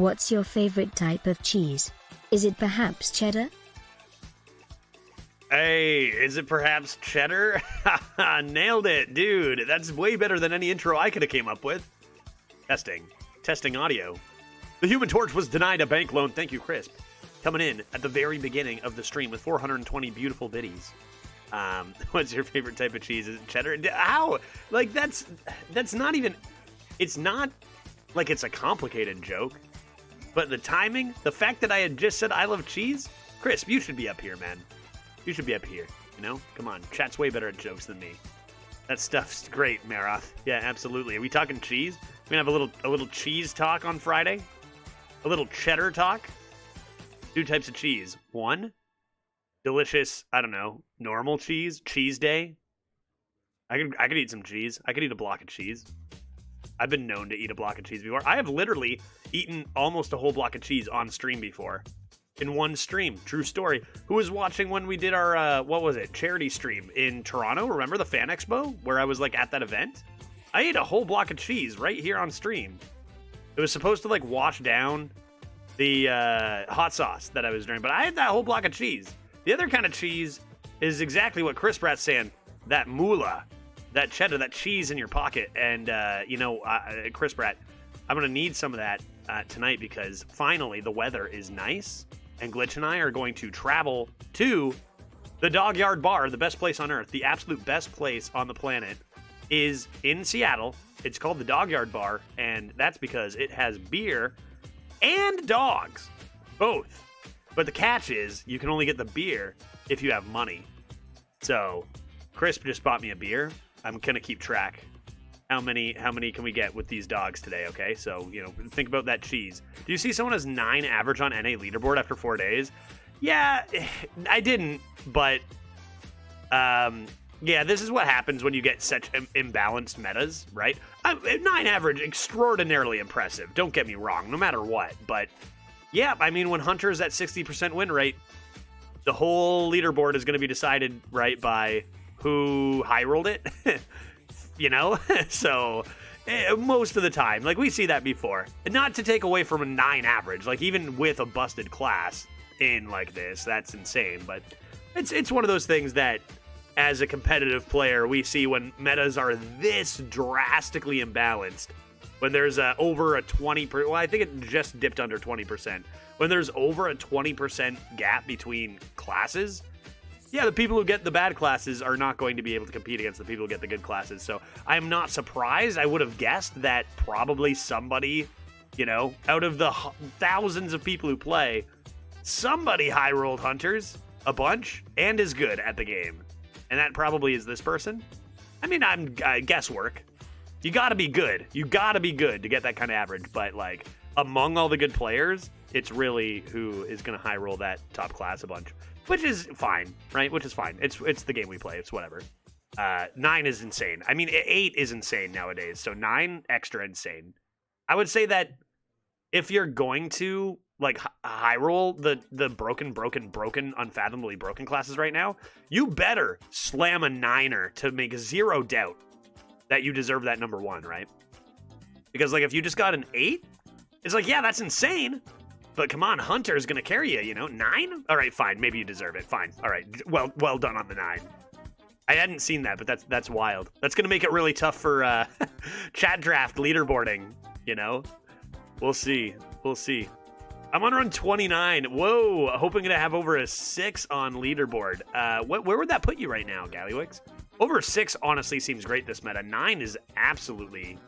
What's your favorite type of cheese? Is it perhaps cheddar? Hey, is it perhaps cheddar? Nailed it, dude. That's way better than any intro I could have came up with. Testing audio. The Human Torch was denied a bank loan. Thank you, Crisp. Coming in at the very beginning of the stream with 420 beautiful biddies. What's your favorite type of cheese? Is it cheddar? How? Like, that's not even... It's not like it's a complicated joke. But the timing, the fact that I had just said I love cheese, Crisp, you should be up here, man. You should be up here, you know? Come on, chat's way better at jokes than me. That stuff's great, Maroth. Yeah, absolutely. Are we talking cheese? We're gonna have a little cheese talk on Friday? A little cheddar talk? 2 types of cheese. 1, delicious, I don't know, normal cheese day. I could eat some cheese. I could eat a block of cheese. I've been known to eat a block of cheese before. I have literally eaten almost a whole block of cheese on stream before. In one stream. True story. Who was watching when we did our, what was it, charity stream in Toronto? Remember the Fan Expo? Where I was, like, at that event? I ate a whole block of cheese right here on stream. It was supposed to, like, wash down the hot sauce that I was drinking. But I had that whole block of cheese. The other kind of cheese is exactly what Chris Pratt's saying. That moolah. That cheddar, that cheese in your pocket. And, you know, Chris Pratt, I'm going to need some of that tonight because finally the weather is nice. And Glitch and I are going to travel to the Dog Yard Bar, the best place on Earth. The absolute best place on the planet is in Seattle. It's called the Dog Yard Bar, and that's because it has beer and dogs. Both. But the catch is you can only get the beer if you have money. So, Crisp just bought me a beer. I'm going to keep track. How many can we get with these dogs today, okay? So, you know, think about that cheese. Do you see someone has 9 average on NA leaderboard after 4 days? Yeah, I didn't, but, yeah, this is what happens when you get such imbalanced metas, right? 9 average, extraordinarily impressive, don't get me wrong, no matter what, but, yeah, I mean, when Hunter's at 60% win rate, the whole leaderboard is going to be decided, right, by who high-rolled it, you know? So, most of the time, like, we see that before. Not to take away from a 9 average, like, even with a busted class in like this, that's insane, but it's one of those things that, as a competitive player, we see when metas are this drastically imbalanced, when there's over a 20%, well, I think it just dipped under 20%, when there's over a 20% gap between classes, yeah, the people who get the bad classes are not going to be able to compete against the people who get the good classes. So I'm not surprised. I would have guessed that probably somebody, you know, out of the thousands of people who play, somebody high-rolled Hunters a bunch and is good at the game. And that probably is this person. I mean, I'm guesswork. You gotta be good. You gotta be good to get that kind of average. But, like, among all the good players, it's really who is going to high-roll that top class a bunch. Which is fine, right? Which is fine. It's the game we play. It's whatever. 9 is insane. I mean, 8 is insane nowadays. So 9, extra insane. I would say that if you're going to, like, high roll the broken, unfathomably broken classes right now, you better slam a 9er to make zero doubt that you deserve that number 1, right? Because, like, if you just got an 8, it's like, yeah, that's insane. But come on, Hunter's gonna carry you, you know? 9? All right, fine. Maybe you deserve it. Fine. All right. Well done on the 9. I hadn't seen that, but that's wild. That's gonna make it really tough for chat draft leaderboarding, you know? We'll see. We'll see. I'm on run 29. Whoa, hoping to have over a 6 on leaderboard. Where would that put you right now, Gallywix? Over a 6 honestly seems great this meta. 9 is absolutely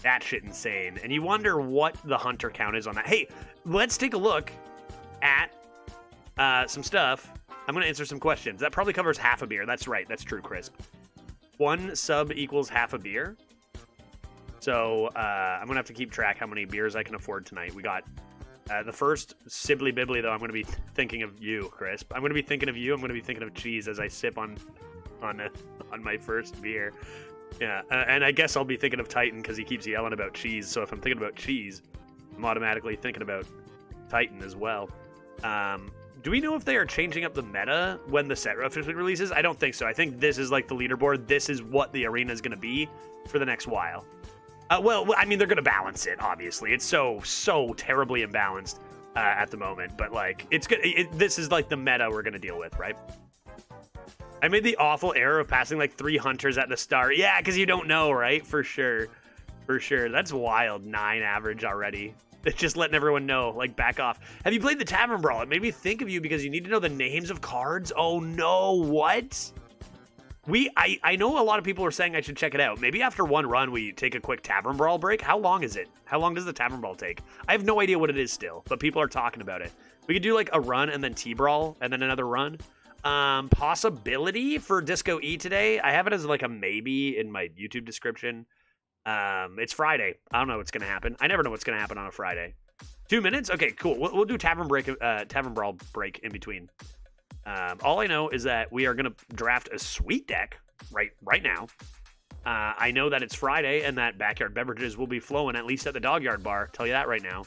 that shit insane. And you wonder what the Hunter count is on that. Hey, let's take a look at some stuff. I'm going to answer some questions. That probably covers half a beer. That's right. That's true, Crisp. 1 sub equals half a beer. So I'm going to have to keep track how many beers I can afford tonight. We got the first Sibbly Bibbly, though. I'm going to be thinking of you, Crisp. I'm going to be thinking of you. I'm going to be thinking of cheese as I sip on my first beer. Yeah, and I guess I'll be thinking of Titan because he keeps yelling about cheese. So if I'm thinking about cheese, I'm automatically thinking about Titan as well. Do we know if they are changing up the meta when the set officially releases? I don't think so. I think this is like the leaderboard. This is what the arena is going to be for the next while. Well, I mean, they're gonna balance it. Obviously, it's so terribly imbalanced at the moment. But like, it's good. This is like the meta we're gonna deal with, right? I made the awful error of passing like 3 hunters at the start. Yeah, because you don't know, right? For sure. For sure. That's wild. 9 average already. Just letting everyone know, like, back off. Have you played the Tavern Brawl? It made me think of you because you need to know the names of cards. Oh, no. What? I know a lot of people are saying I should check it out. Maybe after one run, we take a quick Tavern Brawl break. How long is it? How long does the Tavern Brawl take? I have no idea what it is still, but people are talking about it. We could do, like, a run and then T-Brawl and then another run. Possibility for Disco E today. I have it as, like, a maybe in my YouTube description. It's Friday. I don't know what's gonna happen. I never know what's gonna happen on a Friday. 2 minutes? Okay, cool. We'll do Tavern Brawl break in between. All I know is that we are gonna draft a sweet deck right now. I know that it's Friday and that backyard beverages will be flowing at least at the dog yard bar. Tell you that right now.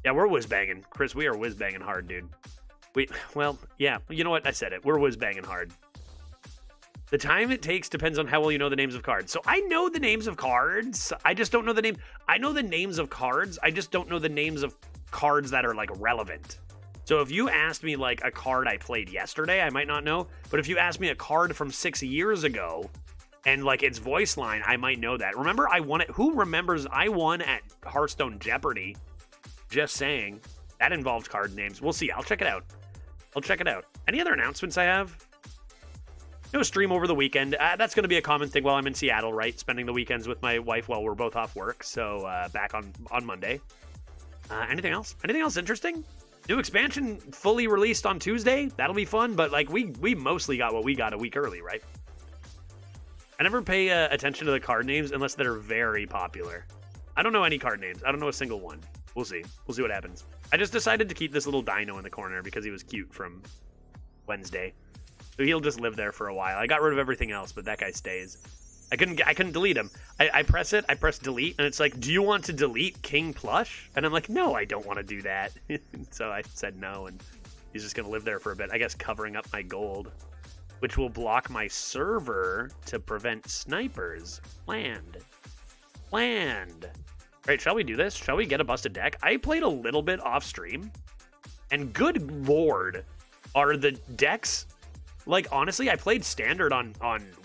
Yeah, we're whiz-banging. Chris, we are whiz-banging hard, dude. Well, yeah, you know what? I said it. We're whiz-banging hard. The time it takes depends on how well you know the names of cards. So I know the names of cards. I just don't know the name. I know the names of cards. I just don't know the names of cards that are, like, relevant. So if you asked me, like, a card I played yesterday, I might not know. But if you asked me a card from 6 years ago and, like, its voice line, I might know that. Remember, I won it. Who remembers I won at Hearthstone Jeopardy? Just saying. That involved card names. We'll see. I'll check it out. Any other announcements I have? No stream over the weekend. That's going to be a common thing while I'm in Seattle, right? Spending the weekends with my wife while we're both off work. So back on Monday. Anything else? Anything else interesting? New expansion fully released on Tuesday. That'll be fun. But like we mostly got what we got a week early, right? I never pay attention to the card names unless they're very popular. I don't know any card names. I don't know a single one. We'll see. We'll see what happens. I just decided to keep this little dino in the corner because he was cute from Wednesday. So he'll just live there for a while. I got rid of everything else, but that guy stays. I couldn't delete him. I press delete, and it's like, do you want to delete King Plush? And I'm like, no, I don't want to do that. So I said no, and he's just going to live there for a bit. I guess covering up my gold, which will block my server to prevent snipers. Planned. Right, shall we do this? Shall we get a busted deck? I played a little bit off stream, and good lord, are the decks... Like, honestly, I played Standard on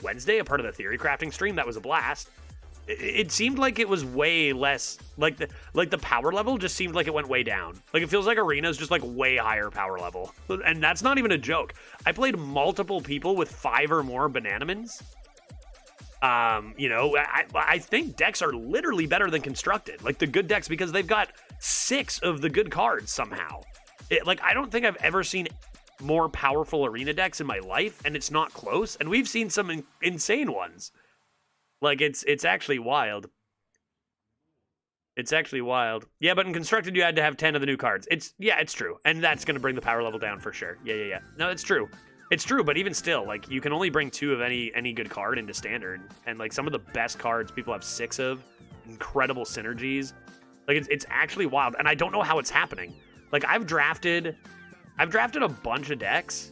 Wednesday, a part of the Theory Crafting stream. That was a blast. It seemed like it was way less... Like the power level just seemed like it went way down. Like, it feels like Arena's just, like, way higher power level. And that's not even a joke. I played multiple people with 5 or more Bananamans. You know, I think decks are literally better than constructed. Like, the good decks, because they've got 6 of the good cards somehow. Like, I don't think I've ever seen... more powerful arena decks in my life, and it's not close, and we've seen some insane ones. Like, it's actually wild. It's actually wild. Yeah, but in constructed you had to have 10 of the new cards. It's true, and that's going to bring the power level down for sure. Yeah. No, it's true, but even still, like, you can only bring 2 of any good card into standard, and like some of the best cards people have 6 of. Incredible synergies. Like, it's actually wild, and I don't know how it's happening. Like, I've drafted a bunch of decks,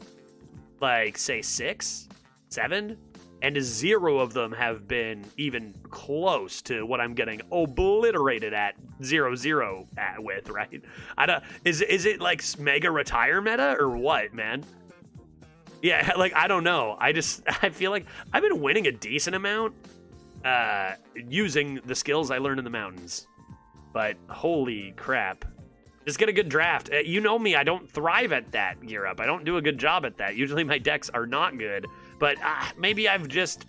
like, say, 6, 7, and 0 of them have been even close to what I'm getting obliterated at 0-0 with, right? Is it, like, mega retire meta, or what, man? Yeah, like, I don't know. I feel like I've been winning a decent amount using the skills I learned in the mountains. But, holy crap. Just get a good draft. You know me, I don't thrive at that gear up. I don't do a good job at that. Usually my decks are not good. But maybe I've just...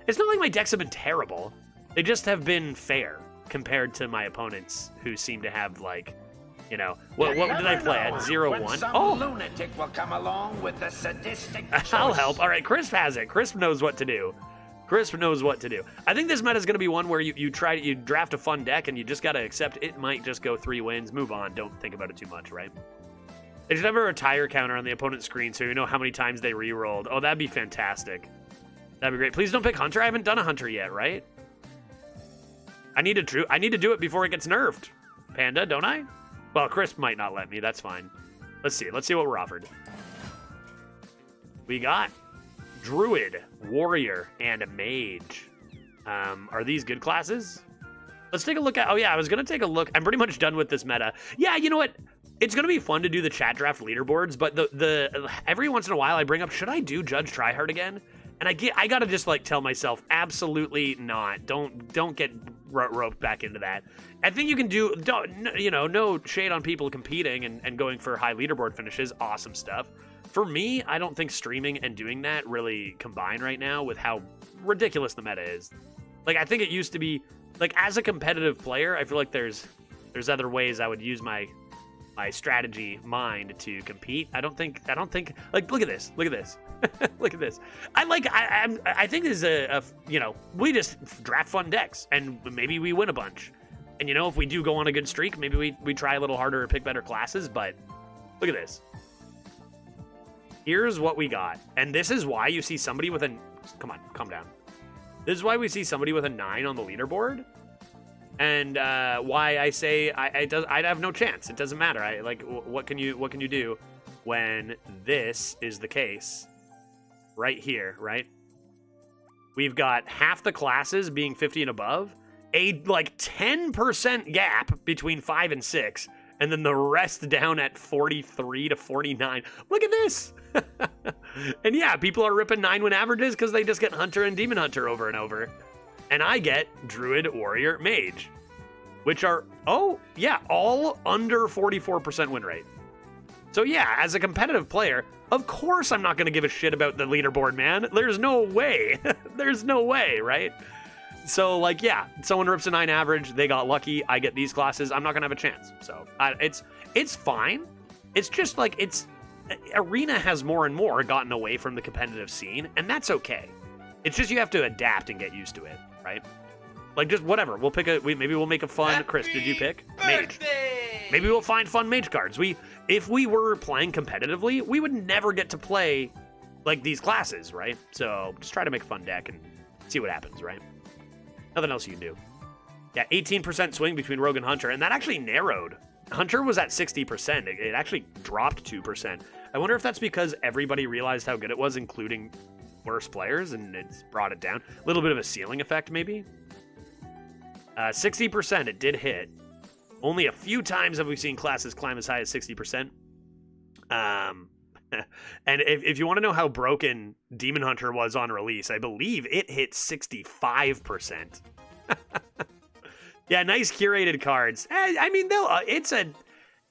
It's not like my decks have been terrible. They just have been fair compared to my opponents who seem to have, like, you know... What did I play at? 0-1? Oh! Lunatic will come along with the sadistic I'll help. All right, Crisp has it. Crisp knows what to do. Crisp knows what to do. I think this meta is going to be one where you draft a fun deck and you just got to accept it might just go 3 wins. Move on. Don't think about it too much, right? They should have a retire counter on the opponent's screen so you know how many times they re-rolled. Oh, that'd be fantastic. That'd be great. Please don't pick Hunter. I haven't done a Hunter yet, right? I need to do it before it gets nerfed. Panda, don't I? Well, Crisp might not let me. That's fine. Let's see what we're offered. We got Druid, Warrior, and a Mage. Are these good classes? Let's take a look at, oh yeah, I was going to take a look. I'm pretty much done with this meta. Yeah, you know what? It's going to be fun to do the chat draft leaderboards, but the every once in a while I bring up, should I do Judge Tryhard again? And I got to just like tell myself, absolutely not. Don't get roped back into that. I think you can do, you know, no shade on people competing and going for high leaderboard finishes. Awesome stuff. For me, I don't think streaming and doing that really combine right now with how ridiculous the meta is. Like, I think it used to be, like, as a competitive player, I feel like there's other ways I would use my strategy mind to compete. I don't think like, look at this. Look at this. I think this is a you know, we just draft fun decks and maybe we win a bunch. And you know, if we do go on a good streak, maybe we try a little harder to pick better classes, but look at this. Here's what we got. And this is why you see somebody with a, come on, calm down. This is why we see somebody with a 9 on the leaderboard. And why I say I'd have no chance. It doesn't matter. What can you do when this is the case? Right here, right? We've got half the classes being 50 and above, a like 10% gap between 5 and 6, and then the rest down at 43 to 49. Look at this. And yeah, people are ripping 9-win averages because they just get Hunter and Demon Hunter over and over. And I get Druid, Warrior, Mage, which are, oh, yeah, all under 44% win rate. So yeah, as a competitive player, of course I'm not going to give a shit about the leaderboard, man. There's no way. There's no way, right? So, like, yeah, someone rips a 9 average, they got lucky, I get these classes, I'm not going to have a chance. So, it's fine. It's just, like, Arena has more and more gotten away from the competitive scene, and that's okay. It's just you have to adapt and get used to it, right? Like, just whatever. We'll pick maybe we'll make a fun. Happy Chris, did you pick Mage? birthday! Maybe we'll find fun Mage cards. If we were playing competitively, we would never get to play like these classes, right? So just try to make a fun deck and see what happens, right? Nothing else you can do. Yeah, 18% swing between Rogue and Hunter, and that actually narrowed. Hunter was at 60%. It actually dropped 2%. I wonder if that's because everybody realized how good it was, including worse players, and it's brought it down. A little bit of a ceiling effect, maybe. 60%, it did hit. Only a few times have we seen classes climb as high as 60%. And if you want to know how broken Demon Hunter was on release, I believe it hit 65%. Yeah, nice curated cards. I mean,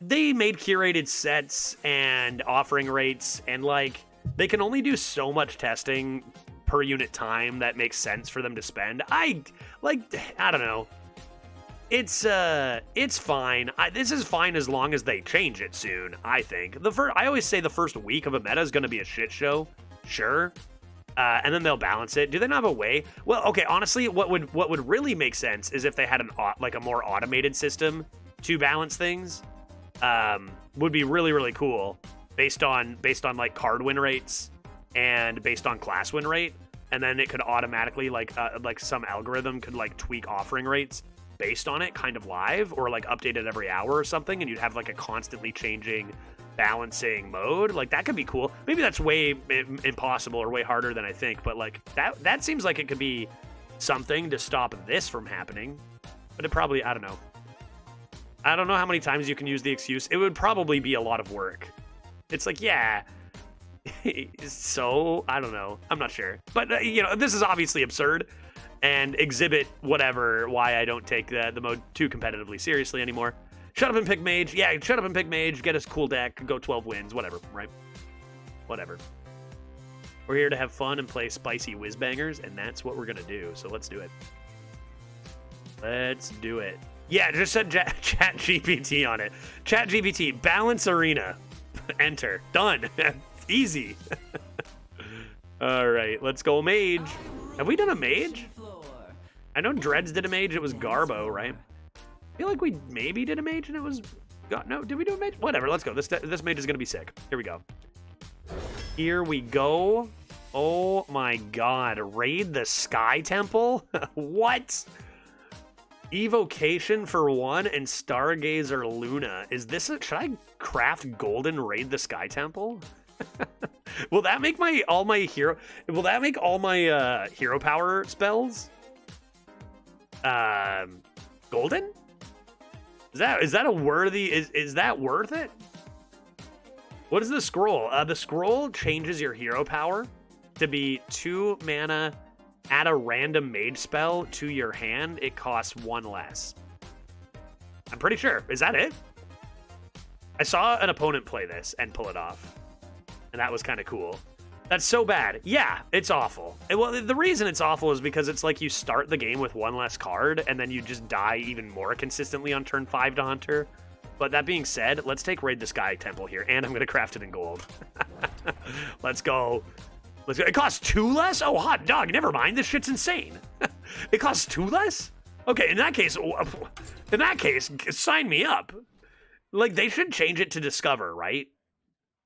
they made curated sets and offering rates, and like they can only do so much testing per unit time that makes sense for them to spend. I don't know. It's fine. This is fine as long as they change it soon, I think. I always say the first week of a meta is going to be a shit show. Sure. And then they'll balance it. Do they not have a way? Well, okay, honestly, what would really make sense is if they had a more automated system to balance things. Would be really, really cool based on like card win rates and based on class win rate. And then it could automatically like some algorithm could like tweak offering rates based on it kind of live, or like update it every hour or something, and you'd have like a constantly changing balancing mode. Like that could be cool. Maybe that's way impossible or way harder than I think, but like that seems like it could be something to stop this from happening. But it probably, I don't know how many times you can use the excuse. It would probably be a lot of work. It's like, yeah. So I don't know, I'm not sure, but this is obviously absurd and exhibit whatever why I don't take the mode too competitively seriously anymore. Shut up and pick Mage. Yeah, shut up and pick Mage. Get us cool deck. Go 12 wins. Whatever, right? Whatever. We're here to have fun and play spicy WHIZBANGERs, and that's what we're going to do. So let's do it. Let's do it. Yeah, just said Chat GPT on it. Chat GPT, balance arena. Enter. Done. Easy. All right, let's go Mage. Have we done a Mage? I know Dreads did a Mage. It was Garbo, right? I feel like we maybe did a Mage and it was... No, did we do a Mage? Whatever, let's go. This Mage is going to be sick. Here we go. Here we go. Oh my god. Raid the Sky Temple? What? Evocation for 1 and Stargazer Luna. Is this a... Should I craft Golden Raid the Sky Temple? Will that make all my hero power spells? Golden? Is that a worthy? Is that worth it? What is the scroll? The scroll changes your hero power to be 2 mana. Add a random mage spell to your hand. It costs 1 less. I'm pretty sure. Is that it? I saw an opponent play this and pull it off, and that was kind of cool. That's so bad. Yeah, it's awful. Well, the reason it's awful is because it's like you start the game with 1 less card, and then you just die even more consistently on turn 5 to Hunter. But that being said, let's take Raid the Sky Temple here, and I'm going to craft it in gold. Let's go. It costs 2 less? Oh, hot dog. Never mind. This shit's insane. It costs 2 less? Okay, in that case, sign me up. Like, they should change it to Discover, right?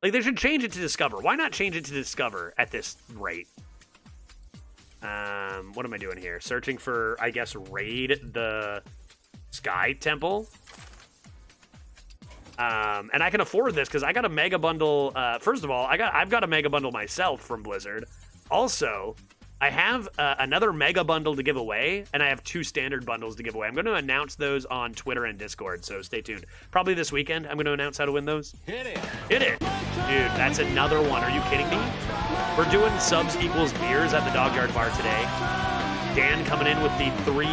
Like, they should change it to Discover. Why not change it to Discover at this rate? What am I doing here? Searching for, I guess, Raid the Sky Temple. And I can afford this because I got a mega bundle. First of all, I've got a mega bundle myself from Blizzard. Also, I have another mega bundle to give away, and I have 2 standard bundles to give away. I'm going to announce those on Twitter and Discord, so stay tuned. Probably this weekend, I'm going to announce how to win those. Hit it. Hit it. Dude, that's another one. Are you kidding me? We're doing subs equals beers at the Dog Yard Bar today. Dan coming in with the 30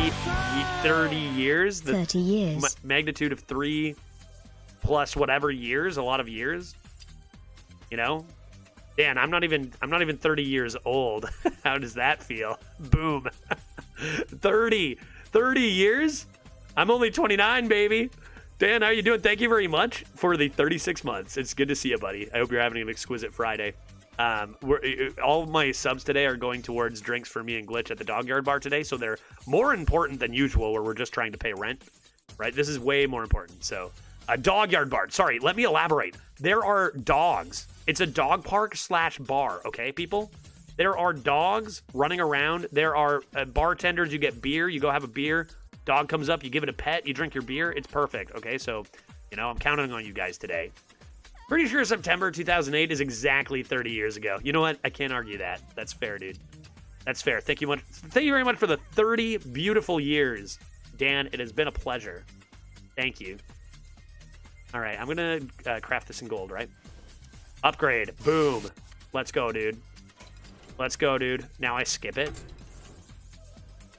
years. The 30 years. Magnitude of 3 plus whatever years, a lot of years. You know? Dan, I'm not even 30 years old. How does that feel? Boom. 30 years? I'm only 29, baby. Dan, how you doing? Thank you very much for the 36 months. It's good to see you, buddy. I hope you're having an exquisite Friday. All of my subs today are going towards drinks for me and Glitch at the Dog Yard Bar today, so they're more important than usual where we're just trying to pay rent, right? This is way more important. So, a Dog Yard Bar. Sorry, let me elaborate. There are dogs. It's a dog park / bar, okay, people? There are dogs running around. There are bartenders. You get beer. You go have a beer. Dog comes up. You give it a pet. You drink your beer. It's perfect, okay? So, you know, I'm counting on you guys today. Pretty sure September 2008 is exactly 30 years ago. You know what? I can't argue that. That's fair, dude. That's fair. Thank you very much for the 30 beautiful years. Dan, it has been a pleasure. Thank you. All right, I'm going to craft this in gold, right? Upgrade. Boom. Let's go, dude. Let's go, dude. Now I skip it.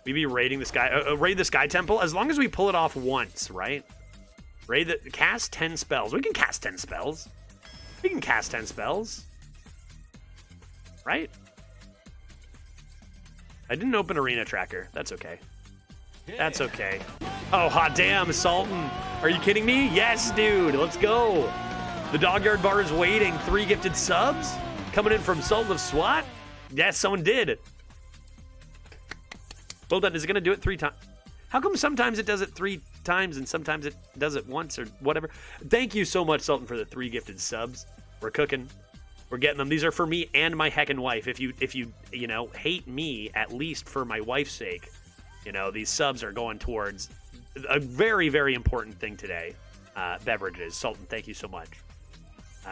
We be raiding the sky. Raid the Sky Temple as long as we pull it off once, right? Cast 10 spells. We can cast 10 spells. We can cast 10 spells. Right? I didn't open Arena Tracker. That's okay. That's okay. Oh, hot damn, Sultan. Are you kidding me? Yes, dude. Let's go. The Dog Yard Bar is waiting. 3 gifted subs coming in from Sultan of SWAT. Yes, someone did. Well done. Is it going to do it 3 times? How come sometimes it does it 3 times and sometimes it does it once or whatever? Thank you so much, Sultan, for the 3 gifted subs. We're cooking. We're getting them. These are for me and my heckin' wife. If you know, hate me, at least for my wife's sake, you know, these subs are going towards a very, very important thing today. Beverages. Sultan, thank you so much.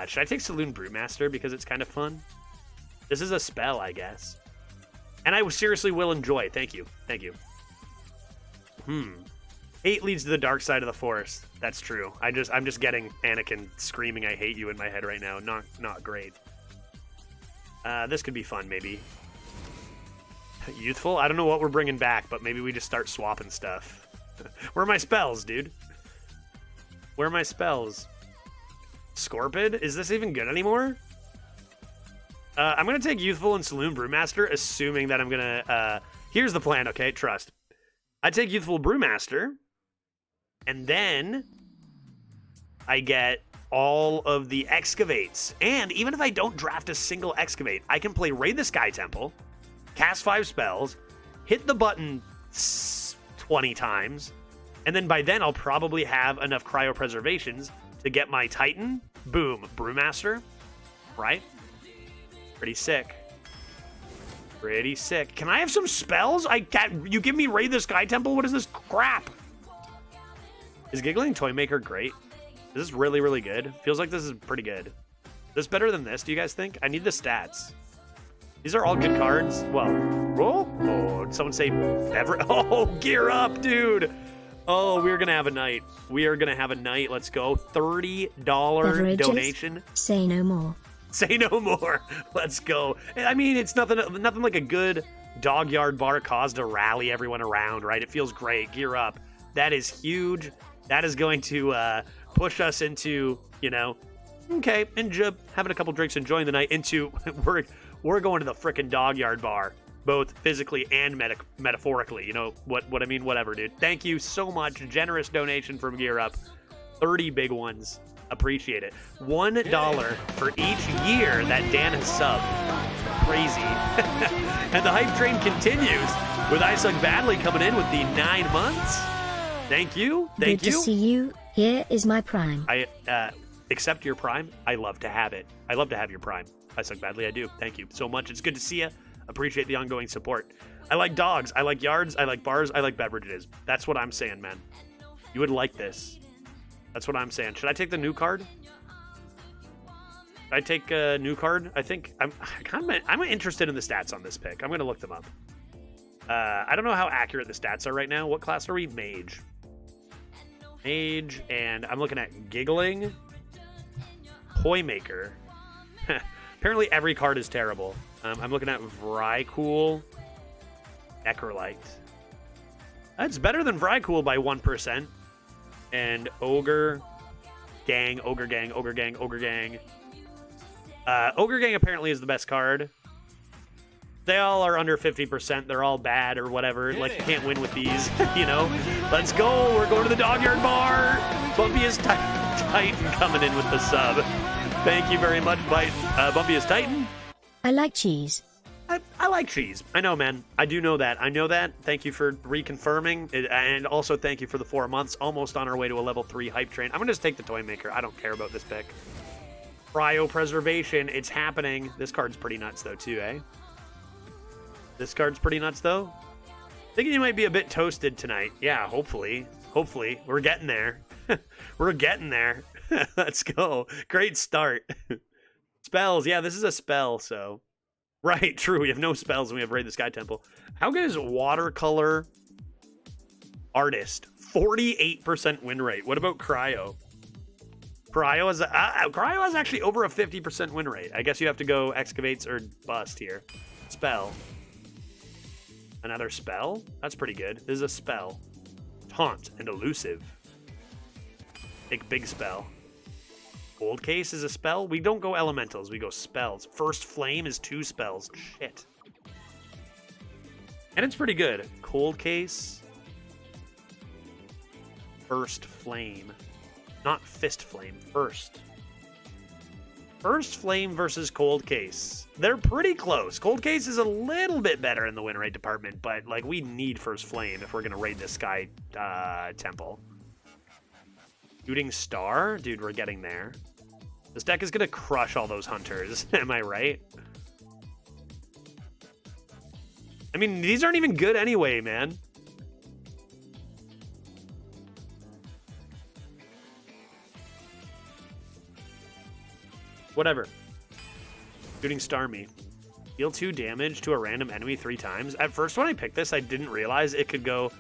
Should I take Saloon Brewmaster because it's kind of fun? This is a spell, I guess. And I seriously will enjoy. Thank you. Thank you. Hate leads to the dark side of the force. That's true. I'm just getting Anakin screaming I hate you in my head right now. Not great. This could be fun, maybe. Youthful? I don't know what we're bringing back, but maybe we just start swapping stuff. Where are my spells, dude? Where are my spells? Scorpid? Is this even good anymore? I'm going to take Youthful and Saloon Brewmaster, assuming that I'm going to... here's the plan, okay? Trust. I take Youthful Brewmaster, and then I get all of the Excavates. And even if I don't draft a single Excavate, I can play Raid the Sky Temple, cast 5 spells, hit the button 20 times, and then by then I'll probably have enough cryopreservations to get my Titan. Boom. Brewmaster. Right? Pretty sick. Pretty sick. Can I have some spells? You give me Raid the Sky Temple? What is this crap? Is Giggling Toymaker great? Is this really, really good? Feels like this is pretty good. Is this better than this, do you guys think? I need the stats. These are all good cards. Well, oh, did someone say ever? Oh, gear up, dude. Oh, we're gonna have a night. We are gonna have a night. Let's go. $30 Beverages? donation. Say no more. Say no more. Let's go. I mean, it's nothing like a good dog yard bar cause to rally everyone around, right? It feels great. Gear up. That is huge. That is going to push us into, you know, okay, having a couple drinks, enjoying the night, into we're going to the frickin' dog yard bar, both physically and metaphorically. You know what I mean? Whatever, dude. Thank you so much. Generous donation from Gear Up. 30 big ones. Appreciate it. $1 for each year that Dan has subbed. Crazy. And the hype train continues with I Suck Badly coming in with the 9 months. Thank you. Thank Good you. to see you. Here is my prime. I accept your prime. I love to have it. I love to have your prime. I Suck Badly. I do. Thank you so much. It's good to see you. Appreciate the ongoing support. I like dogs. I like yards. I like bars. I like beverages. That's what I'm saying, man. You would like this. That's what I'm saying. Should I take the new card? Should I take a new card? I think I'm interested in the stats on this pick. I'm going to look them up. I don't know how accurate the stats are right now. What class are we? Mage. Mage, and I'm looking at Giggling. Toymaker. Apparently every card is terrible. I'm looking at Vrykul. Necrolite. That's better than Vrykul by 1%. And Ogre Gang, Ogre Gang, Ogre Gang, Ogre Gang. Ogre Gang apparently is the best card. They all are under 50%. They're all bad or whatever. Like, you can't win with these, you know? Let's go. We're going to the Dog Yard Bar. Bumpiest Titan coming in with the sub. Thank you very much, Bumpiest Titan. I like cheese. I like cheese. I know, man. I do know that. I know that. Thank you for reconfirming. And also thank you for the 4 months. Almost on our way to a level 3 hype train. I'm going to just take the Toymaker. I don't care about this pick. Cryopreservation. It's happening. This card's pretty nuts, though, too, eh? This card's pretty nuts, though. Thinking you might be a bit toasted tonight. Yeah, hopefully. Hopefully. We're getting there. We're getting there. Let's go. Great start. Spells. Yeah, this is a spell, so... Right, true. We have no spells and we have Raid the Sky Temple. How good is Watercolor Artist? 48% win rate. What about Cryo? Cryo has actually over a 50% win rate. I guess you have to go Excavates or Bust here. Spell. Another spell? That's pretty good. This is a spell. Taunt and Elusive. Big spell. Cold Case is a spell. We don't go elementals. We go spells. First Flame is 2 spells. Shit. And it's pretty good. Cold Case. First Flame. Not Fist Flame. First. First Flame versus Cold Case. They're pretty close. Cold Case is a little bit better in the win rate department, but like we need First Flame if we're going to raid this Sky Temple. Shooting Star? Dude, we're getting there. This deck is going to crush all those hunters. Am I right? I mean, these aren't even good anyway, man. Whatever. Shooting Star me. Deal 2 damage to a random enemy 3 times. At first, when I picked this, I didn't realize it could go...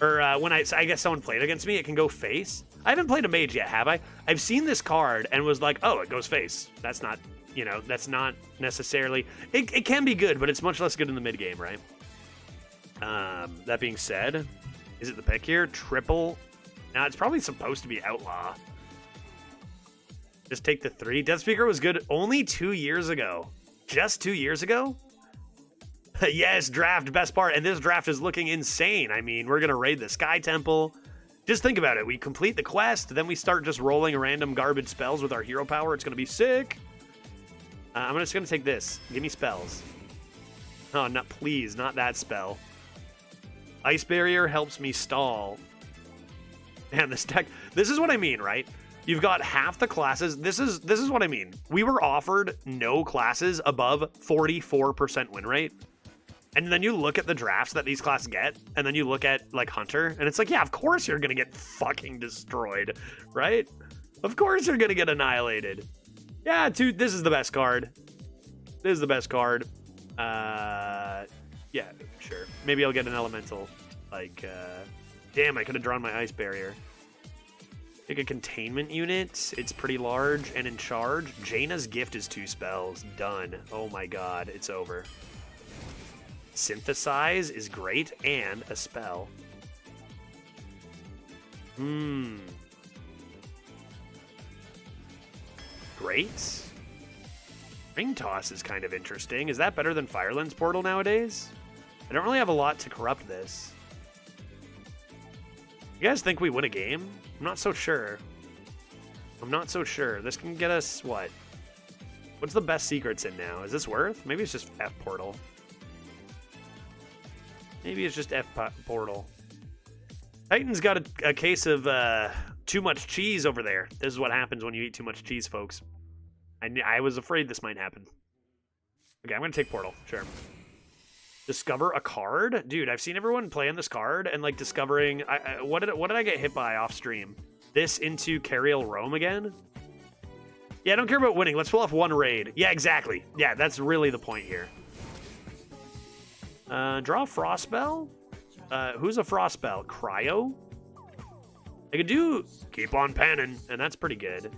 Or when I guess someone played against me, it can go face. I haven't played a mage yet, have I? I've seen this card and was like, oh, it goes face. That's not, you know, that's not necessarily... It can be good, but it's much less good in the mid-game, right? That being said, is it the pick here? Triple? Now, it's probably supposed to be Outlaw. Just take the 3. Death Speaker was good only 2 years ago. Just 2 years ago? Yes, draft, best part. And this draft is looking insane. I mean, we're going to raid the Sky Temple. Just think about it. We complete the quest, then we start just rolling random garbage spells with our hero power. It's going to be sick. I'm just going to take this. Give me spells. Oh, not please, not that spell. Ice Barrier helps me stall. Man, this deck... This is what I mean, right? You've got half the classes. This is what I mean. We were offered no classes above 44% win rate. And then you look at the drafts that these classes get, and then you look at, like, Hunter, and it's like, yeah, of course you're going to get fucking destroyed, right? Of course you're going to get annihilated. Yeah, dude, this is the best card. This is the best card. Yeah, sure. Maybe I'll get an elemental, like, Damn, I could have drawn my ice barrier. Take a containment unit. It's pretty large and in charge. Jaina's gift is 2 spells. Done. Oh my god, it's over. Synthesize is great and a spell. Great. Ring Toss is kind of interesting. Is that better than Firelens Portal nowadays? I don't really have a lot to corrupt this. You guys think we win a game? I'm not so sure. I'm not so sure. This can get us, what? What's the best secrets in now? Is this worth? Maybe it's just F Portal. Maybe it's just F Portal. Titan's got a case of too much cheese over there. This is what happens when you eat too much cheese, folks. I was afraid this might happen. Okay, I'm going to take Portal. Sure. Discover a card? Dude, I've seen everyone playing this card and, like, discovering... what did I get hit by off stream? This into Cariel Rome again? Yeah, I don't care about winning. Let's pull off 1 raid. Yeah, exactly. Yeah, that's really the point here. Draw a Frost Spell? Who's a Frost Spell? Cryo? I could do Keep on Panning, and that's pretty good.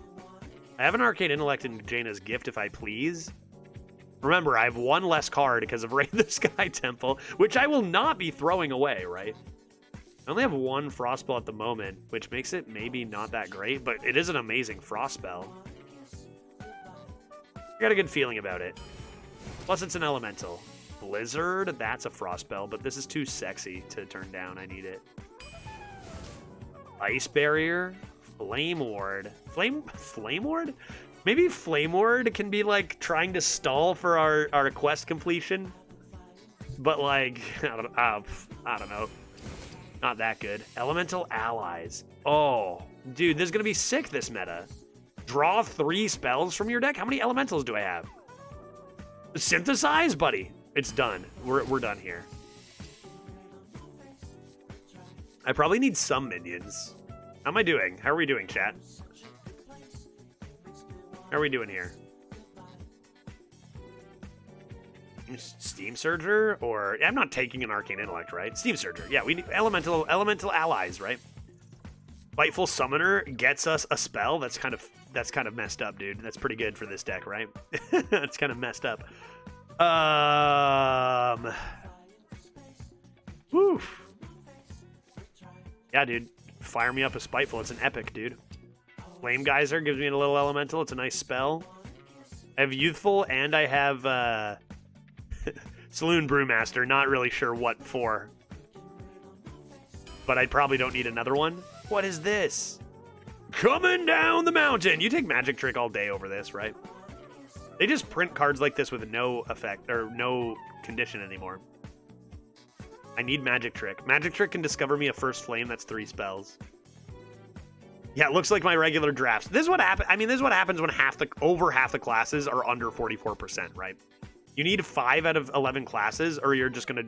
I have an Arcane Intellect in Jaina's Gift if I please. Remember, I have 1 less card because of Raid the Sky Temple, which I will not be throwing away, right? I only have 1 Frost Spell at the moment, which makes it maybe not that great, but it is an amazing Frost Spell. I got a good feeling about it. Plus, it's an Elemental. Blizzard, that's a Frost Spell, but this is too sexy to turn down. I need it. Ice Barrier, Flame Ward. Flame Ward? Maybe Flame Ward can be, like, trying to stall for our quest completion. But, like, I don't know. Not that good. Elemental Allies. Oh, dude, this is going to be sick, this meta. Draw 3 spells from your deck? How many elementals do I have? Synthesize, buddy. It's done. We're done here. I probably need some minions. How am I doing? How are we doing, chat? How are we doing here? Steam Surger? Or... I'm not taking an Arcane Intellect, right? Steam Surger. Yeah, we need elemental allies, right? Fightful Summoner gets us a spell. That's kind of messed up, dude. That's pretty good for this deck, right? That's kind of messed up. Woof. Yeah, dude. Fire me up a Spiteful. It's an epic, dude. Flame Geyser gives me a little elemental. It's a nice spell. I have Youthful and I have Saloon Brewmaster. Not really sure what for. But I probably don't need another one. What is this? Coming down the mountain. You take Magic Trick all day over this, right? They just print cards like this with no effect or no condition anymore. I need Magic Trick. Magic Trick can discover me a First Flame. That's 3 spells. Yeah, it looks like my regular drafts. This is what happens. I mean, this is what happens when over half the classes are under 44%, right? You need 5 out of 11 classes, or you're just gonna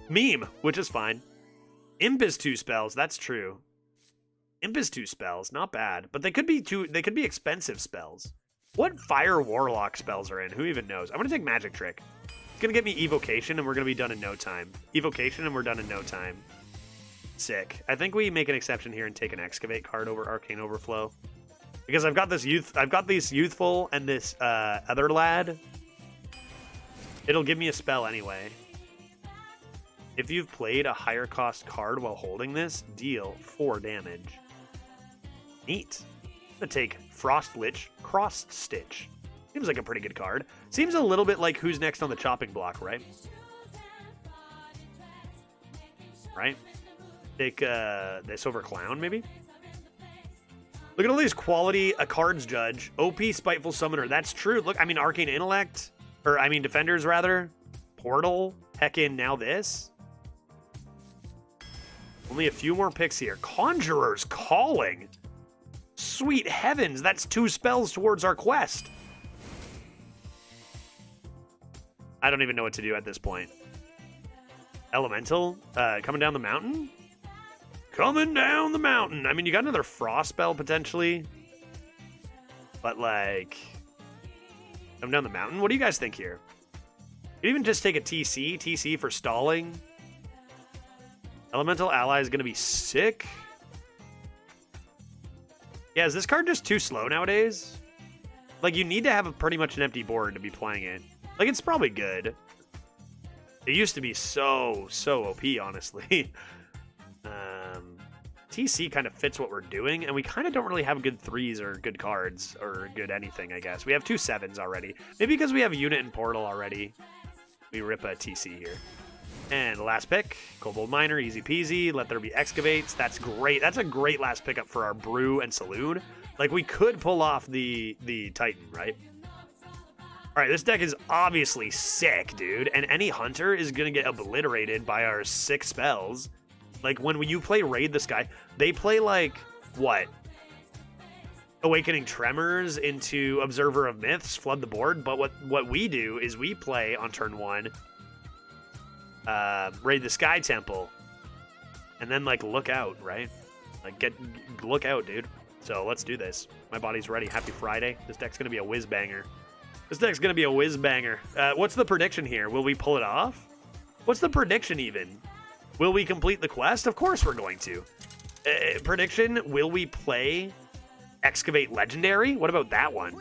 meme, which is fine. Imp is 2 spells. That's true. Imp is 2 spells. Not bad, but they could be expensive spells. What Fire Warlock spells are in? Who even knows? I'm gonna take Magic Trick. It's gonna get me Evocation, and we're gonna be done in no time. Evocation, and we're done in no time. Sick. I think we make an exception here and take an Excavate card over Arcane Overflow, because I've got this Youthful and this other lad. It'll give me a spell anyway. If you've played a higher cost card while holding this, deal 4 damage. Neat. I'm gonna take Frost Lich Cross Stitch. Seems like a pretty good card. Seems a little bit like Who's Next on the chopping block, right? Right? Take this over Clown, maybe? Look at all these quality cards, Judge. OP Spiteful Summoner. That's true. Look, I mean, Arcane Intellect. Or, I mean, Defenders, rather. Portal. Heckin', now this. Only a few more picks here. Conjurer's Calling. Sweet heavens, that's 2 spells towards our quest. I don't even know what to do at this point. Elemental? Coming down the mountain? Coming down the mountain! I mean, you got another Frost spell, potentially. But, like... Come down the mountain? What do you guys think here? You could even just take a TC for stalling. Elemental Ally is going to be sick. Yeah, is this card just too slow nowadays? Like, you need to have pretty much an empty board to be playing it. Like, it's probably good. It used to be so OP, honestly. TC kind of fits what we're doing, and we kind of don't really have good 3s or good cards or good anything, I guess. We have 2 7s already. Maybe because we have a unit and portal already. We rip a TC here. And last pick, Kobold Miner, easy peasy. Let there be Excavates. That's great. That's a great last pickup for our Brew and Saloon. Like, we could pull off the Titan, right? All right, this deck is obviously sick, dude. And any Hunter is going to get obliterated by our 6 spells. Like, when you play Raid the Sky, they play, like, what? Awakening Tremors into Observer of Myths, flood the board. But what we do is we play on turn 1, Raid the Sky Temple. And then, like, look out, right? Like, look out, dude. So let's do this. My body's ready. Happy Friday. This deck's going to be a whiz-banger. This deck's going to be a whiz-banger. What's the prediction here? Will we pull it off? What's the prediction even? Will we complete the quest? Of course we're going to. Prediction, will we play Excavate Legendary? What about that one?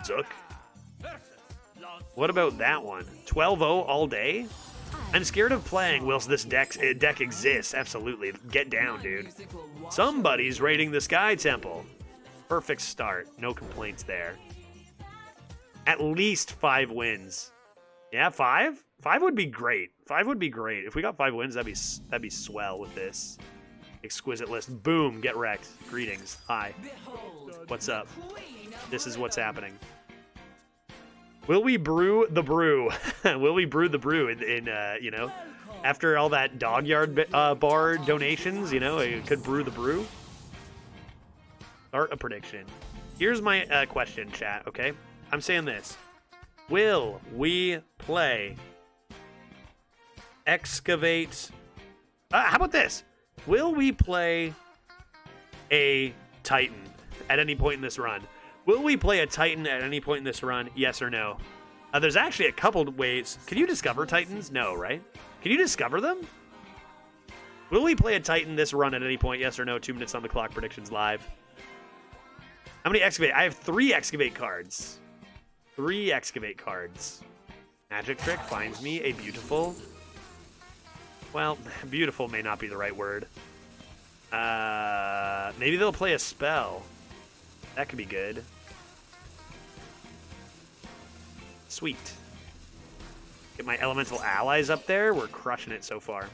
Zook. What about that one? 12-0 all day? I'm scared of playing whilst this deck exists. Absolutely. Get down, dude. Somebody's raiding the Sky Temple. Perfect start. No complaints there. At least 5 wins. Yeah, 5? 5 would be great. 5 would be great. If we got 5 wins, that'd be swell with this exquisite list. Boom, get wrecked. Greetings. Hi. What's up? This is what's happening. Will we brew the brew? Will we brew the brew in you know, after all that dog yard bar donations, you know, it could brew the brew? Start a prediction. Here's my question, chat, okay? I'm saying this. Will we play Excavate? How about this? Will we play a Titan at any point in this run? Will we play a Titan at any point in this run? Yes or no? There's actually a couple ways. Can you discover Titans? No, right? Can you discover them? Will we play a Titan this run at any point? Yes or no? 2 minutes on the clock. Predictions live. How many Excavate? I have 3 Excavate cards. 3 Excavate cards. Magic Trick finds me a beautiful... Well, beautiful may not be the right word. Maybe they'll play a spell. That could be good. Sweet. Get my elemental allies up there. We're crushing it so far.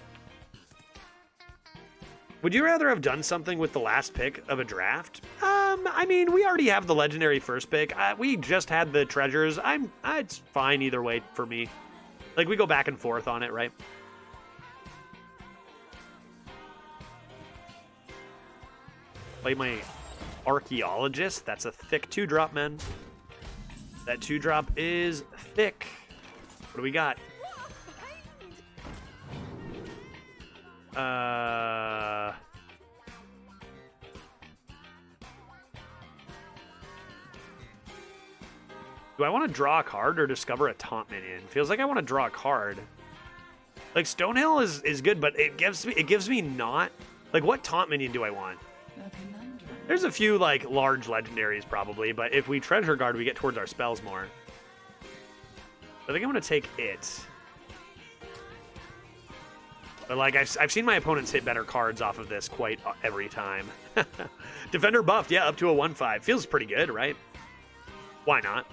Would you rather have done something with the last pick of a draft? I mean, we already have the legendary first pick. We just had the treasures. It's fine either way for me. Like, we go back and forth on it, right? Play my Archaeologist. That's a thick 2-drop, man. That 2-drop is thick. What do we got? Do I want to draw a card or discover a taunt minion? Feels like I want to draw a card. Like, Stonehill is good, but it gives me not... Like, what taunt minion do I want? There's a few, like, large legendaries, probably, but if we treasure guard, we get towards our spells more. I think I'm going to take it. But, like, I've seen my opponents hit better cards off of this quite every time. Defender buffed, yeah, up to a 1/5. Feels pretty good, right? Why not?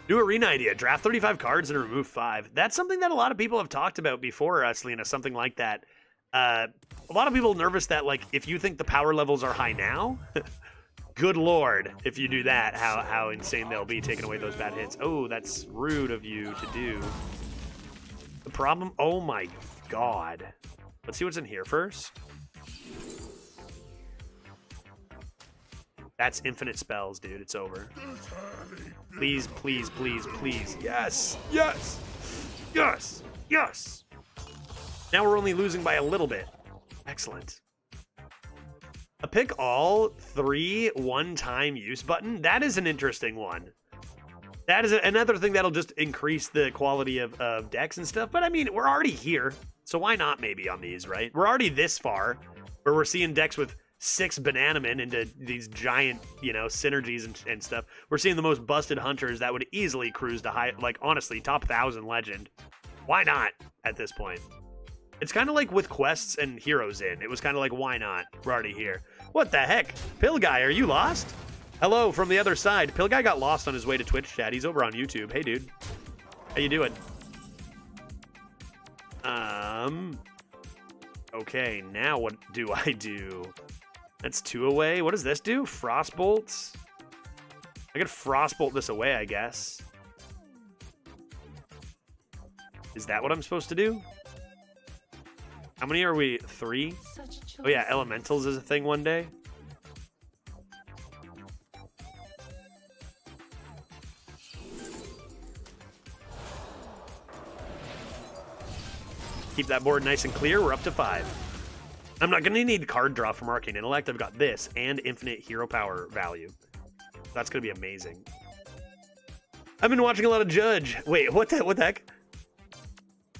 New arena idea. Draft 35 cards and remove 5. That's something that a lot of people have talked about before, Selena, something like that. A lot of people nervous that, like, if you think the power levels are high now, good lord, if you do that, how insane they'll be taking away those bad hits. Oh, that's rude of you to do. The problem, oh my god. Let's see what's in here first. That's infinite spells, dude. It's over. Please, please, please, please. Yes, yes, yes, yes. Now we're only losing by a little bit. Excellent. A pick all 3 one-time use button. That is an interesting one. That is another thing that'll just increase the quality of decks and stuff. But I mean, we're already here. So why not maybe on these, right? We're already this far where we're seeing decks with 6 Bananamen into these giant, you know, synergies and stuff. We're seeing the most busted hunters that would easily cruise to high, like, honestly, top 1,000 legend. Why not at this point? It's kind of like with quests and heroes in. It was kind of like, why not? We're already here. What the heck? Pill Guy, are you lost? Hello from the other side. Pill Guy got lost on his way to Twitch chat. He's over on YouTube. Hey, dude. How you doing? Okay, now what do I do? That's 2 away. What does this do? Frostbolts? I could Frostbolt this away, I guess. Is that what I'm supposed to do? How many are we? 3? Oh yeah, Elementals is a thing one day. Keep that board nice and clear. We're up to 5. I'm not going to need card draw from Arcane Intellect. I've got this and infinite hero power value. That's going to be amazing. I've been watching a lot of Judge. Wait, what the heck?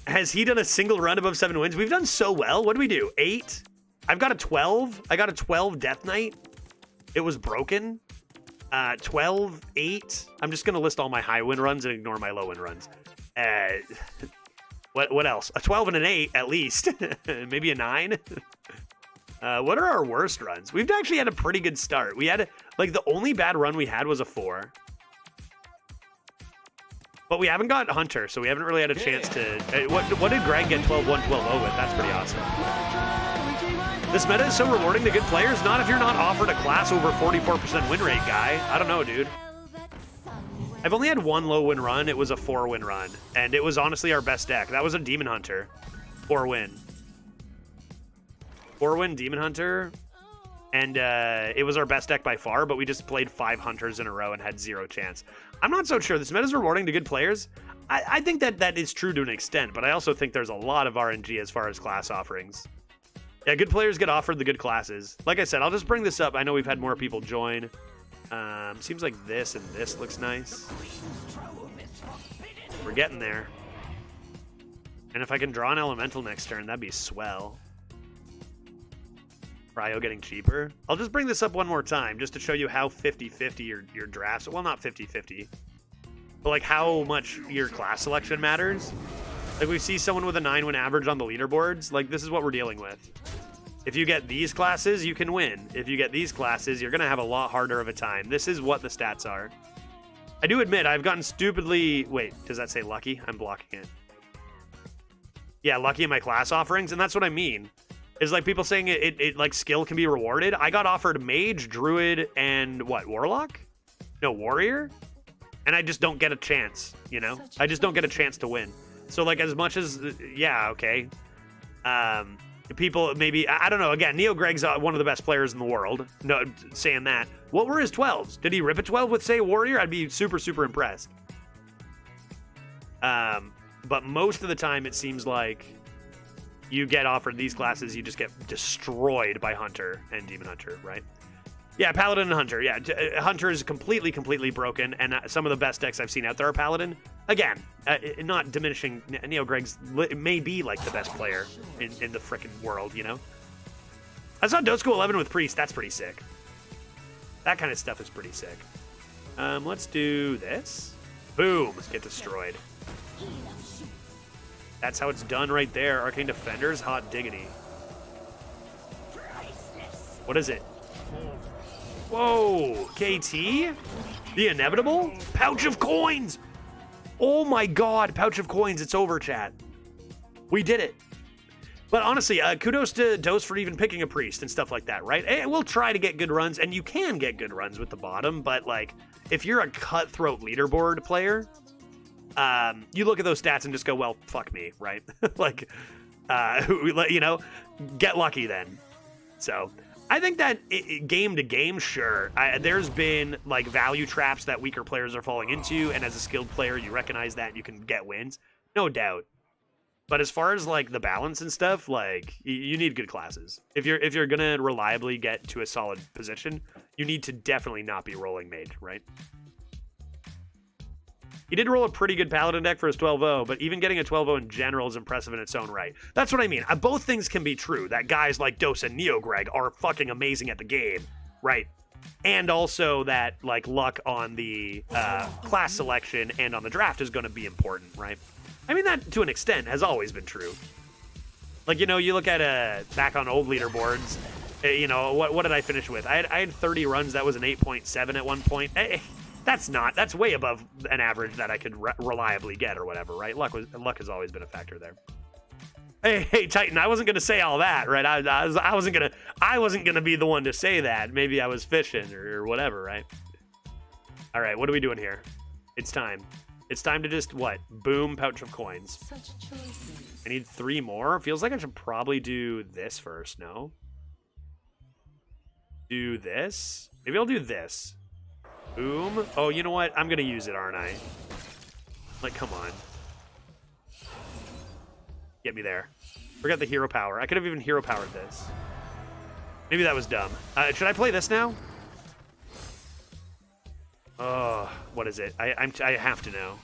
Has he done a single run above 7 wins? We've done so well. What do we do? 8? I've got a 12. I got a 12 Death Knight. It was broken. 12, 8. I'm just going to list all my high win runs and ignore my low win runs. What else? A 12 and an 8, at least. Maybe a 9. What are our worst runs? We've actually had a pretty good start. We had, like, the only bad run we had was a 4. But we haven't got Hunter, so we haven't really had a chance to... What did Greg get 12-1, 12-0 with? That's pretty awesome. This meta is so rewarding to good players. Not if you're not offered a class over 44% win rate, guy. I don't know, dude. I've only had 1 low win run. It was a 4-win run. And it was honestly our best deck. That was a Demon Hunter. 4-win. 4-win Demon Hunter. And it was our best deck by far, but we just played 5 Hunters in a row and had 0 chance. I'm not so sure. This meta is rewarding to good players. I think that is true to an extent, but I also think there's a lot of RNG as far as class offerings. Yeah, good players get offered the good classes. Like I said, I'll just bring this up. I know we've had more people join. Seems like this and this looks nice. We're getting there. And if I can draw an Elemental next turn, that'd be swell. Cryo getting cheaper. I'll just bring this up one more time just to show you how 50-50 your drafts... Well, not 50-50. But, like, how much your class selection matters. Like, we see someone with a 9-win average on the leaderboards. Like, this is what we're dealing with. If you get these classes, you can win. If you get these classes, you're going to have a lot harder of a time. This is what the stats are. I do admit, I've gotten stupidly... Wait, does that say lucky? I'm blocking it. Yeah, lucky in my class offerings, and that's what I mean. Is like people saying it like skill can be rewarded. I got offered Mage, Druid, and what, Warlock? No, Warrior? And I just don't get a chance, you know? I just don't get a chance to win. So like as much as, yeah, okay. People maybe, I don't know, again, Neo Greg's one of the best players in the world. No, saying that. What were his 12s? Did he rip a 12 with, say, Warrior? I'd be super, super impressed. But most of the time it seems like you get offered these classes, you just get destroyed by Hunter and Demon Hunter, right? Yeah, Paladin and Hunter. Yeah, Hunter is completely, completely broken, and some of the best decks I've seen out there are Paladin. Again, not diminishing, Neo Greg's may be like the best player in the frickin' world, you know? I saw Disco 11 with Priest. That's pretty sick. That kind of stuff is pretty sick. Let's do this. Boom, get destroyed. That's how it's done right there. Arcane Defenders, hot diggity. What is it? Whoa, KT? The inevitable? Pouch of coins! Oh my god, pouch of coins, it's over, chat. We did it. But honestly, kudos to Dose for even picking a priest and stuff like that, right? Hey, we'll try to get good runs, and you can get good runs with the bottom, but like, if you're a cutthroat leaderboard player, you look at those stats and just go, well, fuck me, right? Like, you know, get lucky then. So, I think that game to game, sure. There's been, like, value traps that weaker players are falling into, and as a skilled player, you recognize that and you can get wins. No doubt. But as far as, like, the balance and stuff, like, you need good classes. If you're gonna reliably get to a solid position, you need to definitely not be rolling mage, right? He did roll a pretty good Paladin deck for his 12-0, but even getting a 12-0 in general is impressive in its own right. That's what I mean. Both things can be true, that guys like Dose and Neogreg are fucking amazing at the game, right? And also that, like, luck on the class selection and on the draft is going to be important, right? I mean, that, to an extent, has always been true. Like, you know, you look at, back on old leaderboards, you know, what did I finish with? I had 30 runs. That was an 8.7 at one point. That's way above an average that I could reliably get or whatever, right? Luck has always been a factor there. Hey, Titan, I wasn't gonna say all that, right? I wasn't gonna be the one to say that. Maybe I was fishing or whatever, right? All right, what are we doing here? It's time. It's time to just what? Boom, pouch of coins. I need 3 more. Feels like I should probably do this first. No. Do this. Maybe I'll do this. Boom. Oh, you know what? I'm gonna use it, aren't I? Like, come on. Get me there. Forgot the hero power. I could have even hero powered this. Maybe that was dumb. Should I play this now? Oh, what is it? I have to know.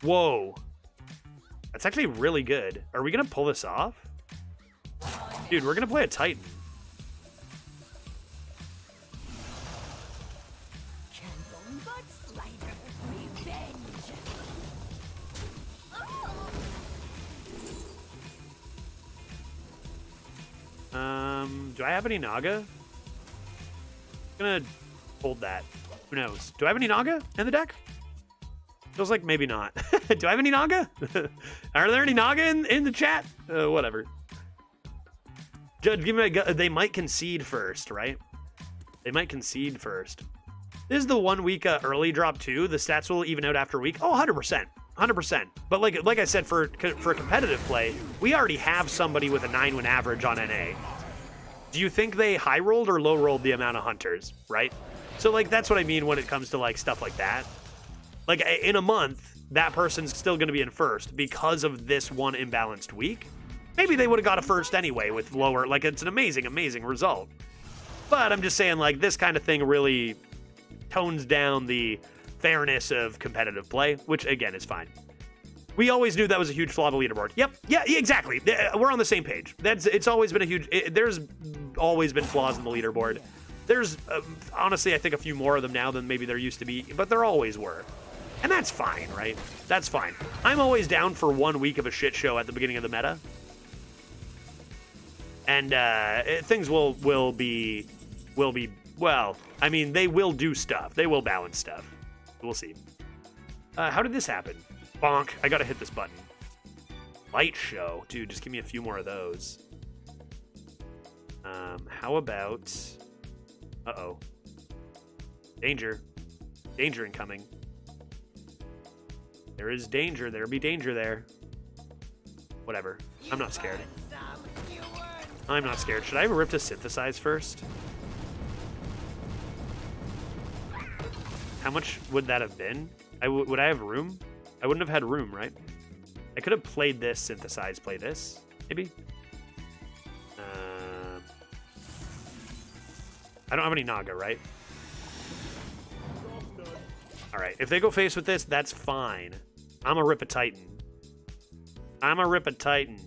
Whoa. That's actually really good. Are we gonna pull this off? Dude, we're gonna play a Titan. Do I have any Naga? I'm gonna hold that. Who knows? Do I have any Naga in the deck? Feels like maybe not. Do I have any Naga? Are there any Naga in the chat? Whatever. Judge, give me a they might concede first, right? They might concede first. This is the 1 week early drop too. The stats will even out after a week. Oh, 100%. 100%. But like I said, for competitive play, we already have somebody with a 9-win average on NA. Do you think they high rolled or low rolled the amount of hunters, right? So like that's what I mean when it comes to like stuff like that. Like in a month, that person's still going to be in first because of this one imbalanced week. Maybe they would have got a first anyway with lower. Like it's an amazing result. But I'm just saying, like, this kind of thing really tones down the fairness of competitive play, which again is fine. We always knew that was a huge flaw of the leaderboard. Yep, yeah, exactly. We're on the same page. It's always been a huge. There's always been flaws in the leaderboard. There's honestly, I think a few more of them now than maybe there used to be, but there always were, and that's fine, right? That's fine. I'm always down for 1 week of a shit show at the beginning of the meta, and things will be well. I mean, they will do stuff. They will balance stuff. We'll see. How did this happen? Bonk. I gotta hit this button. Light show. Dude, just give me a few more of those. How about... Uh-oh. Danger. Danger incoming. There is danger. There'll be danger there. Whatever. I'm not scared. I'm not scared. Should I have a Rip to synthesize first? How much would that have been? Would I have room? I wouldn't have had room, right? I could have played this, synthesize, play this, maybe? I don't have any Naga, right? Alright, if they go face with this, that's fine. I'm a Rip a Titan. I'm a Rip a Titan.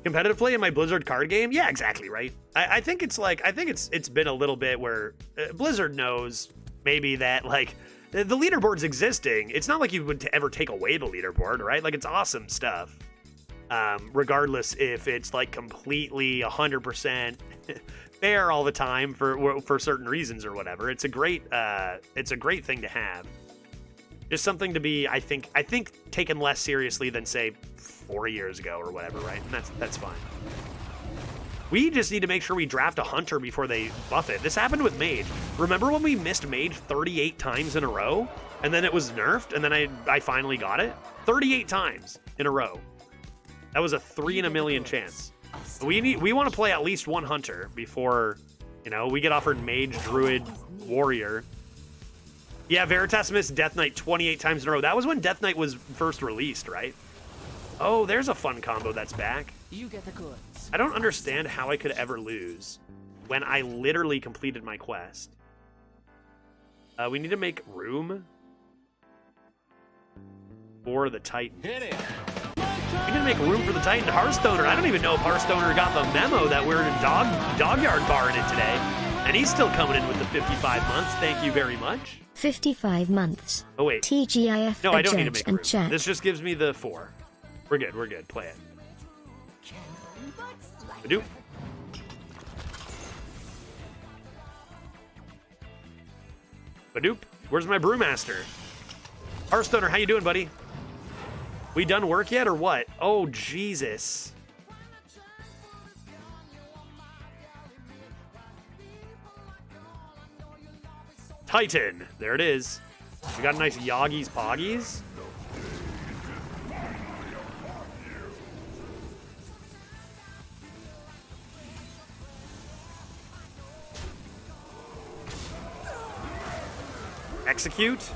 Competitive play in my Blizzard card game? Yeah, exactly, right? I think it's like, it's been a little bit where Blizzard knows maybe that, like, the leaderboard's existing. It's not like you would ever take away the leaderboard, right? Like, it's awesome stuff. Regardless if it's, like, completely 100% fair all the time for certain reasons or whatever. It's a great thing to have. Just something to be, I think taken less seriously than, say, 4 years ago or whatever, right? And that's fine. We just need to make sure we draft a hunter before they buff it. This happened with Mage. Remember when we missed Mage 38 times in a row? And then it was nerfed, and then I finally got it? 38 times in a row. That was a 3 in a million chance. We want to play at least one hunter before, you know, we get offered Mage, Druid, Warrior. Yeah, Veritas missed Death Knight 28 times in a row. That was when Death Knight was first released, right? Oh, there's a fun combo that's back. You get the goods. I don't understand how I could ever lose when I literally completed my quest. We need to make room for the Titan. We need to make room for the Titan. Hearthstoner, I don't even know if Hearthstoner got the memo that we're dog yard barring it today. And he's still coming in with the 55 months. Thank you very much. 55 months. Oh, wait. TGIF. No, I don't need to make room. Chat. This just gives me the 4. We're good. We're good. Play it. Badoop. Badoop. Where's my brewmaster? Hearthstoner, how you doing, buddy? We done work yet or what? Oh, Jesus. Titan. There it is. We got a nice Yoggies Poggies. Execute.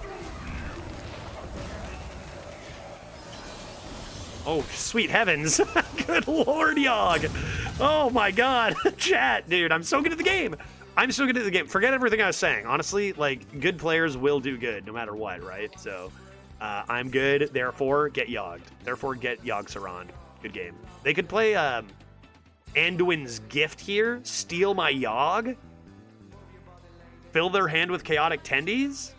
Oh, sweet heavens. Good lord, Yogg. Oh my god. Chat, dude, I'm so good at the game. I'm so good at the game. Forget everything I was saying. Honestly, like, good players will do good no matter what, right? So, I'm good, therefore, get Yogged. Therefore, get Yogg-Saron. Good game. They could play Anduin's Gift here, steal my Yogg, fill their hand with Chaotic Tendies.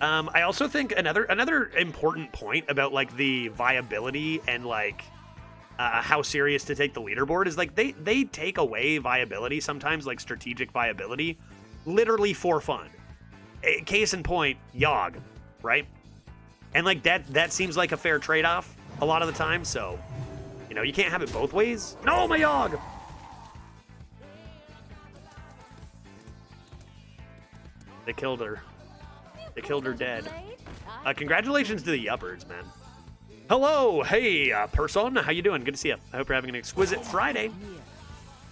I also think another important point about, like, the viability and, like, how serious to take the leaderboard is, like, they take away viability sometimes, like strategic viability, literally for fun. Case in point, Yogg, right? And, like, that seems like a fair trade-off a lot of the time, so, you know, you can't have it both ways. No, my Yogg! They killed her. They killed her dead. Congratulations to the Yuppers, man. Hello, hey, person, how you doing? Good to see you. I hope you're having an exquisite Friday.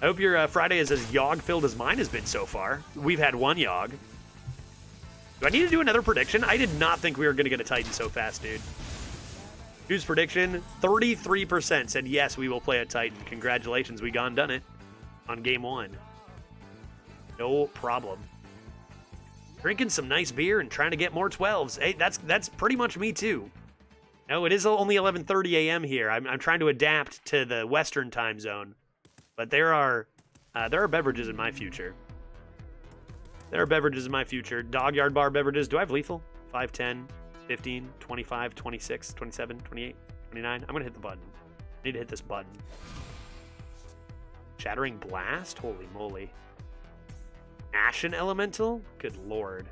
I hope your Friday is as Yogg-filled as mine has been so far. We've had one Yogg. Do I need to do another prediction? I did not think we were going to get a Titan so fast, dude. Whose prediction? 33% said, yes, we will play a Titan. Congratulations, we gone done it on game 1. No problem. Drinking some nice beer and trying to get more 12s. Hey, that's pretty much me too. No, it is only 11:30 a.m. here. I'm trying to adapt to the Western time zone, but there are beverages in my future. There are beverages in my future. Dog Yard Bar beverages. Do I have lethal? 5, 10, 15, 25, 26, 27, 28, 29. I'm gonna hit the button. I need to hit this button. Shattering Blast. Holy moly. Ashen Elemental? Good lord.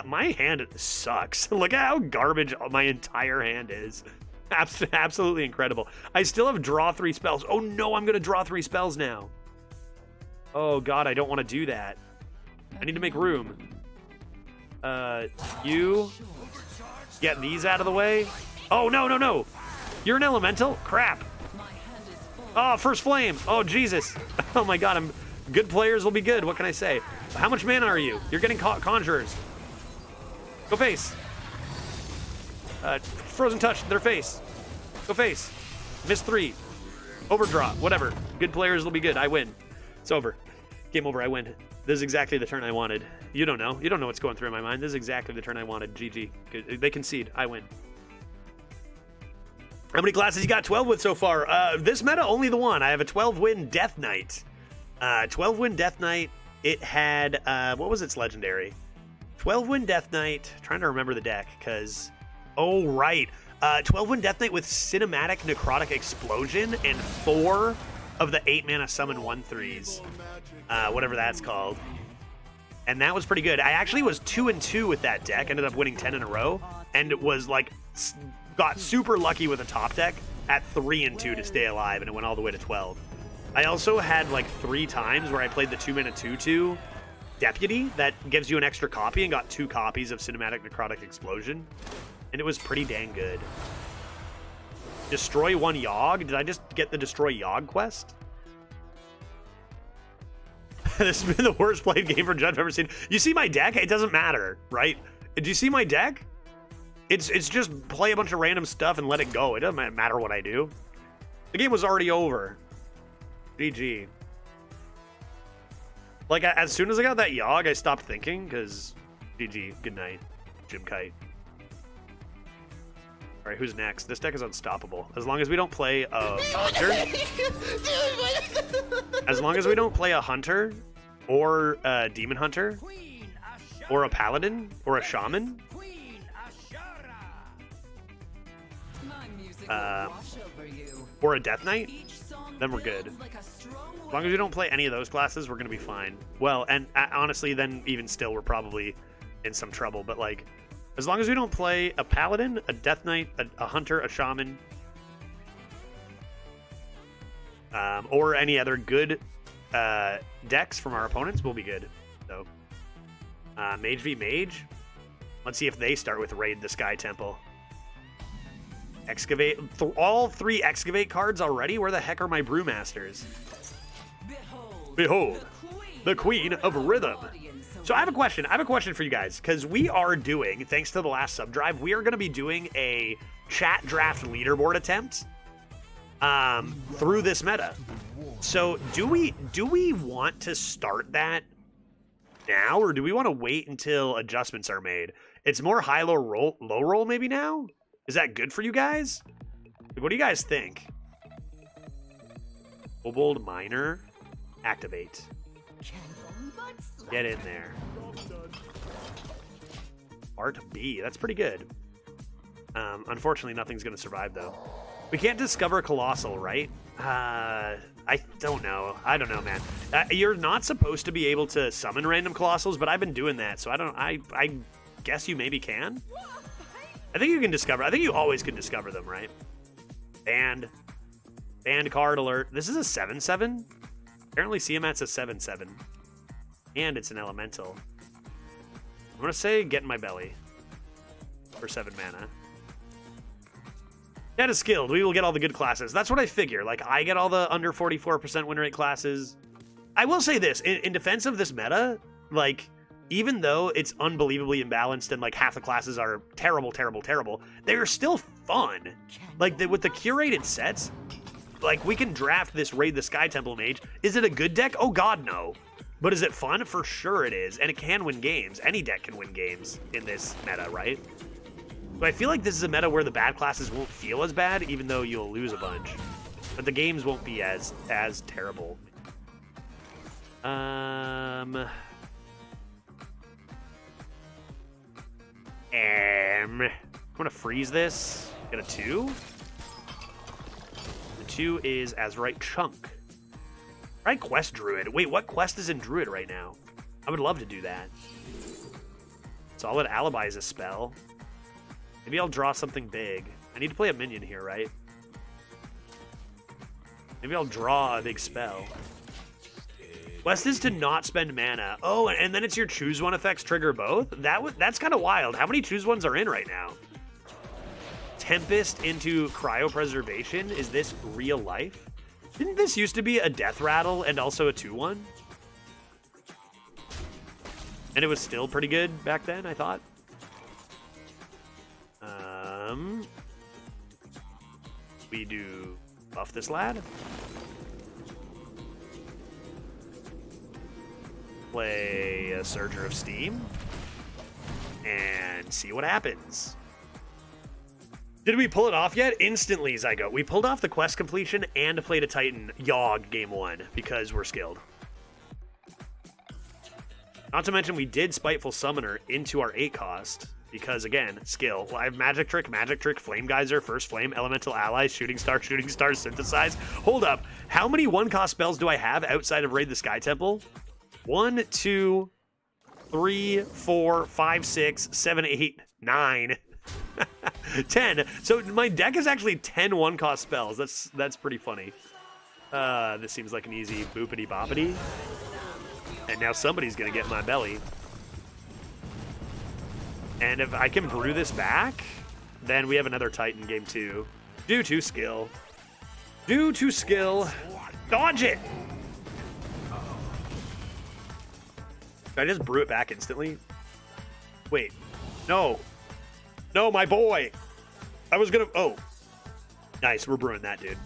My hand sucks. Look at how garbage my entire hand is. Absolutely incredible. I still have draw 3 spells. Oh no, I'm going to draw 3 spells now. Oh god, I don't want to do that. I need to make room. You get these out of the way. Oh, no, no, no. You're an elemental? Crap. Oh, first flame. Oh, Jesus. Oh my god, good players will be good. What can I say? How much mana are you? You're getting conjurers. Go face. Frozen touch, their face. Go face. Miss 3. Overdraw, whatever. Good players will be good. I win. It's over. Game over, I win. This is exactly the turn I wanted. You don't know. You don't know what's going through my mind. This is exactly the turn I wanted. GG. Good. They concede. I win. How many classes you got 12 with so far? This meta, only the one. I have a 12-win Death Knight. 12-win Death Knight. It had, what was its legendary? 12-win Death Knight. Trying to remember the deck, because... Oh, right. 12-win Death Knight with Cinematic Necrotic Explosion and 4 of the 8-mana Summon 1/3s. Whatever that's called. And that was pretty good. I actually was 2-2 with that deck. Ended up winning 10 in a row. And it was, like, got super lucky with a top deck at 3-2 to stay alive, and it went all the way to 12. I also had like 3 times where I played the 2-mana 2/2 Deputy that gives you an extra copy and got 2 copies of Cinematic Necrotic Explosion. And it was pretty dang good. Destroy 1 Yogg? Did I just get the Destroy Yogg quest? This has been the worst played game for Judge I've ever seen. You see my deck? It doesn't matter, right? Do you see my deck? It's just play a bunch of random stuff and let it go. It doesn't matter what I do. The game was already over. GG. Like, as soon as I got that Yogg, I stopped thinking, because GG, good night, Jim Kite. All right, who's next? This deck is unstoppable. As long as we don't play a Hunter. As long as we don't play a Hunter, or a Demon Hunter, or a Paladin, or a Shaman. Or a Death Knight, then we're good. As long as we don't play any of those classes, we're going to be fine. Well, and honestly, then even still, we're probably in some trouble. But, like, as long as we don't play a Paladin, a Death Knight, a Hunter, a Shaman, or any other good decks from our opponents, we'll be good. So, Mage v Mage. Let's see if they start with Raid the Sky Temple. Excavate. All 3 Excavate cards already? Where the heck are my Brewmasters? Behold, the Queen of Rhythm. So I have a question. I have a question for you guys, because we are doing, thanks to the last sub drive, we are going to be doing a chat draft leaderboard attempt through this meta. So do we want to start that now, or do we want to wait until adjustments are made? It's more high, low roll maybe now? Is that good for you guys? What do you guys think? Kobold Miner. Activate. Get in there. Art B. That's pretty good. Unfortunately, nothing's going to survive, though. We can't discover Colossal, right? I don't know. I don't know, man. You're not supposed to be able to summon random Colossals, but I've been doing that, so I guess you maybe can? I think you can discover. I think you always can discover them, right? Banned card alert. This is a 7/7? Apparently Tiamat's a 7/7. And it's an elemental. I'm going to say get in my belly. For 7 mana. That is skilled. We will get all the good classes. That's what I figure. Like, I get all the under 44% win rate classes. I will say this. In defense of this meta, like, even though it's unbelievably imbalanced and, like, half the classes are terrible, they're still fun. Like, with the curated sets, like, we can draft this Raid the Sky Temple Mage. Is it a good deck? Oh, God, no. But is it fun? For sure it is. And it can win games. Any deck can win games in this meta, right? But I feel like this is a meta where the bad classes won't feel as bad, even though you'll lose a bunch. But the games won't be as terrible. I'm gonna freeze this. Get a 2. The 2 is Azurite Chunk. Right, Quest Druid. Wait, what quest is in Druid right now? I would love to do that. Solid Alibi is a spell. Maybe I'll draw something big. I need to play a minion here, right? Maybe I'll draw a big spell. Quest is to not spend mana. Oh, and then it's your choose one effects trigger both? That's kind of wild. How many choose ones are in right now? Tempest into Cryopreservation? Is this real life? Didn't this used to be a Death Rattle and also a 2/1? And it was still pretty good back then, I thought. We do buff this lad. Play a Surger of Steam. And see what happens. Did we pull it off yet? Instantly, Zygo. We pulled off the quest completion and played a Titan Yogg game 1 because we're skilled. Not to mention we did Spiteful Summoner into our 8 cost because, again, skill. Well, I have Magic Trick, Flame Geyser, First Flame, Elemental Allies, Shooting Star, Synthesize. Hold up. How many 1-cost spells do I have outside of Raid the Sky Temple? 1, 2, 3, 4, 5, 6, 7, 8, 9. 10. So my deck is actually 10 1-cost spells. That's pretty funny. This seems like an easy boopity boppity. And now somebody's gonna get in my belly. And if I can brew this back, then we have another Titan game 2. Due to skill. Dodge it! Did I just brew it back instantly? Wait. No. No, my boy. I was gonna... Oh. Nice, we're brewing that, dude.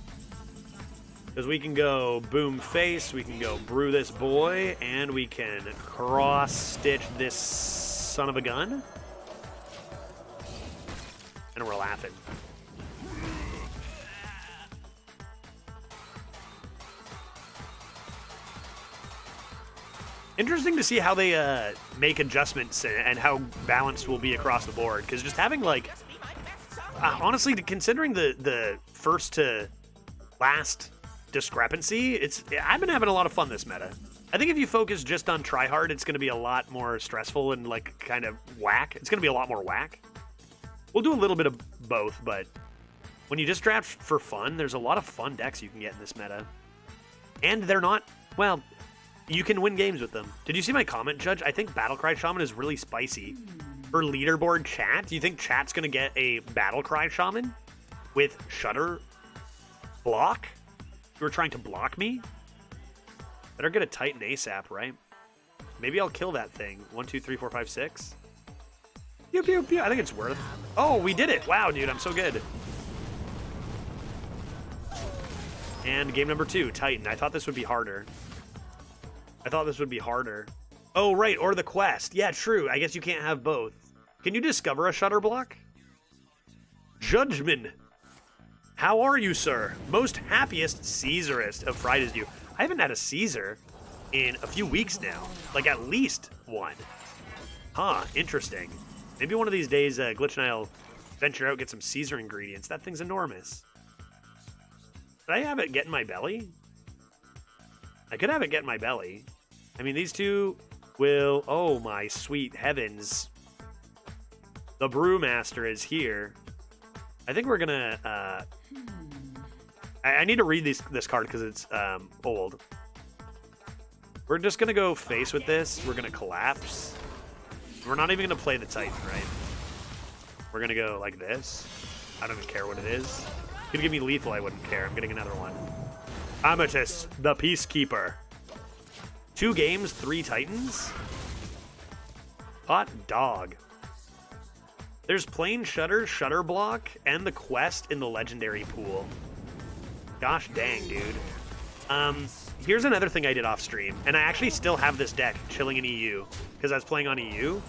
Because we can go boom face, we can go brew this boy, and we can cross-stitch this son of a gun. And we're laughing. Interesting to see how they make adjustments and how balanced will be across the board. Because just having, like, honestly, considering the first to last discrepancy, I've been having a lot of fun this meta. I think if you focus just on tryhard, it's going to be a lot more stressful and, like, kind of whack. It's going to be a lot more whack. We'll do a little bit of both, but when you just draft for fun, there's a lot of fun decks you can get in this meta. And they're not, well, you can win games with them. Did you see my comment, Judge? I think Battlecry Shaman is really spicy. For leaderboard chat, do you think chat's going to get a Battlecry Shaman with Shutter block? You were trying to block me? Better get a Titan ASAP, right? Maybe I'll kill that thing. 1, 2, 3, 4, 5, 6. Pew, pew, pew. I think it's worth. Oh, we did it. Wow, dude, I'm so good. And game number 2, Titan. I thought this would be harder. Oh, right, or the quest. Yeah, true. I guess you can't have both. Can you discover a Shutter block? Judgment. How are you, sir? Most happiest Caesarist of Fridays you. I haven't had a Caesar in a few weeks now. Like, at least one. Huh, interesting. Maybe one of these days, Glitch and I'll venture out, get some Caesar ingredients. That thing's enormous. Did I have it get in my belly? I could have it get in my belly. I mean, these two will... Oh, my sweet heavens. The Brewmaster is here. I think we're gonna... I need to read this card because it's old. We're just gonna go face with this. We're gonna collapse. We're not even gonna play the Titan, right? We're gonna go like this. I don't even care what it is. If you're gonna give me lethal, I wouldn't care. I'm getting another one. Amatus, the Peacekeeper. 2 games, 3 Titans. Hot dog. There's plain Shutter, Shutter block, and the quest in the legendary pool. Gosh dang, dude. Here's another thing I did off stream, and I actually still have this deck chilling in EU, because I was playing on EU.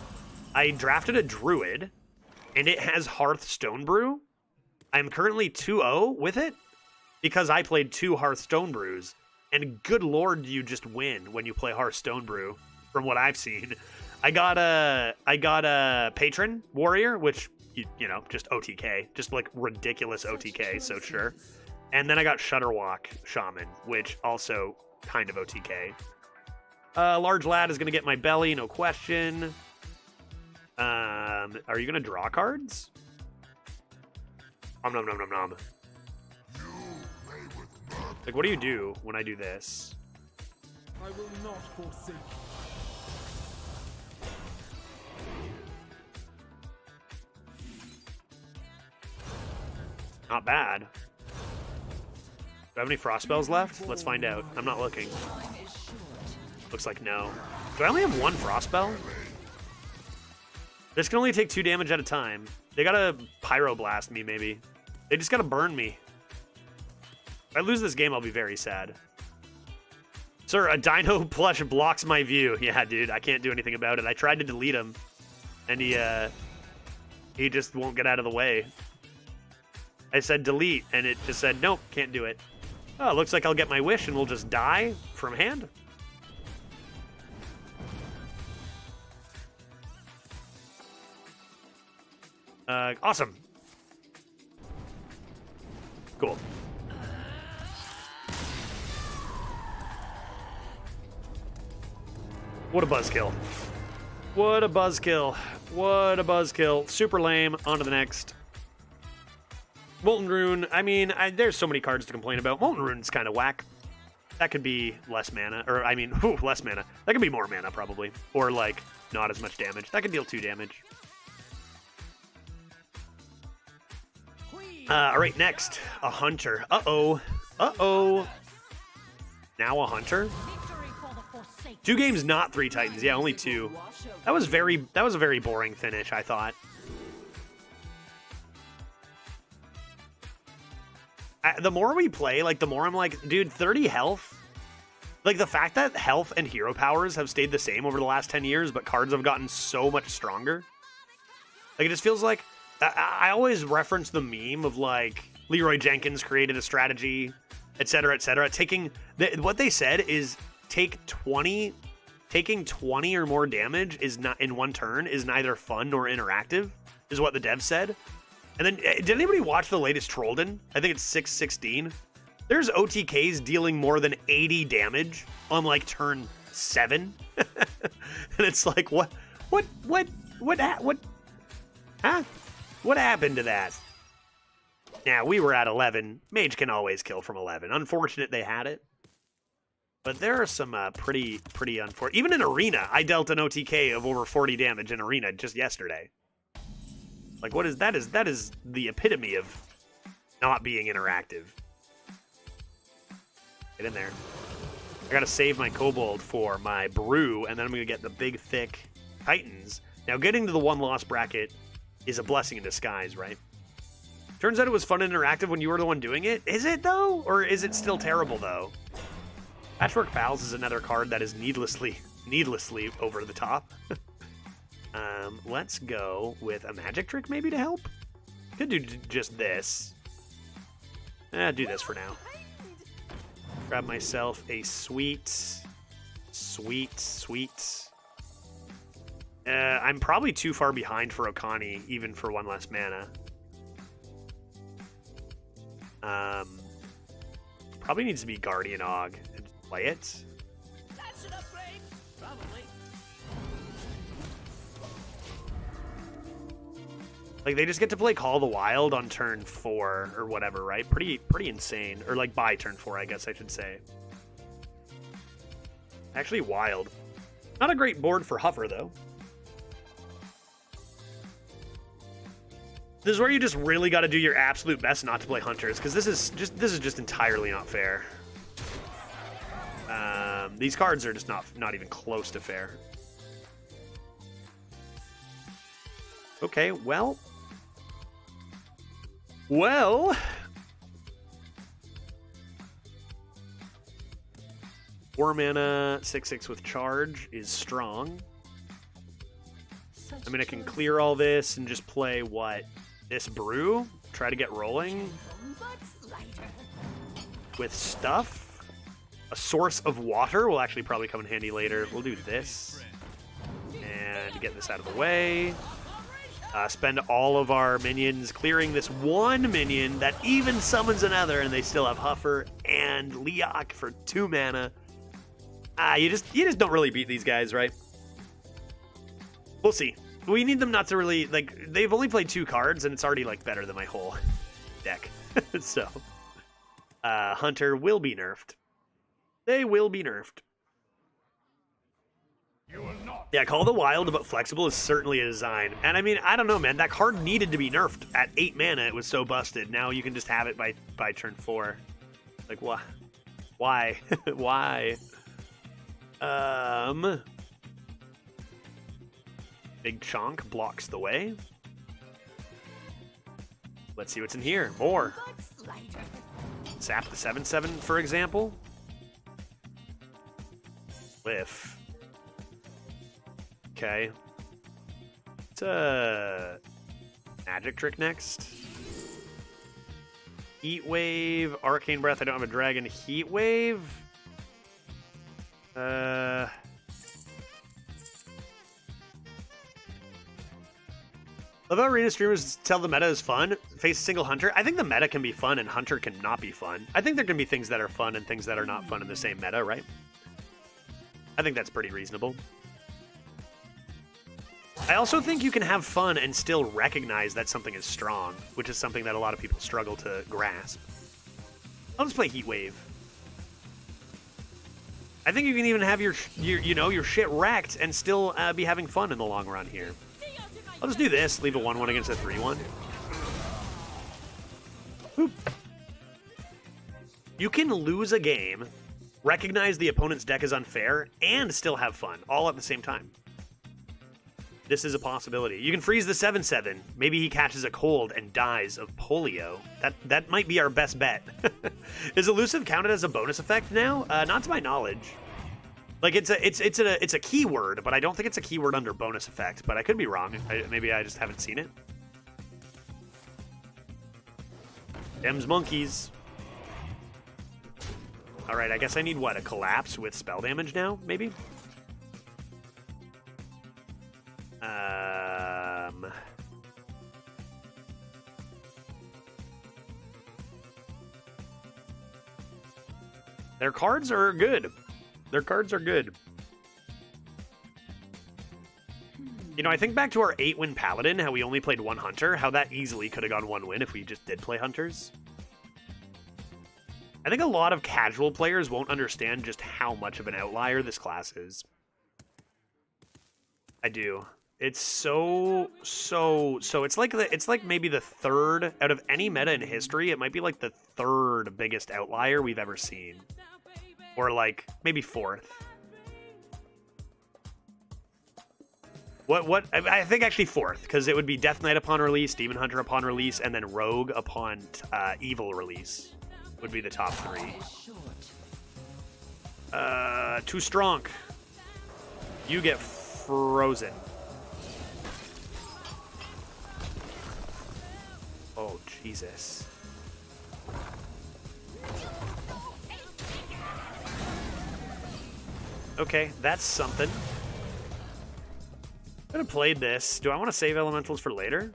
I drafted a Druid, and it has Hearthstone Brew. I'm currently 2-0 with it, because I played 2 Hearthstone Brews, and good lord, do you just win when you play Hearthstone Brew, from what I've seen. I got a Patron Warrior, which, you know, just OTK, just like ridiculous OTK, so sure. And then I got Shutterwalk Shaman, which also kind of OTK. Large Lad is going to get my belly, no question. Are you going to draw cards? Nom nom nom nom nom. Like, what do you do when I do this? I will not forsake. Not bad. Do I have any frost spells left? Let's find out. I'm not looking. Looks like no. Do I only have 1 frost spell? This can only take 2 damage at a time. They gotta pyroblast me, maybe. They just gotta burn me. If I lose this game, I'll be very sad. Sir, a dino plush blocks my view. Yeah, dude, I can't do anything about it. I tried to delete him, and he just won't get out of the way. I said delete, and it just said, nope, can't do it. Oh, looks like I'll get my wish, and we'll just die from hand. Awesome. Cool. What a buzzkill. What a buzzkill. What a buzzkill. Super lame. On to the next. Molten Rune. I mean, there's so many cards to complain about. Molten Rune's kind of whack. That could be less mana. Or, I mean, less mana. That could be more mana, probably. Or, like, not as much damage. That could deal 2 damage. Alright, next. A Hunter. Uh-oh. Uh-oh. Now a Hunter? 2 games, not 3 Titans. Yeah, only 2. That was a very boring finish, I thought. The more we play, like, the more I'm like, dude, 30 health? Like, the fact that health and hero powers have stayed the same over the last 10 years, but cards have gotten so much stronger. Like, it just feels like... I always reference the meme of, like, Leroy Jenkins created a strategy, etc., etc. What they said is taking 20 or more damage is not in one turn is neither fun nor interactive, is what the dev said. And then, did anybody watch the latest Trollden? I think it's 616. There's OTKs dealing more than 80 damage on like turn 7. And it's like, what happened to that? Now, we were at 11. Mage can always kill from 11. Unfortunate they had it. But there are some pretty unfortunate. Even in Arena, I dealt an OTK of over 40 damage in Arena just yesterday. Like, what is that? That is the epitome of not being interactive. Get in there. I gotta save my Kobold for my Brew, and then I'm gonna get the big, thick Titans. Now, getting to the one-loss bracket is a blessing in disguise, right? Turns out it was fun and interactive when you were the one doing it. Is it, though? Or is it still terrible, though? Patchwork Pals is another card that is needlessly over the top. Let's go with a magic trick maybe to help. Could do just this. Do this for now. Grab myself a sweet. I'm probably too far behind for Okani, even for one less mana. Probably needs to be Guardian Og and play it. That's an upgrade. Probably. Like, they just get to play Call of the Wild on turn 4 or whatever, right? Pretty insane. Or, like, by turn 4, I guess I should say. Actually, wild. Not a great board for Huffer, though. This is where you just really got to do your absolute best not to play Hunters, because this is just entirely not fair. These cards are just not even close to fair. Okay, well... 4 mana, 6/6 with charge is strong. I mean, I can clear all this and just play, what? This Brew? Try to get rolling? With stuff? A source of water will actually probably come in handy later. We'll do this. And get this out of the way. Spend all of our minions clearing this one minion that even summons another, and they still have Huffer and Leok for 2 mana. You just don't really beat these guys, right? We'll see. We need them not to really, like, they've only played 2 cards, and it's already, like, better than my whole deck. So, Hunter will be nerfed. They will be nerfed. Yeah, Call of the Wild, but flexible is certainly a design. And I mean, I don't know, man. That card needed to be nerfed at 8 mana. It was so busted. Now you can just have it by turn 4. Like, why? Why? Why? Big Chonk blocks the way. Let's see what's in here. More. Sap the 7/7, for example. Whiff. Okay. It's a magic trick next. Heat Wave, Arcane Breath. I don't have a dragon. Heat Wave. Although arena streamers tell the meta is fun, face a single Hunter. I think the meta can be fun and Hunter can not be fun. I think there can be things that are fun and things that are not fun in the same meta, right? I think that's pretty reasonable. I also think you can have fun and still recognize that something is strong, which is something that a lot of people struggle to grasp. I'll just play Heat Wave. I think you can even have your shit wrecked and still be having fun in the long run here. I'll just do this, leave a 1/1 against a 3/1. Boop. You can lose a game, recognize the opponent's deck is unfair, and still have fun, all at the same time. This is a possibility. You can freeze the 7/7. Maybe he catches a cold and dies of polio. That might be our best bet. Is elusive counted as a bonus effect now? Not to my knowledge. Like it's a keyword, but I don't think it's a keyword under bonus effect. But I could be wrong. Maybe I just haven't seen it. Them's monkeys. All right, I guess I need what, a collapse with spell damage now, maybe. Their cards are good. Their cards are good. You know, I think back to our 8-win Paladin, how we only played one Hunter, how that easily could have gone 1 win if we just did play Hunters. I think a lot of casual players won't understand just how much of an outlier this class is. I do. It's so it's like maybe the third out of any meta in history. It might be like the third biggest outlier we've ever seen. Or like maybe fourth. What I think actually fourth, because it would be Death Knight upon release, Demon Hunter upon release, and then Rogue upon Evil release would be the top 3. Too strong. You get frozen. Oh, Jesus. Okay, that's something. I could have played this. Do I want to save elementals for later?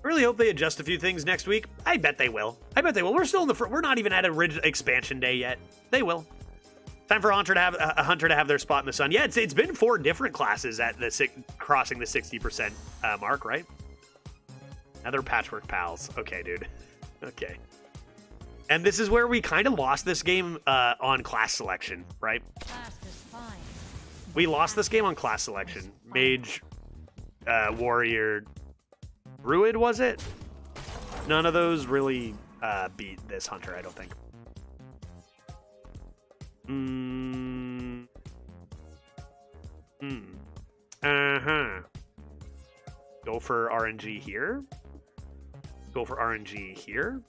I really hope they adjust a few things next week. I bet they will. I bet they will. We're still in the we're not even at a expansion day yet. They will. Time for a hunter to have their spot in the sun. Yeah, it's been 4 different classes at the crossing the 60% mark, right? Another Patchwork Pals. Okay, dude. Okay. And this is where we kind of lost this game on class selection, right? We lost this game on class selection. Mage, warrior, druid, was it? None of those really beat this hunter, I don't think. Go for RNG here. Go for RNG here.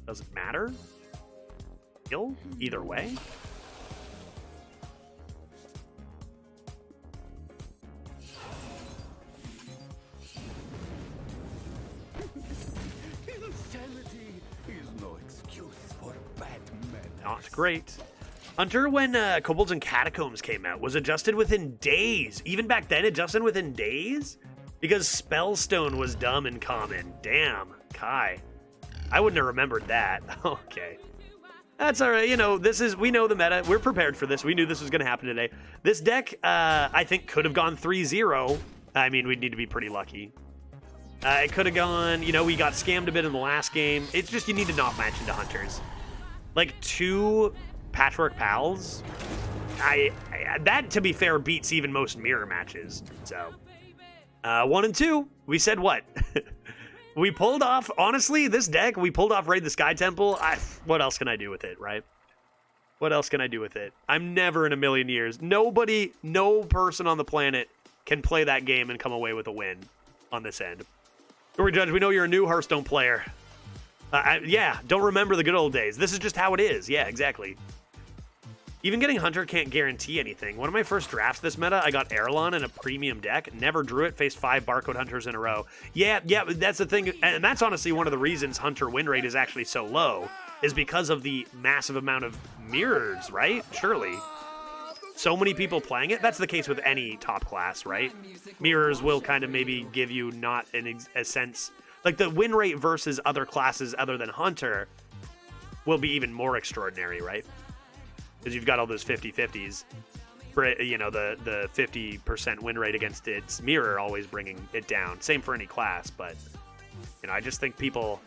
Doesn't matter. Kill either way. Insanity is no excuse for bad men. Not great. Hunter, when Kobolds and Catacombs came out, was adjusted within days. Even back then, adjusted within days? Because Spellstone was dumb and common. Damn, Kai. I wouldn't have remembered that. Okay. That's all right. You know, we know the meta. We're prepared for this. We knew this was going to happen today. This deck, I think, could have gone 3-0. I mean, we'd need to be pretty lucky. It could have gone, you know, we got scammed a bit in the last game. It's just you need to not match into Hunters. Like 2 Patchwork Pals, that, to be fair, beats even most mirror matches. So, 1 and 2, we said what? We pulled off, honestly, this deck, we pulled off Raid the Sky Temple. What else can I do with it, right? What else can I do with it? I'm never in a million years. Nobody, no person on the planet can play that game and come away with a win on this end. Story Judge, we know you're a new Hearthstone player. Yeah, don't remember the good old days. This is just how it is. Yeah, exactly. Even getting Hunter can't guarantee anything. One of my first drafts this meta, I got Erlon in a premium deck. Never drew it, faced 5 Barcode Hunters in a row. Yeah, that's the thing. And that's honestly one of the reasons Hunter win rate is actually so low, is because of the massive amount of mirrors, right? Surely. So many people playing it. That's the case with any top class, right? Mirrors will kind of maybe give you not a sense. Like the win rate versus other classes other than Hunter will be even more extraordinary, right? Because you've got all those 50-50s. You know, the 50% win rate against its mirror always bringing it down. Same for any class, but, you know, I just think people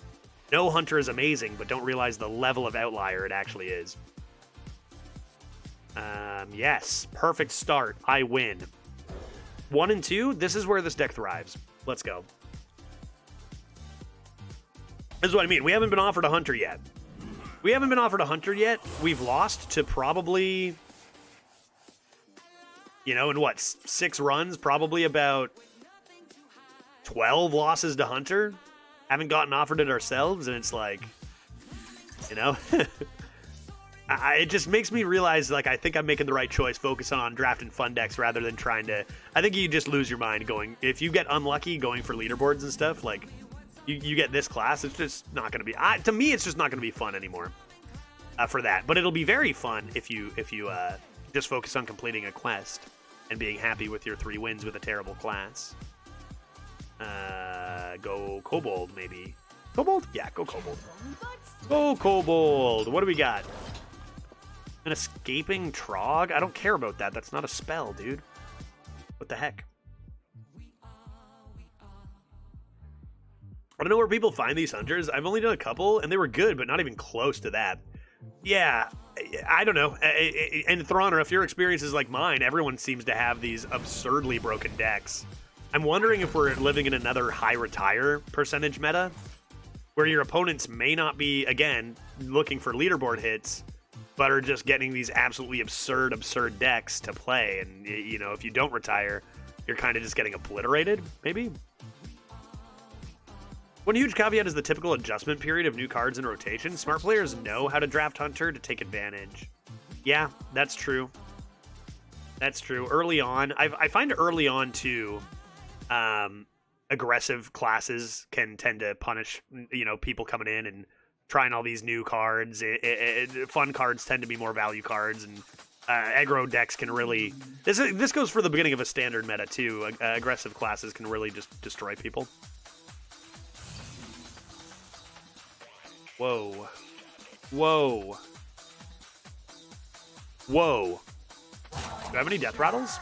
know Hunter is amazing, but don't realize the level of outlier it actually is. Yes, perfect start. I win. 1 and 2, this is where this deck thrives. Let's go. This is what I mean. We haven't been offered a Hunter yet. We haven't been offered a hunter yet. We've lost to probably, you know, in what, 6 runs? Probably about 12 losses to hunter. Haven't gotten offered it ourselves, and it's like, you know, it just makes me realize, like, I think I'm making the right choice, focusing on drafting fun decks rather than trying to. I think you just lose your mind going, if you get unlucky going for leaderboards and stuff, like, you get this class, it's just not going to be, to me, it's just not going to be fun anymore for that. But it'll be very fun if you just focus on completing a quest and being happy with your 3 wins with a terrible class. Go Kobold, maybe. Kobold? Yeah, go Kobold. Go Kobold. What do we got? An escaping Trog? I don't care about that. That's not a spell, dude. What the heck? I don't know where people find these hunters. I've only done a couple, and they were good, but not even close to that. Yeah, I don't know. And Throner, if your experience is like mine, everyone seems to have these absurdly broken decks. I'm wondering if we're living in another high retire percentage meta, where your opponents may not be, again, looking for leaderboard hits, but are just getting these absolutely absurd decks to play. And, you know, if you don't retire, you're kind of just getting obliterated, maybe? One huge caveat is the typical adjustment period of new cards in rotation. Smart players know how to draft Hunter to take advantage. Yeah, that's true. That's true. Early on, I find early on, too, aggressive classes can tend to punish, you know, people coming in and trying all these new cards. Fun cards tend to be more value cards, and aggro decks can really... This goes for the beginning of a standard meta, too. Aggressive classes can really just destroy people. Whoa. Whoa. Whoa. Do I have any death rattles?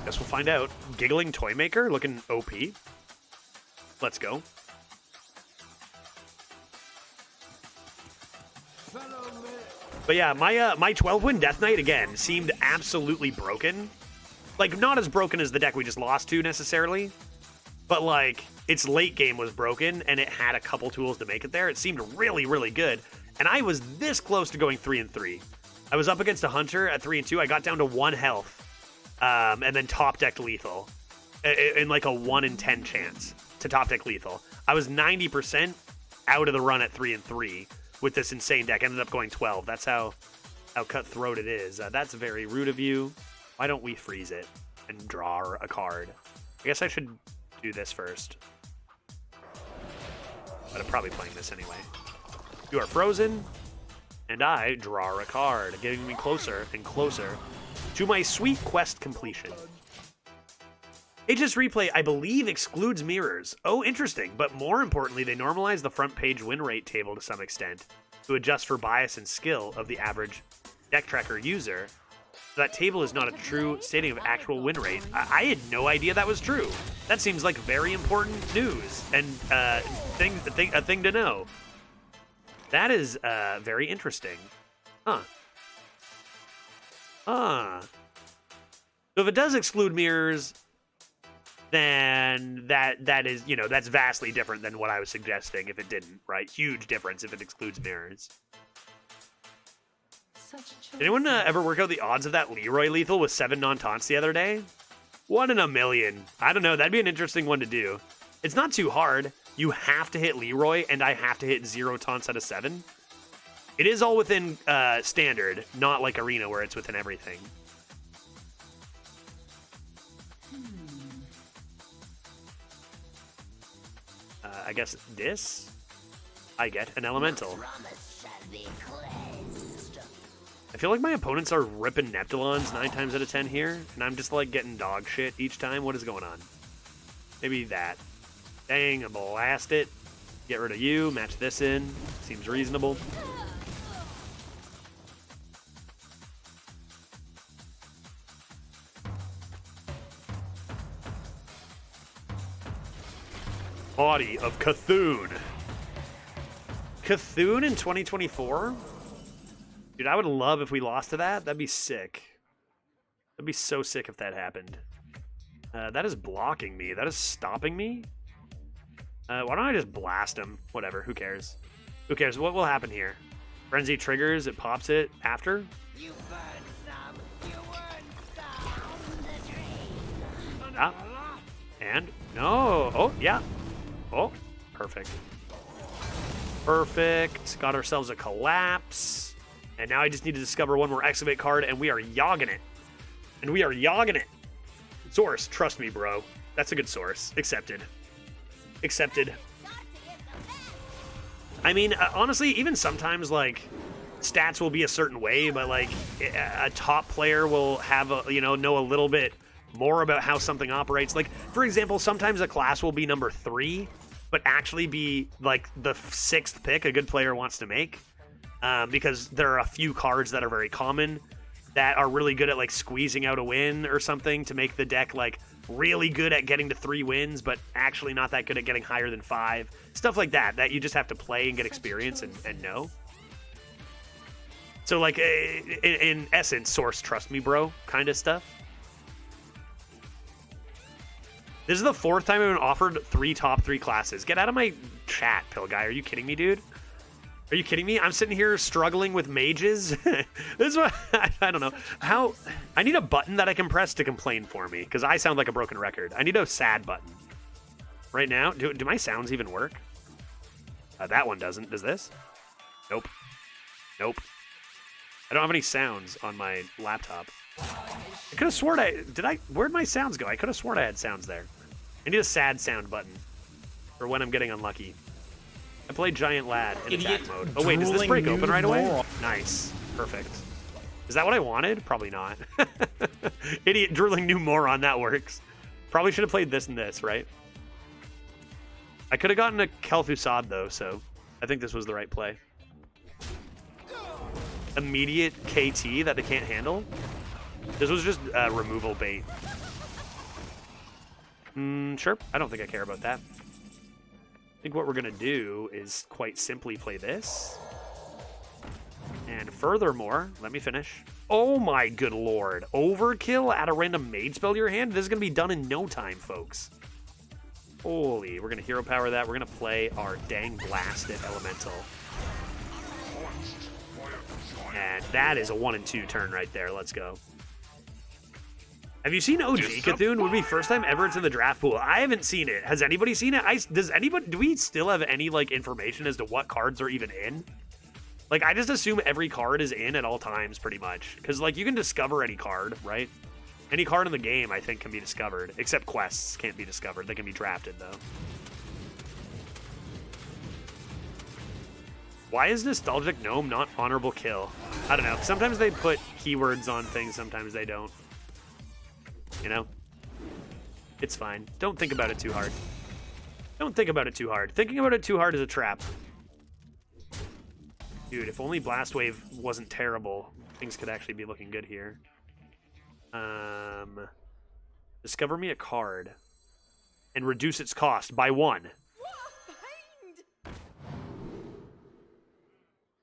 Guess we'll find out. Giggling Toymaker looking OP. Let's go. But yeah, my 12-win Death Knight, again, seemed absolutely broken. Like, not as broken as the deck we just lost to, necessarily. But, like, its late game was broken, and it had a couple tools to make it there. It seemed really, really good. And I was this close to going 3-3. I was up against a Hunter at 3-2. I got down to 1 health. And then top-decked Lethal. In, like, a 1 in 10 chance to top-deck Lethal. I was 90% out of the run at 3-3 with this insane deck. Ended up going 12. That's how cutthroat it is. That's very rude of you. Why don't we freeze it and draw a card? I guess I should do this first. But I'm probably playing this anyway. You are frozen, and I draw a card, getting me closer and closer to my sweet quest completion. Aegis Replay, I believe, excludes mirrors. Oh, interesting. But more importantly, they normalize the front page win rate table to some extent to adjust for bias and skill of the average deck tracker user. That table is not a true stating of actual win rate. I had no idea that was true. That seems like very important news and a thing to know. That is very interesting. Huh. So if it does exclude mirrors, then that is, you know, that's vastly different than what I was suggesting if it didn't, right? Huge difference if it excludes mirrors. Did anyone ever work out the odds of that Leroy Lethal with 7 non-taunts the other day? 1 in a million. I don't know. That'd be an interesting one to do. It's not too hard. You have to hit Leroy, and I have to hit 0 taunts out of 7. It is all within standard, not like Arena where it's within everything. I guess this? I get an Elemental. I feel like my opponents are ripping Neptulons 9 times out of 10 here, and I'm just like getting dog shit each time. What is going on? Maybe that. Dang, blast it. Get rid of you, match this in. Seems reasonable. Body of Cthulhu. Cthulhu in 2024? Dude, I would love if we lost to that. That'd be sick. That'd be so sick if that happened. That is blocking me. That is stopping me. Why don't I just blast him? Whatever, who cares? Who cares? What will happen here? Frenzy triggers, it pops it after? You burn some, you earn some. The tree. Ah. And? No. Oh, yeah. Oh, perfect. Perfect. Got ourselves a collapse. And now I just need to discover one more excavate card, and we are yogging it. And we are yogging it. Source, trust me, bro. That's a good source. Accepted. Accepted. I mean, honestly, even sometimes, like, stats will be a certain way, but, like, a top player will have, know a little bit more about how something operates. Like, for example, sometimes a class will be number 3, but actually be, like, the 6th pick a good player wants to make. Because there are a few cards that are very common that are really good at, like, squeezing out a win or something to make the deck, like, really good at getting to 3 wins, but actually not that good at getting higher than 5. Stuff like that you just have to play and get experience and know. So, like, in essence, source, trust me, bro, kind of stuff. This is the 4th time I've been offered 3 top 3 classes. Get out of my chat, pill guy. Are you kidding me, dude? Are you kidding me? I'm sitting here struggling with mages. This is what I don't know. How I need a button that I can press to complain for me, because I sound like a broken record. I need a sad button. Right now, do my sounds even work? That one doesn't. Does this? Nope. Nope. I don't have any sounds on my laptop. I could have sworn where'd my sounds go? I could have sworn I had sounds there. I need a sad sound button for when I'm getting unlucky. I played Giant Lad in attack mode. Oh wait, does this break open right away? Nice. Perfect. Is that what I wanted? Probably not. Idiot drooling new moron, that works. Probably should have played this and this, right? I could have gotten a Kel'Thuzad though, so I think this was the right play. Immediate KT that they can't handle? This was just removal bait. Sure. I don't think I care about that. I think what we're going to do is quite simply play this. And furthermore, let me finish. Oh my good lord. Overkill? Add a random mage spell to your hand? This is going to be done in no time, folks. Holy, we're going to hero power that. We're going to play our dang blasted elemental. And that is a 1 and 2 turn right there. Let's go. Have you seen OG Cthulhu? Would be first time ever it's in the draft pool. I haven't seen it. Has anybody seen it? Do we still have any, like, information as to what cards are even in? Like, I just assume every card is in at all times, pretty much. Because, like, you can discover any card, right? Any card in the game, I think, can be discovered. Except quests can't be discovered. They can be drafted, though. Why is Nostalgic Gnome not honorable kill? I don't know. Sometimes they put keywords on things, sometimes they don't. You know? It's fine. Don't think about it too hard. Don't think about it too hard. Thinking about it too hard is a trap. Dude, if only Blast Wave wasn't terrible, things could actually be looking good here. Discover me a card and reduce its cost by 1.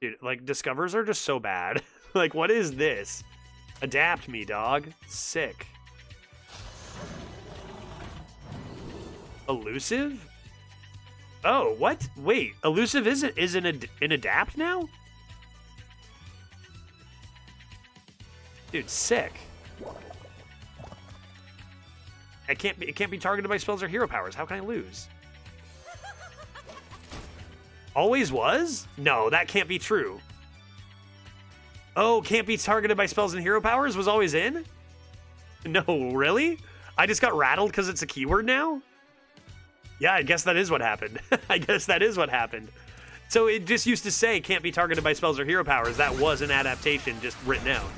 Dude, like, discovers are just so bad. Like, what is this? Adapt me, dog. Sick. Elusive? Oh, what? Wait, elusive is an adapt now? Dude, sick. It can't be targeted by spells or hero powers. How can I lose? Always was? No, that can't be true. Oh, can't be targeted by spells and hero powers was always in? No, really? I just got rattled because it's a keyword now? Yeah, I guess that is what happened. I guess that is what happened. So it just used to say can't be targeted by spells or hero powers. That was an adaptation just written out.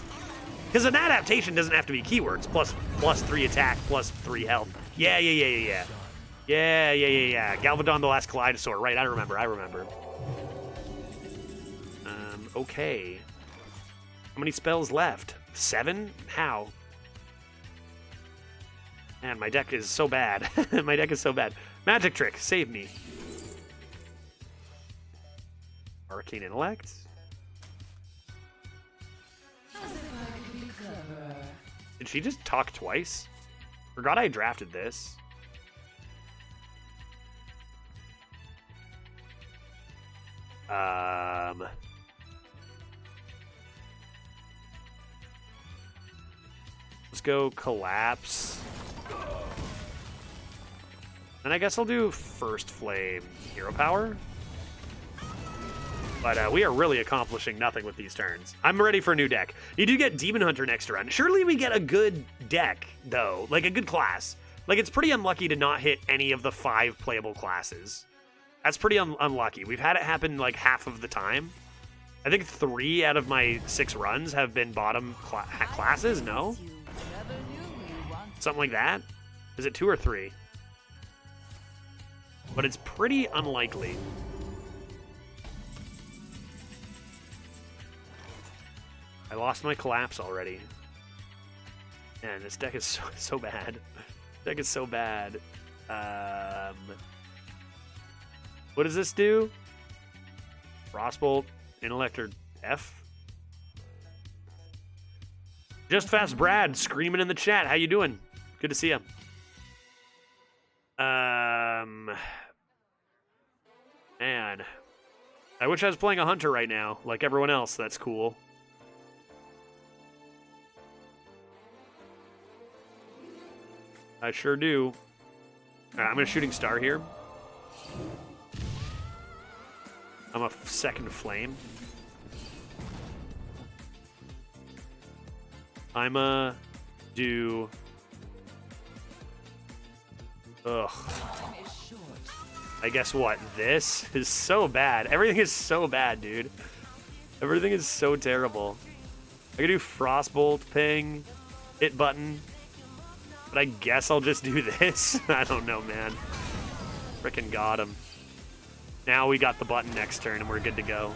Because an adaptation doesn't have to be keywords. Plus 3 attack, plus 3 health. Yeah. Yeah. Galvadon the Last Kaleidosaur. Right, I remember. Okay. How many spells left? 7? How? Man, my deck is so bad. My deck is so bad. Magic Trick, save me. Arcane Intellect. Did she just talk twice? Forgot I drafted this. Let's go collapse. And I guess I'll do First Flame Hero Power. But we are really accomplishing nothing with these turns. I'm ready for a new deck. You do get Demon Hunter next run. Surely we get a good deck, though. Like, a good class. Like, it's pretty unlucky to not hit any of the 5 playable classes. That's pretty unlucky. We've had it happen, like, half of the time. I think 3 out of my 6 runs have been bottom classes, no? Something like that? Is it 2 or 3? But it's pretty unlikely. I lost my collapse already. Man, this deck is so bad. This deck is so bad. What does this do? Frostbolt, Intellect, or F? Just Fast Brad screaming in the chat. How you doing? Good to see you. Man. I wish I was playing a Hunter right now, like everyone else. That's cool. I sure do. All right, I'm going to Shooting Star here. I'm a second Flame. I'm a do... Ugh. I guess what? This is so bad. Everything is so bad, dude. Everything is so terrible. I can do Frostbolt, Ping, hit button. But I guess I'll just do this. I don't know, man. Frickin' got him. Now we got the button next turn and we're good to go.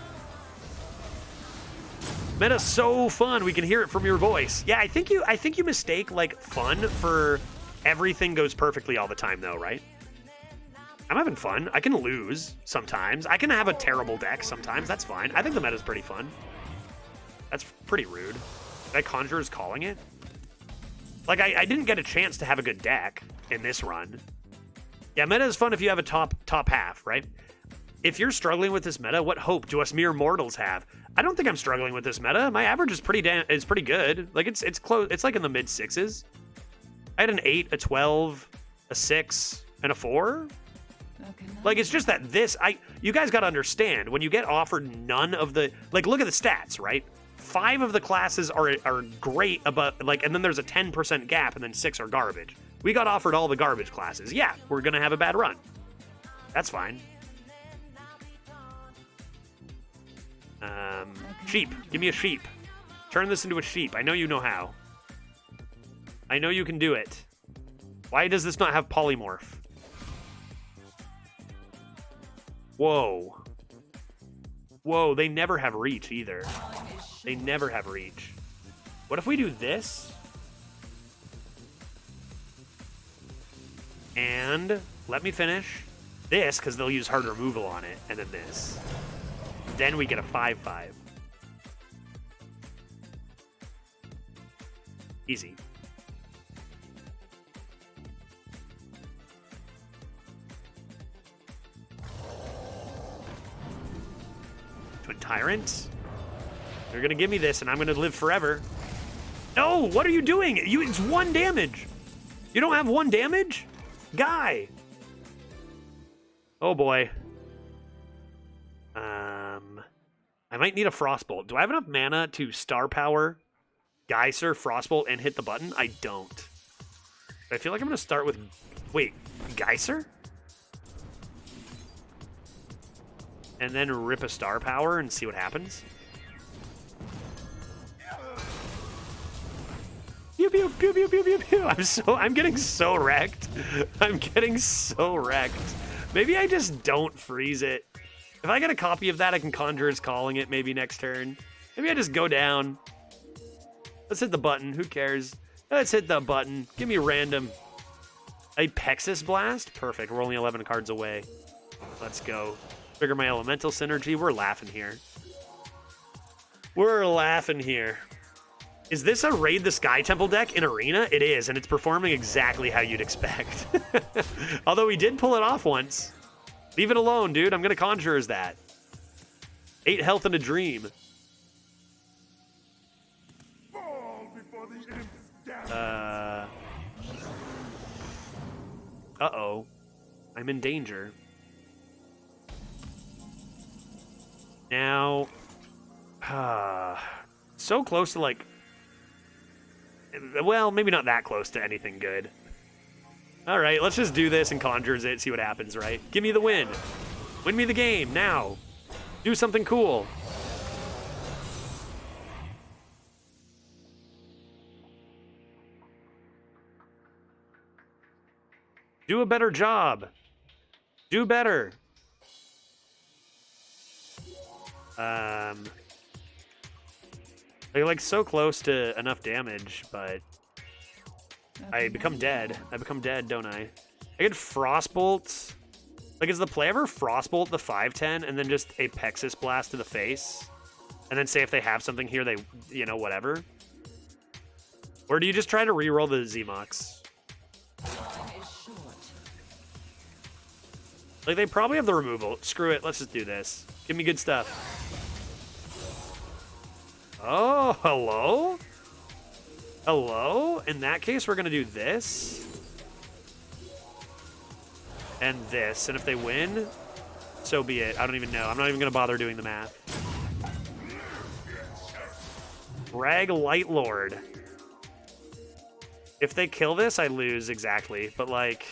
Meta's so fun. We can hear it from your voice. Yeah, I think you mistake like fun for everything goes perfectly all the time though, right? I'm having fun. I can lose sometimes. I can have a terrible deck sometimes. That's fine. I think the meta's pretty fun. That's pretty rude. That Conjurer's calling it? Like, I didn't get a chance to have a good deck in this run. Yeah, meta is fun if you have a top half, right? If you're struggling with this meta, what hope do us mere mortals have? I don't think I'm struggling with this meta. My average is pretty good. Like, it's close. It's like in the mid 6s. I had an 8, a 12, a 6, and a 4. Like, it's just that you guys got to understand, when you get offered none of the, like, look at the stats, right? 5 of the classes are great, about, like, and then there's a 10% gap, and then 6 are garbage. We got offered all the garbage classes. Yeah, we're going to have a bad run. That's fine. Sheep. Give me a sheep. Turn this into a sheep. I know you know how. I know you can do it. Why does this not have polymorph? Whoa. Whoa, they never have reach either. They never have reach. What if we do this? And let me finish this, because they'll use hard removal on it, and then this. Then we get a 5/5. Easy. Twin Tyrant? They're gonna give me this, and I'm gonna live forever. No, what are you doing? It's 1 damage. You don't have 1 damage? Guy. Oh boy. I might need a Frostbolt. Do I have enough mana to Star Power, Geyser, Frostbolt, and hit the button? I don't. I feel like I'm gonna start with... Wait, Geyser? And then rip a Star Power and see what happens? Pew, pew, pew, pew, pew, pew, pew. I'm getting so wrecked. I'm getting so wrecked. Maybe I just don't freeze it. If I get a copy of that, I can Conjurer's Calling it maybe next turn. Maybe I just go down. Let's hit the button. Who cares? Let's hit the button. Give me a random. A Pexus Blast? Perfect. We're only 11 cards away. Let's go. Trigger my Elemental Synergy. We're laughing here. We're laughing here. Is this a Raid the Sky Temple deck in Arena? It is, and it's performing exactly how you'd expect. Although we did pull it off once. Leave it alone, dude. I'm going to Conjurers that. 8 health and a dream. Fall before the imps gather. Uh-oh. I'm in danger. Now... so close to, like... Well, maybe not that close to anything good. Alright, let's just do this and conjures it, see what happens, right? Give me the win. Win me the game, now. Do something cool. Do a better job. Do better. They're like so close to enough damage, but I become dead. I become dead, don't I? I get Frostbolt. Like, is the play ever Frostbolt the 5/10 and then just a Pexus Blast to the face? And then say if they have something here, they, you know, whatever? Or do you just try to reroll the Zmox? Like, they probably have the removal. Screw it, let's just do this. Give me good stuff. Oh, hello? Hello? In that case, we're going to do this. And this. And if they win, so be it. I don't even know. I'm not even going to bother doing the math. Rag Light Lord. If they kill this, I lose exactly. But, like,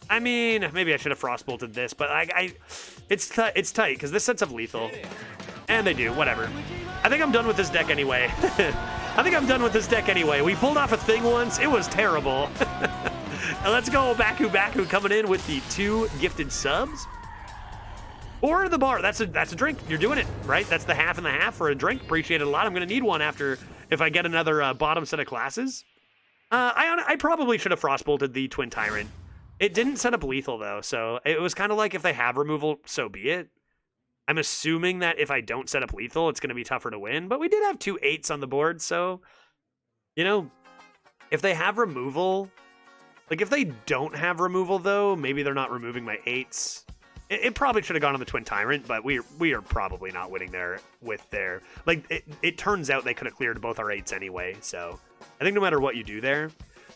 I mean, maybe I should have Frostbolted this. But it's tight, because this sets up lethal. And they do, whatever. I think I'm done with this deck anyway. I think I'm done with this deck anyway. We pulled off a thing once. It was terrible. Let's go, Baku Baku coming in with the 2 gifted subs. Or the bar. That's a drink. You're doing it, right? That's the half and the half for a drink. Appreciate it a lot. I'm going to need one after if I get another bottom set of classes. I probably should have Frostbolted the Twin Tyrant. It didn't set up lethal, though, so it was kind of like if they have removal, so be it. I'm assuming that if I don't set up lethal, it's going to be tougher to win. But we did have 2 8s on the board, so, you know, if they have removal, like if they don't have removal, though, maybe they're not removing my 8s. It probably should have gone on the Twin Tyrant, but we are probably not winning there with their... Like, it turns out they could have cleared both our 8s anyway, so I think no matter what you do there...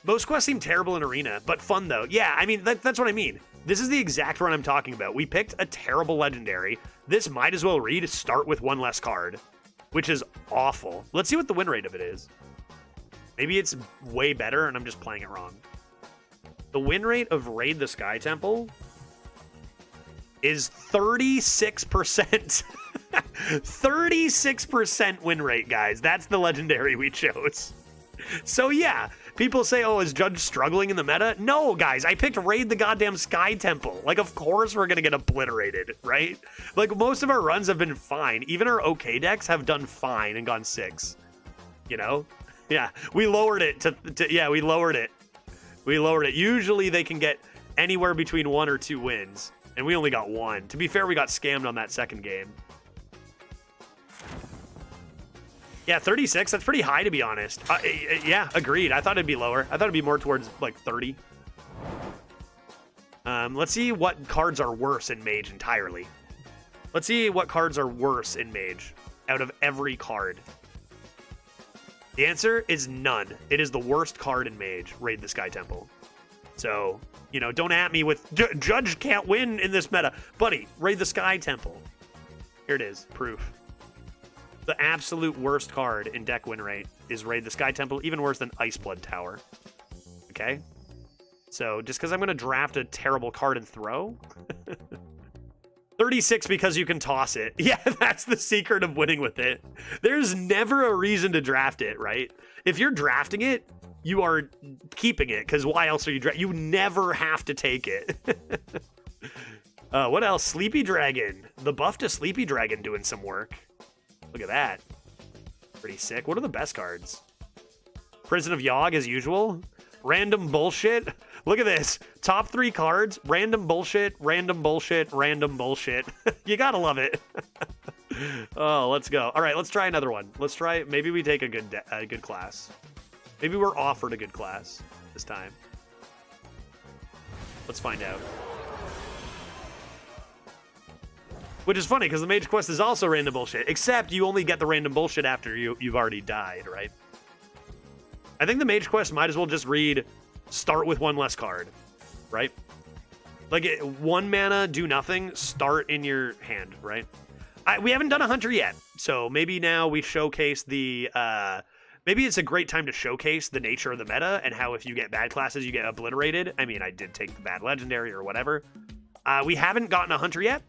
Most quests seem terrible in Arena, but fun, though. Yeah, I mean, that's what I mean. This is the exact run I'm talking about. We picked a terrible legendary. This might as well read start with 1 less card, which is awful. Let's see what the win rate of it is. Maybe it's way better and I'm just playing it wrong. The win rate of Raid the Sky Temple is 36%. 36% win rate, guys. That's the legendary we chose. So yeah, people say, oh, is Judge struggling in the meta? No, guys, I picked Raid the goddamn Sky Temple. Like, of course we're gonna get obliterated, right? Like, most of our runs have been fine. Even our okay decks have done fine and gone 6. You know? Yeah, we lowered it yeah, we lowered it. We lowered it. Usually they can get anywhere between 1 or 2 wins, and we only got 1. To be fair, we got scammed on that second game. Yeah, 36, that's pretty high, to be honest. Yeah, agreed. I thought it'd be lower. I thought it'd be more towards, like, 30. Let's see what cards are worse in Mage entirely. Let's see what cards are worse in Mage out of every card. The answer is none. It is the worst card in Mage, Raid the Sky Temple. So, you know, don't at me with, Judge can't win in this meta. Buddy, Raid the Sky Temple. Here it is, proof. The absolute worst card in deck win rate is Raid the Sky Temple, even worse than Iceblood Tower. Okay? So, just because I'm going to draft a terrible card and throw? 36 because you can toss it. Yeah, that's the secret of winning with it. There's never a reason to draft it, right? If you're drafting it, you are keeping it, because why else are you drafting? You never have to take it. What else? Sleepy Dragon. The buff to Sleepy Dragon doing some work. Look at that. Pretty sick. What are the best cards? Prison of Yogg, as usual. Random bullshit. Look at this. Top 3 cards. Random bullshit, random bullshit, random bullshit. You gotta love it. Oh, let's go. All right, let's try another one. Let's try... Maybe we take a good class. Maybe we're offered a good class this time. Let's find out. Which is funny, because the Mage Quest is also random bullshit, except you only get the random bullshit after you've already died, right? I think the Mage Quest might as well just read, start with one less card, right? Like, 1 mana, do nothing, start in your hand, right? We haven't done a Hunter yet, so maybe now we showcase the... maybe it's a great time to showcase the nature of the meta, and how if you get bad classes, you get obliterated. I mean, I did take the bad Legendary or whatever. We haven't gotten a Hunter yet,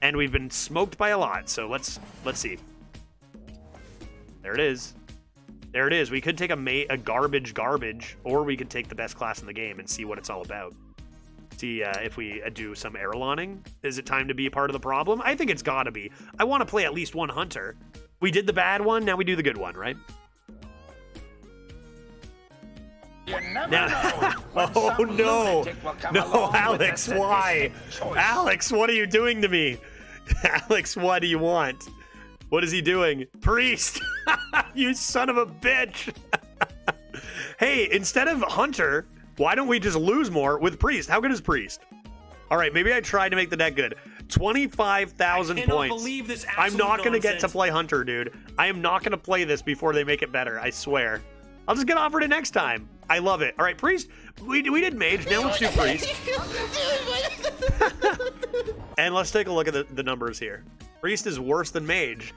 and we've been smoked by a lot, so let's see. There it is. There it is. We could take a garbage, or we could take the best class in the game and see what it's all about. See if we do some airloning. Is it time to be a part of the problem? I think it's gotta be. I want to play at least one Hunter. We did the bad one, now we do the good one, right? You never know. Oh no. No, Alex, why? Alex, what are you doing to me? Alex, what do you want? What is he doing? Priest! You son of a bitch! Hey, instead of Hunter, why don't we just lose more with Priest? How good is Priest? Alright, maybe I tried to make the deck good. 25,000 points. I'm not going to get to play Hunter, dude. I am not going to play this before they make it better, I swear. I'll just get offered it next time. I love it. Alright, Priest. We did Mage, now let's do Priest. And let's take a look at the numbers here. Priest is worse than Mage.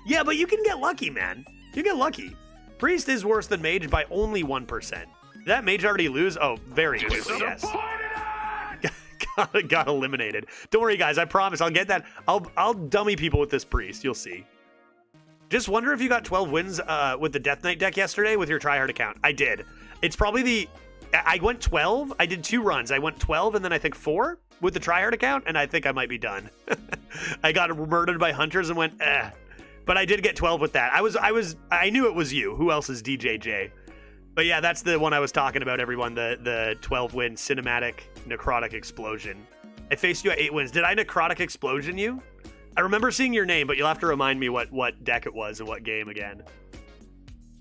Yeah, but you can get lucky, man. You get lucky. Priest is worse than Mage by only 1%. Did that Mage already lose? Oh, very quickly, yes. Got eliminated. Don't worry, guys. I promise I'll get that. I'll dummy people with this Priest. You'll see. Just wonder if you got 12 wins with the Death Knight deck yesterday with your tryhard account. I did. It's probably the... I went 12. I did 2 runs. I went 12 and then I think 4 with the tryhard account, and I think I might be done. I got murdered by Hunters and went, eh. But I did get 12 with that. I knew it was you. Who else is DJJ? But yeah, that's the one I was talking about, everyone. The 12-win Cinematic Necrotic Explosion. I faced you at 8 wins. Did I Necrotic Explosion you? I remember seeing your name, but you'll have to remind me what deck it was and what game again.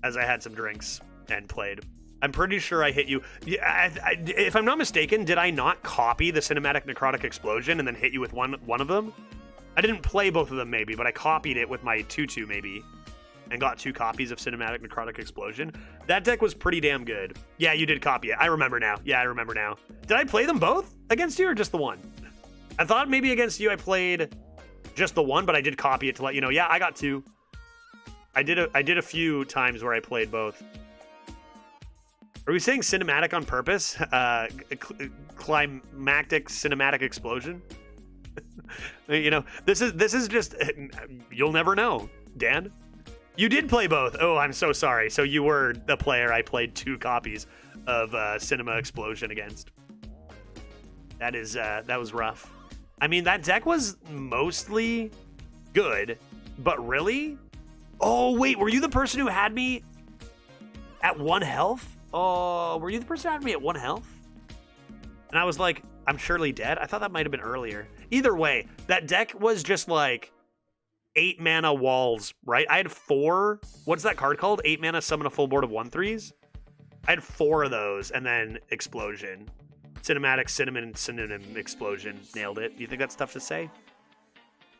As I had some drinks and played. I'm pretty sure I hit you. If I'm not mistaken, did I not copy the Cinematic Necrotic Explosion and then hit you with one of them? I didn't play both of them, maybe, but I copied it with my 2/2, maybe. And got 2 copies of Cinematic Necrotic Explosion. That deck was pretty damn good. Yeah, you did copy it. I remember now. Yeah, I remember now. Did I play them both against you or just the one? I thought maybe against you I played just the one, but I did copy it to let you know. Yeah, I got 2. I did a few times where I played both. Are we saying cinematic on purpose? Climactic Cinematic Explosion? You know, this is just... You'll never know, Dan. You did play both. Oh, I'm so sorry. So you were the player I played 2 copies of Cinema Explosion against. That was rough. I mean, that deck was mostly good, but really? Oh, wait, were you the person who had me at 1 health? Oh, were you the person who had me at 1 health? And I was like, I'm surely dead? I thought that might have been earlier. Either way, that deck was just like 8 mana walls, right? I had 4. What's that card called? 8 mana, summon a full board of 1/3s? I had 4 of those, and then Explosion. Cinematic Synonym Explosion. Nailed it. Do you think that's tough to say?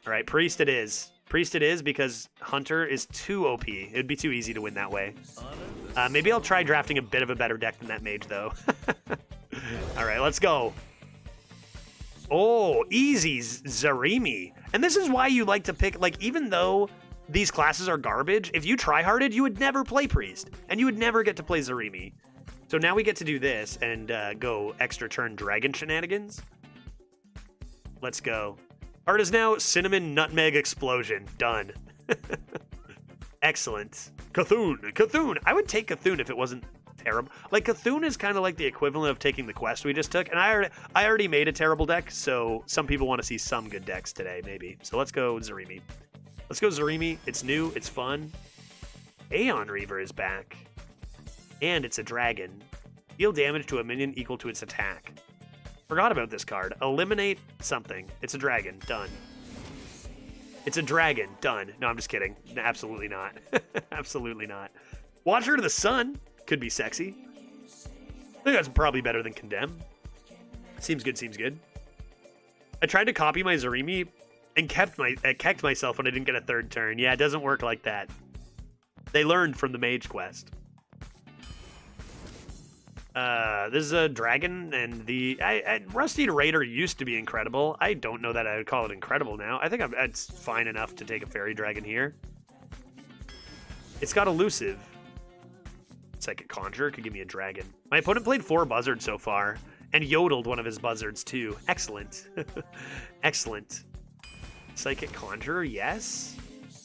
All right, Priest it is. Priest it is because Hunter is too OP. It would be too easy to win that way. Maybe I'll try drafting a bit of a better deck than that Mage, though. All right, let's go. Oh, easy Zarimi. And this is why you like to pick, like, even though these classes are garbage, if you tryharded, you would never play Priest. And you would never get to play Zarimi. So now we get to do this and go extra turn dragon shenanigans. Let's go. Art is now Cinnamon Nutmeg Explosion. Done. Excellent. Cthulhu. I would take Cthulhu if it wasn't terrible. Like, Cthulhu is kind of like the equivalent of taking the quest we just took. And I already made a terrible deck, so some people want to see some good decks today, maybe. So let's go Zarimi. Let's go Zarimi. It's new. It's fun. Aeon Reaver is back. And it's a dragon. Deal damage to a minion equal to its attack. Forgot about this card. Eliminate something. It's a dragon. Done. It's a dragon. Done. No, I'm just kidding. Absolutely not. Absolutely not. Watcher to the Sun could be sexy. I think that's probably better than Condemn. Seems good, seems good. I tried to copy my Zarimi and kept myself when I didn't get a third turn. Yeah, it doesn't work like that. They learned from the Mage Quest. This is a dragon, and the Rusty Raider used to be incredible. I don't know that I would call it incredible now. I think it's fine enough to take a fairy dragon here. It's got elusive. Psychic Conjure could give me a dragon. My opponent played 4 buzzards so far, and yodeled one of his buzzards too. Excellent. Excellent. Psychic Conjurer, yes.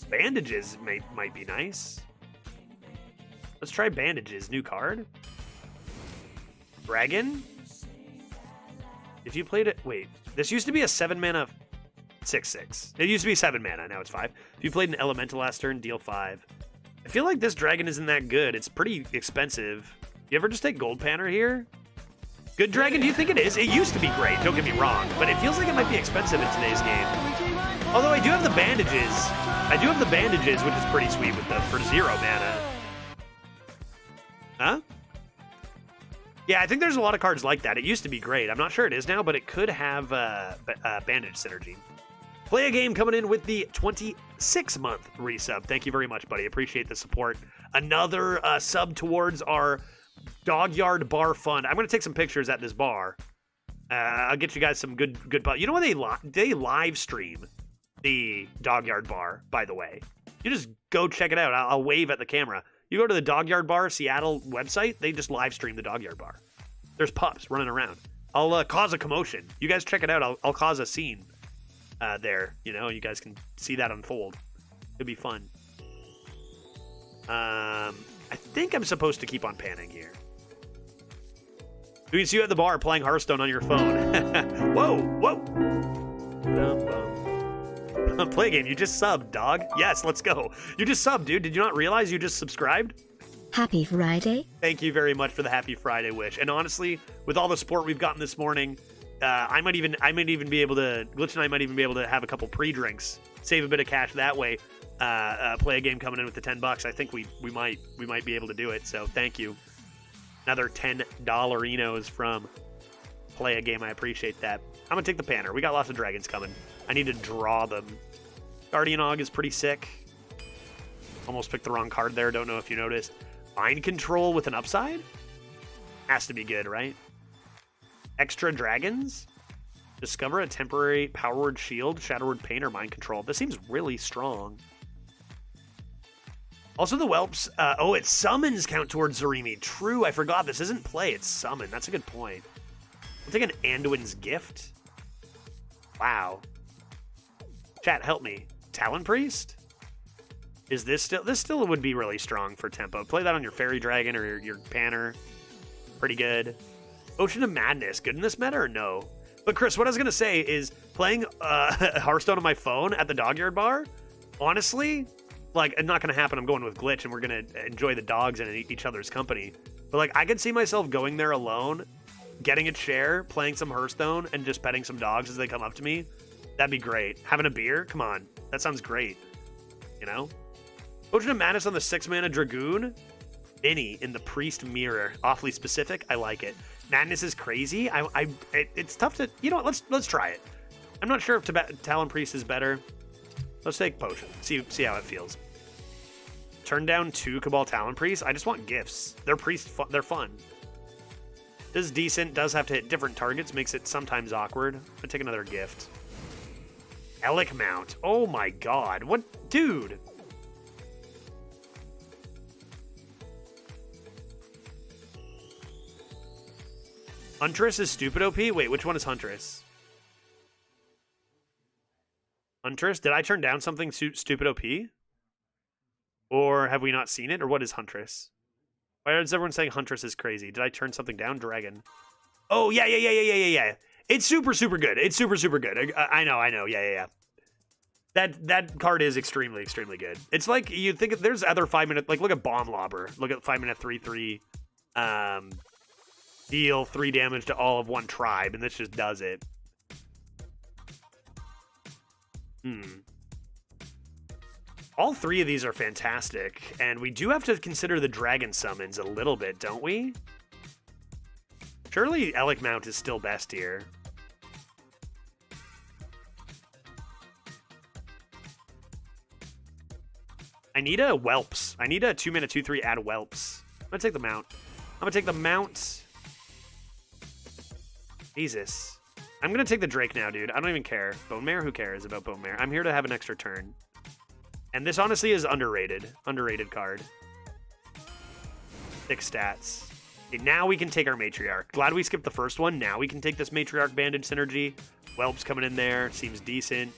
Bandages might be nice. Let's try Bandages. New card. Dragon? If you played it... Wait. This used to be a 7-mana 6/6. It used to be 7 mana. Now it's 5. If you played an Elemental last turn, deal 5. I feel like this dragon isn't that good. It's pretty expensive. You ever just take Gold Panner here? Good dragon? Do you think it is? It used to be great. Don't get me wrong. But it feels like it might be expensive in today's game. Although I do have the Bandages. I do have the Bandages, which is pretty sweet for 0 mana. Huh? Yeah, I think there's a lot of cards like that. It used to be great. I'm not sure it is now, but it could have Bandage synergy. Play a Game coming in with the 26-month resub. Thank you very much, buddy. Appreciate the support. Another sub towards our Dog Yard Bar Fund. I'm going to take some pictures at this bar. I'll get you guys some good. You know what they live stream the Dog Yard Bar, by the way. You just go check it out. I'll wave at the camera. You go to the Dog Yard Bar Seattle website, they just live stream the Dog Yard Bar. There's pups running around. I'll cause a commotion. You guys check it out. I'll cause a scene there. You know, you guys can see that unfold. It'll be fun. I think I'm supposed to keep on panning here. We can see you at the bar playing Hearthstone on your phone. Whoa. Play a game. You just subbed, dog. Yes, let's go. You just subbed, dude. Did you not realize you just subscribed? Happy Friday. Thank you very much for the Happy Friday wish. And honestly, with all the support we've gotten this morning, I might even be able to, Glitch and I might even be able to have a couple pre-drinks, save a bit of cash that way. Play a game coming in with the $10. I think we might be able to do it. So thank you. Another $10 from Play a Game. I appreciate that. I'm gonna take the Panner. We got lots of dragons coming. I need to draw them. Guardian Og is pretty sick. Almost picked the wrong card there. Don't know if you noticed. Mind Control with an upside? Has to be good, right? Extra dragons? Discover a temporary Power Word Shield, Shadow Word Pain, or Mind Control. This seems really strong. Also the Whelps. Oh, it summons count towards Zarimi. True, I forgot. This isn't play, it's summon. That's a good point. I'll take an Anduin's Gift. Wow. Chat, help me. Talon Priest? Is this still... This still would be really strong for tempo. Play that on your Fairy Dragon or your Panner. Pretty good. Ocean of Madness. Good in this meta or no? But Chris, what I was going to say is playing Hearthstone on my phone at the Dog Yard Bar, honestly, like, it's not going to happen. I'm going with Glitch, and we're going to enjoy the dogs and each other's company. But, like, I could see myself going there alone, getting a chair, playing some Hearthstone, and just petting some dogs as they come up to me. That'd be great. Having a beer? Come on. That sounds great. You know? Ocean of Madness on the 6-mana Dragoon. Mini in the Priest Mirror. Awfully specific. I like it. Madness is crazy. It's tough to... You know what? Let's try it. I'm not sure if Talon Priest is better. Let's take Potion. See how it feels. Turn down 2 Cabal Talon Priests. I just want gifts. They're they're fun. This is decent. Does have to hit different targets. Makes it sometimes awkward. I'm gonna take another gift. Elec Mount. Oh my god. What? Dude. Huntress is stupid OP? Wait, which one is Huntress? Huntress? Did I turn down something stupid OP? Or have we not seen it? Or what is Huntress? Why is everyone saying Huntress is crazy? Did I turn something down? Dragon. Oh, yeah. It's super good. It's super good. I know. Yeah. That card is extremely good. It's like, you think there's other 5-minute, like, look at Bomb Lobber. Look at 5-minute 3/3. Deal 3 damage to all of one tribe, and this just does it. All 3 of these are fantastic, and we do have to consider the dragon summons a little bit, don't we? Surely Elec Mount is still best here. I need a Whelps. I need a 2-mana 2/3 add Whelps. I'm gonna take the Mount. I'm gonna take the Mount. Jesus. I'm gonna take the Drake now, dude. I don't even care. Bone Mare? Who cares about Bone Mare? I'm here to have an extra turn. And this honestly is underrated. Underrated card. 6 stats. Okay, now we can take our Matriarch. Glad we skipped the first one. Now we can take this Matriarch Bandage synergy. Whelps coming in there. Seems decent.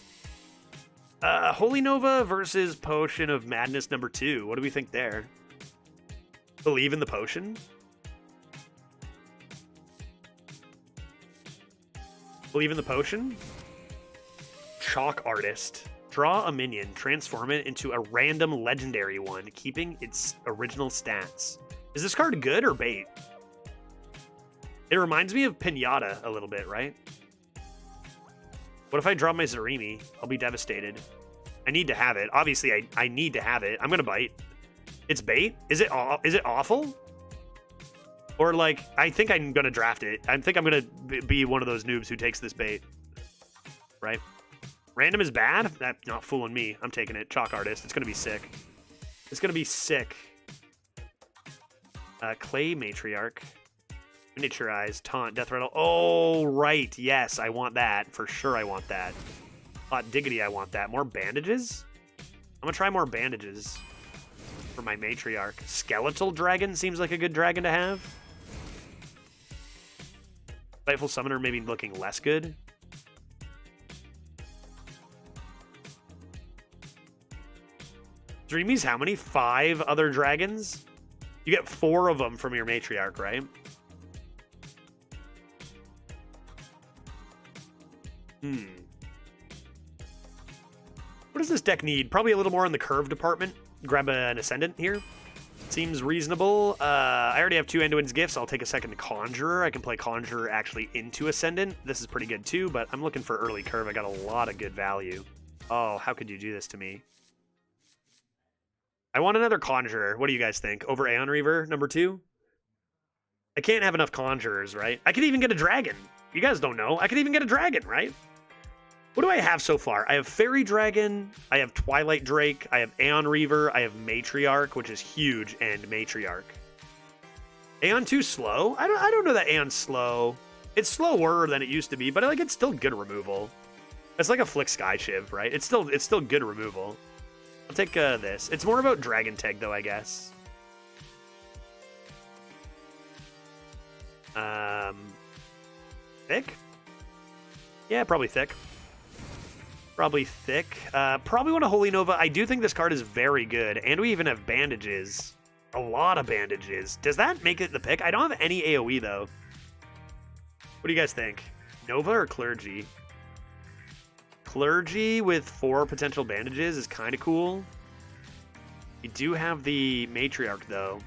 Holy Nova versus Potion of Madness number 2. What do we think there? Believe in the potion? Believe in the potion? Chalk Artist. Draw a minion, transform it into a random legendary one, keeping its original stats. Is this card good or bait? It reminds me of Pinata a little bit, right? What if I draw my Zarimi? I'll be devastated. I need to have it. Obviously, I need to have it. I'm gonna bite. It's bait? Is it awful? Or like, I think I'm gonna draft it. I think I'm gonna be one of those noobs who takes this bait. Right? Random is bad? That's not fooling me. I'm taking it. Chalk Artist. It's gonna be sick. It's gonna be sick. Clay Matriarch. Miniaturize, Taunt, Death Rattle. Oh, right. Yes, I want that. For sure I want that. Hot Diggity, I want that. More bandages? I'm gonna try more bandages for my Matriarch. Skeletal Dragon seems like a good dragon to have. Spiteful Summoner maybe looking less good. Dreamies, how many? 5 other dragons? You get 4 of them from your Matriarch, right? What does this deck need? Probably a little more in the curve department. Grab an Ascendant here. Seems reasonable. I already have 2 Anduin's Gifts. I'll take a second Conjurer. I can play Conjurer actually into Ascendant. This is pretty good too, but I'm looking for early curve. I got a lot of good value. Oh, how could you do this to me? I want another Conjurer. What do you guys think? Over Aeon Reaver, number 2? I can't have enough Conjurers, right? I could even get a Dragon. You guys don't know. I could even get a Dragon, right? What do I have so far? I have Fairy Dragon, I have Twilight Drake, I have Aeon Reaver, I have Matriarch, which is huge, and Matriarch. Aeon 2 slow? I don't know that Aeon's slow. It's slower than it used to be, but like it's still good removal. It's like a Flick Sky Shiv, right? It's still good removal. I'll take this. It's more about Dragon Tag though, I guess. Thick? Yeah, probably thick. Probably thick. Probably want a Holy Nova. I do think this card is very good, and we even have bandages. A lot of bandages. Does that make it the pick? I don't have any AoE, though. What do you guys think? Nova or Clergy? Clergy with 4 potential bandages is kind of cool. We do have the Matriarch, though.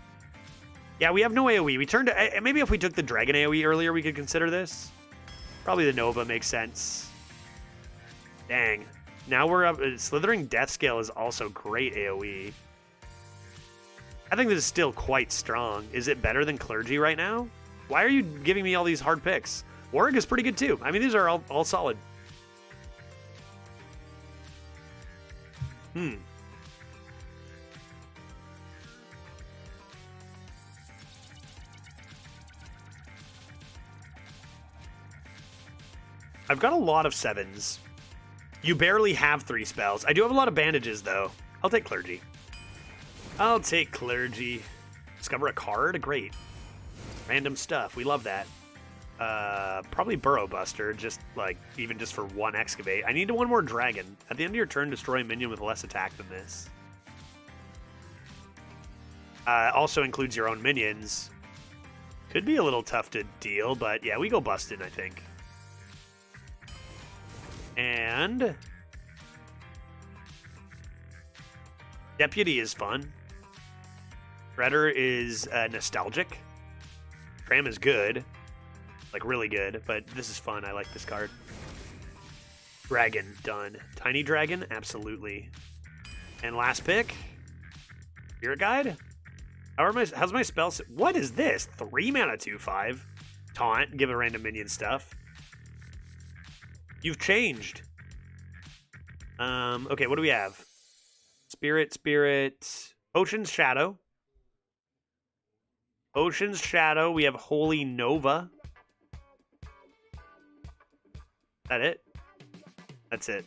Yeah, we have no AoE. We turned to... Maybe if we took the Dragon AoE earlier, we could consider this. Probably the Nova makes sense. Dang. Now we're up. Slithering Death Scale is also great AoE. I think this is still quite strong. Is it better than Clergy right now? Why are you giving me all these hard picks? Warg is pretty good too. I mean, these are all solid. I've got a lot of 7s. You barely have 3 spells. I do have a lot of bandages, though. I'll take Clergy. I'll take Clergy. Discover a card? Great. Random stuff. We love that. Probably Burrow Buster, even just for 1 Excavate. I need 1 more Dragon. At the end of your turn, destroy a minion with less attack than this. Also includes your own minions. Could be a little tough to deal, but yeah, we go Busted, I think. And Deputy is fun. Shredder is nostalgic. Tram is good. Like, really good, but this is fun. I like this card. Dragon, done. Tiny Dragon, absolutely. And last pick, Spirit Guide. How's my spell? What is this? 3 mana 2/5. Taunt, give a random minion stuff. You've changed. Okay, what do we have? Spirit. Ocean's Shadow. Ocean's Shadow. We have Holy Nova. That it? That's it.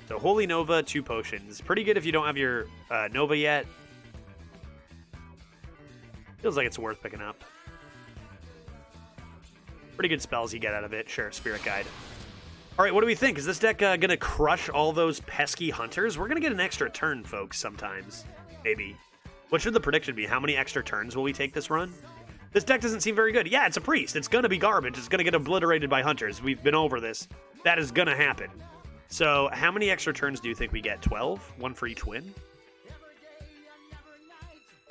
So Holy Nova, 2 potions. Pretty good if you don't have your Nova yet. Feels like it's worth picking up. Pretty good spells you get out of it. Sure, Spirit Guide. All right, what do we think? Is this deck going to crush all those pesky hunters? We're going to get an extra turn, folks, sometimes. Maybe. What should the prediction be? How many extra turns will we take this run? This deck doesn't seem very good. Yeah, it's a priest. It's going to be garbage. It's going to get obliterated by hunters. We've been over this. That is going to happen. So how many extra turns do you think we get? 12? 1 for each win?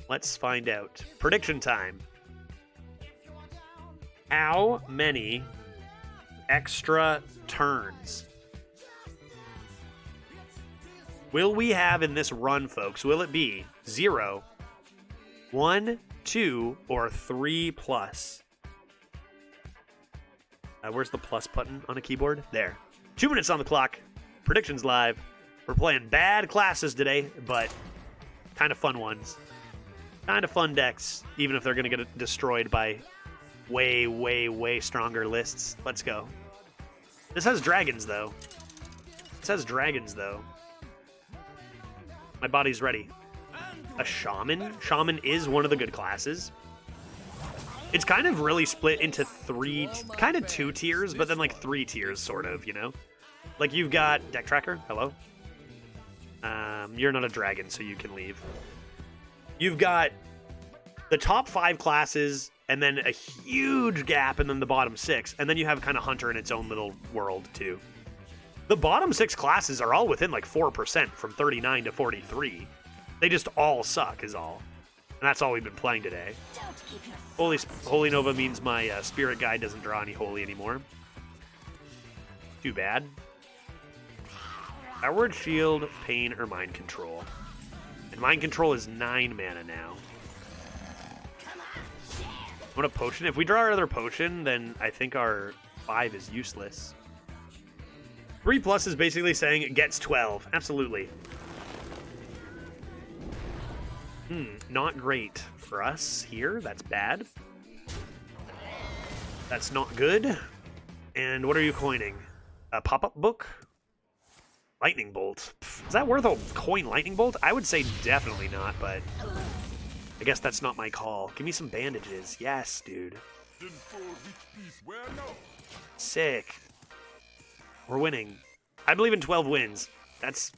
Let's find out. Prediction time. How many extra turns will we have in this run, folks? Will it be 0, 1, 2, or 3 plus? Where's the plus button on a keyboard? There. 2 minutes on the clock. Predictions live. We're playing bad classes today, but kind of fun ones. Kind of fun decks, even if they're going to get destroyed by way, way, way stronger lists. Let's go. This has dragons, though. My body's ready. A shaman? Shaman is one of the good classes. It's kind of really split into 2 tiers, but then like 3 tiers, sort of, you know? Like you've got Deck Tracker. Hello? You're not a dragon, so you can leave. You've got the top 5 classes, and then a huge gap, and then the bottom 6. And then you have kind of Hunter in its own little world, too. The bottom 6 classes are all within like 4% from 39 to 43. They just all suck, is all. And that's all we've been playing today. Holy Nova means my Spirit Guide doesn't draw any Holy anymore. Too bad. Powered Shield, Pain, or Mind Control. And Mind Control is 9 mana now. I want a potion. If we draw our other potion, then I think our 5 is useless. 3 plus is basically saying it gets 12. Absolutely. Not great for us here. That's bad. That's not good. And what are you coining? A pop-up book? Lightning Bolt. Is that worth a coin, Lightning Bolt? I would say definitely not, but I guess that's not my call. Give me some bandages. Yes, dude. Sick. We're winning. I believe in 12 wins. That's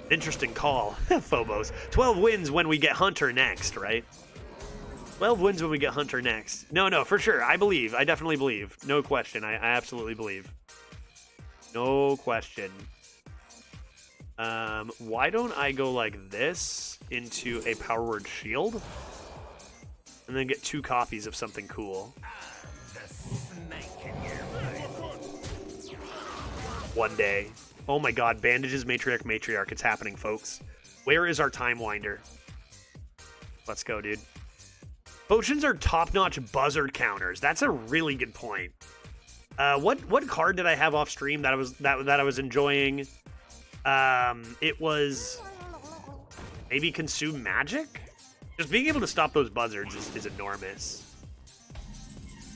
an interesting call, Phobos. 12 wins when we get Hunter next, right? 12 wins when we get Hunter next. No, for sure. I believe. I definitely believe. No question. I absolutely believe. No question. Why don't I go like this into a Power Word Shield? And then get 2 copies of something cool. One day. Oh my god, bandages, matriarch. It's happening, folks. Where is our Time Winder? Let's go, dude. Potions are top-notch buzzard counters. That's a really good point. What card did I have off stream that I was enjoying? It was maybe Consume Magic? Just being able to stop those buzzards is enormous.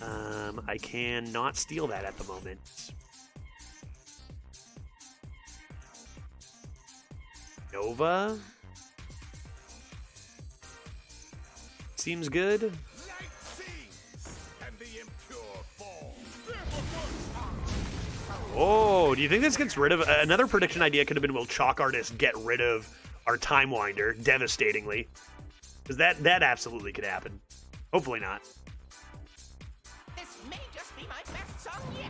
I cannot steal that at the moment. Nova? Seems good. Oh, do you think this gets rid of... another prediction idea could have been, will Chalk Artist get rid of our Time Winder devastatingly? Because that absolutely could happen. Hopefully not. This may just be my best song yet.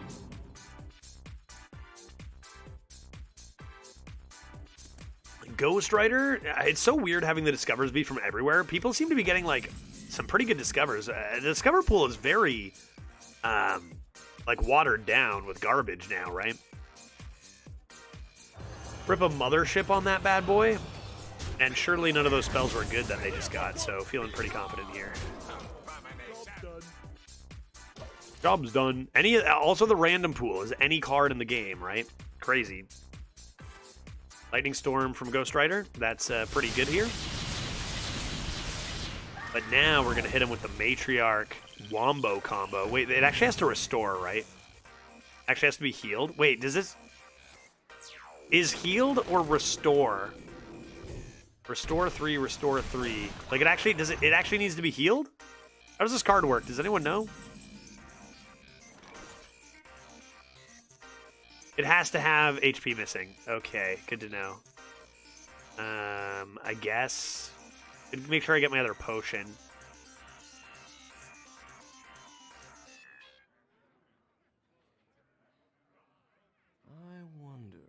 Ghost Rider? It's so weird having the discovers be from everywhere. People seem to be getting, like, some pretty good discovers. The discover pool is very... like watered down with garbage now, right? Rip a mothership on that bad boy. And surely none of those spells were good that they just got, so feeling pretty confident here. Job's done. Also the random pool is any card in the game, right? Crazy. Lightning Storm from Ghost Rider. That's pretty good here. But now we're going to hit him with the Matriarch Wombo combo. Wait, it actually has to restore, right? Actually has to be healed. Wait, does this... Is healed or restore? Restore 3, restore 3. Like, it actually... Does it... It actually needs to be healed? How does this card work? Does anyone know? It has to have HP missing. Okay, good to know. I guess... Make sure I get my other potion. I wonder.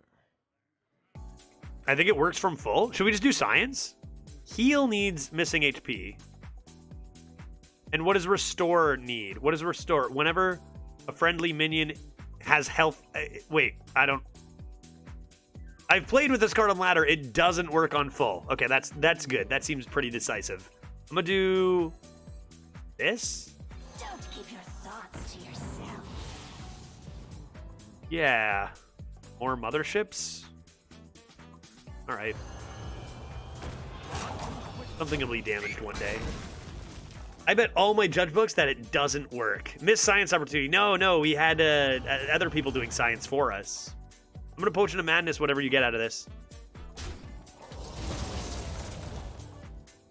I think it works from full. Should we just do science? Heal needs missing HP. And what does restore need? What does restore? Whenever a friendly minion has health... wait, I don't... I've played with this card on ladder. It doesn't work on full. Okay, that's good. That seems pretty decisive. I'm gonna do this. Don't keep your thoughts to yourself. Yeah. More motherships. All right. Something will be damaged one day. I bet all my judge books that it doesn't work. Missed science opportunity. No, we had other people doing science for us. I'm gonna Potion of Madness whatever you get out of this.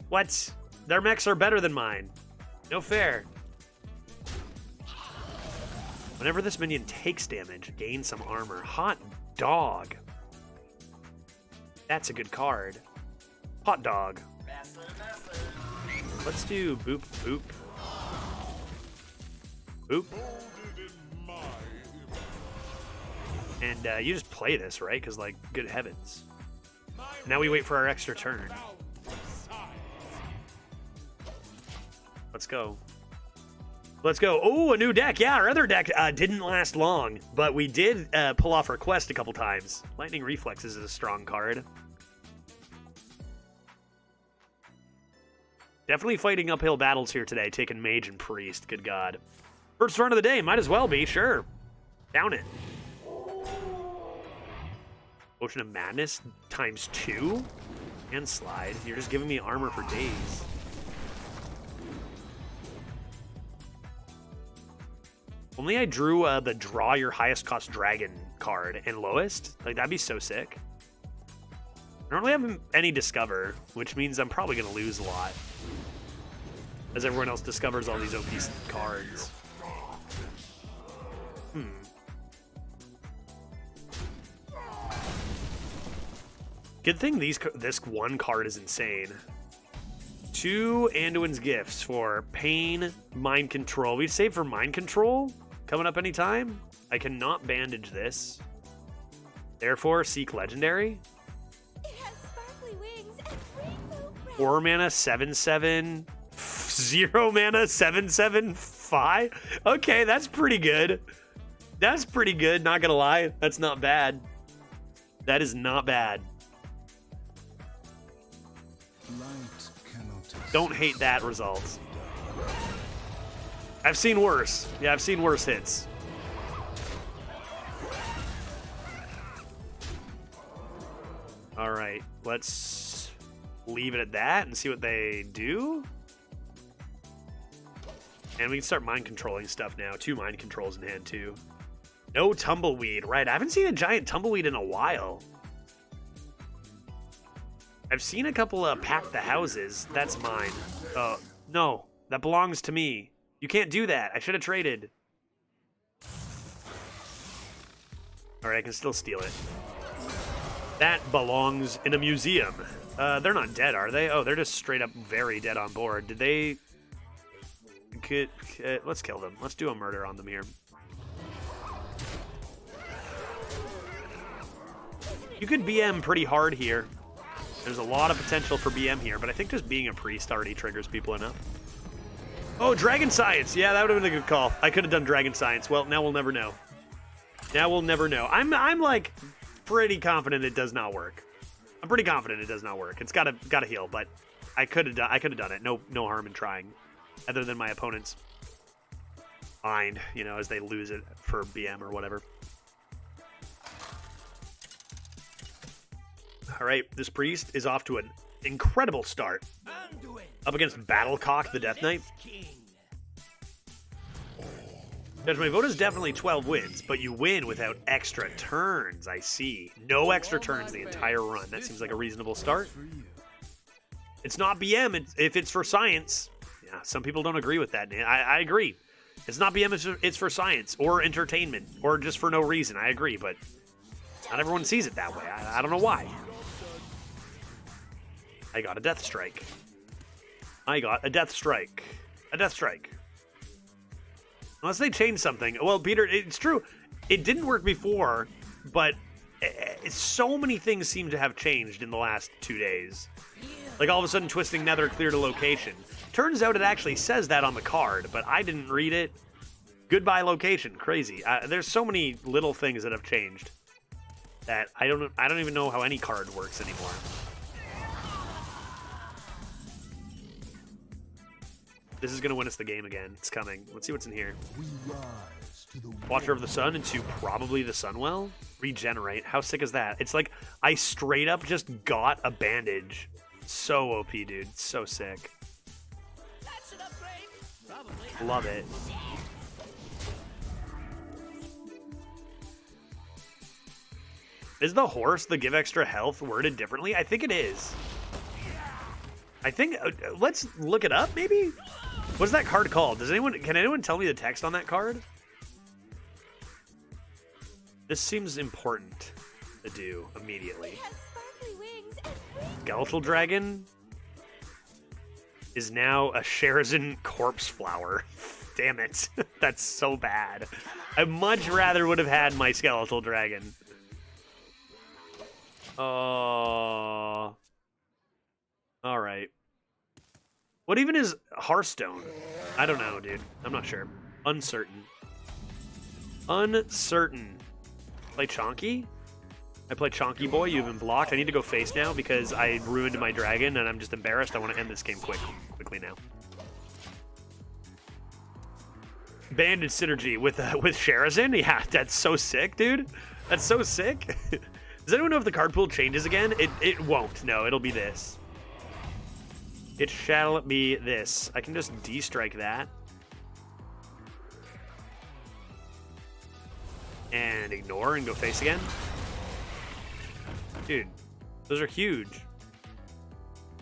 What? Their mechs are better than mine. No fair. Whenever this minion takes damage, gain some armor. Hot dog. That's a good card. Hot dog. Let's do boop, boop. Boop. And you just play this, right? Because, like, good heavens. Now we wait for our extra turn. Let's go. Let's go. Oh, a new deck. Yeah, our other deck didn't last long, but we did pull off our quest a couple times. Lightning Reflexes is a strong card. Definitely fighting uphill battles here today, taking Mage and Priest. Good God. First run of the day. Might as well be, sure. Down it. Potion of Madness ×2 and slide. You're just giving me armor for days. Only I drew the draw your highest cost dragon card and lowest. Like, that'd be so sick. I don't really have any discover, which means I'm probably going to lose a lot. As everyone else discovers all these OP cards. Good thing this one card is insane. 2 Anduin's Gifts for Pain, Mind Control. We've saved for Mind Control coming up anytime. I cannot bandage this. Therefore, seek Legendary. It has sparkly wings and rainbow breath. 4 mana, 7/7. 0 mana, 7/7/5. Okay, that's pretty good. That's pretty good, not gonna lie. That's not bad. That is not bad. Don't hate that result. I've seen worse. Yeah, I've seen worse hits. All right, let's leave it at that and see what they do. And we can start mind controlling stuff now. 2 mind controls in hand, too. No Tumbleweed. Right, I haven't seen a giant Tumbleweed in a while. I've seen a couple pack the houses. That's mine. No, that belongs to me. You can't do that. I should have traded. All right, I can still steal it. That belongs in a museum. They're not dead, are they? Oh, they're just straight up very dead on board. Did they... let's kill them. Let's do a murder on them here. You could BM pretty hard here. There's a lot of potential for BM here, but I think just being a priest already triggers people enough. Oh, Dragon Science! Yeah, that would have been a good call. I could have done Dragon Science. Well, now we'll never know. Now we'll never know. I'm like pretty confident it does not work. I'm pretty confident it does not work. It's gotta heal, but I could have done it. No harm in trying, other than my opponent's mind, you know, as they lose it for BM or whatever. All right, this priest is off to an incredible start. Up against Battlecock, the Death Knight. Judge, my vote is definitely 12 wins, but you win without extra turns, I see. No extra turns the entire run. That seems like a reasonable start. It's not BM if it's for science. Yeah, some people don't agree with that. I agree. It's not BM, it's for science or entertainment or just for no reason. I agree, but not everyone sees it that way. I don't know why. I got a Death Strike. I got a Death Strike. A Death Strike. Unless they change something. Well, Peter, it's true. It didn't work before, but so many things seem to have changed in the last 2 days. Like all of a sudden Twisting Nether cleared a location. Turns out it actually says that on the card, but I didn't read it. Goodbye location. Crazy. There's so many little things that have changed that I don't even know how any card works anymore. This is going to win us the game again. It's coming. Let's see what's in here. Watcher of the Sun into probably the Sunwell. Regenerate. How sick is that? It's like I straight up just got a bandage. So OP, dude. So sick. That's an upgrade. Probably. Love it. Is the horse the give extra health worded differently? I think it is. I think, let's look it up, maybe? What's that card called? Can anyone tell me the text on that card? This seems important to do immediately. Skeletal Dragon is now a Sherazin Corpse Flower. Damn it. That's so bad. I much rather would have had my Skeletal Dragon. Oh. Alright. What even is Hearthstone? I don't know, dude. I'm not sure. Uncertain. Uncertain. Play Chonky? I play Chonky Boy. You've been blocked. I need to go face now because I ruined my dragon and I'm just embarrassed. I want to end this game quickly now. Banded synergy with Sherazin? Yeah, that's so sick, dude. That's so sick. Does anyone know if the card pool changes again? It won't. No, it'll be this. It shall be this. I can just D-strike that. And ignore and go face again. Dude, those are huge.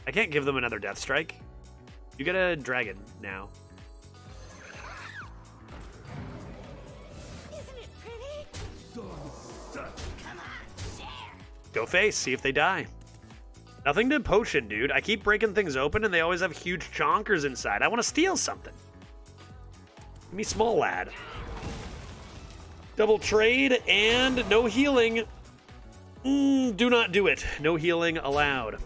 I can't give them another Death Strike. You get a dragon now. Isn't it pretty? Come on, share. Go face, see if they die. Nothing to potion, dude. I keep breaking things open and they always have huge chonkers inside. I want to steal something. Give me small lad. Double trade and no healing. Do not do it. No healing allowed.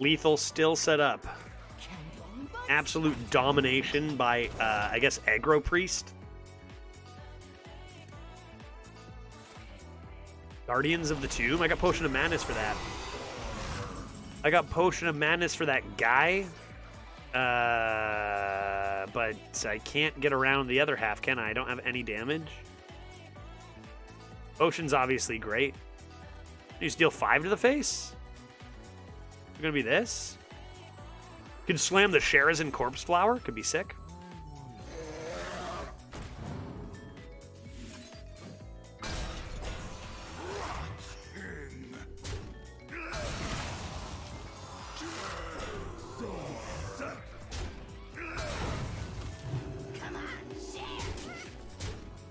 Lethal still set up. Absolute domination by, I guess, Aggro Priest. Guardians of the Tomb? I got Potion of Madness for that. I got Potion of Madness for that guy. But I can't get around the other half, can I? I don't have any damage. Potion's obviously great. You just deal 5 to the face? It's gonna be this? Could slam the Sherazin Corpse Flower. Could be sick.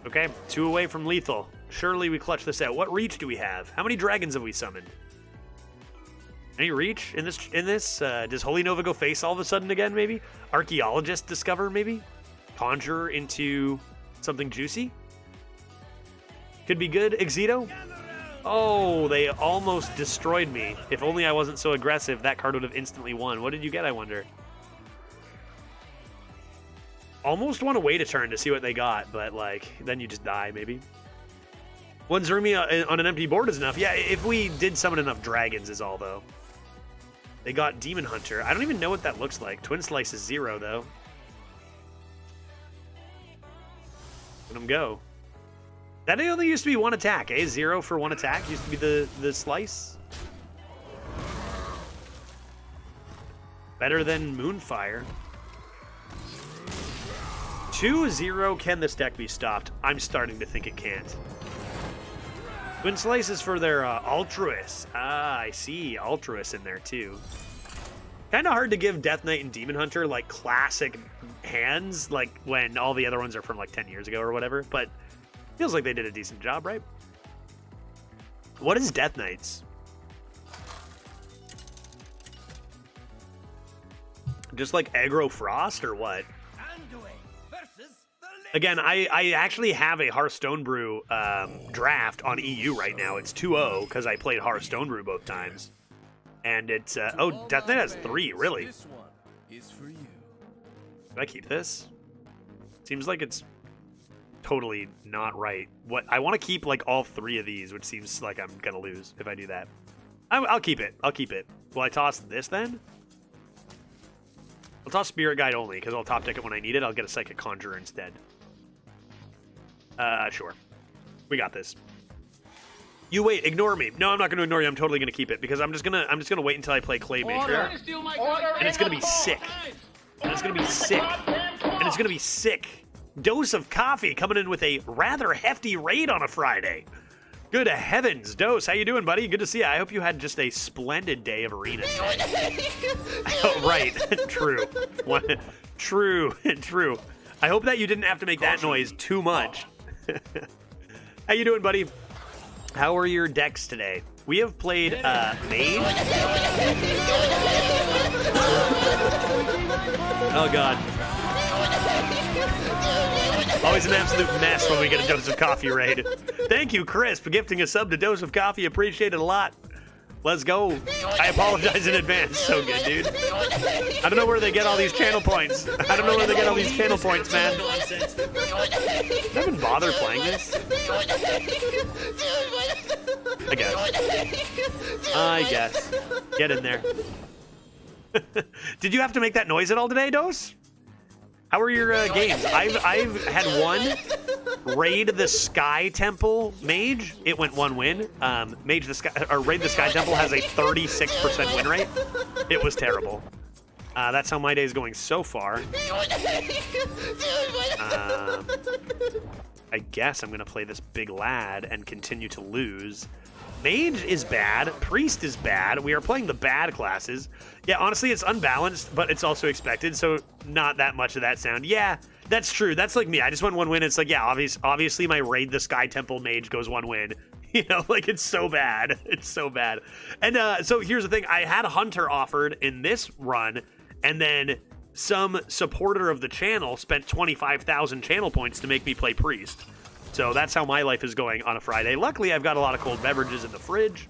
Okay, 2 away from lethal. Surely we clutch this out. What reach do we have? How many dragons have we summoned? Any reach in this? Does Holy Nova go face all of a sudden again, maybe? Archaeologist discover, maybe? Conjure into something juicy? Could be good. Exito? Oh, they almost destroyed me. If only I wasn't so aggressive, that card would have instantly won. What did you get, I wonder? Almost want to wait a turn to see what they got, but, like, then you just die, maybe. One Zermia on an empty board is enough. Yeah, if we did summon enough dragons is all, though. They got Demon Hunter. I don't even know what that looks like. Twin Slice is 0, though. Let them go. That only used to be one attack, eh? 0 for one attack used to be the slice. Better than Moonfire. 2-0. Can this deck be stopped? I'm starting to think it can't. Twin Slices for their Altruist. Ah, I see. Altruist in there, too. Kind of hard to give Death Knight and Demon Hunter, like, classic hands, like, when all the other ones are from, like, 10 years ago or whatever, but feels like they did a decent job, right? What is Death Knight's? Just like Aggro Frost or what? Again, I actually have a Hearthstone Brew draft on EU right now. It's 2-0 because I played Hearthstone Brew both times. And it's, oh, Death Knight has 3, really? This one is for you. Should I keep this? Seems like it's totally not right. What I want to keep, like, all 3 of these, which seems like I'm going to lose if I do that. I'll keep it. I'll keep it. Will I toss this, then? I'll toss Spirit Guide only, because I'll top deck it when I need it. I'll get a Psychic Conjurer instead. Sure. We got this. You wait, ignore me. No, I'm not going to ignore you. I'm totally going to keep it, because I'm just gonna wait until I play Clay Matriarch. And it's going to be sick. And it's going to be sick. And it's going to be sick. Dose of Coffee coming in with a rather hefty raid on a Friday. Good heavens, Dose, how you doing, buddy? Good to see you. I hope you had just a splendid day of arena today. Oh, right. True. True. I hope that you didn't have to make that noise too much. How you doing, buddy? How are your decks today? We have played Mage. Oh, God. Always an absolute mess when we get a Dose of Coffee raid. Thank you, Chris, for gifting a sub to Dose of Coffee. Appreciate it a lot. Let's go. I apologize in advance. So good, dude. I don't know where they get all these channel points. I don't know where they get all these channel points, man. I haven't bothered playing this. I guess. Get in there. Did you have to make that noise at all today, Dose? How are your games? I've had one raid the Sky Temple Mage. It went 1 win. Mage the Sky or raid the Sky Temple has a 36% win rate. It was terrible. That's how my day is going so far. I guess I'm gonna play this big lad and continue to lose. Mage is bad. Priest is bad. We are playing the bad classes. Yeah, honestly, it's unbalanced, but it's also expected, so not that much of that sound. Yeah, that's true. That's like me. I just went 1 win. It's like, yeah, obviously my raid the Sky Temple Mage goes 1 win. You know, like, it's so bad. It's so bad. And so here's the thing. I had a Hunter offered in this run, and then some supporter of the channel spent 25,000 channel points to make me play Priest. So that's how my life is going on a Friday. Luckily, I've got a lot of cold beverages in the fridge.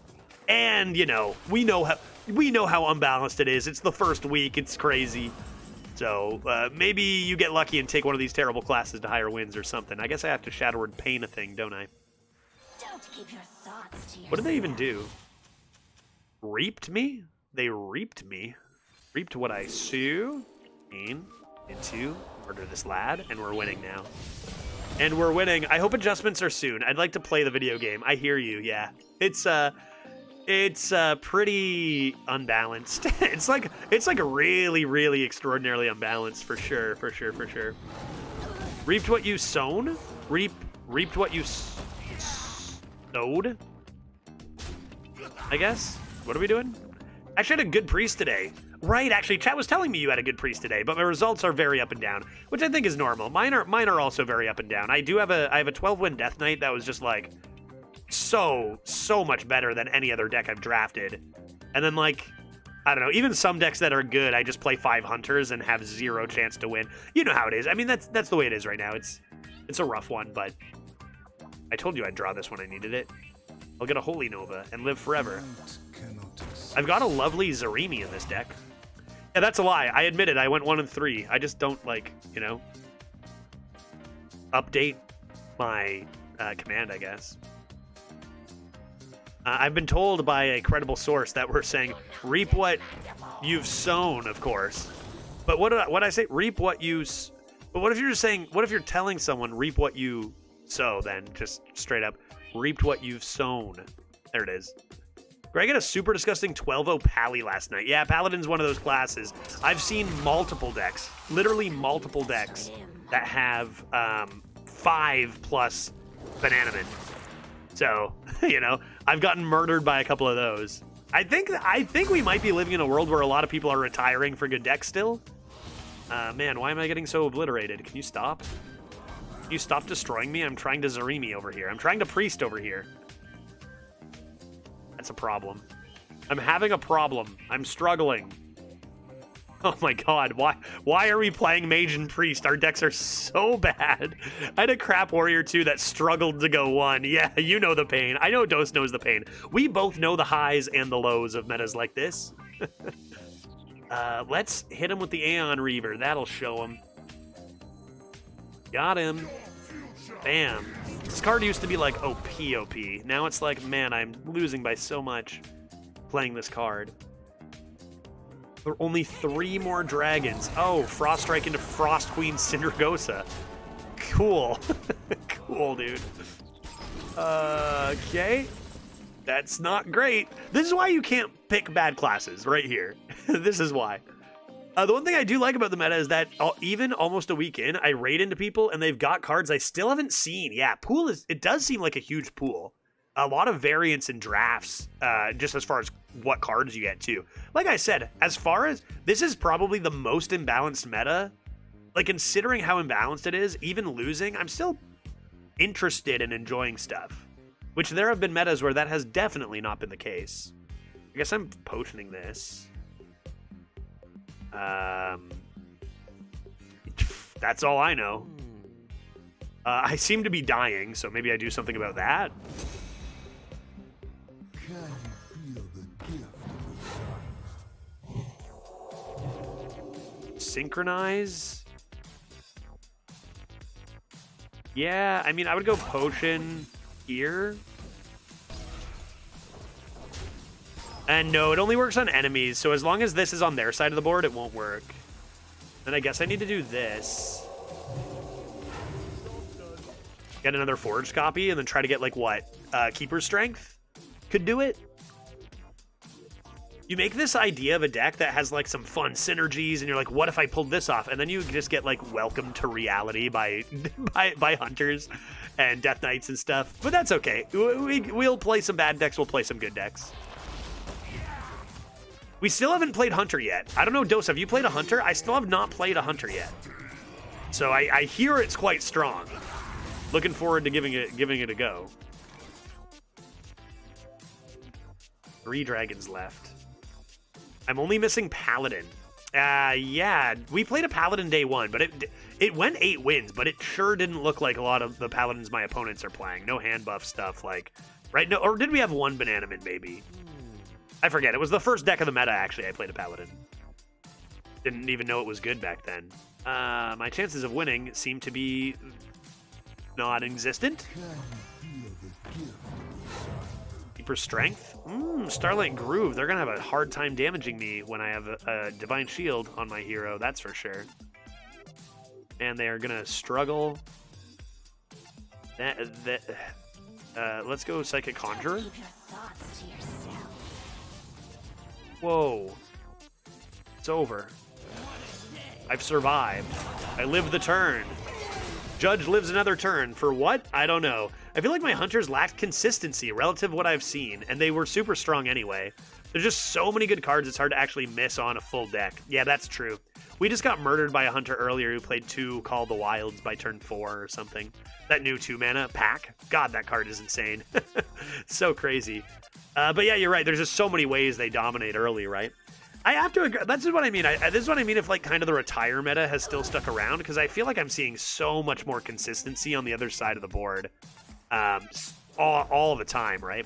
And, you know, we know how unbalanced it is. It's the first week. It's crazy. So maybe you get lucky and take one of these terrible classes to higher wins or something. I guess I have to Shadowward Pain a thing, don't I? Don't keep your thoughts to yourself. What did they even do? Reaped me? They reaped me. Reaped what I sow. Into murder this lad. And we're winning now. And we're winning. I hope adjustments are soon. I'd like to play the video game. I hear you, yeah. It's pretty unbalanced. it's like really, really extraordinarily unbalanced for sure. Reaped what you sown? Reaped what you sowed? I guess. What are we doing? Actually, I had a good priest today. Right, actually, chat was telling me you had a good priest today, but my results are very up and down, which I think is normal. Mine are also very up and down. I have a 12-win Death Knight that was just like so much better than any other deck I've drafted. And then, like, I don't know, even some decks that are good, I just play 5 Hunters and have 0 chance to win. You know how it is. I mean, that's the way it is right now. It's a rough one, but I told you I'd draw this when I needed it. I'll get a Holy Nova and live forever. I've got a lovely Zarimi in this deck. Yeah, that's a lie. I admit it. I went 1 and 3. I just don't, like, you know, update my command, I guess. I've been told by a credible source that we're saying reap what you've sown, of course. But what did I say? Reap what you... But what if you're just saying... What if you're telling someone reap what you So then, just straight up, reaped what you've sown. There it is. Greg had a super disgusting 12-0 Pally last night. Yeah, Paladin's one of those classes. I've seen multiple decks, literally multiple decks, that have 5+ Banana Man. So, you know, I've gotten murdered by a couple of those. I think we might be living in a world where a lot of people are retiring for good decks still. Man, why am I getting so obliterated? Can you stop? Can you stop destroying me? I'm trying to Zarimi over here. I'm trying to Priest over here. That's a problem. I'm having a problem. I'm struggling. Oh my god, why are we playing Mage and Priest? Our decks are so bad. I had a crap Warrior too that struggled to go 1. Yeah, you know the pain. I know Dose knows the pain. We both know the highs and the lows of metas like this. Let's hit him with the Aeon Reaver. That'll show him. Got him. Bam. This card used to be like OP. Now it's like, man, I'm losing by so much playing this card. There are only 3 more dragons. Oh, Frost Strike into Frost Queen Syndragosa. Cool. Cool, dude. Okay. That's not great. This is why you can't pick bad classes, right here. This is why. The one thing I do like about the meta is that even almost a week in, I raid into people and they've got cards I still haven't seen. Yeah, pool it does seem like a huge pool. A lot of variance in drafts, just as far as what cards you get too. Like I said, as far as this is probably the most imbalanced meta, like considering how imbalanced it is, even losing, I'm still interested in enjoying stuff. Which there have been metas where that has definitely not been the case. I guess I'm potioning this. That's all I know. I seem to be dying, so maybe I do something about that. Synchronize. Yeah, I mean, I would go potion here. And no, it only works on enemies, so as long as this is on their side of the board, it won't work. Then I guess I need to do this. Get another forged copy, and then try to get, like, what? Keeper Strength? Could do it. You make this idea of a deck that has, like, some fun synergies, and you're like, what if I pulled this off? And then you just get, like, welcomed to reality by hunters and death knights and stuff. But that's okay. We'll play some bad decks, we'll play some good decks. We still haven't played Hunter yet. I don't know, Dose, have you played a Hunter? I still have not played a Hunter yet. So I hear it's quite strong. Looking forward to giving it a go. 3 dragons left. I'm only missing Paladin. Yeah, we played a Paladin day 1, but it went 8 wins, but it sure didn't look like a lot of the Paladins my opponents are playing. No hand buff stuff, like, right? No, or did we have 1 Banana Man, maybe? I forget. It was the first deck of the meta, actually, I played a Paladin. Didn't even know it was good back then. My chances of winning seem to be non-existent. Keeper Strength? Starlight Groove. They're going to have a hard time damaging me when I have a Divine Shield on my hero, that's for sure. And they are going to struggle. Let's go Psychic Conjurer. Whoa. It's over. I've survived. I lived the turn. Judge lives another turn. For what? I don't know. I feel like my hunters lacked consistency relative to what I've seen, and they were super strong anyway. There's just so many good cards, it's hard to actually miss on a full deck. Yeah, that's true. We just got murdered by a hunter earlier who played 2 Call the Wilds by turn 4 or something. That new 2-mana pack. God, that card is insane. So crazy. But yeah, you're right. There's just so many ways they dominate early, right? I have to agree. That's what I mean. This is what I mean if, like, kind of the retire meta has still stuck around, because I feel like I'm seeing so much more consistency on the other side of the board all the time, right?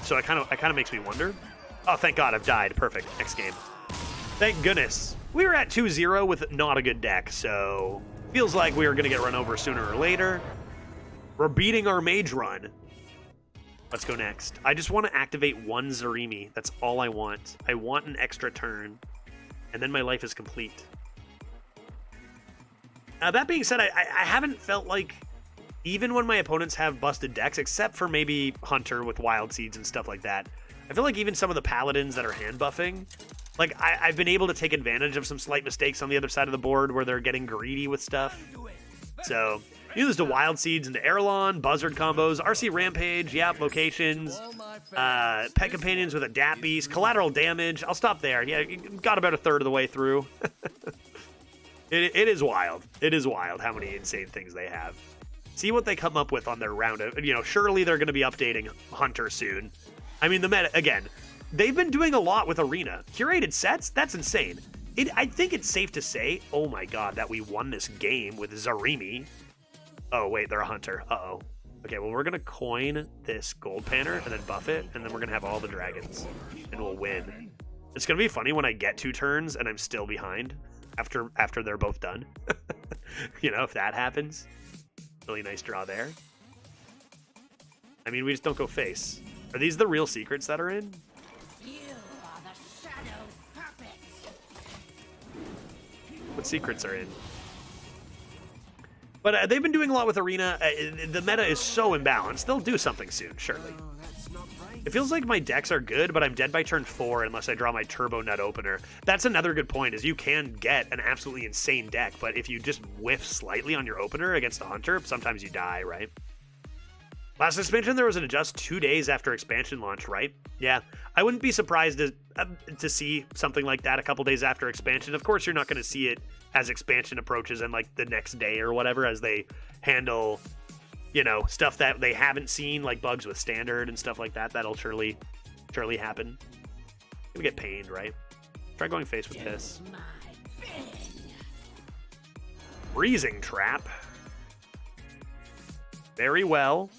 So it kind of makes me wonder. Oh, thank God I've died. Perfect. Next game. Thank goodness. We were at 2-0 with not a good deck, so feels like we were going to get run over sooner or later. We're beating our mage run. Let's go next. I just want to activate 1 Zarimi. That's all I want. I want an extra turn, and then my life is complete. That being said, I haven't felt like, even when my opponents have busted decks, except for maybe Hunter with Wild Seeds and stuff like that, I feel like even some of the Paladins that are hand buffing, like I've been able to take advantage of some slight mistakes on the other side of the board where they're getting greedy with stuff. So use this to Wild Seeds into Erlon, Buzzard combos, RC Rampage, yep, locations, Pet Companions with a Dat Beast, collateral damage. I'll stop there. Yeah, got about a third of the way through. It is wild. It is wild how many insane things they have. See what they come up with on their round of, surely they're going to be updating Hunter soon. I mean, the meta, again, they've been doing a lot with Arena. Curated sets? That's insane. I think it's safe to say, oh my god, that we won this game with Zarimi. Oh, wait, they're a Hunter. Uh-oh. Okay, well, we're going to coin this Gold Panner and then buff it, and then we're going to have all the dragons, and we'll win. It's going to be funny when I get 2 turns and I'm still behind after they're both done. If that happens. Really nice draw there. I mean, we just don't go face. Are these the real secrets that are in? You are the shadow's puppet. What secrets are in? But they've been doing a lot with Arena. The meta is so imbalanced. They'll do something soon, surely. It feels like my decks are good, but I'm dead by turn 4 unless I draw my Turbo Nut Opener. That's another good point, is you can get an absolutely insane deck, but if you just whiff slightly on your opener against a Hunter, sometimes you die, right? Last expansion, there was an adjust 2 days after expansion launch, right? Yeah, I wouldn't be surprised to see something like that a couple days after expansion. Of course, you're not going to see it as expansion approaches and like the next day or whatever, as they handle, stuff that they haven't seen, like bugs with standard and stuff like that. That'll surely happen. We get pained, right? Try going face with this. Freezing Trap. Very well.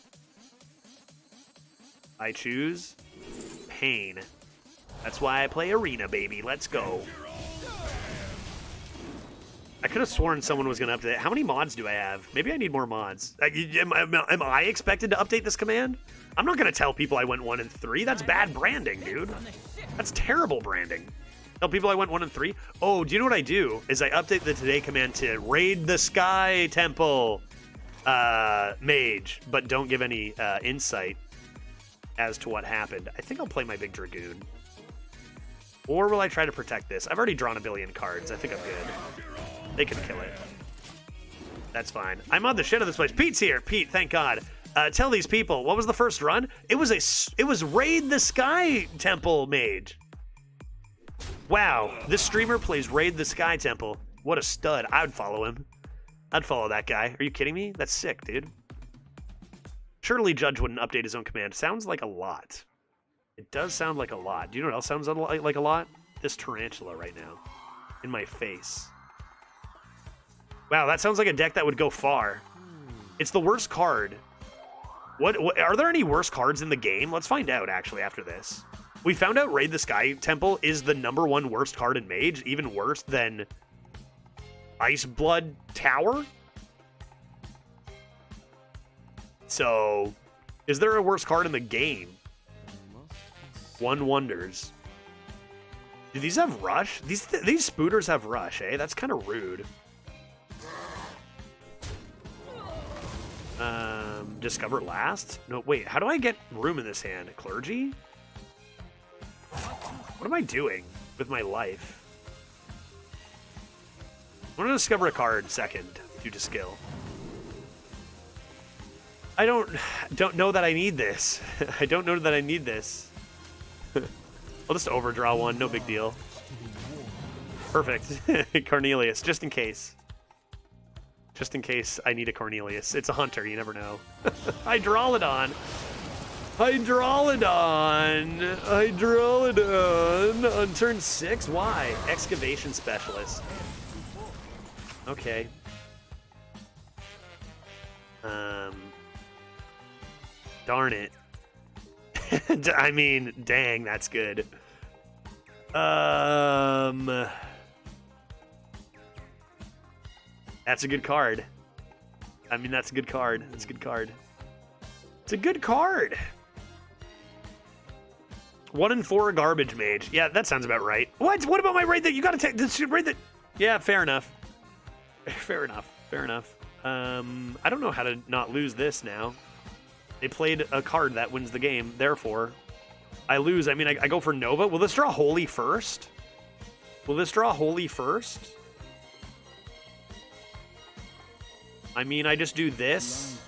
I choose Pain. That's why I play Arena, baby. Let's go. I could have sworn someone was going to update it. How many mods do I have? Maybe I need more mods. Am I expected to update this command? I'm not going to tell people I went 1 and 3. That's bad branding, dude. That's terrible branding. Tell people I went 1 and 3. Oh, do you know what I do? Is I update the today command to Raid the Sky Temple Mage, but don't give any insight as to what happened. I think I'll play my big Dragoon. Or will I try to protect this? I've already drawn a billion cards. I think I'm good. They can kill it. That's fine. I'm on the shit of this place. Pete's here. Pete, thank God. Tell these people, what was the first run? It was Raid the Sky Temple Mage. Wow, this streamer plays Raid the Sky Temple. What a stud. I would follow him. I'd follow that guy. Are you kidding me? That's sick, dude. Surely Judge wouldn't update his own command. Sounds like a lot. It does sound like a lot. Do you know what else sounds like a lot? This tarantula right now. In my face. Wow, that sounds like a deck that would go far. It's the worst card. What are there any worse cards in the game? Let's find out, actually, after this. We found out Raid the Sky Temple is the #1 worst card in Mage, even worse than Ice Blood Tower? So, is there a worse card in the game? One wonders. Do these have Rush? These Spooters have Rush, eh? That's kind of rude. Discover last? No, wait, how do I get room in this hand? Clergy? What am I doing with my life? I want to discover a card second due to skill. I don't know that I need this. I don't know that I need this. I'll just overdraw one, no big deal. Perfect. Cornelius, just in case. Just in case I need a Cornelius. It's a Hunter, you never know. Hydrolodon. Hydrolodon. Hydrolodon. On turn 6? Why? Excavation Specialist. Okay. Darn it. I mean, dang, that's good. That's a good card. I mean, that's a good card. That's a good card. It's a good card. 1 and 4 garbage mage. Yeah, that sounds about right. What? What about my raid that you gotta take? This raid that. Yeah, fair enough. Fair enough. Fair enough. I don't know how to not lose this now. They played a card that wins the game. Therefore, I lose. I mean, I go for Nova. Will this draw Holy first? Will this draw Holy first? I mean, I just do this.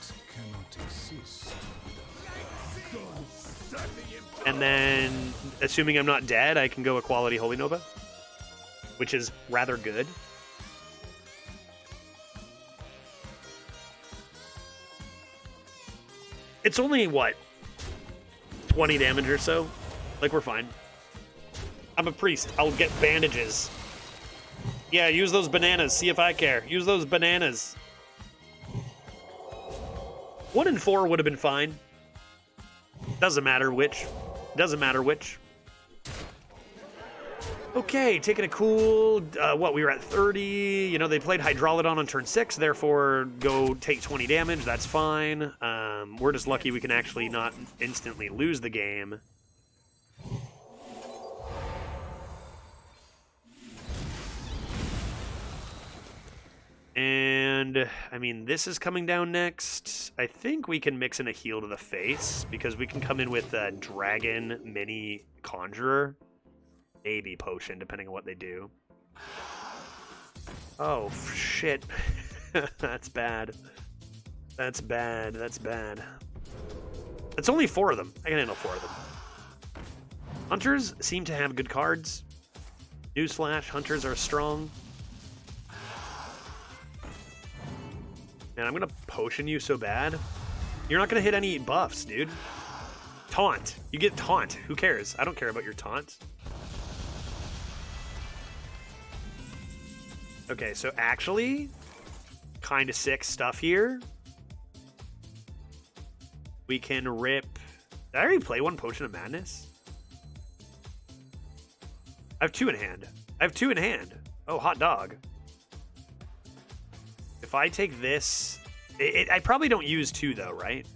And then, assuming I'm not dead, I can go Equality Holy Nova, which is rather good. It's only, what, 20 damage or so? Like, we're fine. I'm a priest. I'll get bandages. Yeah, use those bananas. See if I care. Use those bananas. 1 and 4 would have been fine. Doesn't matter which. Doesn't matter which. Okay, taking a cool, what, we were at 30. You know, they played Hydralodon on turn 6, therefore go take 20 damage. That's fine. We're just lucky we can actually not instantly lose the game. And, I mean, this is coming down next. I think we can mix in a heal to the face, because we can come in with a Dragon Mini Conjurer. Maybe Potion, depending on what they do. Oh, shit. That's bad. That's bad. That's bad. It's only 4 of them. I can handle 4 of them. Hunters seem to have good cards. Newsflash, Hunters are strong. Man, I'm gonna potion you so bad. You're not gonna hit any buffs, dude. Taunt. You get taunt. Who cares? I don't care about your taunt. Okay, so actually, kind of sick stuff here. We can rip... Did I already play 1 Potion of Madness? I have 2 in hand. I have 2 in hand. Oh, hot dog. If I take this... I probably don't use 2, though, right?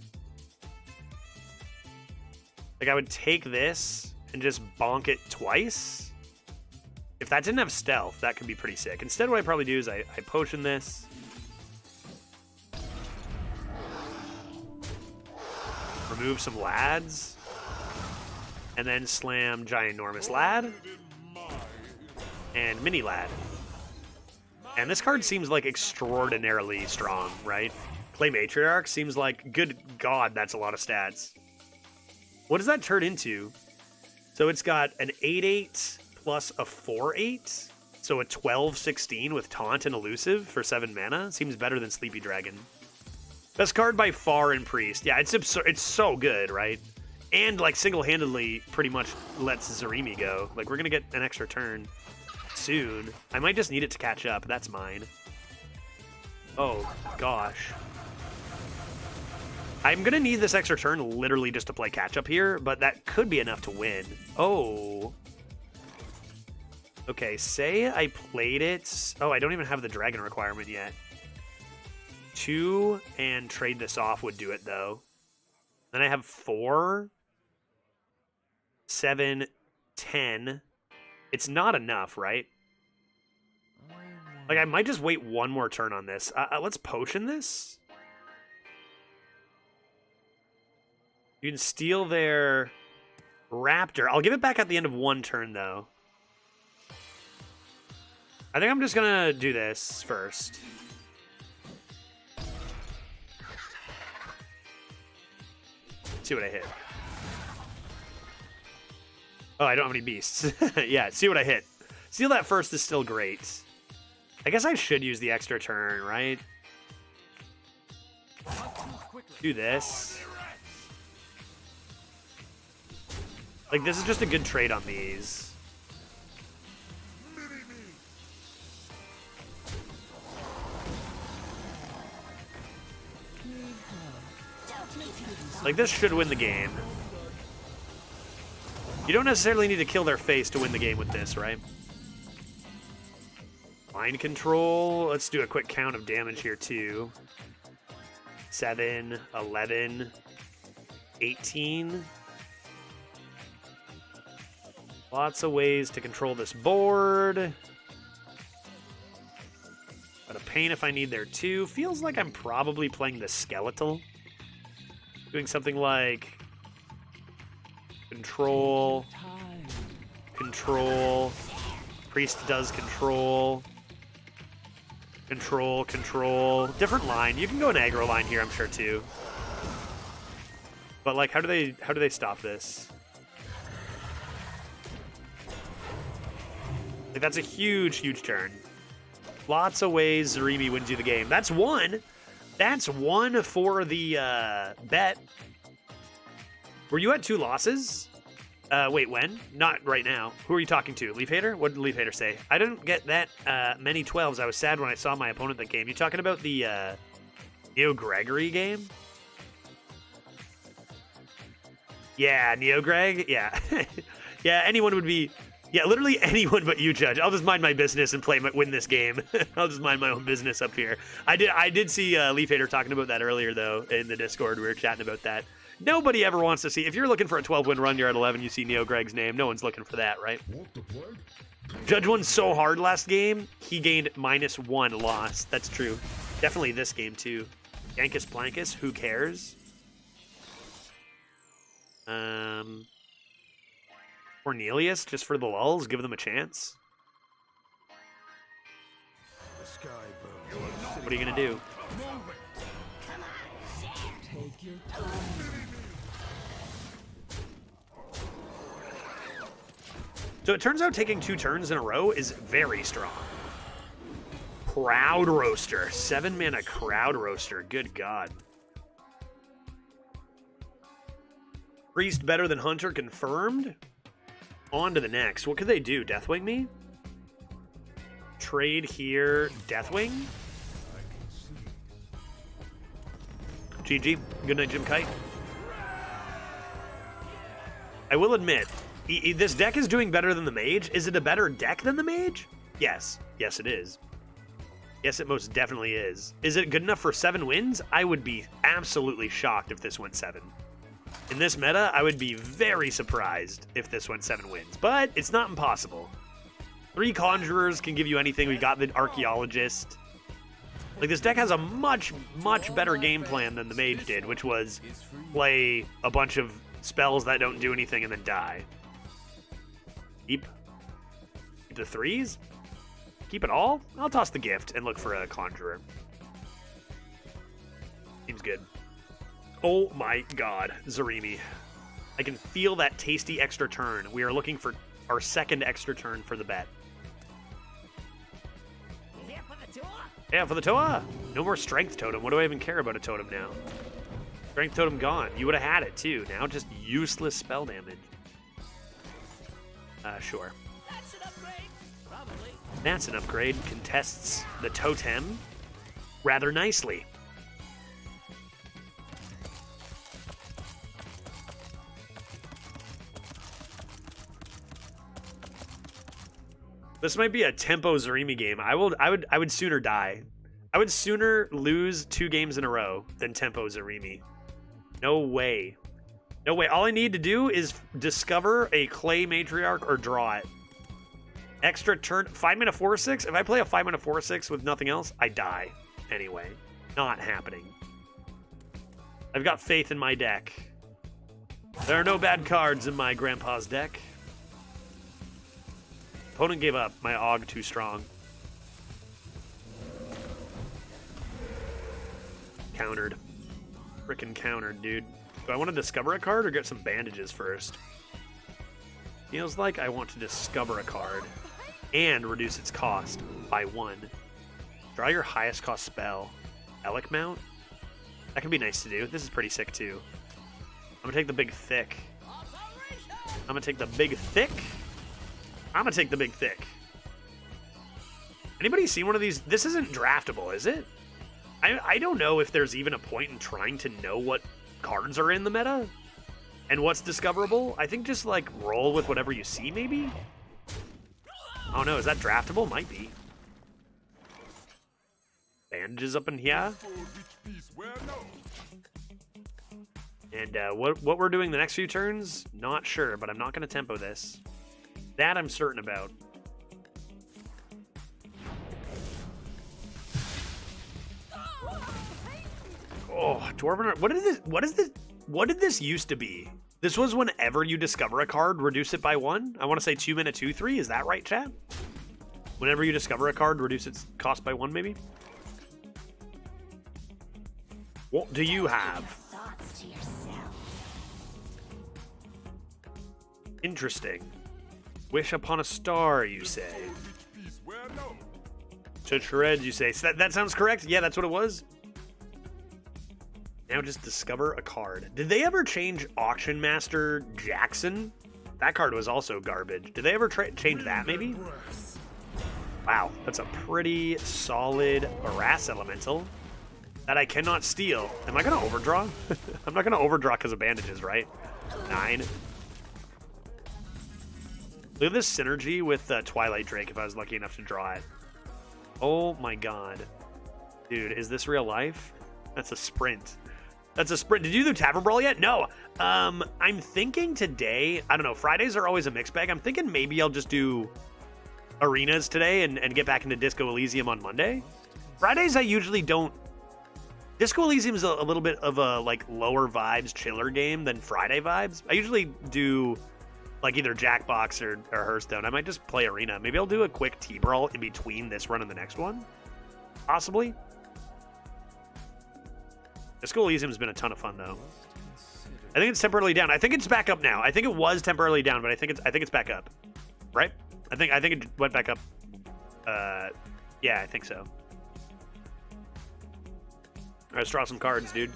Like, I would take this and just bonk it twice. If that didn't have stealth, that could be pretty sick. Instead, what I probably do is I potion this. Remove some lads. And then slam Ginormous Lad. And Mini Lad. And this card seems like extraordinarily strong, right? Play Matriarch seems like, good God, that's a lot of stats. What does that turn into? So it's got an 8/8 plus a 4/8. So a 12/16 with Taunt and Elusive for 7 mana. Seems better than Sleepy Dragon. Best card by far in Priest. Yeah, it's absurd. It's so good, right? And like single-handedly pretty much lets Zarimi go. Like we're going to get an extra turn soon. I might just need it to catch up. That's mine. Oh, gosh. I'm going to need this extra turn literally just to play catch-up here, but that could be enough to win. Oh. Okay, say I played it. Oh, I don't even have the dragon requirement yet. 2 and trade this off would do it, though. Then I have 4, 7, 10. It's not enough, right? Like, I might just wait 1 more turn on this. Let's potion this. You can steal their Raptor. I'll give it back at the end of 1 turn, though. I think I'm just going to do this first. See what I hit. Oh, I don't have any beasts. Yeah, see what I hit. Steal that first is still great. I guess I should use the extra turn, right? Do this. Like, this is just a good trade on these. Like, this should win the game. You don't necessarily need to kill their face to win the game with this, right? Mind control. Let's do a quick count of damage here, too. 7, 11, 18. Lots of ways to control this board. But a pain if I need there too. Feels like I'm probably playing the skeletal. Doing something like control, control, priest does control, control, control. Different line. You can go an aggro line here, I'm sure too. But like, how do they stop this? Like, that's a huge, huge turn. Lots of ways Zarimi wins you the game. That's one. That's one for the bet. Were you at 2 losses? Wait, when? Not right now. Who are you talking to? Leaf Hater? What did Leaf Hater say? I didn't get that many 12s. I was sad when I saw my opponent that game. You talking about the Neo Gregory game? Yeah, Neo Greg? Yeah. Yeah, anyone would be... Yeah, literally anyone but you, Judge. I'll just mind my business and win this game. I'll just mind my own business up here. I did see Leaf Hater talking about that earlier, though, in the Discord. We were chatting about that. Nobody ever wants to see... If you're looking for a 12-win run, you're at 11, you see Neo Greg's name. No one's looking for that, right? Judge won so hard last game, he gained -1 loss. That's true. Definitely this game, too. Yankus Blankus, who cares? Cornelius, just for the lulls, give them a chance. What are you gonna do? So it turns out taking 2 turns in a row is very strong. Crowd Roaster. 7-mana Crowd Roaster. Good God. Priest better than Hunter confirmed? On to the next. What could they do? Deathwing me? Trade here. Deathwing? GG. Good night, Jim Kite. I will admit, this deck is doing better than the Mage. Is it a better deck than the Mage? Yes. Yes, it is. Yes, it most definitely is. Is it good enough for 7 wins? I would be absolutely shocked if this went 7. In this meta, I would be very surprised if this went 7 wins. But it's not impossible. 3 Conjurers can give you anything. We got the Archaeologist. Like, this deck has a much, much better game plan than the Mage did, which was play a bunch of spells that don't do anything and then die. Keep the 3s? Keep it all? I'll toss the gift and look for a Conjurer. Seems good. Oh my God, Zarimi. I can feel that tasty extra turn. We are looking for our second extra turn for the bet. You here for the tour? Yeah, for the Toa. No more Strength Totem. What do I even care about a totem now? Strength Totem gone. You would have had it too. Now just useless spell damage. Sure. That's an upgrade. Probably. That's an upgrade. Contests the totem rather nicely. This might be a tempo Zarimi game. I would sooner die. I would sooner lose 2 games in a row than tempo Zarimi. No way. No way. All I need to do is discover a Clay Matriarch or draw it. Extra turn. 5-mana 4/6. If I play a 5-mana 4/6 with nothing else, I die. Anyway. Not happening. I've got faith in my deck. There are no bad cards in my grandpa's deck. Opponent gave up. My AUG too strong. Countered. Frickin' countered, dude. Do I want to discover a card or get some bandages first? Feels like I want to discover a card and reduce its cost by 1. Draw your highest cost spell. Elec Mount? That can be nice to do. This is pretty sick too. I'm gonna take the big thick. I'm gonna take the big thick. I'm gonna take the big thick. Anybody seen one of these? This isn't draftable, is it? I don't know if there's even a point in trying to know what cards are in the meta and what's discoverable. I think just like roll with whatever you see, maybe? Oh no, is that draftable? Might be. Bandages up in here. And what we're doing the next few turns, not sure, but I'm not gonna tempo this. That I'm certain about. Oh, Dwarven. What did this used to be? This was whenever you discover a card, reduce it by 1. I want to say 2 mana 2/3. Is that right, chat? Whenever you discover a card, reduce its cost by 1, maybe. What do you have? Thoughts to yourself. Interesting. Wish upon a star, you say. To tread, you say. So that sounds correct? Yeah, that's what it was. Now just discover a card. Did they ever change Auction Master Jackson? That card was also garbage. Did they ever change that, maybe? Wow, that's a pretty solid Harass Elemental that I cannot steal. Am I going to overdraw? I'm not going to overdraw because of bandages, right? 9. Look at this synergy with Twilight Drake if I was lucky enough to draw it. Oh my god. Dude, is this real life? That's a sprint. That's a sprint. Did you do the Tavern Brawl yet? No. I'm thinking today, I don't know, Fridays are always a mixed bag. I'm thinking maybe I'll just do arenas today and get back into Disco Elysium on Monday. Fridays I usually don't. Disco Elysium is a little bit of a like lower vibes, chiller game than Friday vibes. I usually do like either Jackbox or Hearthstone. I might just play arena. Maybe I'll do a quick T-Brawl in between this run and the next one. Possibly. Disco Elysium's been a ton of fun though. I think it's temporarily down. I think it's back up now. I think it was temporarily down, but I think it's back up. Right? I think it went back up. Yeah, I think so. All right, let's draw some cards, dude.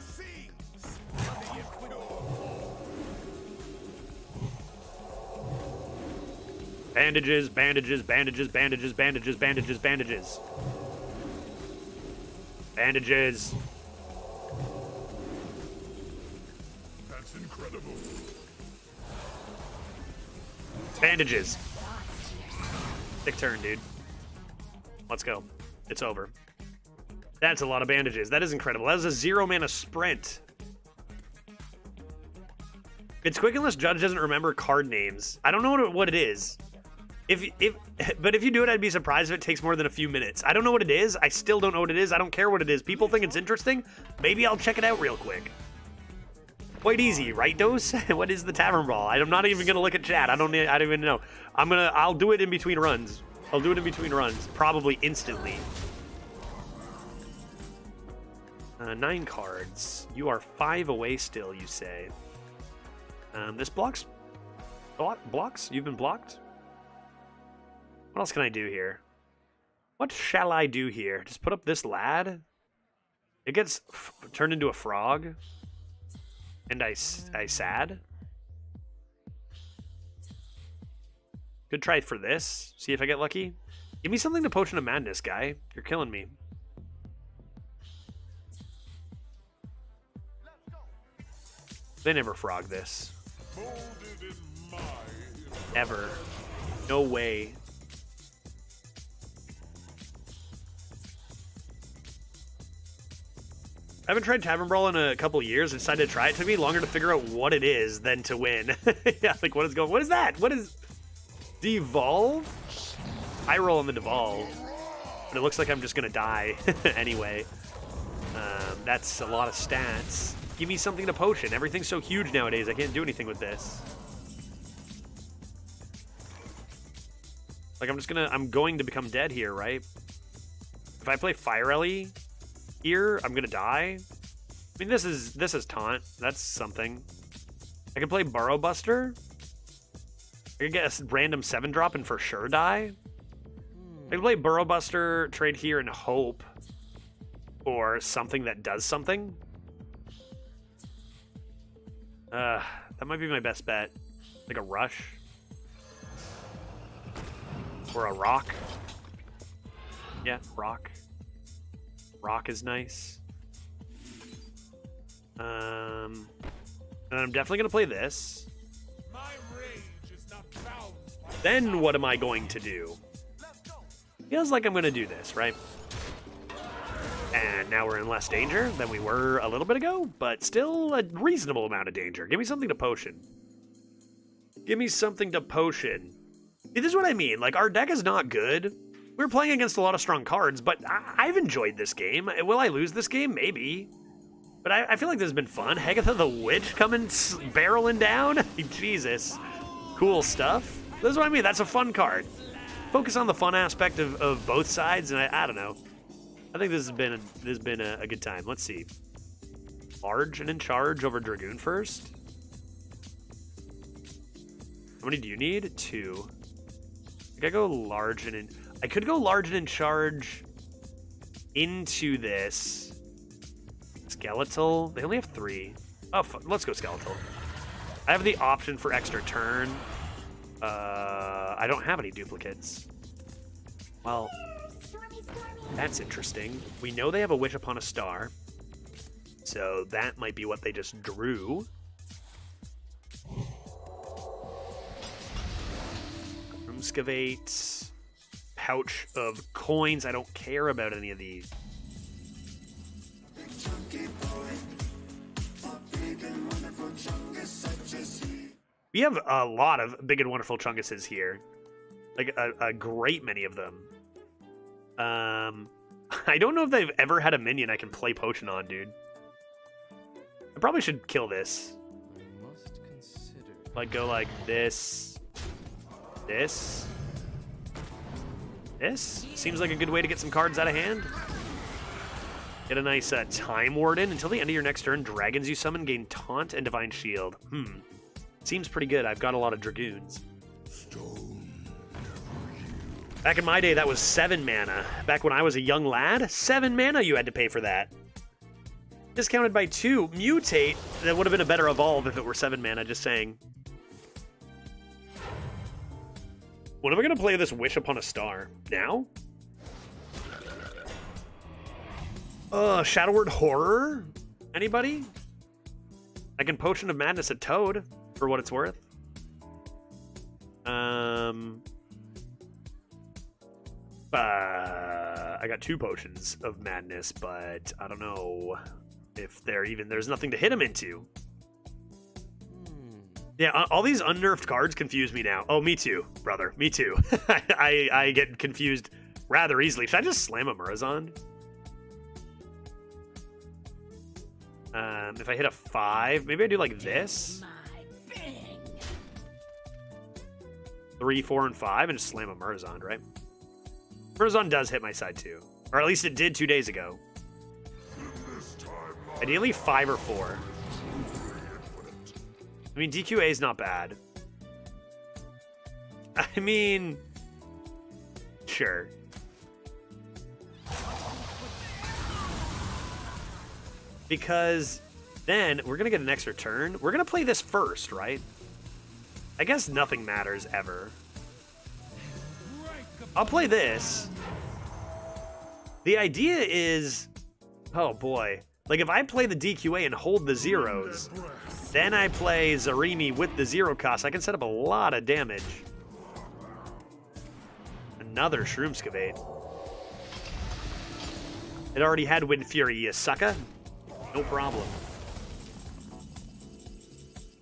Bandages, bandages, bandages, bandages, bandages, bandages, bandages. Bandages. That's incredible. Bandages. Sick turn, dude. Let's go. It's over. That's a lot of bandages. That is incredible. That was a 0 mana sprint. It's quick unless Judge doesn't remember card names. I don't know what it is. But if you do it, I'd be surprised if it takes more than a few minutes. I don't know what it is. I still don't know what it is. I don't care what it is. People think it's interesting. Maybe I'll check it out real quick. Quite easy, right, Dose? What is the Tavern Brawl? I'm not even gonna look at chat. I don't even know. I'll do it in between runs. I'll do it in between runs, probably instantly. 9 cards. You are 5 away still, you say. This blocks. Blocks? You've been blocked? What else can I do here? What shall I do here? Just put up this lad? It gets turned into a frog. And I sad. Good try for this. See if I get lucky. Give me something to Potion of Madness, guy. You're killing me. They never frog this. Ever. No way. I haven't tried Tavern Brawl in a couple years. I decided to try it. It took me longer to figure out what it is than to win. Yeah, like what is going? What is that? What is devolve? I roll on the devolve, but it looks like I'm just gonna die anyway. That's a lot of stats. Give me something to potion. Everything's so huge nowadays. I can't do anything with this. Like I'm going to become dead here, right? If I play Fire Ellie here, I'm gonna die. I mean, this is taunt. That's something. I could play Burrow Buster. I could get a random 7-drop and for sure die. I could play Burrow Buster, trade here, and hope for something that does something. That might be my best bet. Like a rush. Or a rock. Yeah, rock. Rock is nice. And I'm definitely gonna play this. Then what am I going to do? Feels like I'm gonna do this, right? And now we're in less danger than we were a little bit ago, but still a reasonable amount of danger. Give me something to potion. Give me something to potion. See, this is what I mean. Like, our deck is not good. We're playing against a lot of strong cards, but I've enjoyed this game. Will I lose this game? Maybe. But I feel like this has been fun. Hegatha the Witch coming barreling down. Jesus. Cool stuff. This is what I mean. That's a fun card. Focus on the fun aspect of both sides, and I don't know. I think this has been a good time. Let's see. Large and in charge over Dragoon first. How many do you need? 2. I think I go large and in. I could go large and in charge into this. Skeletal. They only have 3. Oh, let's go skeletal. I have the option for extra turn. I don't have any duplicates. Well, that's interesting. We know they have a Witch Upon a Star. So that might be what they just drew. Excavate. Pouch of coins. I don't care about any of these. We have a lot of big and wonderful chunguses here. Like a great many of them. I don't know if they've ever had a minion I can play potion on, dude. I probably should kill this. Like go like this. This. This. Seems like a good way to get some cards out of hand. Get a nice Time Warden. Until the end of your next turn, dragons you summon gain Taunt and Divine Shield. Seems pretty good. I've got a lot of Dragoons. Back in my day, that was 7 mana. Back when I was a young lad, 7 mana you had to pay for that. Discounted by 2. Mutate. That would have been a better evolve if it were 7 mana, just saying. When am I going to play this Wish Upon a Star? Now? Shadow Word Horror? Anybody? I can Potion of Madness a Toad, for what it's worth. I got 2 Potions of Madness, but I don't know if there's nothing to hit them into. Yeah, all these unnerfed cards confuse me now. Oh, me too, brother. Me too. I get confused rather easily. Should I just slam a Murazond? If I hit a 5, maybe I do like this. 3, 4, and 5, and just slam a Murazond, right? Murazond does hit my side too. Or at least it did 2 days ago. Ideally 5 or 4. I mean, DQA is not bad. I mean, sure. Because then we're going to get an extra turn. We're going to play this first, right? I guess nothing matters ever. I'll play this. The idea is, oh boy. Like if I play the DQA and hold the zeros, then I play Zarimi with the 0 cost, I can set up a lot of damage. Another Shroomscavate. It already had Wind Fury, you sucker. No problem.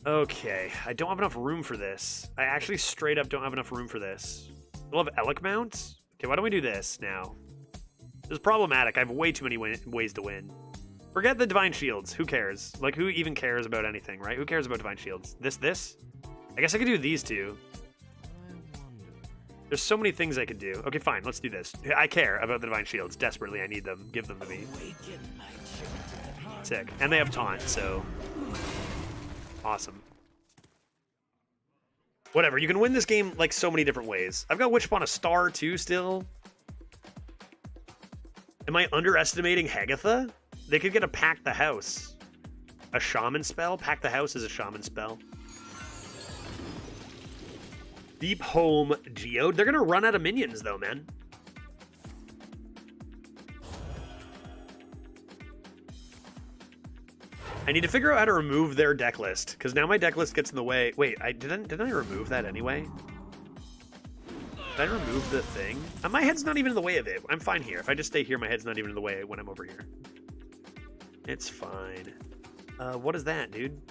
Okay, I don't have enough room for this. I actually straight up don't have enough room for this. We'll have Elec Mount. Okay, why don't we do this now? This is problematic. I have way too many ways to win. Forget the Divine Shields. Who cares? Like, who even cares about anything, right? Who cares about Divine Shields? This? I guess I could do these 2. There's so many things I could do. Okay, fine. Let's do this. I care about the Divine Shields. Desperately, I need them. Give them to me. Sick. And they have Taunt, so... Awesome. Whatever. You can win this game, like, so many different ways. I've got Wish Upon a Star, too, still. Am I underestimating Hegatha? They could get a Pack the House. A Shaman spell? Pack the House is a Shaman spell. Deep Home Geode. They're going to run out of minions, though, man. I need to figure out how to remove their deck list, because now my deck list gets in the way. Wait, didn't I remove that anyway? Did I remove the thing? My head's not even in the way of it. I'm fine here. If I just stay here, my head's not even in the way when I'm over here. It's fine. What is that, dude?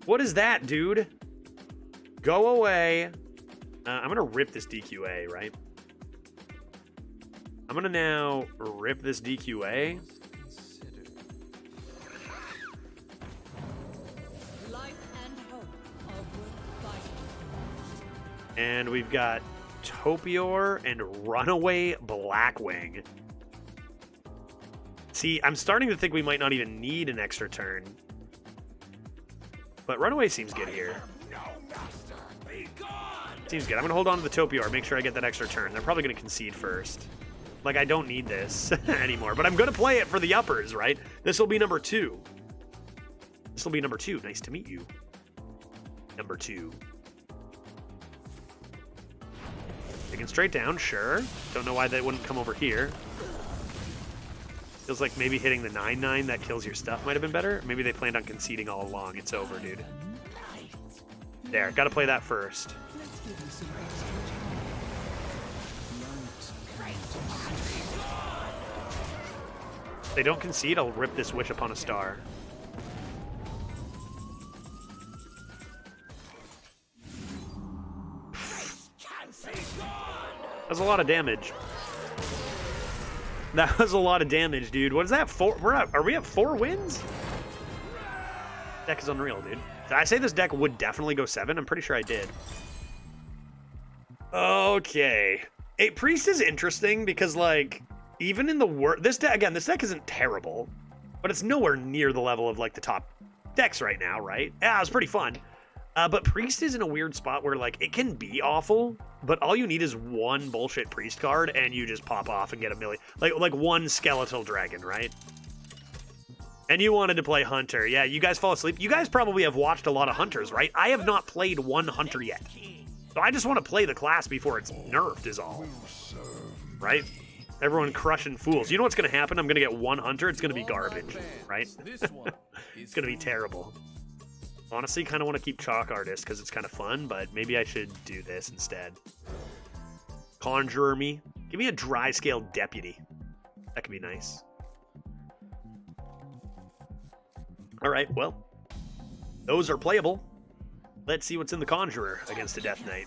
What is that, dude? Go away. I'm going to rip this DQA, right? I'm going to now rip this DQA. And we've got Topior and Runaway Blackwing. See, I'm starting to think we might not even need an extra turn. But Runaway seems good here. Seems good. I'm going to hold on to the Topior, make sure I get that extra turn. They're probably going to concede first. Like, I don't need this anymore. But I'm going to play it for the uppers, right? This will be number 2. This will be number 2. Nice to meet you. Number 2. Taking straight down, sure. Don't know why that wouldn't come over here. Feels like maybe hitting the 9/9 that kills your stuff might have been better. Maybe they planned on conceding all along. It's over, dude. There, gotta play that first. If they don't concede, I'll rip this Wish Upon a Star. That's a lot of damage. That was a lot of damage, dude. What is that? Are we at 4 wins? Deck is unreal, dude. Did I say this deck would definitely go 7? I'm pretty sure I did. Okay. Priest is interesting because, like, even in the this deck isn't terrible, but it's nowhere near the level of, like, the top decks right now, right? Yeah, it was pretty fun. But Priest is in a weird spot where, like, it can be awful, but all you need is one bullshit Priest card, and you just pop off and get a million. Like one Skeletal Dragon, right? And you wanted to play Hunter. Yeah, you guys fall asleep. You guys probably have watched a lot of Hunters, right? I have not played one Hunter yet. So I just want to play the class before it's nerfed is all. Right? Everyone crushing fools. You know what's going to happen? I'm going to get one Hunter. It's going to be garbage, right? It's going to be terrible. Honestly, kind of want to keep Chalk Artist because it's kind of fun, but maybe I should do this instead. Conjurer me. Give me a Dry Scale Deputy. That could be nice. Alright, well. Those are playable. Let's see what's in the Conjurer against a Death Knight.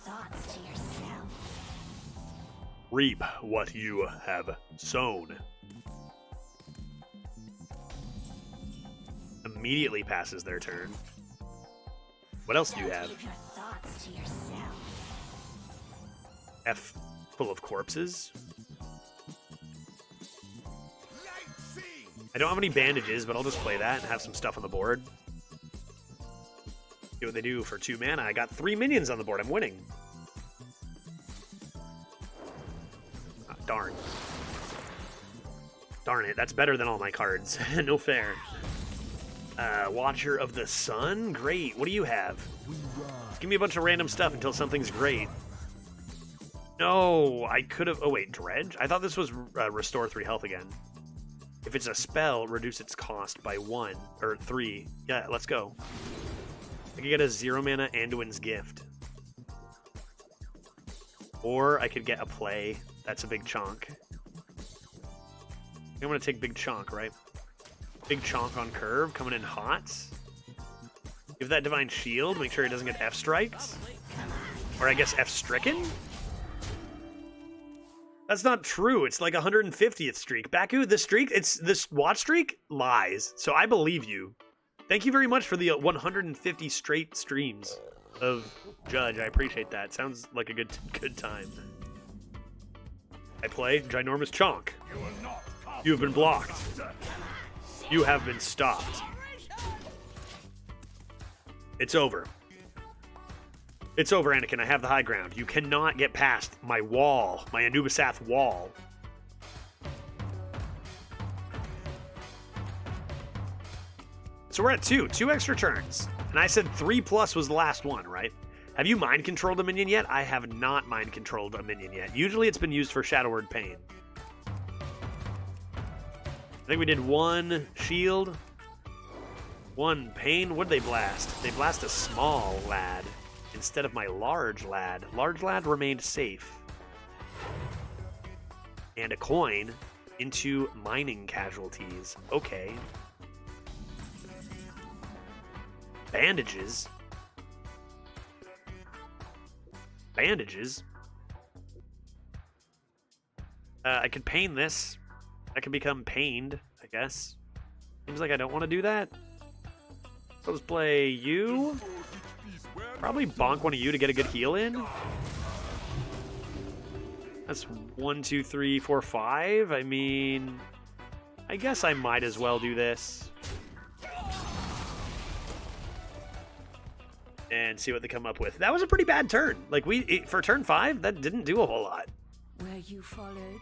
Reap what you have sown. Immediately passes their turn. What else do you have? F full of corpses. I don't have any bandages, but I'll just play that and have some stuff on the board. See what they do for 2 mana. I got 3 minions on the board. I'm winning. Oh, darn. Darn it. That's better than all my cards. No fair. Watcher of the Sun? Great. What do you have? Give me a bunch of random stuff until something's great. No, I could have... Oh, wait. Dredge? I thought this was restore 3 health again. If it's a spell, reduce its cost by 1 or 3. Yeah, let's go. I could get a 0 mana Anduin's Gift. Or I could get a play. That's a big chonk. I'm going to take big chonk, right? Big chonk on curve, coming in hot. Give that Divine Shield, make sure he doesn't get F-striked. Or I guess F-stricken? That's not true. It's like 150th streak. Baku, this watch streak lies. So I believe you. Thank you very much for the 150 straight streams of Judge. I appreciate that. Sounds like a good time. I play Ginormous Chonk. You have been blocked. You have been stopped. It's over. It's over, Anakin. I have the high ground. You cannot get past my wall, my Anubisath wall. So we're at 2 extra turns. And I said 3+ was the last one, right? Have you mind controlled a minion yet? I have not mind controlled a minion yet. Usually it's been used for Shadow Word Pain. I think we did 1 shield, 1 pain. What did they blast? They blast a small lad instead of my large lad. Large lad remained safe. And a coin into mining casualties. Okay. Bandages. Bandages. I could pain this. I can become pained, I guess. Seems like I don't want to do that. So let's play you. Probably bonk one of you to get a good heal in. That's 1, 2, 3, 4, 5. I mean, I guess I might as well do this. And see what they come up with. That was a pretty bad turn. Like, for turn 5, that didn't do a whole lot. Were you followed?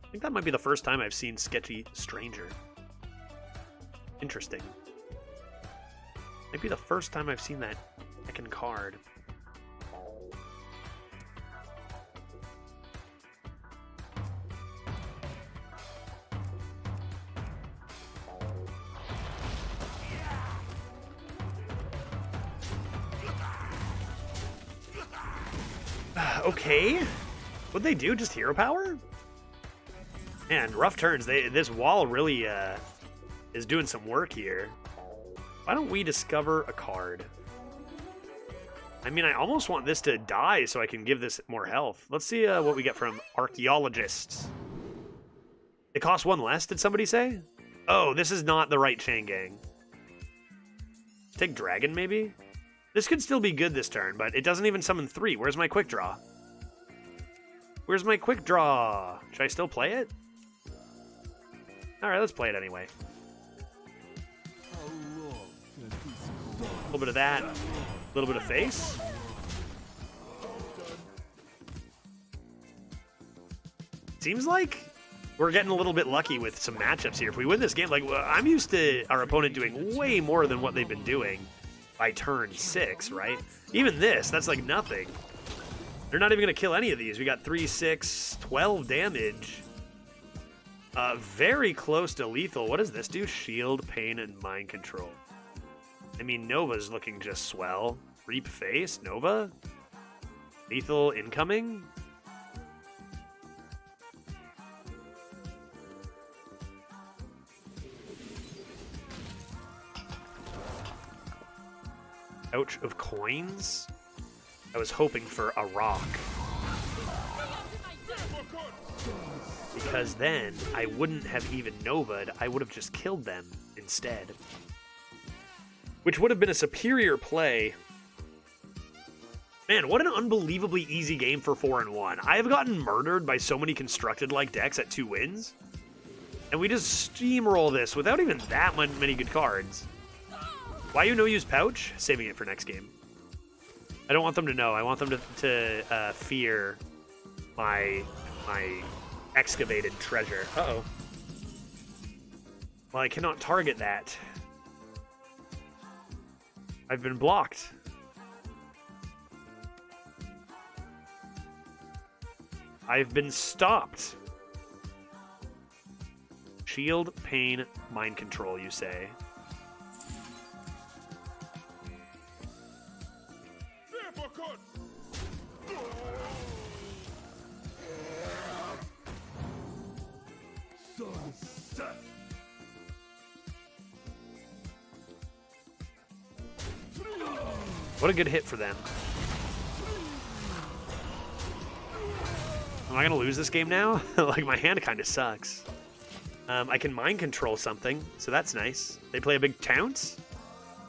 I think that might be the first time I've seen Sketchy Stranger. Interesting. Might be the first time I've seen that second card. Okay. What'd they do? Just hero power? Man, rough turns. This wall really is doing some work here. Why don't we discover a card? I mean, I almost want this to die so I can give this more health. Let's see what we get from Archaeologists. It costs 1 less, did somebody say? Oh, this is not the right chain gang. Take Dragon, maybe? This could still be good this turn, but it doesn't even summon 3. Where's my quick draw? Where's my quick draw? Should I still play it? Alright, let's play it anyway. A little bit of that. A little bit of face. Seems like we're getting a little bit lucky with some matchups here. If we win this game, like, I'm used to our opponent doing way more than what they've been doing by turn 6, right? Even this, that's like nothing. They're not even going to kill any of these. We got 3, 6, 12 damage. Very close to lethal. What does this do? Shield, pain, and mind control. I mean, Nova's looking just swell. Reap face, Nova. Lethal incoming. Ouch of coins. I was hoping for a rock. Because then I wouldn't have even Nova'd, I would have just killed them instead. Which would have been a superior play. Man, what an unbelievably easy game for 4-1. I have gotten murdered by so many constructed-like decks at 2 wins. And we just steamroll this without even that many good cards. Why you no use pouch? Saving it for next game. I don't want them to know. I want them to fear my excavated treasure. Uh-oh. Well, I cannot target that. I've been blocked. I've been stopped. Shield, pain, mind control, you say. What a good hit for them. Am I going to lose this game now? Like, my hand kind of sucks. I can mind control something, so that's nice. They play a big taunt.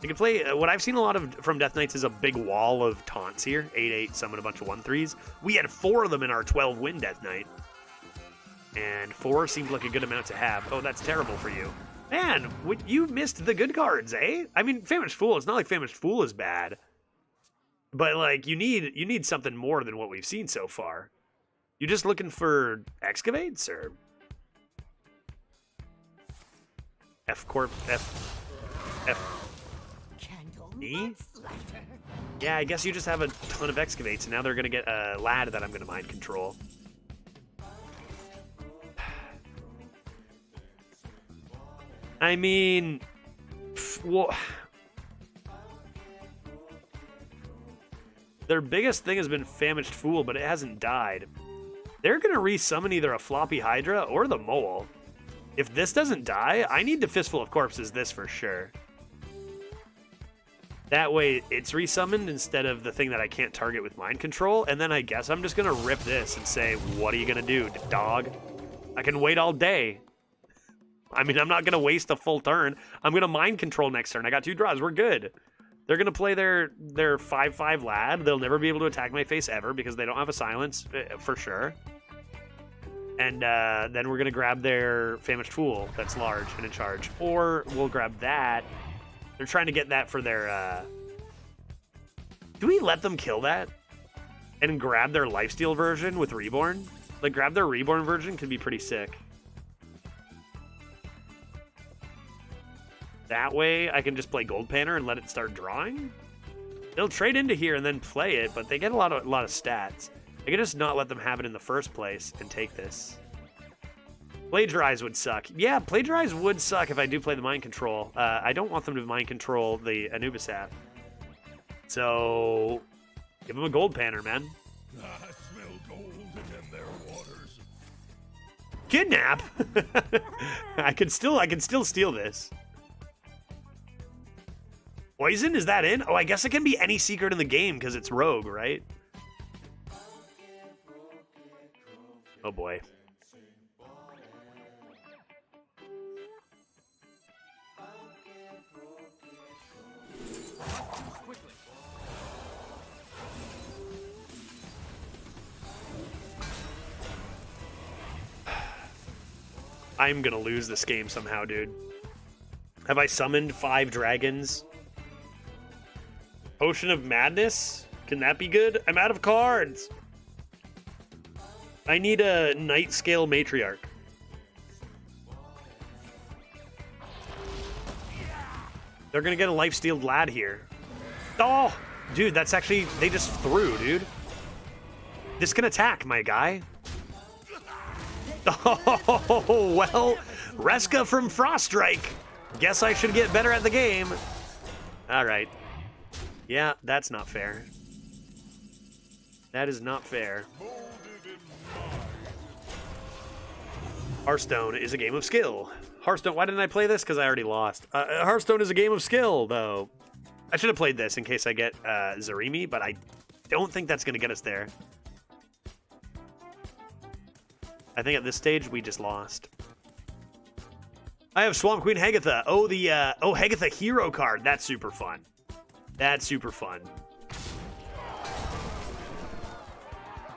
They can play, what I've seen a lot of from Death Knights is a big wall of taunts here. 8/8, summon a bunch of 1/3s. We had 4 of them in our 12-win Death Knight. And 4 seemed like a good amount to have. Oh, that's terrible for you. Man, you missed the good cards, eh? I mean, Famished Fool, it's not like Famished Fool is bad. But, like, you need something more than what we've seen so far. You just looking for excavates, or F-Corp, E? Yeah, I guess you just have a ton of excavates, and now they're gonna get a lad that I'm gonna mind control. I mean, well, their biggest thing has been Famished Fool, but it hasn't died. They're going to resummon either a Floppy Hydra or the Mole. If this doesn't die, I need the Fistful of Corpses this for sure. That way, it's resummoned instead of the thing that I can't target with Mind Control, and then I guess I'm just going to rip this and say, what are you going to do, dog? I can wait all day. I mean, I'm not going to waste a full turn. I'm going to Mind Control next turn. I got 2 draws. We're good. They're going to play their 5/5 lad. They'll never be able to attack my face ever because they don't have a silence, for sure. And then we're going to grab their Famished Fool that's large and in charge. Or we'll grab that. They're trying to get that for their... Do we let them kill that? And grab their lifesteal version with Reborn? Like, grab their Reborn version could be pretty sick. That way, I can just play Gold Panner and let it start drawing. They'll trade into here and then play it, but they get a lot of stats. I could just not let them have it in the first place and take this. Plagiarize would suck. Yeah, Plagiarize would suck if I do play the Mind Control. I don't want them to Mind Control the Anubis app. So, give them a Gold Panner, man. I smell gold in their waters. Kidnap? I can still steal this. Poison, is that in? Oh, I guess it can be any secret in the game because it's rogue, right? Oh boy. I'm gonna lose this game somehow, dude. Have I summoned 5 dragons? Potion of Madness? Can that be good? I'm out of cards! I need a Night Scale Matriarch. They're gonna get a Lifestealed Lad here. Oh! Dude, that's actually... They just threw, dude. This can attack, my guy. Oh, well... Reska from Froststrike! Guess I should get better at the game. Alright. Yeah, that's not fair. That is not fair. Hearthstone is a game of skill. Hearthstone, why didn't I play this? Because I already lost. Hearthstone is a game of skill, though. I should have played this in case I get Zarimi, but I don't think that's going to get us there. I think at this stage, we just lost. I have Swamp Queen Hagatha. Oh, the Hagatha hero card. That's super fun. That's super fun.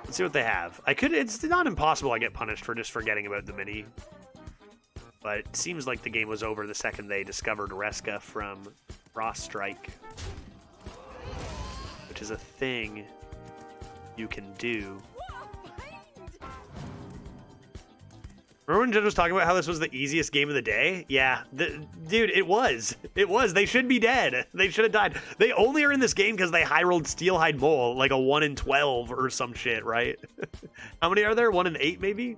Let's see what they have. It's not impossible I get punished for just forgetting about the mini. But it seems like the game was over the second they discovered Reska from Froststrike. Which is a thing you can do. Remember when Jen was talking about how this was the easiest game of the day? Yeah, dude, it was. It was. They should be dead. They should have died. They only are in this game because they high-rolled Steelhide Mole, like a 1 in 12 or some shit, right? How many are there? 1 in 8, maybe?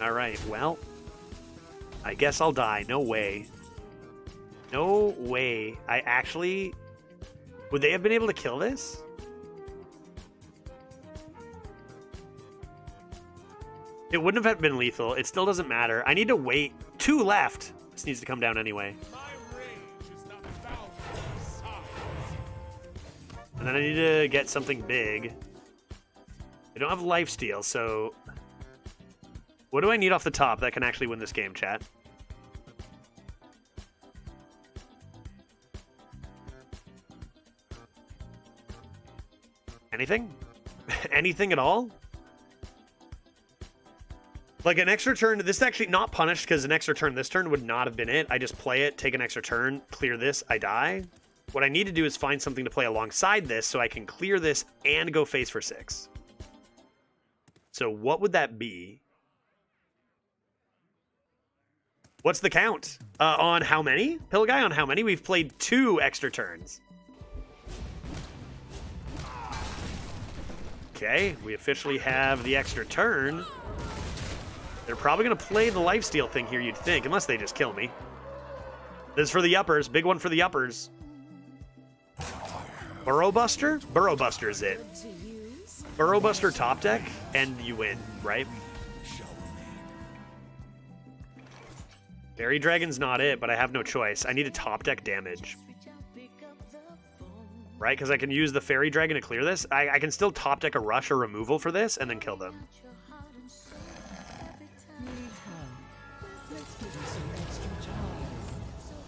All right, well, I guess I'll die. No way. No way. I actually... Would they have been able to kill this? It wouldn't have been lethal. It still doesn't matter. I need to wait. 2 left. This needs to come down anyway. And then I need to get something big. I don't have lifesteal, so... What do I need off the top that can actually win this game, chat? Anything? Anything at all? Like an extra turn, this is actually not punished because an extra turn this turn would not have been it. I just play it, take an extra turn, clear this, I die. What I need to do is find something to play alongside this so I can clear this and go face for 6. So what would that be? What's the count? On how many? Pill Guy, on how many? We've played 2 extra turns. Okay, we officially have the extra turn. They're probably going to play the lifesteal thing here, you'd think, unless they just kill me. This is for the uppers. Big one for the uppers. Burrow Buster? Burrow Buster is it. Burrow Buster top deck, and you win, right? Fairy Dragon's not it, but I have no choice. I need a top deck damage. Right? Because I can use the Fairy Dragon to clear this. I can still top deck a rush or removal for this, and then kill them.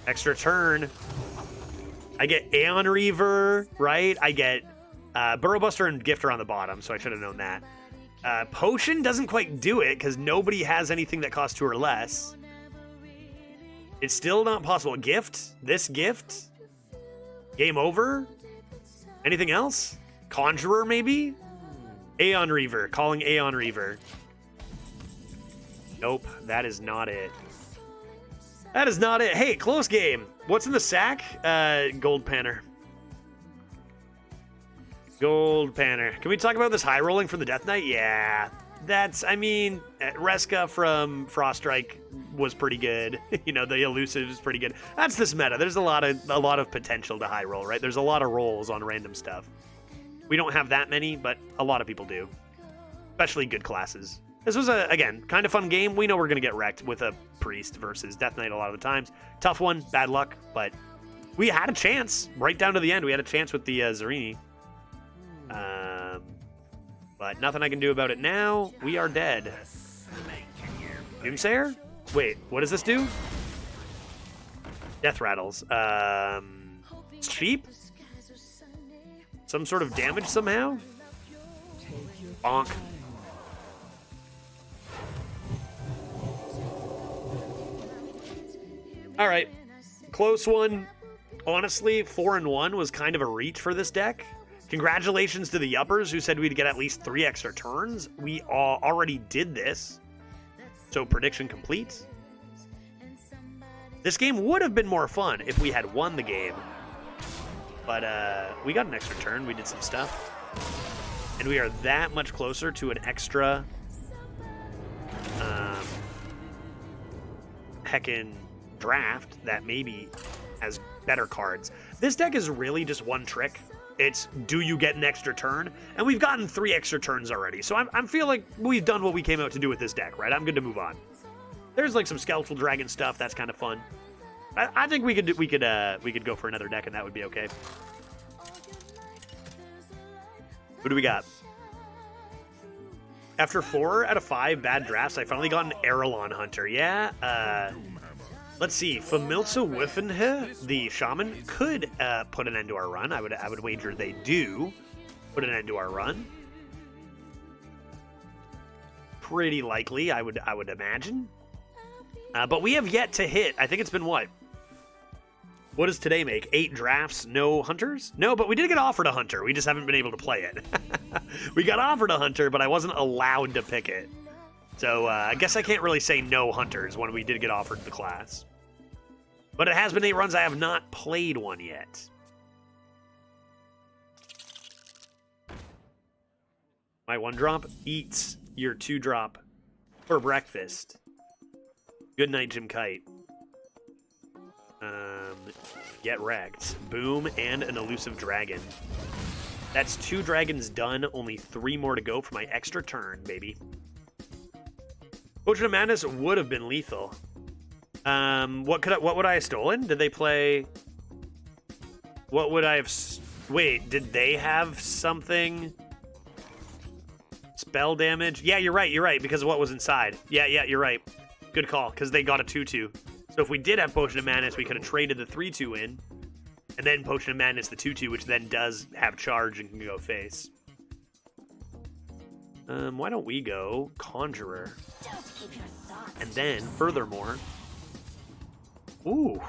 Extra turn. I get Aeon Reaver, right? I get Burrow Buster and Gifter on the bottom, so I should have known that. Potion doesn't quite do it because nobody has anything that costs 2 or less. It's still not possible. Gift? This gift? Game over? Anything else? Conjurer, maybe? Aeon Reaver. Calling Aeon Reaver. Nope, that is not it. That is not it. Hey, close game. What's in the sack? Gold Panner. Gold Panner. Can we talk about this high rolling from the Death Knight? Yeah. That's, I mean, Reska from Frost Strike was pretty good. You know, the Elusive is pretty good. That's this meta. There's a lot of potential to high roll, right? There's a lot of rolls on random stuff. We don't have that many, but a lot of people do. Especially good classes. This was, again, kind of fun game. We know we're going to get wrecked with a Priest versus Death Knight a lot of the times. Tough one, bad luck, but we had a chance. Right down to the end, we had a chance with the Zarini. But nothing I can do about it now. We are dead. Doomsayer? Wait, what does this do? Death Rattles. It's cheap? Some sort of damage somehow? Bonk. All right, close one. Honestly, 4-1 was kind of a reach for this deck. Congratulations to the Yuppers who said we'd get at least 3 extra turns. We already did this. So prediction complete. This game would have been more fun if we had won the game. But we got an extra turn. We did some stuff. And we are that much closer to an extra heckin' draft that maybe has better cards. This deck is really just one trick. It's, do you get an extra turn? And we've gotten 3 extra turns already. So I feel like we've done what we came out to do with this deck, right? I'm good to move on. There's like some Skeletal Dragon stuff. That's kind of fun. I think we could go for another deck and that would be okay. What do we got? After 4 out of 5 bad drafts, I finally got an Erelon Hunter. Yeah, let's see. Familza Wiffenhe, the Shaman, could put an end to our run. I would wager they do put an end to our run. Pretty likely, I would imagine. But we have yet to hit. I think it's been what? What does today make? 8 drafts, no hunters? No, but we did get offered a hunter. We just haven't been able to play it. We got offered a hunter, but I wasn't allowed to pick it. So I guess I can't really say no hunters when we did get offered the class. But it has been 8 runs. I have not played one yet. My 1-drop eats your 2-drop for breakfast. Good night, Jim Kite. Get wrecked. Boom, and an elusive dragon. That's 2 dragons done. Only 3 more to go for my extra turn, baby. Potion of Madness would have been lethal. What would I have stolen? Did they play? What would I have? Wait, did they have something? Spell damage? Yeah, you're right. You're right because of what was inside. Yeah, you're right. Good call because they got a 2/2. So if we did have Potion of Madness, we could have traded the 3/2 in, and then Potion of Madness the 2/2, which then does have charge and can go face. Why don't we go Conjurer? And then, furthermore, ooh,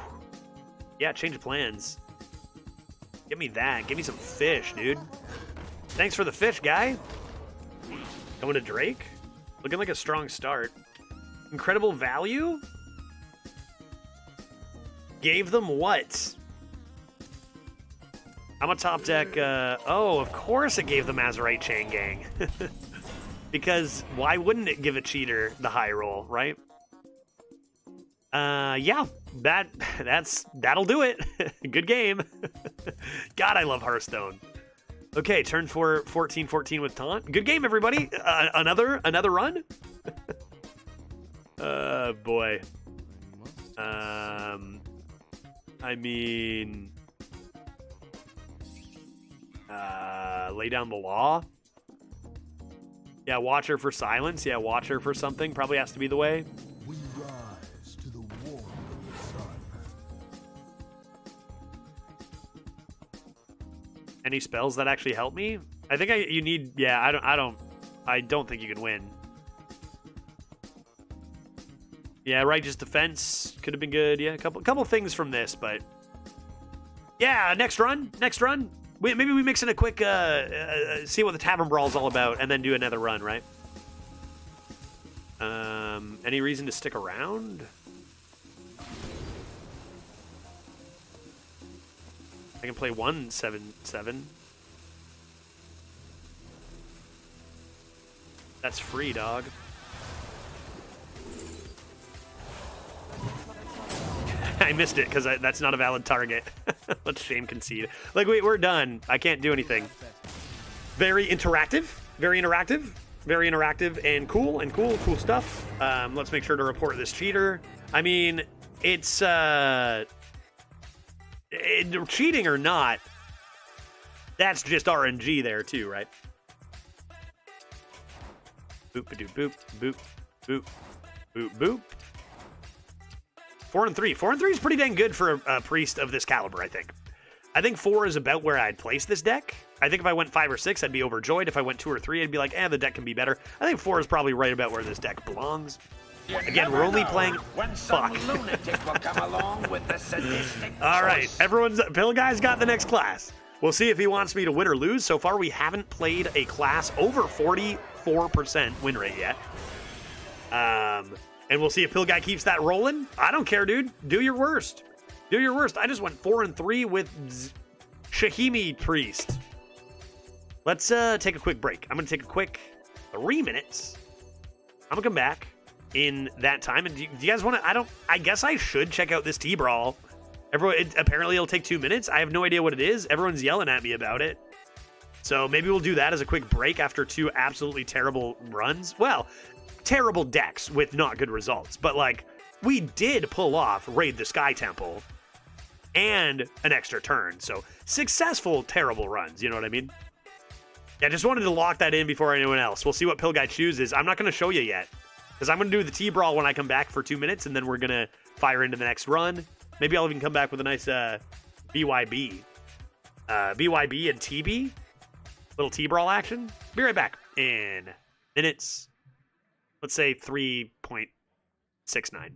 yeah, change of plans. Give me that. Give me some fish, dude. Thanks for the fish, guy. Going to Drake. Looking like a strong start. Incredible value? Gave them what? I'm a top deck. Oh, of course it gave the Mazerite Chain Gang. Because why wouldn't it give a cheater the high roll, right? Yeah, that'll do it. Good game. God, I love Hearthstone. Okay, turn for 14-14 with taunt. Good game, everybody. Another run. Boy. I mean, lay down the law. Yeah, watch her for silence. Yeah, watch her for something. Probably has to be the way. We rise to the warmth of the sun. Any spells that actually help me? I think you need. Yeah, I don't think you can win. Yeah, Righteous Defense could have been good. Yeah, a couple things from this, but yeah, next run. Maybe we mix in a quick see what the Tavern Brawl is all about, and then do another run, right? Any reason to stick around? I can play 1/7/7. That's free, dog. I missed it because that's not a valid target. Let's shame concede. Like, wait, we're done. I can't do anything. Very interactive. Very interactive. Very interactive and cool stuff. Let's make sure to report this cheater. I mean, it's cheating or not, that's just RNG there too, right? Boop, ba-doop, boop, boop, boop, boop, boop. 4 and 3. 4 and 3 is pretty dang good for a priest of this caliber, I think. I think 4 is about where I'd place this deck. I think if I went 5 or 6, I'd be overjoyed. If I went 2 or 3, I'd be like, the deck can be better. I think 4 is probably right about where this deck belongs. Again, we're only playing. When some lunatic will come along with the sadistic All right, choice. everyone's. Bill Guy's got the next class. We'll see if he wants me to win or lose. So far, we haven't played a class over 44% win rate yet. And we'll see if Pill Guy keeps that rolling. I don't care, dude. Do your worst. Do your worst. I just went 4 and 3 with Shahimi Priest. Let's take a quick break. I'm going to take a quick 3 minutes. I'm going to come back in that time. And do you guys want to... I guess I should check out this T-Brawl. Apparently it'll take 2 minutes. I have no idea what it is. Everyone's yelling at me about it. So maybe we'll do that as a quick break after 2 absolutely terrible runs. Well, terrible decks with not good results. But, like, we did pull off Raid the Sky Temple and an extra turn. So successful, terrible runs. You know what I mean? Yeah, just wanted to lock that in before anyone else. We'll see what Pill Guy chooses. I'm not going to show you yet, because I'm going to do the T-Brawl when I come back for 2 minutes, and then we're going to fire into the next run. Maybe I'll even come back with a nice BYB. BYB and TB. Little T-Brawl action. Be right back in minutes. Let's say 3.69.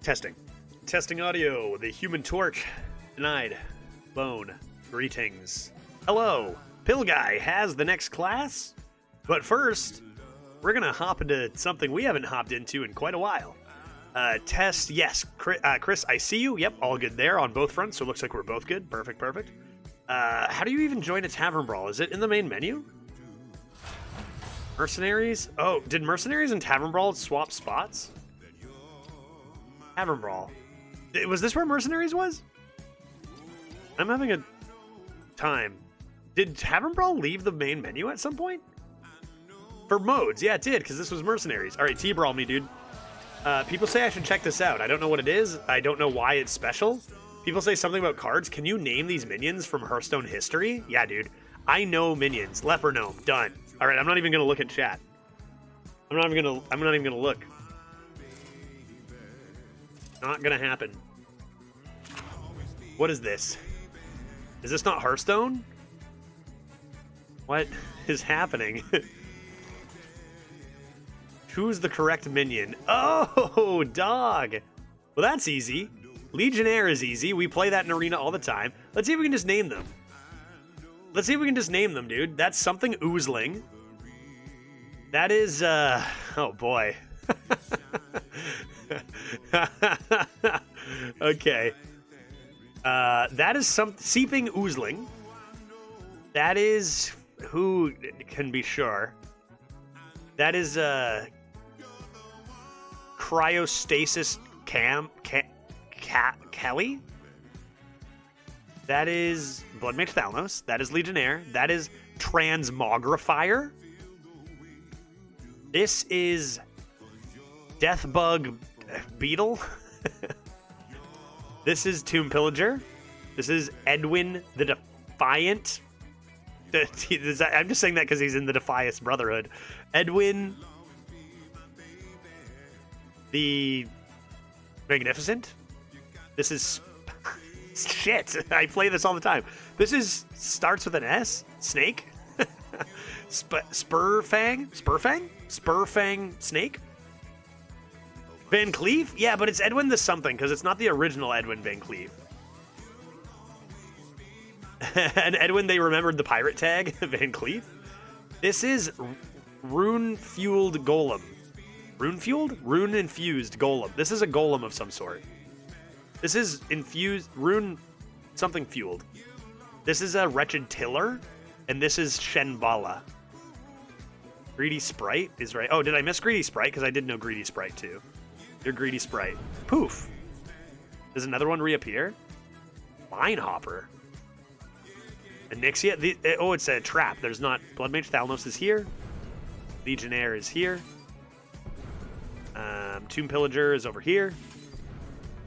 Testing. Testing audio. The Human Torch. Denied. Bone. Greetings. Hello. Pill Guy has the next class. But first, we're going to hop into something we haven't hopped into in quite a while. Test. Yes. Chris, I see you. Yep. All good there on both fronts. So it looks like we're both good. Perfect. Perfect. How do you even join a tavern brawl? Is it in the main menu? Mercenaries? Oh, did Mercenaries and Tavern Brawl swap spots? Tavern Brawl. Was this where Mercenaries was? I'm having a time. Did Tavern Brawl leave the main menu at some point? For modes, yeah, it did, because this was Mercenaries. All right, T-Brawl me, dude. People say I should check this out. I don't know what it is. I don't know why it's special. People say something about cards. Can you name these minions from Hearthstone history? Yeah, dude. I know minions. Leper Gnome. Done. All right, I'm not even gonna look at chat. I'm not even gonna look. Not gonna happen. What is this? Is this not Hearthstone? What is happening? Choose the correct minion. Oh, dog. Well, that's easy. Legionnaire is easy. We play that in Arena all the time. Let's see if we can just name them. Let's see if we can just name them, dude. That's something oozling. That is, oh boy. Okay. That is some seeping oozling. That is, who can be sure? That is, cryostasis Kelly? That is Bloodmage Thalnos. That is Legionnaire. That is Transmogrifier. This is Deathbug Beetle. This is Tomb Pillager. This is Edwin the Defiant. I'm just saying that because he's in the Defiant Brotherhood. Edwin the Magnificent. This is shit. I play this all the time. This is starts with an S. Snake. Spurfang Snake. Van Cleef? Yeah, but it's Edwin the something because it's not the original Edwin Van Cleef. And Edwin, they remembered the pirate tag, Van Cleef. This is Rune-fueled Golem. Rune-fueled? Rune-infused Golem. This is a golem of some sort. This is infused, rune something fueled. This is a Wretched Tiller, and this is Shenvala. Greedy Sprite is right. Oh, did I miss Greedy Sprite? Because I did know Greedy Sprite too. You're Greedy Sprite. Poof. Does another one reappear? Line Hopper. Anixia? Oh, it's a trap. There's not. Bloodmage Thalnos is here. Legionnaire is here. Tomb Pillager is over here.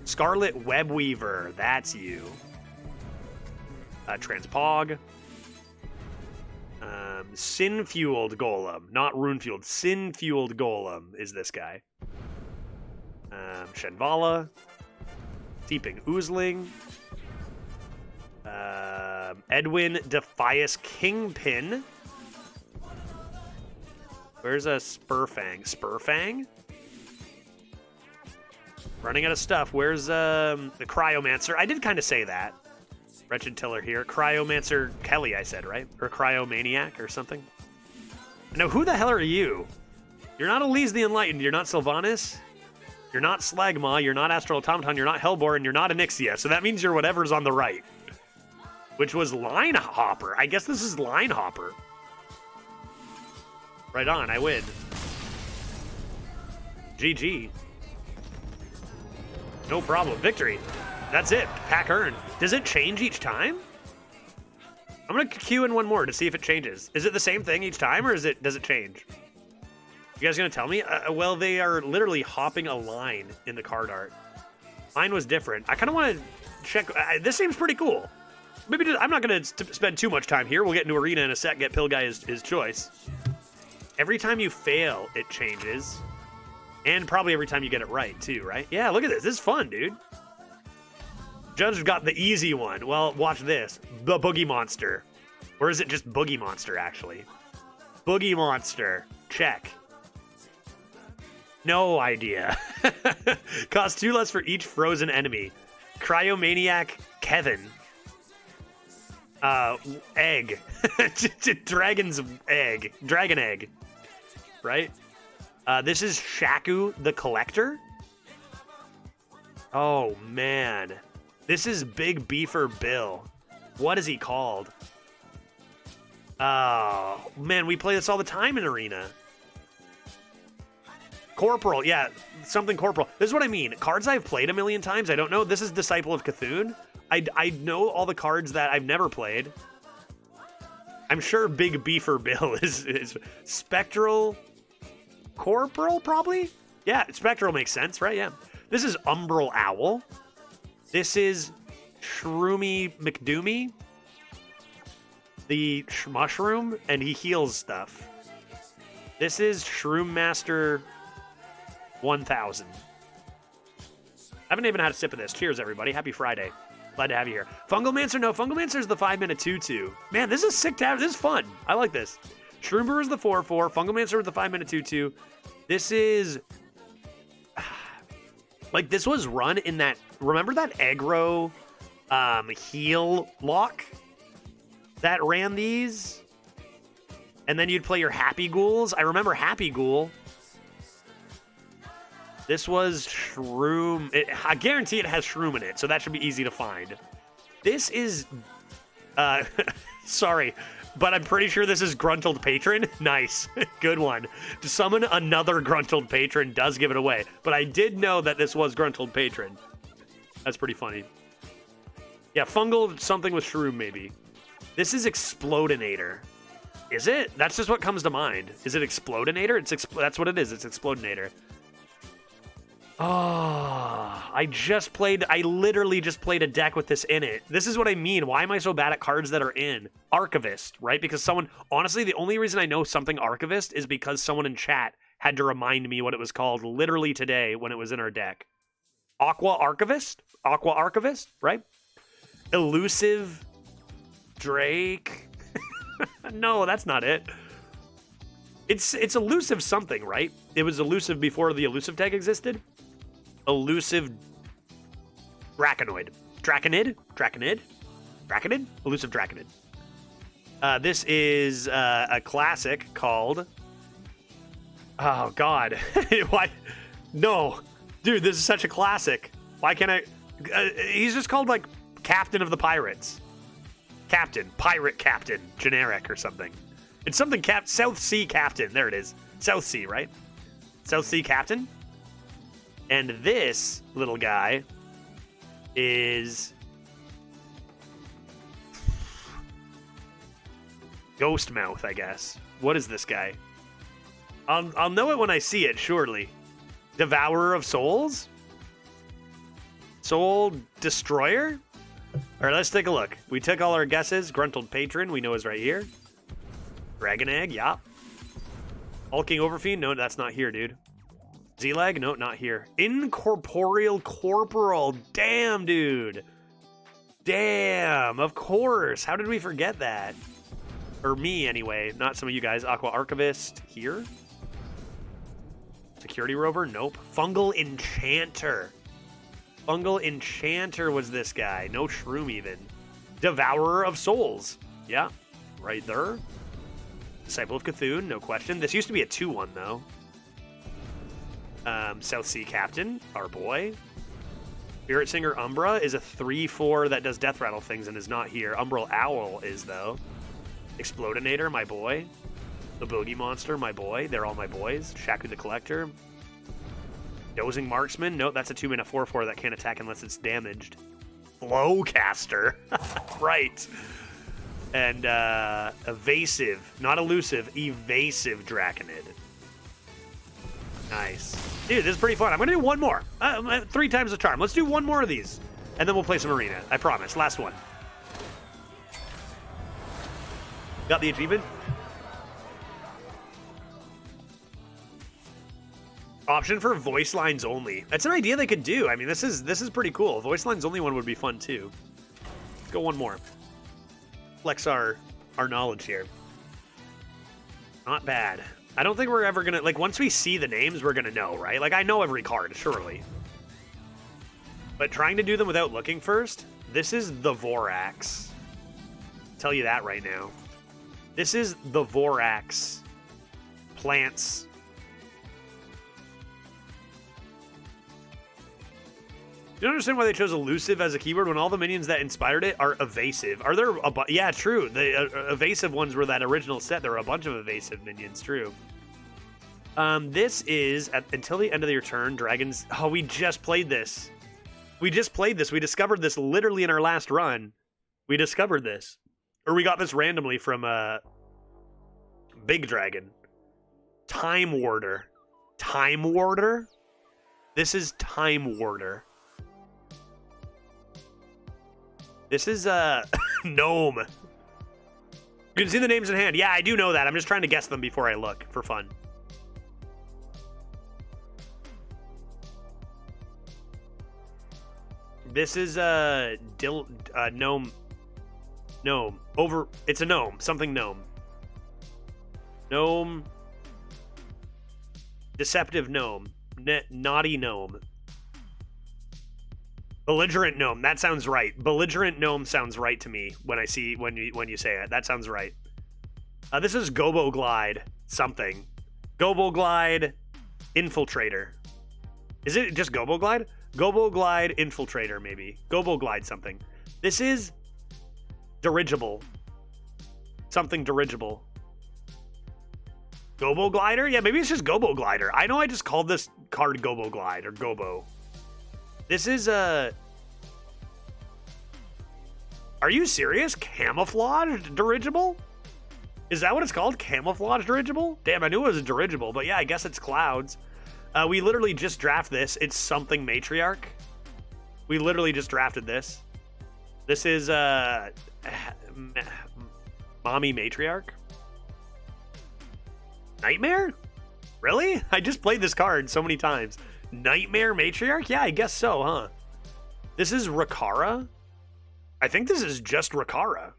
Scarlet Webweaver. That's you. Transpog. Sin-fueled Golem. Not Rune-fueled. Sin-fueled Golem is this guy. Shenvala. Seeping Oozling. Edwin Defias Kingpin. Where's a Spurfang? Spurfang? Running out of stuff. Where's the Cryomancer? I did kind of say that. Wretched Tiller here. Cryomancer Kelly, I said, right? Or Cryomaniac or something. Now, who the hell are you? You're not Elise the Enlightened. You're not Sylvanas. You're not Slagma. You're not Astral Automaton. You're not Hellbore. And you're not Anixia. So that means you're whatever's on the right. Which was Line Hopper. I guess this is Line Hopper. Right on. I win. GG. No problem. Victory. That's it. Pack earned. Does it change each time? I'm going to queue in one more to see if it changes. Is it the same thing each time, or does it change? You guys going to tell me? Well, they are literally hopping a line in the card art. Mine was different. I kind of want to check. This seems pretty cool. Maybe I'm not going to spend too much time here. We'll get into Arena in a sec, get Pill Guy his choice. Every time you fail, it changes. And probably every time you get it right, too, right? Yeah, look at this. This is fun, dude. Judge got the easy one. Well, watch this. The Boogie Monster. Or is it just Boogie Monster, actually? Boogie Monster. Check. No idea. Cost 2 less for each frozen enemy. Cryomaniac Kevin. Egg. Dragon's egg. Dragon egg. Right? This is Shaku the Collector. Oh, man. This is Big Beefer Bill. What is he called? Oh, man, we play this all the time in Arena. Corporal, yeah, something Corporal. This is what I mean. Cards I've played a million times, I don't know. This is Disciple of Cthulhu. I know all the cards that I've never played. I'm sure Big Beefer Bill is Spectral Corporal, probably? Yeah, Spectral makes sense, right? Yeah. This is Umbral Owl. This is Shroomy McDoomy. The mushroom, and he heals stuff. This is Shroom Master 1000. I haven't even had a sip of this. Cheers, everybody. Happy Friday. Glad to have you here. Fungalmancer, no. Fungalmancer is the 5-minute 2/2. Man, this is sick to have. This is fun. I like this. Shroom Brewer is the 4/4. Fungalmancer with the 5-minute 2/2. This is... Like, this was run in that... Remember that aggro heal lock that ran these? And then you'd play your Happy Ghouls. I remember Happy Ghoul. This was Shroom. I guarantee it has Shroom in it, so that should be easy to find. This is... sorry, but I'm pretty sure this is Gruntled Patron. Nice. Good one. To summon another Gruntled Patron does give it away, but I did know that this was Gruntled Patron. That's pretty funny. Yeah, Fungal something with Shroom, maybe. This is Explodinator. Is it? That's just what comes to mind. Is it Explodinator? That's what it is. It's Explodinator. Oh, I literally just played a deck with this in it. This is what I mean. Why am I so bad at cards that are in? Archivist, right? Because honestly, the only reason I know something Archivist is because someone in chat had to remind me what it was called literally today when it was in our deck. Aqua Archivist, right? Elusive Drake. No, that's not it. It's elusive something, right? It was elusive before the elusive tag existed. Elusive Draconid. Elusive Draconid. This is a classic called... Oh, God. Why? No. Dude, this is such a classic. Why can't I... he's just called, like, Captain of the Pirates. Pirate Captain. Generic or something. It's something South Sea Captain. There it is. South Sea, right? South Sea Captain. And this little guy is Ghost Mouth, I guess. What is this guy? I'll know it when I see it, surely. Devourer of Souls? Soul Destroyer? All right, let's take a look. We took all our guesses. Gruntled Patron, we know is right here. Dragon Egg, yeah. Hulking Overfiend, no, that's not here, dude. Z-Leg, no, not here. Incorporeal Corporal, damn, dude. Damn, of course. How did we forget that? Or me, anyway, not some of you guys. Aqua Archivist, here. Security Rover, nope. Fungal Enchanter. Fungal Enchanter was this guy. No Shroom, even. Devourer of Souls. Yeah, right there. Disciple of Cthulhu, no question. This used to be a 2/1, though. South Sea Captain, our boy. Spirit Singer Umbra is a 3/4 that does Death Rattle things and is not here. Umbral Owl is, though. Explodinator, my boy. The Boogie Monster, my boy. They're all my boys. Shaku the Collector. Dozing Marksman. Nope, that's a 2-mana 4/4 that can't attack unless it's damaged. Flowcaster. Right. And Evasive. Not elusive. Evasive Draconid. Nice. Dude, this is pretty fun. I'm going to do one more. 3 times the charm. Let's do one more of these. And then we'll play some Arena. I promise. Last one. Got the achievement? Option for voice lines only. That's an idea they could do. I mean, this is pretty cool. Voice lines only one would be fun too. Let's go one more. Flex our knowledge here. Not bad. I don't think we're ever gonna, like, once we see the names, we're gonna know, right? Like, I know every card, surely. But trying to do them without looking first, this is the Vorax. Tell you that right now. This is the Vorax. Plants. Do you understand why they chose elusive as a keyword when all the minions that inspired it are evasive? Are there a yeah, true. The evasive ones were that original set. There were a bunch of evasive minions, true. This is, until the end of your turn, dragons... Oh, we just played this. We just played this. We discovered this literally in our last run. We discovered this. Or we got this randomly from Big Dragon. Time Warder. Time Warder? This is Time Warder. This is, Gnome. You can see the names in hand. Yeah, I do know that. I'm just trying to guess them before I look, for fun. This is, Gnome. Gnome. It's a gnome. Something gnome. Gnome. Deceptive gnome. Naughty gnome. Belligerent gnome. That sounds right. Belligerent gnome sounds right to me when I see when you say it. That sounds right. This is Gobo Glide something. Gobo Glide Infiltrator. Is it just Gobo Glide? Gobo Glide Infiltrator maybe. Gobo Glide something. This is Dirigible. Something dirigible. Gobo Glider? Yeah, maybe it's just Gobo Glider. I know I just called this card Gobo Glide or Gobo. This is Are you serious? Camouflage dirigible? Is that what it's called? Camouflage dirigible? Damn, I knew it was a dirigible, but yeah, I guess it's clouds. We literally just drafted this. It's something matriarch. We literally just drafted this. This is mommy matriarch. Nightmare? Really? I just played this card so many times. Nightmare Matriarch? Yeah, I guess so, huh? This is Rakara? I think this is just Rakara.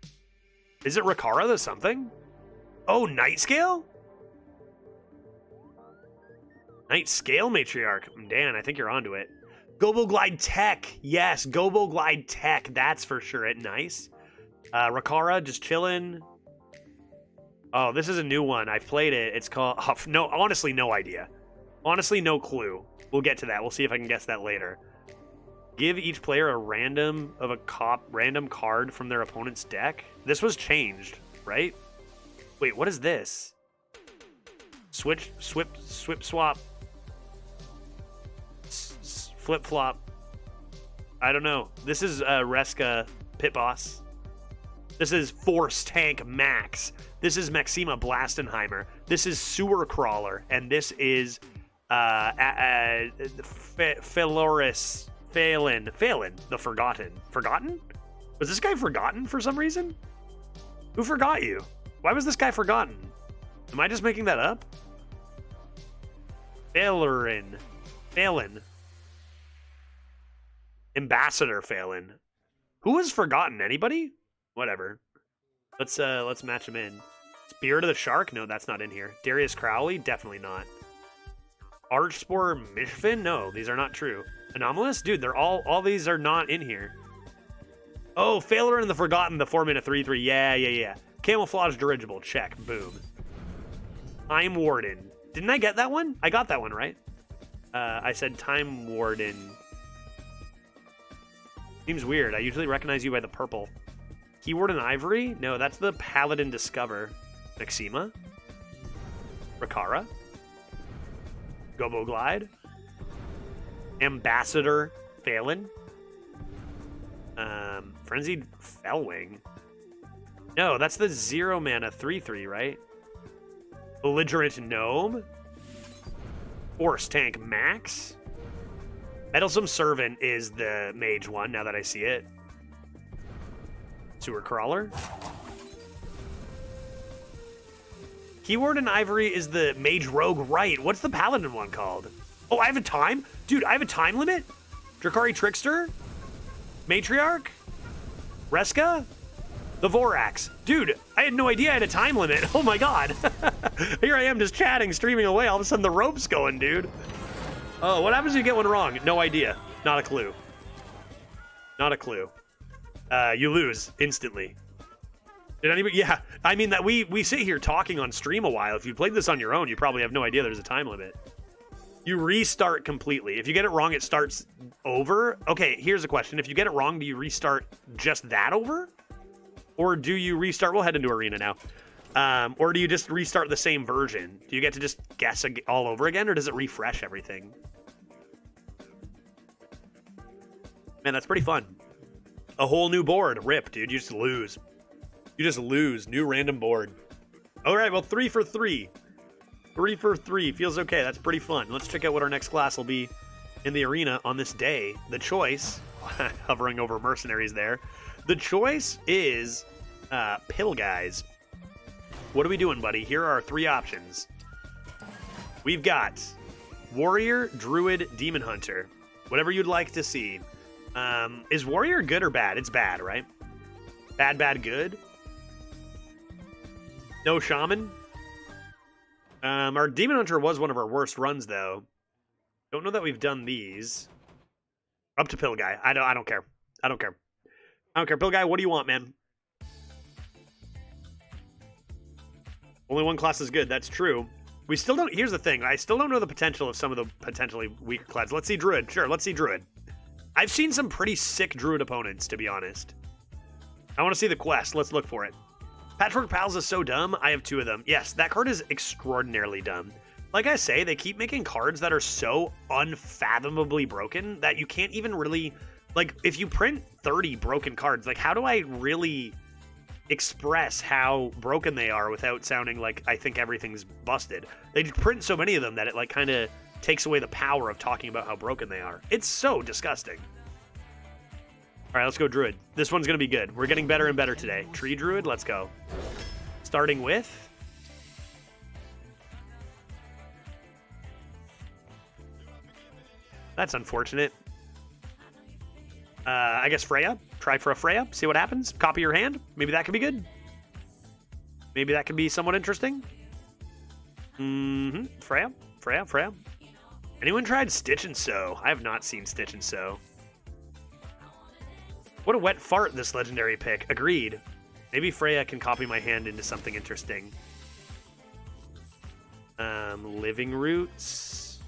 Is it Rakara the something? Oh, Night Scale? Night Scale Matriarch. Dan, I think you're onto it. Gobo Glide Tech. Yes, Gobo Glide Tech. That's for sure it. Nice. Rakara, just chilling. Oh, this is a new one. I've played it. It's called... Oh, no, honestly, no idea. Honestly, no clue. We'll get to that. We'll see if I can guess that later. Give each player a random card from their opponent's deck. This was changed, right? Wait, what is this? Swap, flip flop. I don't know. This is Reska Pit Boss. This is Force Tank Max. This is Maxima Blastenheimer. This is Sewer Crawler, and this is Phalin, the Forgotten. Forgotten? Was this guy forgotten for some reason? Who forgot you? Why was this guy forgotten? Am I just making that up? Phalin. Ambassador Phalin. Who was forgotten? Anybody? Whatever. Let's match him in. Spirit of the Shark? No, that's not in here. Darius Crowley? Definitely not. Archspore Mishfin? No, these are not true. Anomalous? Dude, they're all these are not in here. Oh, Failure and the Forgotten, the 4-mana 3/3. Yeah. Camouflage Dirigible. Check. Boom. Time Warden. Didn't I get that one? I got that one, right? I said Time Warden. Seems weird. I usually recognize you by the purple. Keyword and Ivory? No, that's the Paladin Discover. Maxima? Rakara? Gobo Glide? Ambassador Phalin? Frenzied Fellwing? No, that's the 0-mana 3/3, right? Belligerent Gnome? Force Tank Max? Meddlesome Servant is the mage one, now that I see it. Sewer Crawler? Keyword and Ivory is the Mage Rogue, right? What's the Paladin one called? Oh, I have a time? Dude, I have a time limit? Drakari Trickster? Matriarch? Reska? The Vorax. Dude, I had no idea I had a time limit. Oh my god. Here I am just chatting, streaming away. All of a sudden the rope's going, dude. Oh, what happens if you get one wrong? No idea. Not a clue. Not a clue. You lose instantly. Did anybody? Yeah, I mean that we sit here talking on stream a while. If you played this on your own, you probably have no idea there's a time limit. You restart completely. If you get it wrong, it starts over. Okay, here's a question. If you get it wrong, do you restart just that over? Or do you restart? We'll head into Arena now. Or do you just restart the same version? Do you get to just guess all over again, or does it refresh everything? Man, that's pretty fun. A whole new board. Rip, dude. You just lose. You just lose. New random board. All right, well, 3 for 3. 3 for 3. Feels okay. That's pretty fun. Let's check out what our next class will be in the arena on this day. The choice, hovering over mercenaries there. The choice is Pill Guys. What are we doing, buddy? Here are our 3 options. We've got Warrior, Druid, Demon Hunter. Whatever you'd like to see. Is Warrior good or bad? It's bad, right? Bad, bad, good. No Shaman. Our Demon Hunter was one of our worst runs, though. Don't know that we've done these. Up to Pill Guy. I don't care. I don't care. I don't care. Pill Guy, what do you want, man? Only one class is good. That's true. We still don't... Here's the thing. I still don't know the potential of some of the potentially weaker classes. Let's see Druid. Sure, let's see Druid. I've seen some pretty sick Druid opponents, to be honest. I want to see the quest. Let's look for it. Patchwork Pals is so dumb. I have 2 of them. Yes, that card is extraordinarily dumb. Like I say, they keep making cards that are so unfathomably broken that you can't even really... Like, if you print 30 broken cards, like, how do I really express how broken they are without sounding like I think everything's busted? They print so many of them that it, like, kind of takes away the power of talking about how broken they are. It's so disgusting. All right, let's go Druid. This one's going to be good. We're getting better and better today. Tree Druid, let's go. Starting with... That's unfortunate. I guess Freya. Try for a Freya. See what happens. Copy your hand. Maybe that could be good. Maybe that could be somewhat interesting. Freya. Freya. Freya. Anyone tried Stitch and Sew? I have not seen Stitch and Sew. What a wet fart, this legendary pick. Agreed. Maybe Freya can copy my hand into something interesting. Living Roots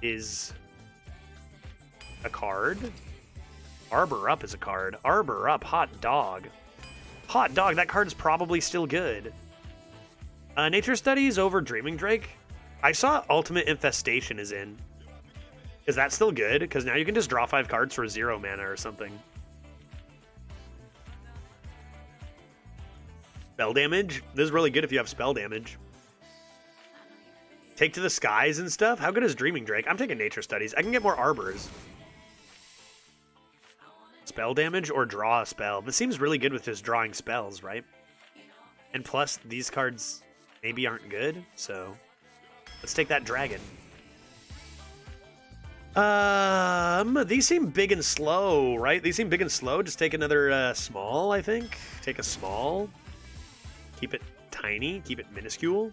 is a card. Arbor Up is a card. Arbor Up, hot dog. Hot dog, that card's probably still good. Nature Studies over Dreaming Drake. I saw Ultimate Infestation is in. Is that still good? Because now you can just draw 5 cards for 0 mana or something. Spell damage? This is really good if you have spell damage. Take to the Skies and stuff? How good is Dreaming Drake? I'm taking Nature Studies. I can get more Arbors. Spell damage or draw a spell. This seems really good with just drawing spells, right? And plus, these cards maybe aren't good, so let's take that dragon. These seem big and slow, right? These seem big and slow. Just take another small, I think. Take a small. Keep it tiny. Keep it minuscule.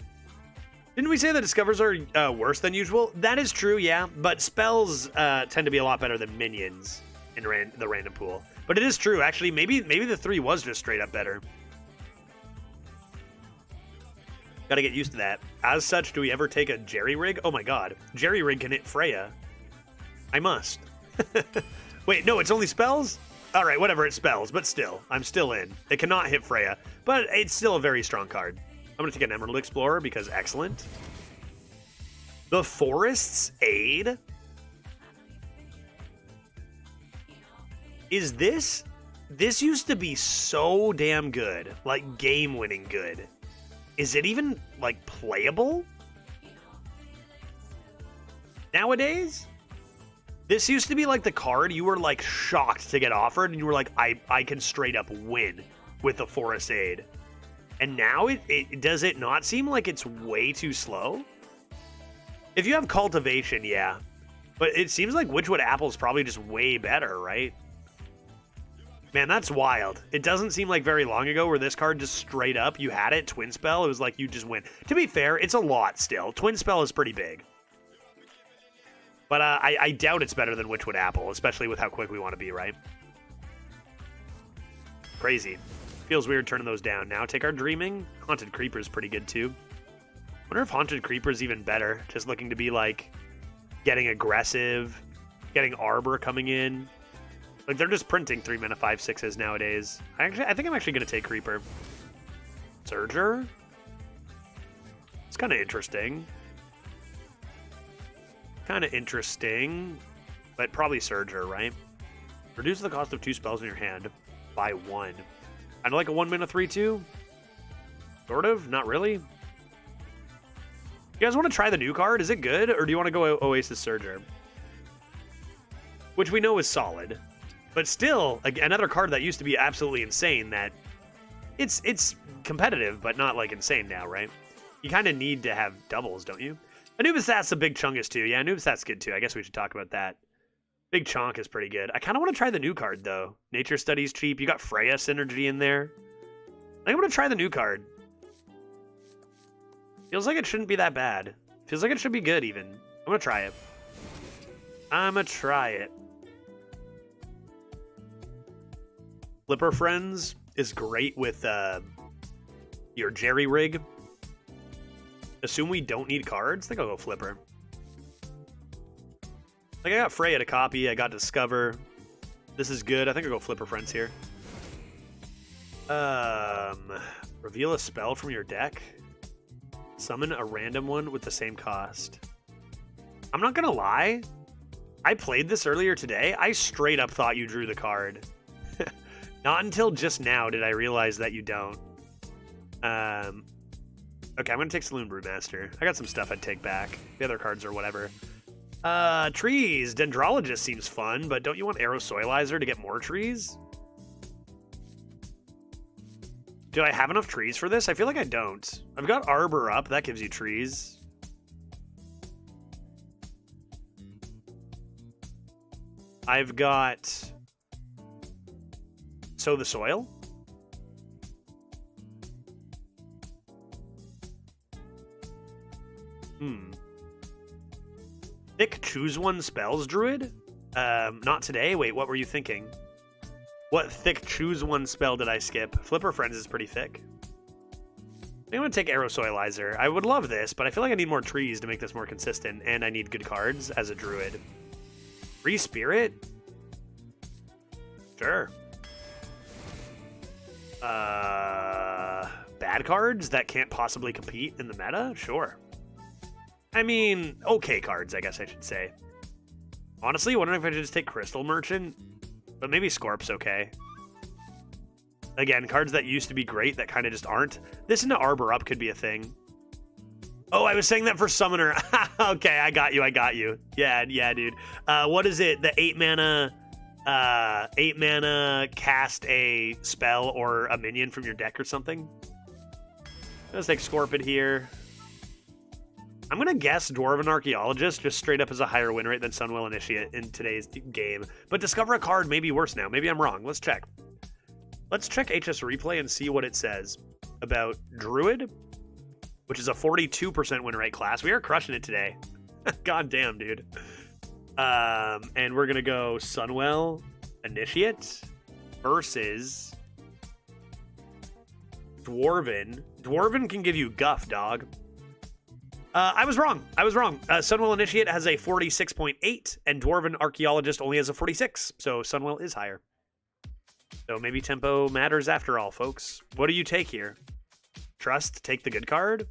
Didn't we say the discovers are worse than usual? That is true, yeah. But spells tend to be a lot better than minions in the random pool. But it is true, actually. Maybe the 3 was just straight up better. Gotta get used to that. As such, do we ever take a Jerry Rig? Oh my god. Jerry Rig can hit Freya. I must. Wait, no, it's only spells? Alright, whatever, it's spells, but still. I'm still in. It cannot hit Freya, but it's still a very strong card. I'm going to take an Emerald Explorer because excellent. The Forest's Aid? Is this... This used to be so damn good. Like, game-winning good. Is it even, like, playable? Nowadays? This used to be like the card you were like shocked to get offered, and you were like, I can straight up win with the Forest Aid. And now it does it not seem like it's way too slow? If you have Cultivation, yeah. But it seems like Witchwood Apple is probably just way better, right? Man, that's wild. It doesn't seem like very long ago where this card just straight up, you had it, Twin Spell, it was like you just win. To be fair, it's a lot still. Twin Spell is pretty big. But I doubt it's better than Witchwood Apple, especially with how quick we want to be, right? Crazy. Feels weird turning those down. Now take our Dreaming. Haunted Creeper's pretty good too. Wonder if Haunted Creeper's even better. Just looking to be like getting aggressive, getting Arbor coming in. Like they're just printing 3 mana 5/6s nowadays. I think I'm actually gonna take Creeper. Surger? It's kind of interesting. Kind of interesting, but probably Surger, right? Reduce the cost of 2 spells in your hand by 1. Kind of like a 1 mana 3/2. Sort of, not really. You guys want to try the new card? Is it good, or do you want to go Oasis Surger? Which we know is solid, but still another card that used to be absolutely insane. That it's competitive, but not like insane now, right? You kind of need to have doubles, don't you? Anubisat's a big chungus too. Yeah, Anubisat's good too. I guess we should talk about that. Big Chonk is pretty good. I kind of want to try the new card though. Nature Study's cheap. You got Freya Synergy in there. I want to try the new card. Feels like it shouldn't be that bad. Feels like it should be good even. I'm gonna try it. I'ma try it. Flipper Friends is great with your Jerry Rig. Assume we don't need cards? I think I'll go Flipper. Like, I got Freya to copy. I got Discover. This is good. I think I'll go Flipper Friends here. Reveal a spell from your deck. Summon a random one with the same cost. I'm not gonna lie. I played this earlier today. I straight up thought you drew the card. Not until just now did I realize that you don't. Okay, I'm going to take Saloon Brewmaster. I got some stuff I'd take back. The other cards or whatever. Trees. Dendrologist seems fun, but don't you want Aerosoilizer to get more trees? Do I have enough trees for this? I feel like I don't. I've got Arbor up. That gives you trees. I've got Sow the Soil. Thick Choose One Spells Druid? Not today. Wait, what were you thinking? What thick Choose One spell did I skip? Flipper Friends is pretty thick. I'm going to take Aerosoilizer. I would love this, but I feel like I need more trees to make this more consistent, and I need good cards as a druid. Free Spirit? Sure. Bad cards that can't possibly compete in the meta? Sure. I mean, okay cards, I guess I should say. Honestly, wondering if I should just take Crystal Merchant, but maybe Scorp's okay. Again, cards that used to be great that kind of just aren't. This into Arbor Up could be a thing. Oh, I was saying that for Summoner. Okay, I got you. Yeah, dude. What is it? The 8 mana cast a spell or a minion from your deck or something? Let's take Scorpid here. I'm going to guess Dwarven Archaeologist just straight up as a higher win rate than Sunwell Initiate in today's game. But Discover a card may be worse now. Maybe I'm wrong. Let's check. Let's check HS Replay and see what it says about Druid, which is a 42% win rate class. We are crushing it today. God damn, dude. And we're going to go Sunwell Initiate versus Dwarven. Dwarven can give you guff, dog. I was wrong. Sunwell Initiate has a 46.8, and Dwarven Archaeologist only has a 46, so Sunwell is higher. So maybe tempo matters after all, folks. What do you take here? Trust, take the good card?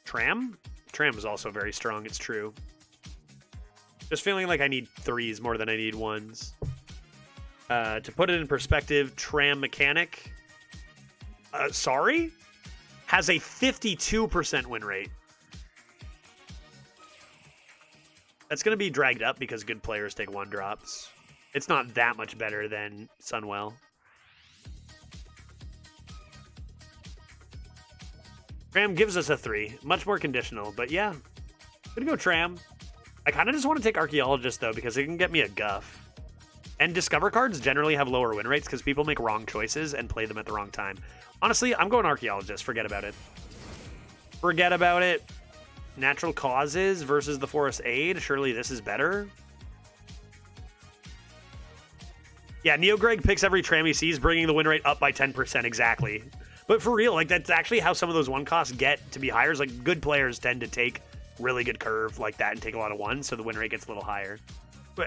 Tram? Tram is also very strong, it's true. Just feeling like I need 3s more than I need 1s. To put it in perspective, Tram Mechanic, has a 52% win rate. That's going to be dragged up because good players take 1-drops. It's not that much better than Sunwell. Tram gives us a 3. Much more conditional, but yeah. Gonna go Tram. I kind of just want to take Archaeologist, though, because it can get me a Guff. And Discover cards generally have lower win rates because people make wrong choices and play them at the wrong time. Honestly, I'm going Archaeologist. Forget about it. Forget about it. Natural Causes versus the Forest Aid. Surely this is better. Yeah, Neo Greg picks every Tram he sees, bringing the win rate up by 10% exactly. But for real, like, that's actually how some of those one costs get to be higher. Is like, good players tend to take really good curve like that and take a lot of ones, so the win rate gets a little higher.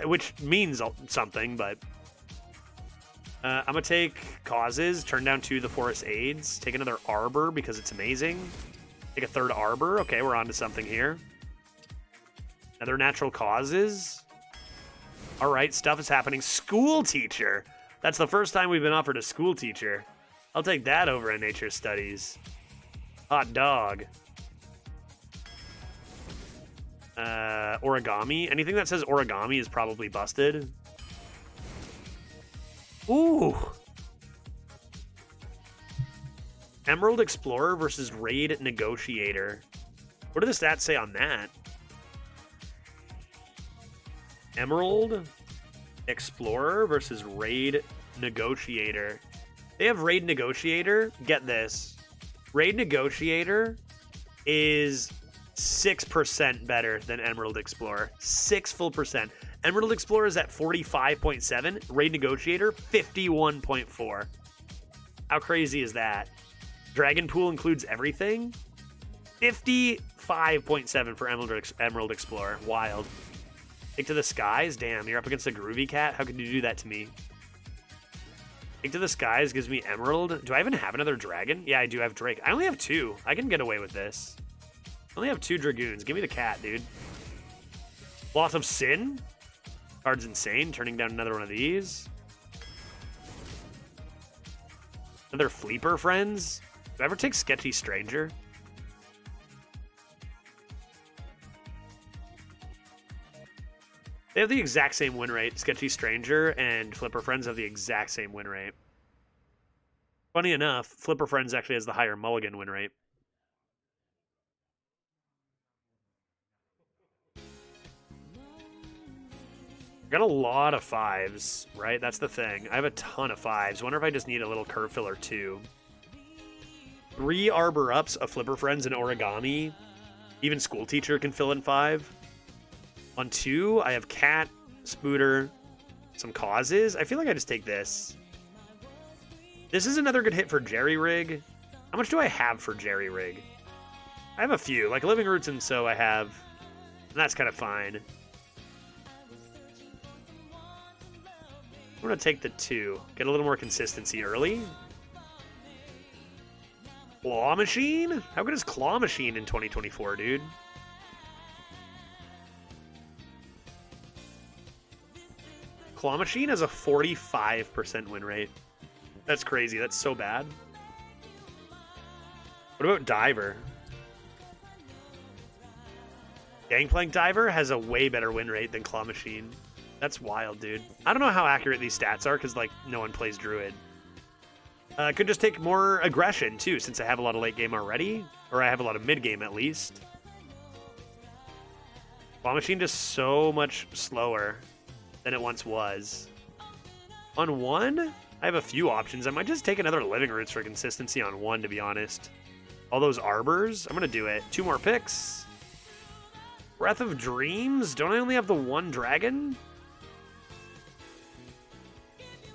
Which means something, but... I'm going to take Causes, turn down 2 the Forest Aids, take another Arbor because it's amazing. Take a third Arbor. Okay, we're on to something here. Another Natural Causes. All right, stuff is happening. School Teacher. That's the first time we've been offered a School Teacher. I'll take that over in Nature Studies. Hot dog. Origami. Anything that says Origami is probably busted. Ooh. Emerald Explorer versus Raid Negotiator. What do the stats say on that? Emerald Explorer versus Raid Negotiator. They have Raid Negotiator. Get this. Raid Negotiator is 6% better than Emerald Explorer. 6 full percent. Emerald Explorer is at 45.7. Raid Negotiator, 51.4. How crazy is that? Dragon Pool includes everything. 55.7 for Emerald Explorer. Wild. Take to the Skies? Damn, you're up against a Groovy Cat? How could you do that to me? Take to the Skies gives me Emerald. Do I even have another dragon? Yeah, I do have Drake. I only have 2. I can get away with this. I only have 2 Dragoons. Give me the cat, dude. Loss of Sin? Card's insane. Turning down another one of these. Another Fleeper, friends? Do I ever take Sketchy Stranger? They have the exact same win rate. Sketchy Stranger and Flipper Friends have the exact same win rate. Funny enough, Flipper Friends actually has the higher mulligan win rate. I got a lot of 5s, right? That's the thing. I have a ton of 5s. Wonder if I just need a little curve filler too. 3 Arbor Ups, a Flipper Friends, and Origami. Even School Teacher can fill in 5. On 2, I have Cat, Spooter, some Causes. I feel like I just take this. This is another good hit for Jerry Rig. How much do I have for Jerry Rig? I have a few. Like Living Roots and So I have. And that's kind of fine. I'm going to take the 2. Get a little more consistency early. Claw Machine? How good is Claw Machine in 2024, dude? Claw Machine has a 45% win rate. That's crazy. That's so bad. What about Diver? Gangplank Diver has a way better win rate than Claw Machine. That's wild, dude. I don't know how accurate these stats are because, like, no one plays Druid. I could just take more aggression, too, since I have a lot of late game already. Or I have a lot of mid game, at least. Claw Machine just so much slower than it once was. On 1, I have a few options. I might just take another Living Roots for consistency on 1, to be honest. All those Arbors, I'm going to do it. 2 more picks. Breath of Dreams? Don't I only have the 1 dragon?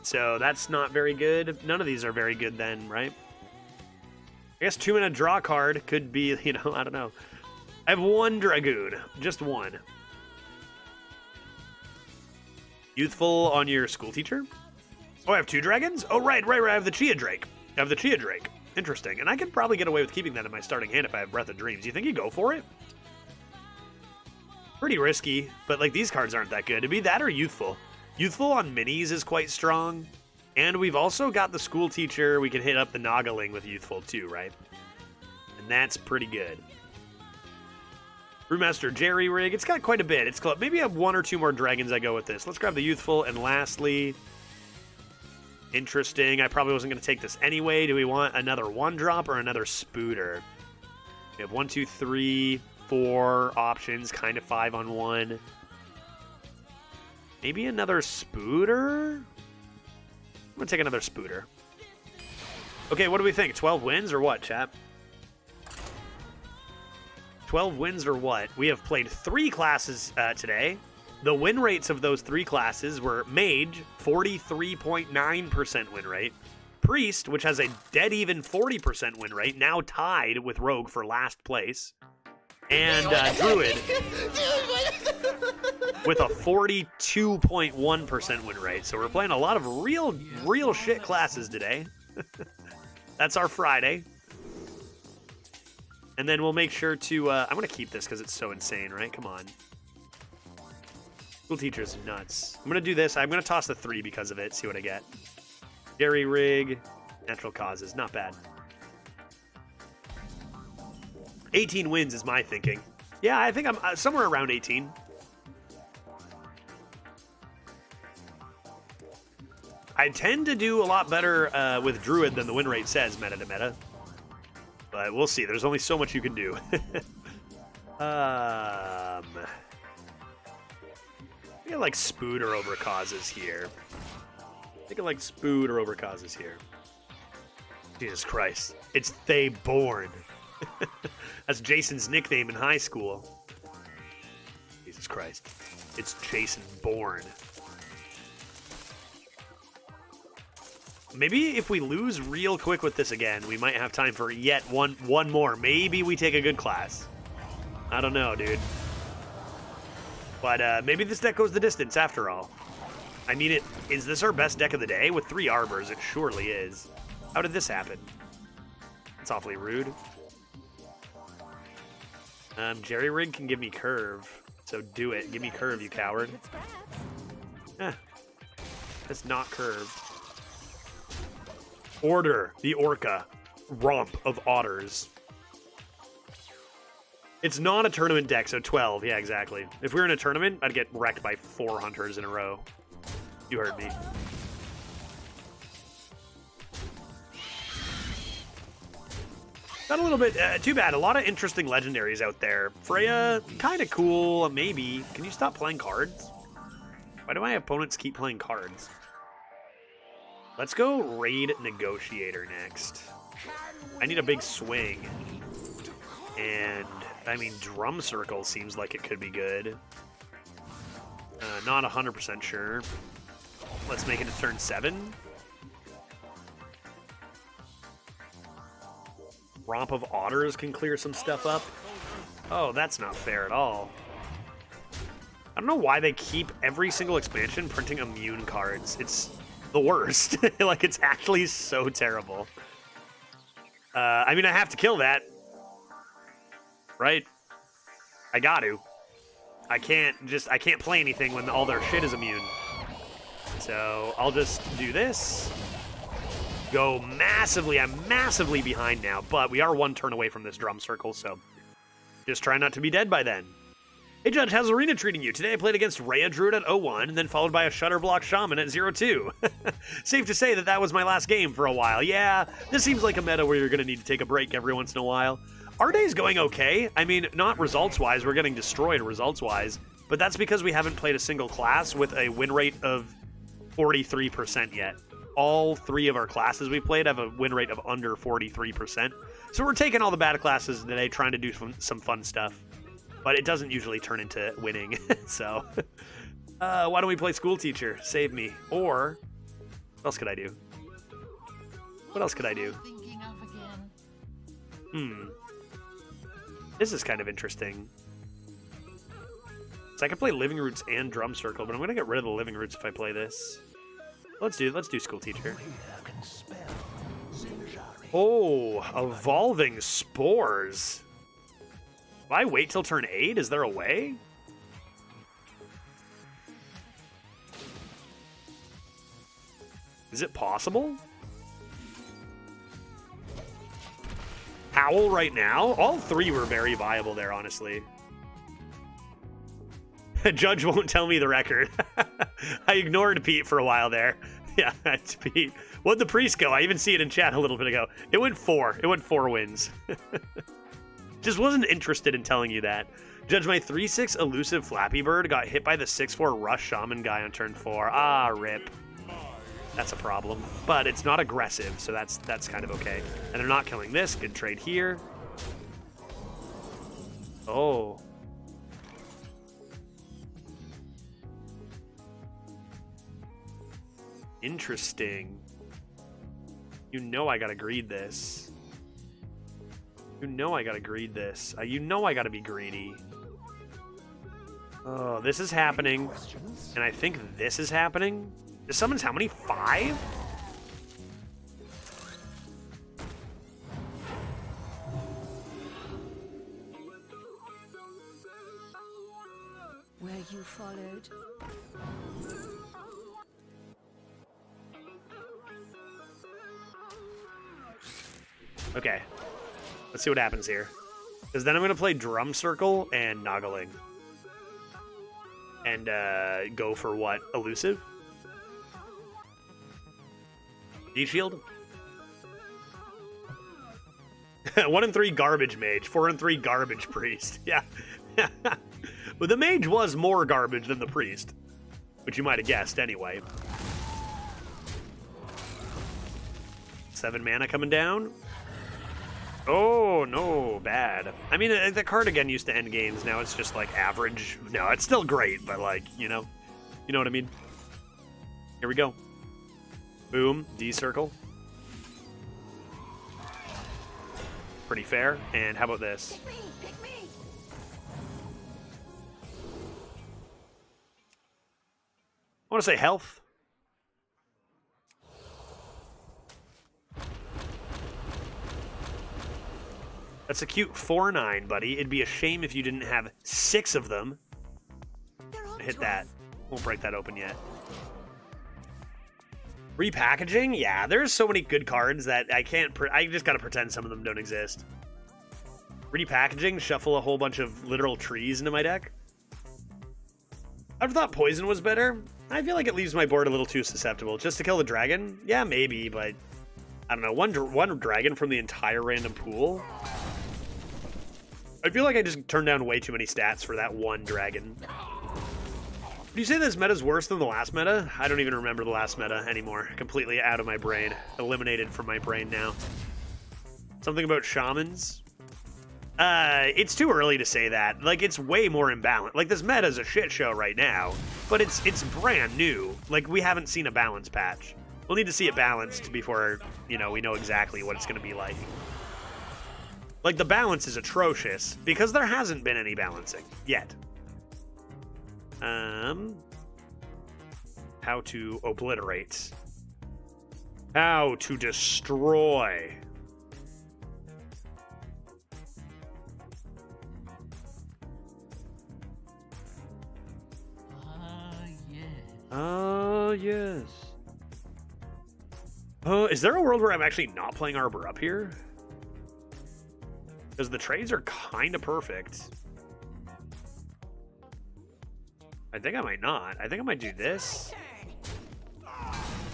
So that's not very good. None of these are very good then, right? I guess 2 in a draw card could be, you know, I don't know. I have 1 Dragoon. Just 1. Youthful on your School Teacher? Oh, I have 2 dragons? Oh, right. I have the Chia Drake. Interesting. And I could probably get away with keeping that in my starting hand if I have Breath of Dreams. Do you think you go for it? Pretty risky, but, like, these cards aren't that good. It'd be that or Youthful. Youthful on minis is quite strong. And we've also got the School Teacher. We can hit up the Nagaling with Youthful too, right? And that's pretty good. Brewmaster Jerry Rig. It's got quite a bit. It's close. Maybe I have 1 or 2 more dragons I go with this. Let's grab the Youthful. And lastly, interesting. I probably wasn't going to take this anyway. Do we want another 1-drop or another Spooter? We have 1, 2, 3. 4 options, kind of 5 on 1. Maybe another Spooter? I'm gonna take another Spooter. Okay, what do we think? 12 wins or what, chat? 12 wins or what? We have played 3 classes today. The win rates of those 3 classes were Mage, 43.9% win rate. Priest, which has a dead even 40% win rate, now tied with Rogue for last place. And Druid with a 42.1% win rate. So we're playing a lot of real shit classes today. That's our Friday. And then we'll make sure to... I'm going to keep this because it's so insane, right? Come on. School teacher's nuts. I'm going to do this. I'm going to toss the 3 because of it. See what I get. Jerry rig. Natural causes. Not bad. 18 wins is my thinking. Yeah, I think I'm somewhere around 18. I tend to do a lot better with Druid than the win rate says, meta to meta. But we'll see. There's only so much you can do. I think I like Spooter over causes here. I think I like Spooter over causes here. Jesus Christ. It's Thayborn. That's Jason's nickname in high school. Jesus Christ. It's Jason Bourne. Maybe if we lose real quick with this again, we might have time for yet one more. Maybe we take a good class. I don't know, dude. But maybe this deck goes the distance after all. I mean, is this our best deck of the day? With 3 Arbors, it surely is. How did this happen? It's awfully rude. Jerry Rig can give me curve, so do it. Give me curve, you coward. That's not curve. Order the Orca. Romp of Otters. It's not a tournament deck, so 12. Yeah, exactly. If we were in a tournament, I'd get wrecked by 4 Hunters in a row. You heard me. Got a little bit, too bad. A lot of interesting legendaries out there. Freya, kind of cool, maybe. Can you stop playing cards? Why do my opponents keep playing cards? Let's go Raid Negotiator next. I need a big swing. And, I mean, Drum Circle seems like it could be good. Not 100% sure. Let's make it to turn 7. Romp of Otters can clear some stuff up. Oh, that's not fair at all. I don't know why they keep every single expansion printing immune cards. It's the worst. Like, it's actually so terrible. I mean, I have to kill that. Right? I got to. I can't play anything when all their shit is immune. So, I'll just do this. Go massively. I'm massively behind now, but we are 1 turn away from this Drum Circle, so just try not to be dead by then. Hey, Judge, how's Arena treating you? Today I played against Rhea Druid at 0-1, and then followed by a Shutterblock Shaman at 0-2. Safe to say that was my last game for a while. Yeah, this seems like a meta where you're going to need to take a break every once in a while. Our day's going okay. I mean, not results-wise. We're getting destroyed results-wise, but that's because we haven't played a single class with a win rate of 43% yet. All 3 of our classes we played have a win rate of under 43%. So we're taking all the bad classes today, trying to do some fun stuff. But it doesn't usually turn into winning. So, why don't we play School Teacher? Save me. Or, what else could I do? What else could I do? This is kind of interesting. So I could play Living Roots and Drum Circle, but I'm going to get rid of the Living Roots if I play this. Let's do School Teacher. Oh, Evolving Spores. If I wait till turn 8, is there a way? Is it possible? Howl right now? All 3 were very viable there, honestly. Judge won't tell me the record. I ignored Pete for a while there. Yeah, that's Pete. What'd the priest go? I even see it in chat a little bit ago. It went 4. It went 4 wins. Just wasn't interested in telling you that. Judge, my 3/6 elusive Flappy Bird got hit by the 6/4 Rush Shaman guy on turn 4. Ah, rip. That's a problem. But it's not aggressive, so that's kind of okay. And they're not killing this. Good trade here. Oh. Interesting. You know I gotta greed this. You know I gotta greed this. You know I gotta be greedy. Oh, this is happening. And I think this is happening. This summons how many? 5? Where you followed. Okay. Let's see what happens here. Because then I'm going to play Drum Circle and Noggling. And go for what? Elusive? Deep Shield? 1 and 3 Garbage Mage. 4 and 3 Garbage Priest. Yeah. But the Mage was more garbage than the Priest. Which you might have guessed anyway. 7 mana coming down. Oh, no, bad. I mean, the card again used to end games. Now it's just, like, average. No, it's still great, but, like, you know what I mean? Here we go. Boom, D-Circle. Pretty fair. And how about this? Pick me, pick me. I want to say health. That's a cute 4/9, buddy. It'd be a shame if you didn't have 6 of them. Hit that. Won't break that open yet. Repackaging? Yeah, there's so many good cards that I can't... I just gotta pretend some of them don't exist. Repackaging, shuffle a whole bunch of literal trees into my deck. I've thought Poison was better. I feel like it leaves my board a little too susceptible. Just to kill the dragon? Yeah, maybe, but... I don't know, one dragon from the entire random pool? I feel like I just turned down way too many stats for that one dragon. Would you say this meta's worse than the last meta? I don't even remember the last meta anymore. Completely out of my brain. Eliminated from my brain now. Something about shamans? It's too early to say that. Like, it's way more imbalanced. Like, this meta's a shit show right now, but it's brand new. Like, we haven't seen a balance patch. We'll need to see it balanced before, you know, we know exactly what it's going to be like. Like, the balance is atrocious because there hasn't been any balancing yet. How to obliterate. How to destroy. Oh, yes. Is there a world where I'm actually not playing Arbor up here? Because the trades are kind of perfect. I think I might not. I think I might do this.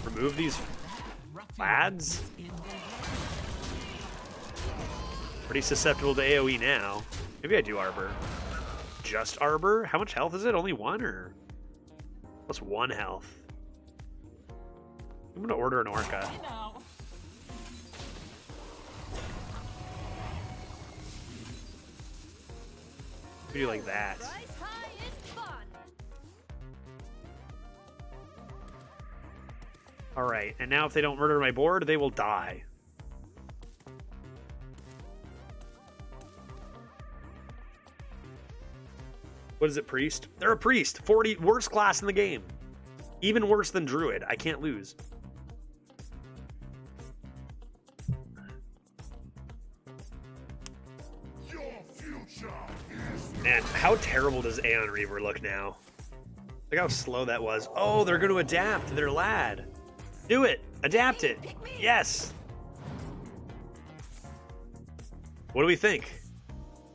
Remove these lads. Pretty susceptible to AoE now. Maybe I do Arbor. Just Arbor? How much health is it? Only 1 or? Plus 1 health. I'm gonna order an Orca. Do like that. Alright, and now if they don't murder my board, they will die. What is it, Priest? They're a Priest! 40, worst class in the game. Even worse than Druid. I can't lose. Man, how terrible does Aeon Reaver look now? Look how slow that was. Oh, they're going to adapt their lad. Do it. Adapt it. Yes. What do we think?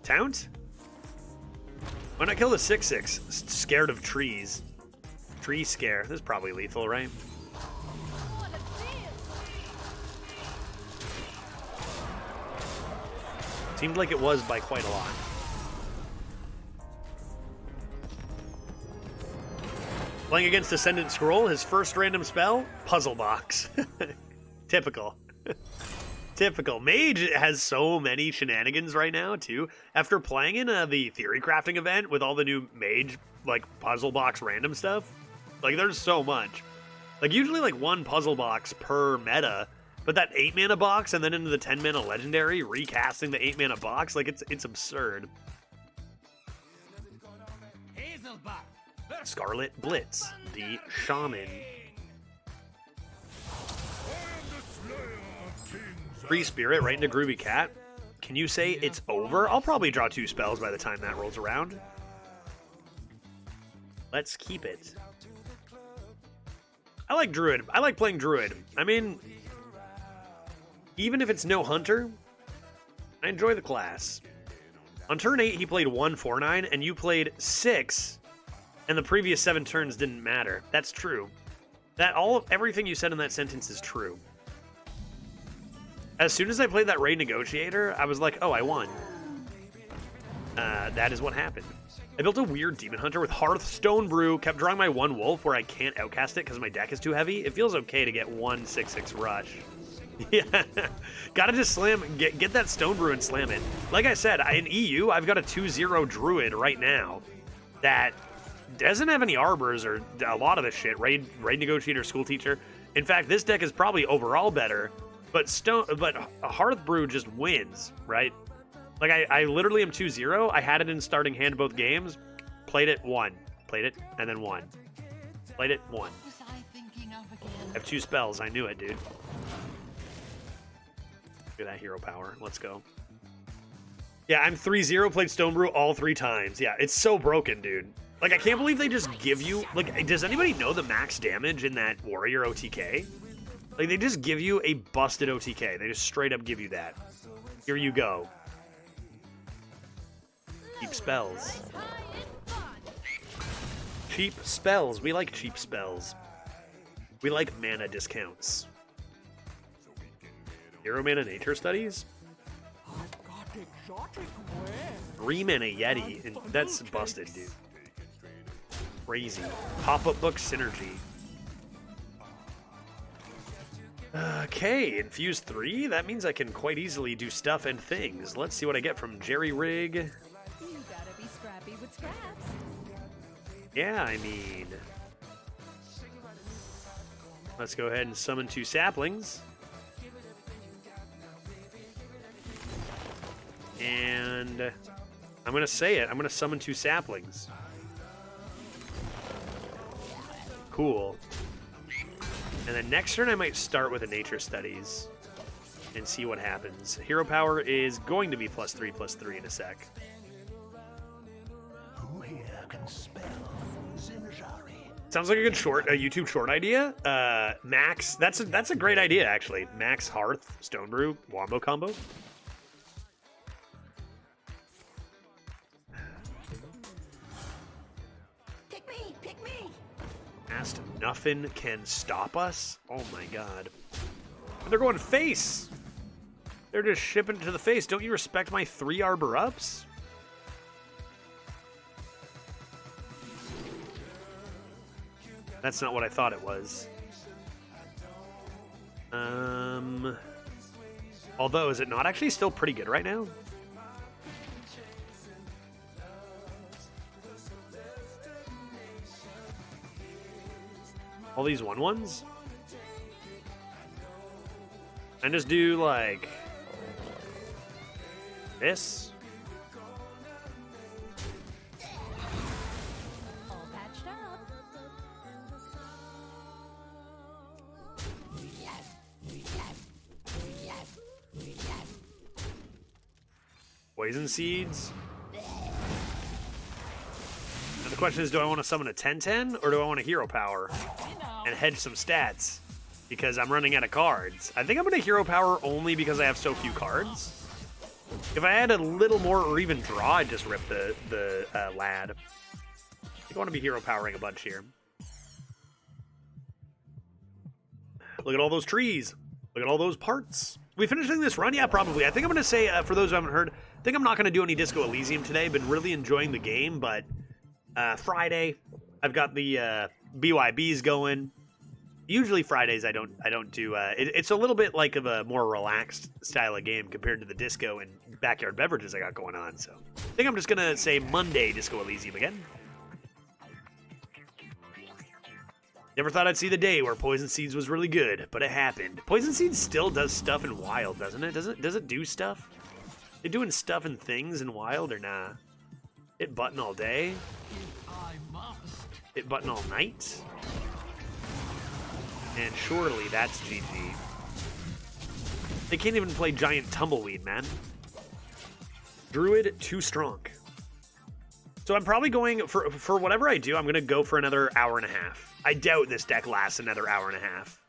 Taunt? Why not kill the 6/6? Scared of trees. Tree scare. This is probably lethal, right? Seemed like it was by quite a lot. Playing against Ascendant Scroll, his first random spell, Puzzle Box. Typical. Typical. Mage has so many shenanigans right now, too. After playing in the theory crafting event with all the new Mage, like, Puzzle Box random stuff, like, there's so much. Like, usually, like, one Puzzle Box per meta, but that 8-mana box and then into the 10-mana Legendary, recasting the 8-mana box, like, it's absurd. Scarlet Blitz, the Shaman. Free Spirit right into Groovy Cat. Can you say it's over? I'll probably draw 2 spells by the time that rolls around. Let's keep it. I like Druid. I like playing Druid. I mean, even if it's no Hunter, I enjoy the class. On turn 8, he played 1/4/9, and you played 6, and the previous 7 turns didn't matter. That's true. Everything you said in that sentence is true. As soon as I played that Raid Negotiator, I was like, oh, I won. That is what happened. I built a weird Demon Hunter with Hearthstone Brew, kept drawing my 1 Wolf where I can't outcast it because my deck is too heavy. It feels okay to get 1 6/6 Rush. Yeah, gotta just slam, get that Stone Brew and slam it. Like I said, in EU, I've got a 2/0 Druid right now that doesn't have any Arbors or a lot of the shit. Raid Negotiator, School Teacher. In fact, this deck is probably overall better. But Hearth Brew just wins, right? Like, I literally am 2/0. I had it in starting hand both games. Played it, won. Played it, and then won. Played it, won. I have 2 spells. I knew it, dude. Look at that hero power. Let's go. Yeah, I'm 3/0, played Stone Brew all 3 times. Yeah, it's so broken, dude. Like, I can't believe they just give you... Like, does anybody know the max damage in that Warrior OTK? Like, they just give you a busted OTK. They just straight up give you that. Here you go. Cheap spells. Cheap spells. We like cheap spells. We like mana discounts. 0 mana nature studies? 3 mana Yeti. And that's busted, dude. Crazy. Pop-up book synergy. Okay, infuse 3? That means I can quite easily do stuff and things. Let's see what I get from Jerry Rig. You gotta be scrappy with scraps. Yeah, I mean... Let's go ahead and summon 2 saplings. And I'm gonna say it. I'm gonna summon 2 saplings. Cool. And then next turn I might start with a Nature Studies and see what happens. Hero power is going to be +3/+3 in a sec. Who here can spell Zinjari? Sounds like a good YouTube short idea. Max, that's a great idea actually. Max Hearth Stone Brew Wombo combo. Pick me! Past nothing can stop us. Oh my god. And they're going face. They're just shipping to the face. Don't you respect my 3 Arbor ups? That's not what I thought it was. Although, is it not actually still pretty good right now? All these 1/1s? And just do, like, this? All patched up. Poison Seeds? And the question is, do I want to summon a 10/10 or do I want a hero power and hedge some stats? Because I'm running out of cards. I think I'm going to hero power only because I have so few cards. If I had a little more or even draw, I'd just rip the lad. I think I want to be hero powering a bunch here. Look at all those trees. Look at all those parts. We finishing this run? Yeah, probably. I think I'm going to say, for those who haven't heard, I think I'm not going to do any Disco Elysium today. Been really enjoying the game, but Friday, I've got the BYBs going. Usually Fridays I don't do. It's a little bit like of a more relaxed style of game compared to the disco and backyard beverages I got going on. So I think I'm just going to say Monday Disco Elysium again. Never thought I'd see the day where Poison Seeds was really good, but it happened. Poison Seeds still does stuff in Wild, doesn't it? Does it do stuff? They doing stuff and things in Wild or nah? Hit button all day. Hit button all night. And surely that's GG. They can't even play Giant Tumbleweed, man. Druid too strong. So I'm probably going for whatever I do. I'm gonna go for another hour and a half. I doubt this deck lasts another hour and a half.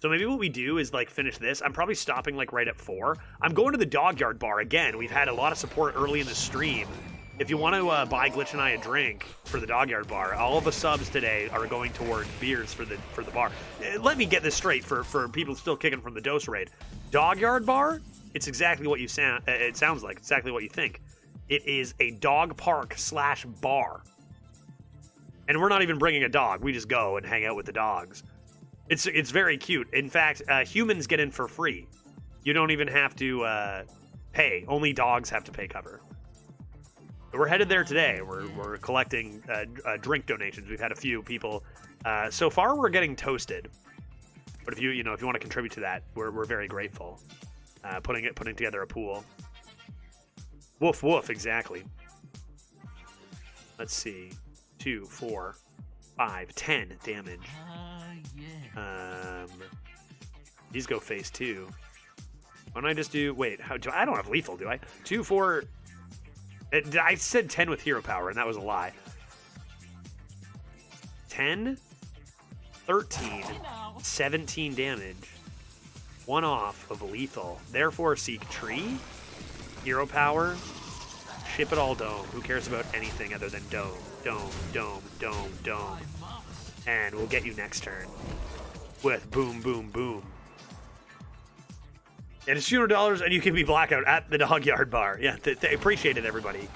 So maybe what we do is like finish this. I'm probably stopping like right at 4. I'm going to the Dog Yard Bar again. We've had a lot of support early in the stream. If you want to buy Glitch and I a drink for the Dog Yard Bar, all of the subs today are going toward beers for the bar. Let me get this straight for people still kicking from the Dose Raid. Dog Yard Bar, it's exactly what you sound. It sounds like exactly what you think. It is a dog park / bar. And we're not even bringing a dog. We just go and hang out with the dogs. It's very cute. In fact, humans get in for free. You don't even have to pay. Only dogs have to pay cover. So we're headed there today. We're collecting drink donations. We've had a few people. So far, we're getting toasted. But if you want to contribute to that, we're very grateful. Putting together a pool. Woof woof, exactly. Let's see. 2, 4, 5, 10 damage. These go phase 2. Why don't I just do... Wait, I don't have lethal, do I? 2, 4... I said 10 with hero power, and that was a lie. 10, 13, 17 damage. 1 off of lethal. Therefore, seek tree, hero power, ship it all dome. Who cares about anything other than dome? Dome, dome, dome, dome. And we'll get you next turn with boom, boom, boom. And it's $200 and you can be blackout at the Dog Yard Bar. Yeah, they appreciate it, everybody.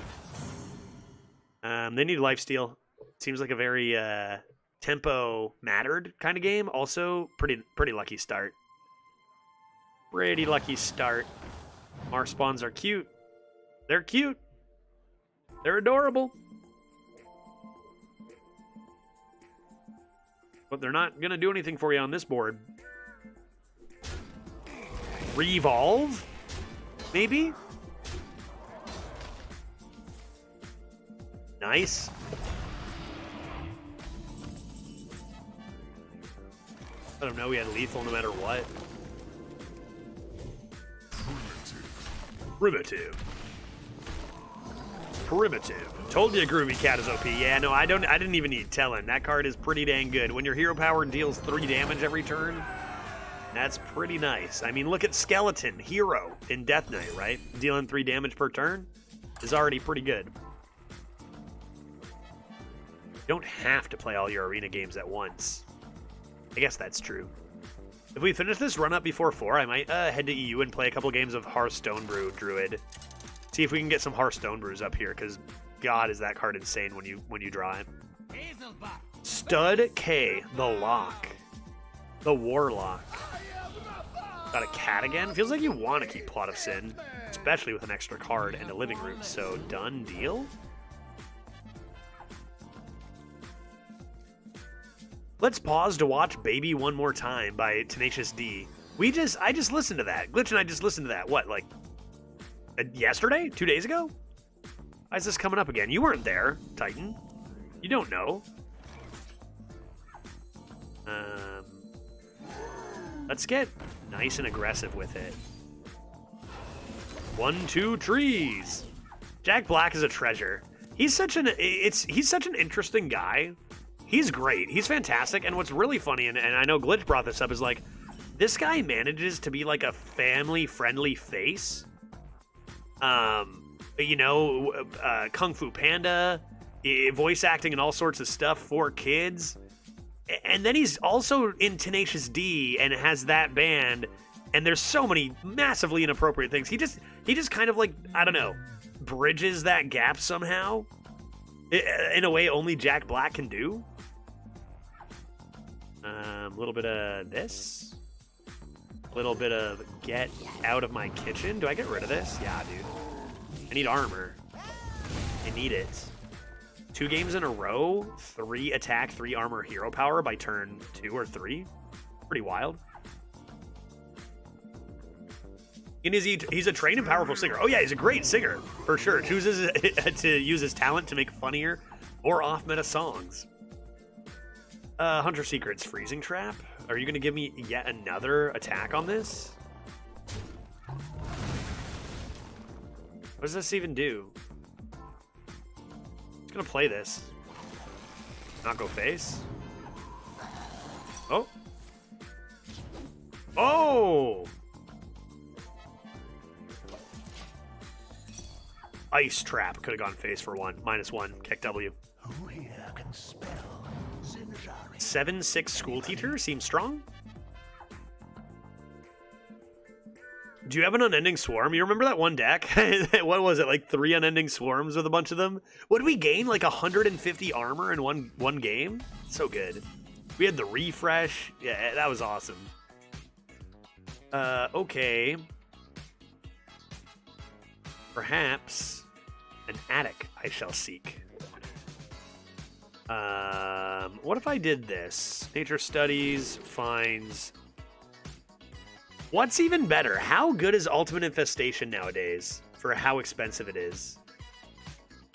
They need lifesteal. Seems like a very tempo mattered kind of game. Also, pretty lucky start. Pretty lucky start. Our spawns are cute. They're cute. They're adorable. But they're not going to do anything for you on this board. Revolve? Maybe? Nice. I don't know, we had lethal no matter what. Primitive. Primitive. Told you Groovy Cat is OP. Yeah, no, I didn't even need telling. That card is pretty dang good. When your hero power deals 3 damage every turn, that's pretty nice. I mean, look at Skeleton, hero in Death Knight, right? Dealing 3 damage per turn is already pretty good. You don't have to play all your arena games at once. I guess that's true. If we finish this run up before 4, I might head to EU and play a couple games of Hearthstone Brew Druid. See if we can get some Hearthstone Brews up here, because God, is that card insane when you draw it. Stud K, the Lock. The Warlock. Got a cat again? Feels like you want to keep Plot of Sin, especially with an extra card and a living room, so done deal? Let's pause to watch Baby One More Time by Tenacious D. I just listened to that. Glitch and I just listened to that. What, like, yesterday? 2 days ago? Why is this coming up again? You weren't there, Titan. You don't know. Let's get nice and aggressive with it. 1, 2 trees. Jack Black is a treasure. He's such an interesting guy. He's great. He's fantastic. And what's really funny, and I know Glitch brought this up, is like, this guy manages to be like a family-friendly face. You know, Kung Fu Panda, voice acting and all sorts of stuff for kids. And then he's also in Tenacious D and has that band. And there's so many massively inappropriate things. He just kind of like, I don't know, bridges that gap somehow in a way only Jack Black can do. A little bit of this. A little bit of get out of my kitchen. Do I get rid of this? Yeah, dude. I need armor. I need it. 2 games in a row, 3 attack, 3 armor, hero power by turn 2 or 3. Pretty wild. And he's a trained and powerful singer. Oh yeah, he's a great singer, for sure. Chooses to use his talent to make funnier, more off-meta songs. Hunter Secret's Freezing Trap. Are you going to give me yet another attack on this? What does this even do? I'm going to play this. Not go face. Oh. Oh! Ice Trap. Could have gone face for 1. -1. Kick W. Who here can spell Zinjari? 7/6 school teacher seems strong. Do you have an unending swarm? You remember that one deck? What was it, like 3 unending swarms with a bunch of them? What did we gain? Like 150 armor in one game? So good. We had the refresh. Yeah, that was awesome. Okay. Perhaps an attic I shall seek. What if I did this? Nature studies finds. What's even better? How good is Ultimate Infestation nowadays for how expensive it is?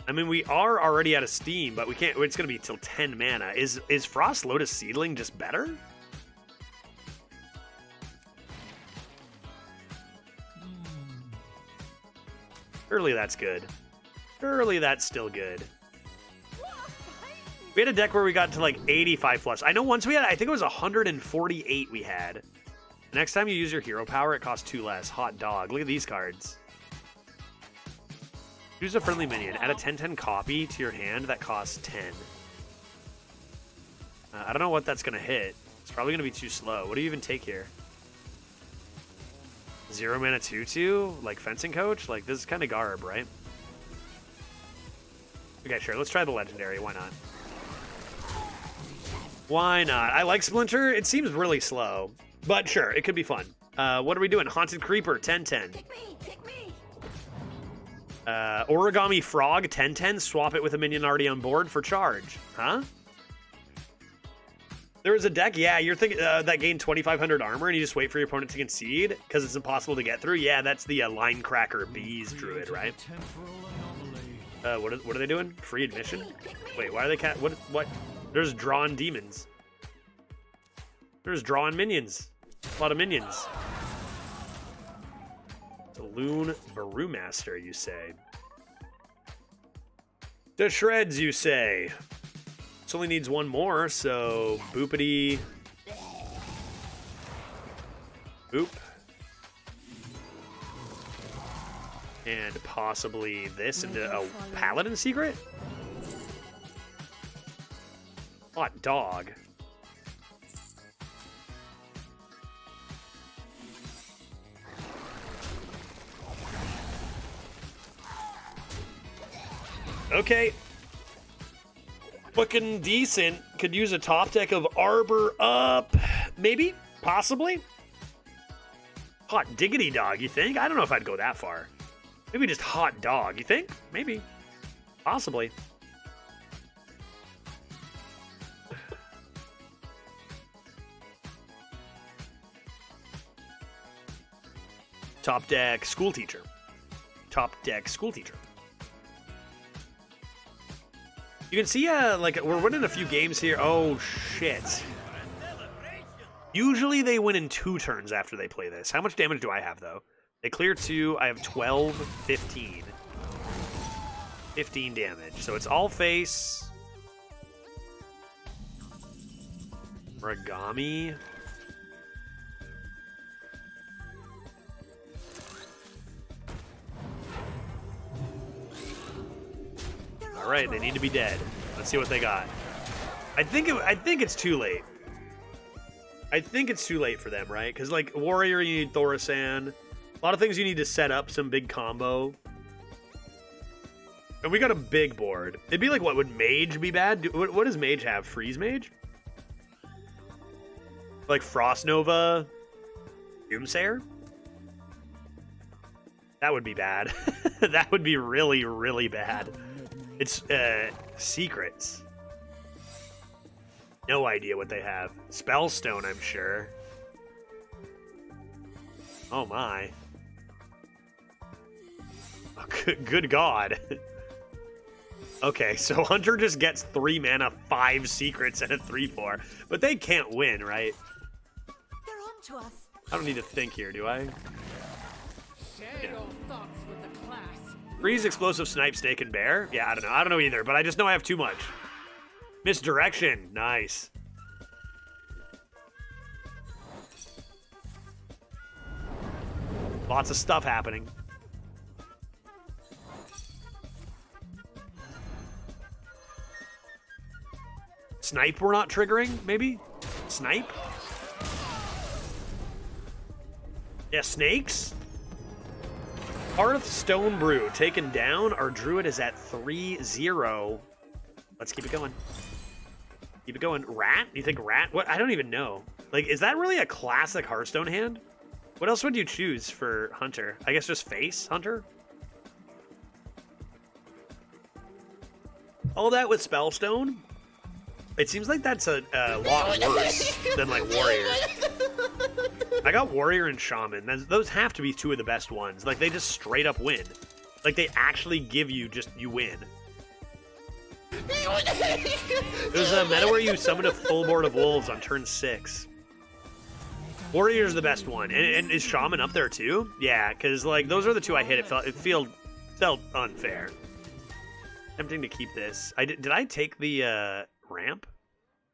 I mean, we are already out of steam, but we can't. It's going to be till 10 mana. Is Frost Lotus Seedling just better? Surely that's good. Surely that's still good. We had a deck where we got to like 85 plus. I know once we had, I think it was 148 we had. Next time you use your hero power, it costs 2 less. Hot dog. Look at these cards. Choose a friendly minion. Add a 10/10 copy to your hand that costs 10. I don't know what that's going to hit. It's probably going to be too slow. What do you even take here? 0 mana 2/2? Like Fencing Coach? Like, this is kind of garb, right? Okay, sure. Let's try the legendary. Why not? Why not? I like Splinter. It seems really slow. But sure, it could be fun. What are we doing? Haunted Creeper, 10/10. Pick me. Origami Frog, 10/10. Swap it with a minion already on board for charge. Huh? There was a deck, yeah, you're thinking that gained 2,500 armor and you just wait for your opponent to concede because it's impossible to get through. Yeah, that's the Line Cracker Bees Druid, right? What are they doing? Free admission? Wait, why are they what? There's drawn demons. There's drawn minions. A lot of minions. It's a Loon Brewmaster, you say. To shreds, you say. This only needs 1 more, so boopity. Boop. And possibly this into a Paladin Secret? Hot dog. Okay. Looking decent. Could use a top deck of Arbor Up. Maybe. Possibly. Hot diggity dog, you think? I don't know if I'd go that far. Maybe just hot dog, you think? Maybe. Possibly. Top deck school teacher. Top deck school teacher. You can see, like, we're winning a few games here. Oh, shit. Usually they win in 2 turns after they play this. How much damage do I have, though? They clear 2. I have 12, 15. 15 damage. So it's all face. Origami. All right, they need to be dead. Let's see what they got. I think it's too late. I think it's too late for them, right? Because, like, Warrior, you need Thorisan. A lot of things you need to set up some big combo. And we got a big board. It'd be like, what, would Mage be bad? What does Mage have? Freeze Mage? Like Frost Nova? Doomsayer? That would be bad. That would be really, really bad. It's, secrets. No idea what they have. Spellstone, I'm sure. Oh my. Oh, good God. Okay, so Hunter just gets 3 mana, 5 secrets, and a 3/4. But they can't win, right? They're on to us. I don't need to think here, do I? Share your thoughts with the class. Freeze, Explosive, Snipe, Snake, and Bear? Yeah, I don't know. I don't know either, but I just know I have too much. Misdirection. Nice. Lots of stuff happening. Snipe we're not triggering, maybe? Snipe? Yeah, snakes? Hearthstone Brew taken down. Our druid is at 3-0. Let's keep it going. Keep it going. Rat? You think rat? What? I don't even know. Like, is that really a classic Hearthstone hand? What else would you choose for Hunter? I guess just face Hunter? All that with Spellstone? It seems like that's a lot worse than, like, Warrior. I got Warrior and Shaman. Those have to be 2 of the best ones. Like, they just straight up win. Like, they actually give you just, you win. There's a meta where you summon a full board of wolves on turn 6. Warrior's the best one. And is Shaman up there too? Yeah, because, like, those are the 2 I hit. It felt unfair. Tempting to keep this. Did I take the ramp?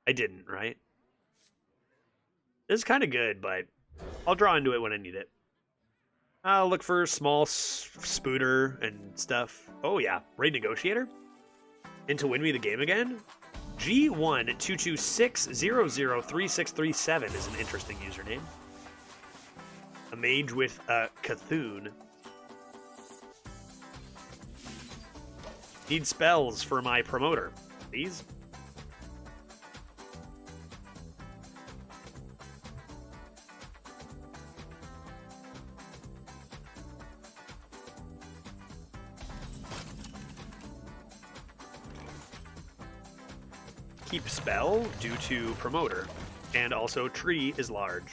I didn't, right? This is kind of good, but I'll draw into it when I need it. I'll look for small spooter and stuff. Oh yeah, Raid Negotiator? And to win me the game again? G12260036337 is an interesting username. A mage with Cthulhu. Need spells for my promoter. Please? Keep spell due to promoter, and also tree is large.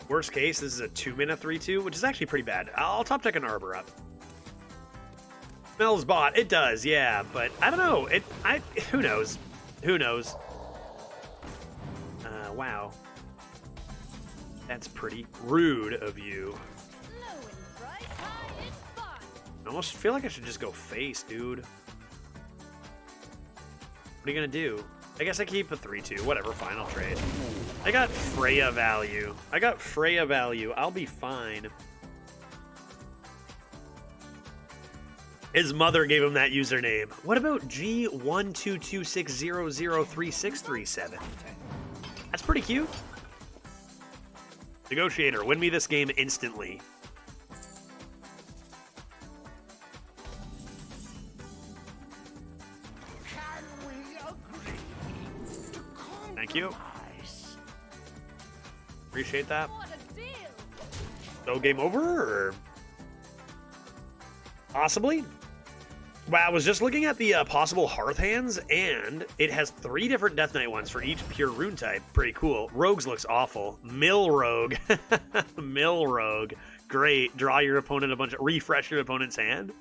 Worst case, this is a 2-mana 3/2, which is actually pretty bad. I'll top deck an Arbor up. Smells bot. It does, yeah, but I don't know. Who knows? Who knows? Wow. That's pretty rude of you. I almost feel like I should just go face, dude. What are you gonna do? I guess I keep a 3/2. Whatever, fine, I'll trade. I got Freya value. I'll be fine. His mother gave him that username. What about G12260036337? That's pretty cute. Negotiator, win me this game instantly. Thank you. Appreciate that. So game over, or possibly? Wow, I was just looking at the possible Hearth hands, and it has 3 different Death Knight ones for each pure rune type. Pretty cool. Rogues looks awful. Mill Rogue. Mill Rogue. Great. Draw your opponent refresh your opponent's hand.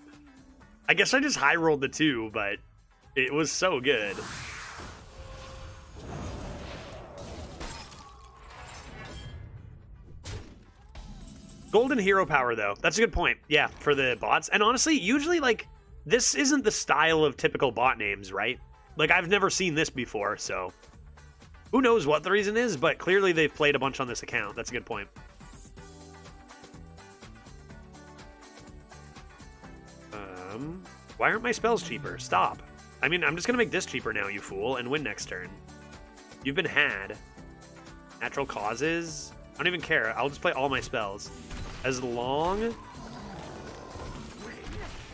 I guess I just high rolled the 2, but it was so good. Golden hero power, though. That's a good point. Yeah, for the bots. And honestly, usually, like, this isn't the style of typical bot names, right? Like, I've never seen this before, so who knows what the reason is, but clearly they've played a bunch on this account. That's a good point. Why aren't my spells cheaper? Stop. I mean, I'm just gonna make this cheaper now, you fool, and win next turn. You've been had. Natural causes. I don't even care. I'll just play all my spells. As long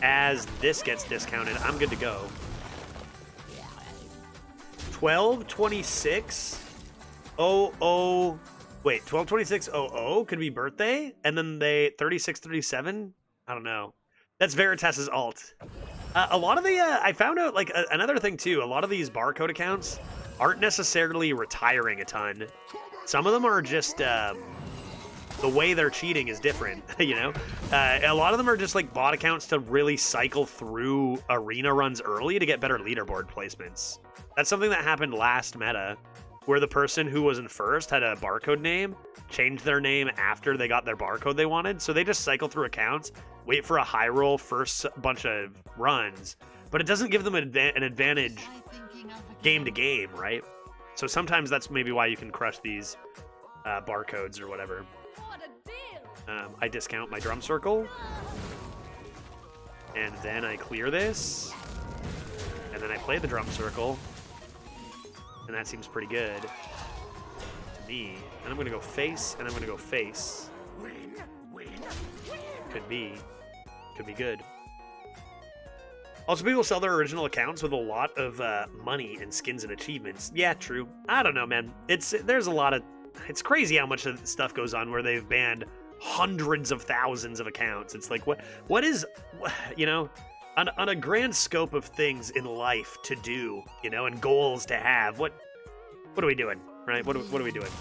as this gets discounted, I'm good to go. 1226 00. Wait, 122600 could be birthday, and then they 3637. I don't know. That's Veritas's alt. A lot of the I found out like another thing too. A lot of these barcode accounts aren't necessarily retiring a ton. Some of them are just the way they're cheating is different. You know, a lot of them are just like bot accounts to really cycle through arena runs early to get better leaderboard placements. That's something that happened last meta, where the person who was in first had a barcode name, changed their name after they got their barcode they wanted. So they just cycle through accounts, wait for a high roll first bunch of runs, but it doesn't give them an advantage game to game, right? So sometimes that's maybe why you can crush these barcodes or whatever. I discount my drum circle, and then I clear this, and then I play the drum circle. And that seems pretty good to me. And I'm going to go face, and I'm going to go face. Could be good. Also, people sell their original accounts with a lot of money and skins and achievements. Yeah, true. I don't know, man. There's a lot of... It's crazy how much of stuff goes on where they've banned hundreds of thousands of accounts. It's like, what is... You know... On a grand scope of things in life to do, you know, and goals to have, what are we doing, right? What are we doing?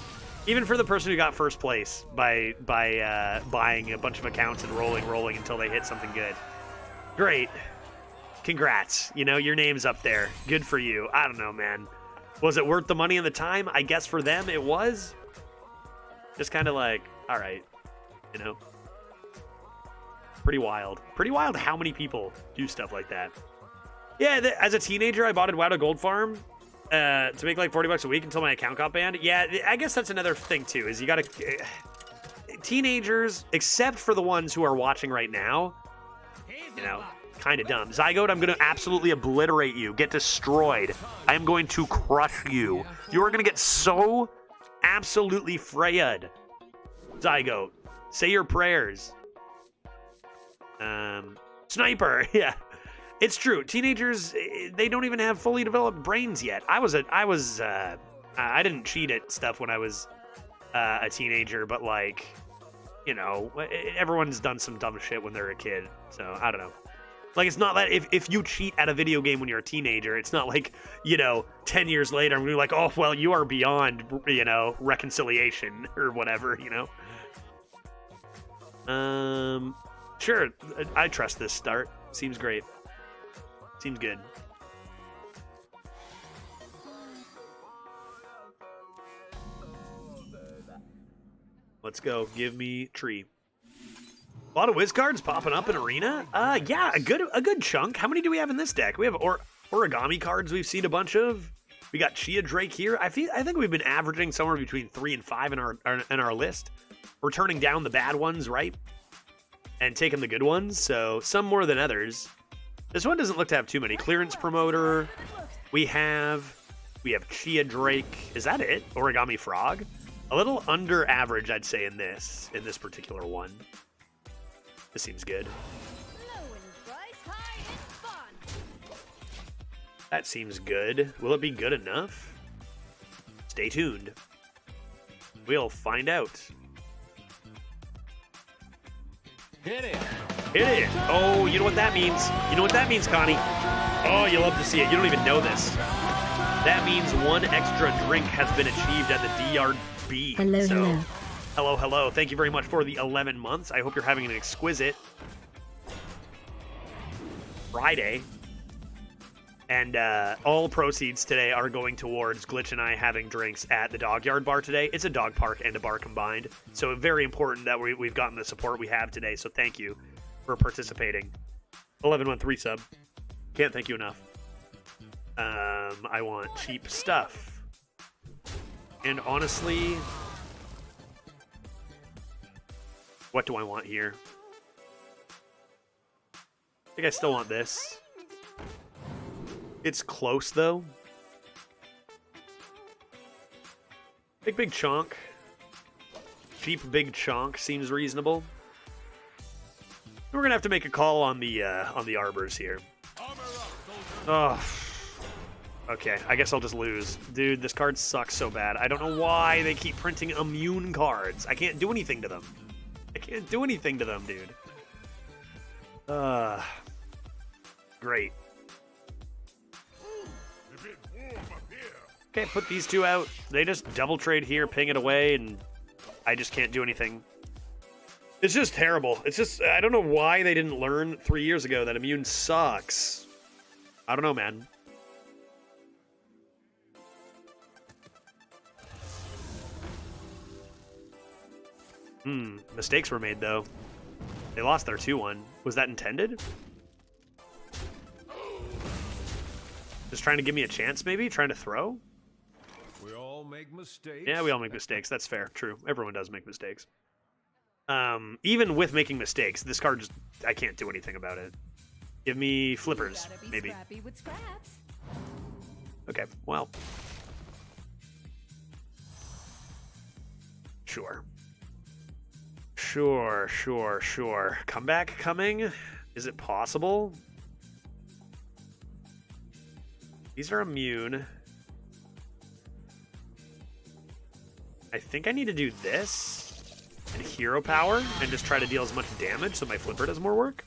Even for the person who got first place by buying a bunch of accounts and rolling until they hit something good. Great. Congrats. You know, your name's up there. Good for you. I don't know, man. Was it worth the money and the time? I guess for them it was. Just kind of like, all right, you know. Pretty wild. Pretty wild how many people do stuff like that. Yeah, as a teenager, I bought a WoW Gold Farm to make like $40 a week until my account got banned. Yeah, I guess that's another thing too, is you gotta... Teenagers, except for the ones who are watching right now, you know, kind of dumb. Zygote, I'm going to absolutely obliterate you. Get destroyed. I am going to crush you. You are going to get so absolutely frayed. Zygote, say your prayers. Sniper, yeah. It's true. Teenagers, they don't even have fully developed brains yet. I didn't cheat at stuff when I was a teenager, but like, you know, everyone's done some dumb shit when they're a kid. So I don't know. Like, it's not that if you cheat at a video game when you're a teenager, it's not like, you know, 10 years later, I'm gonna be like, oh, well, you are beyond, you know, reconciliation or whatever, you know? Sure, I trust this start. Seems great. Seems good. Let's go. Give me tree. A lot of whiz cards popping up in arena. Yeah, a good chunk. How many do we have in this deck? We have origami cards. We've seen a bunch of. We got Chia Drake here. I think we've been averaging somewhere between 3 and 5 in our list. We're turning down the bad ones, right? And taking the good ones. So some more than others. This one doesn't look to have too many. Clearance Promoter. We have Chia Drake. Is that it? Origami Frog. A little under average, I'd say, in this particular one. This seems good. That seems good. Will it be good enough? Stay tuned. We'll find out. Hit it. Hit it. Oh, you know what that means? You know what that means, Connie? Oh, you love to see it. You don't even know this. That means one extra drink has been achieved at the DRB. Hello, so, hello. Hello, hello. Thank you very much for the 11 months. I hope you're having an exquisite Friday. And all proceeds today are going towards Glitch and I having drinks at the Dog Yard Bar today. It's a dog park and a bar combined. So very important that we've gotten the support we have today. So thank you for participating. 11-month resub. Can't thank you enough. I want cheap stuff. And honestly, what do I want here? I think I still want this. It's close, though. Big chonk. Cheap big chonk seems reasonable. We're gonna have to make a call on the arbors here. Oh. Okay, I guess I'll just lose. Dude, this card sucks so bad. I don't know why they keep printing immune cards. I can't do anything to them. I can't do anything to them, dude. Great. Okay, put these two out. They just double trade here, ping it away, and I just can't do anything. It's just terrible. It's just, I don't know why they didn't learn 3 years ago that immune sucks. I don't know, man. Mistakes were made, though. They lost their 2-1. Was that intended? Just trying to give me a chance, maybe? Trying to throw? We all make mistakes. Yeah, we all make mistakes. That's fair. True. Everyone does make mistakes. Even with making mistakes, this card just... I can't do anything about it. Give me flippers, maybe. Okay, well... Sure. Sure. Comeback coming? Is it possible? These are immune. I think I need to do this and hero power and just try to deal as much damage so my flipper does more work.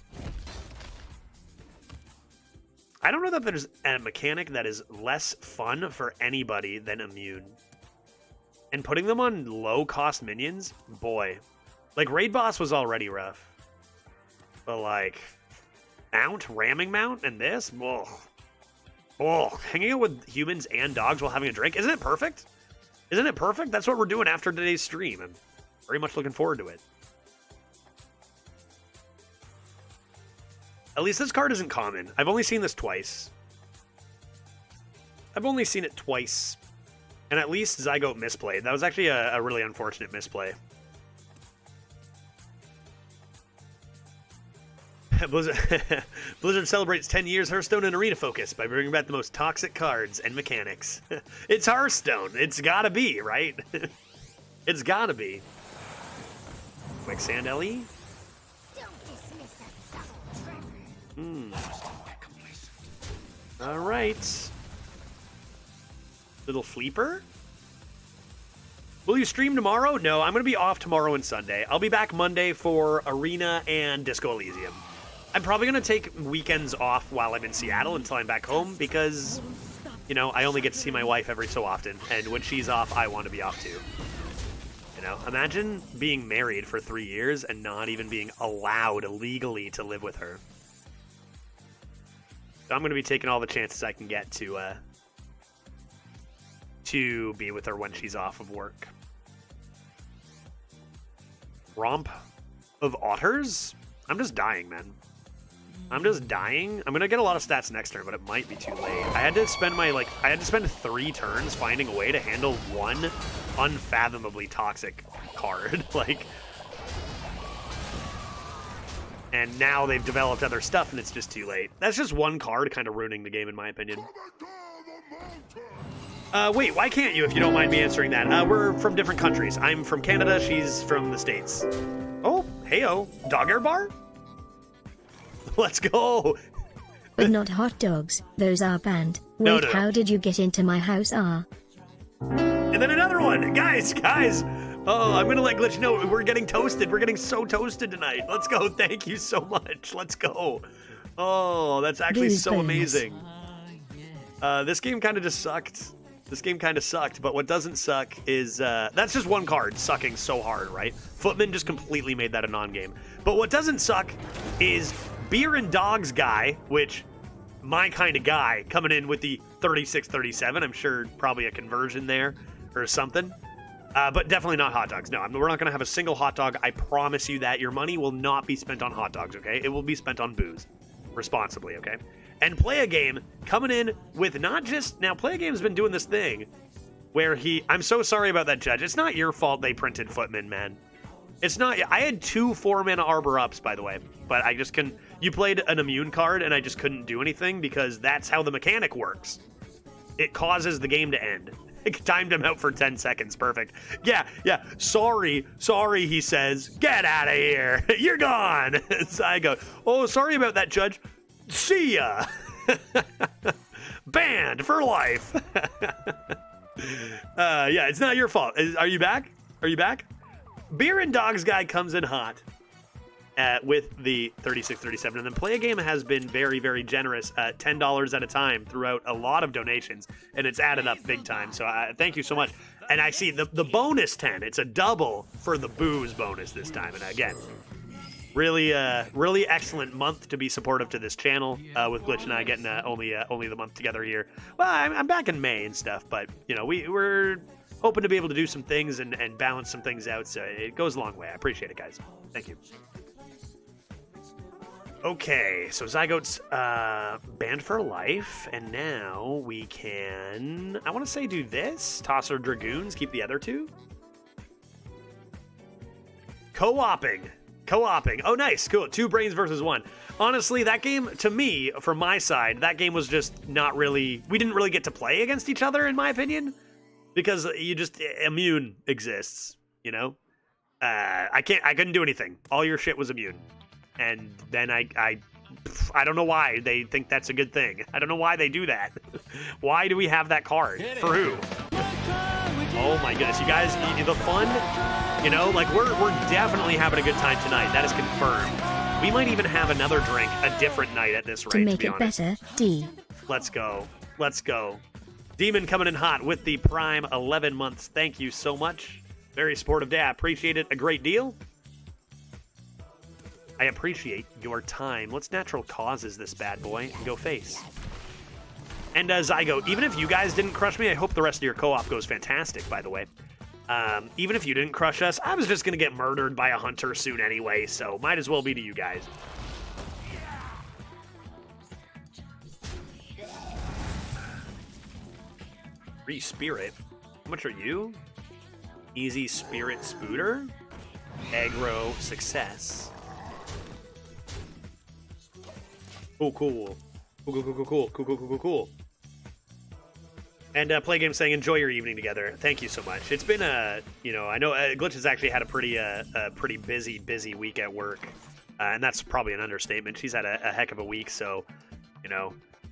I don't know that there's a mechanic that is less fun for anybody than immune. And putting them on low-cost minions, boy. Like, Raid Boss was already rough. But, like, ramming mount, and this? Hanging out with humans and dogs while having a drink. Isn't it perfect? Isn't it perfect? That's what we're doing after today's stream. I'm very much looking forward to it. At least this card isn't common. I've only seen this twice. And at least Zygote misplayed. That was actually a really unfortunate misplay. Blizzard celebrates 10 years Hearthstone and Arena Focus by bringing back the most toxic cards and mechanics. It's Hearthstone. It's gotta be, right? It's gotta be. Quicksand LE? Alright. Little Fleeper? Will you stream tomorrow? No, I'm going to be off tomorrow and Sunday. I'll be back Monday for Arena and Disco Elysium. I'm probably going to take weekends off while I'm in Seattle until I'm back home because, you know, I only get to see my wife every so often. And when she's off, I want to be off too. You know, imagine being married for 3 years and not even being allowed legally to live with her. So I'm going to be taking all the chances I can get to be with her when she's off of work. Romp of Otters? I'm just dying, man. I'm just dying. I'm gonna get a lot of stats next turn, but it might be too late. I had to spend 3 turns finding a way to handle one unfathomably toxic card. And now they've developed other stuff, and it's just too late. That's just one card kind of ruining the game, in my opinion. Wait, why can't you, if you don't mind me answering that? We're from different countries. I'm from Canada, she's from the States. Oh, hey-oh. Dog air bar? Let's go. But not hot dogs, those are banned. Wait, no. How did you get into my house? And then another one. Guys. Oh, I'm going to let Glitch know we're getting toasted. We're getting so toasted tonight. Let's go. Thank you so much. Let's go. Oh, that's actually so amazing. This game kind of just sucked. But what doesn't suck is, that's just one card sucking so hard, right? Footman just completely made that a non-game. But what doesn't suck is Beer and Dogs guy, which, my kind of guy, coming in with the 36-37. I'm sure probably a conversion there or something. But definitely not hot dogs. No, we're not going to have a single hot dog. I promise you that. Your money will not be spent on hot dogs, okay? It will be spent on booze. Responsibly, okay? And Play a Game coming in with not just... Now, Play a Game's been doing this thing where I'm so sorry about that, Judge. It's not your fault they printed Footman, man. It's not... I had 2 4-mana Arbor Ups, by the way. But I just couldn't... You played an immune card, and I just couldn't do anything because that's how the mechanic works. It causes the game to end. Timed him out for 10 seconds. Perfect. Yeah. Sorry, he says. Get out of here. You're gone. Zygo. Oh, sorry about that, Judge. See ya. Banned for life. Yeah, it's not your fault. Are you back? Beer and Dogs guy comes in hot with the 3637, and then Play a Game has been very, very generous, $10 at a time throughout a lot of donations, and it's added up big time. So thank you so much. And I see the bonus 10. It's a double for the booze bonus this time. And again, really excellent month to be supportive to this channel, with Glitch and I getting only the month together here. Well, I'm back in May and stuff, but we're hoping to be able to do some things and balance some things out. So it goes a long way. I appreciate it, guys. Thank you. Okay, so Zygote's banned for life, and now we can, I want to say, do this. Toss our Dragoons, keep the other two. Co-oping. Oh, nice, cool. 2 brains versus 1. Honestly, that game, to me, from my side, that game was just not really, we didn't really get to play against each other, in my opinion, because immune exists, I couldn't do anything. All your shit was immune. And then I don't know why they think that's a good thing. I don't know why they do that. Why do we have that card? For who? Oh my goodness, you guys, the fun, we're definitely having a good time tonight. That is confirmed. We might even have another drink a different night at this rate, to make be it honest. better, D. Let's go. Demon coming in hot with the Prime 11 months. Thank you so much. Very supportive day. I appreciate it a great deal. I appreciate your time. Let's natural causes this bad boy and go face. And Zygo, even if you guys didn't crush me, I hope the rest of your co-op goes fantastic, by the way. Even if you didn't crush us, I was just going to get murdered by a hunter soon anyway, so might as well be to you guys. Free Spirit. How much are you? Easy Spirit Spooter. Aggro Success. Cool. And Play Game saying, enjoy your evening together. Thank you so much. It's been I know Glitch has actually had a pretty busy week at work, and that's probably an understatement. She's had a heck of a week, so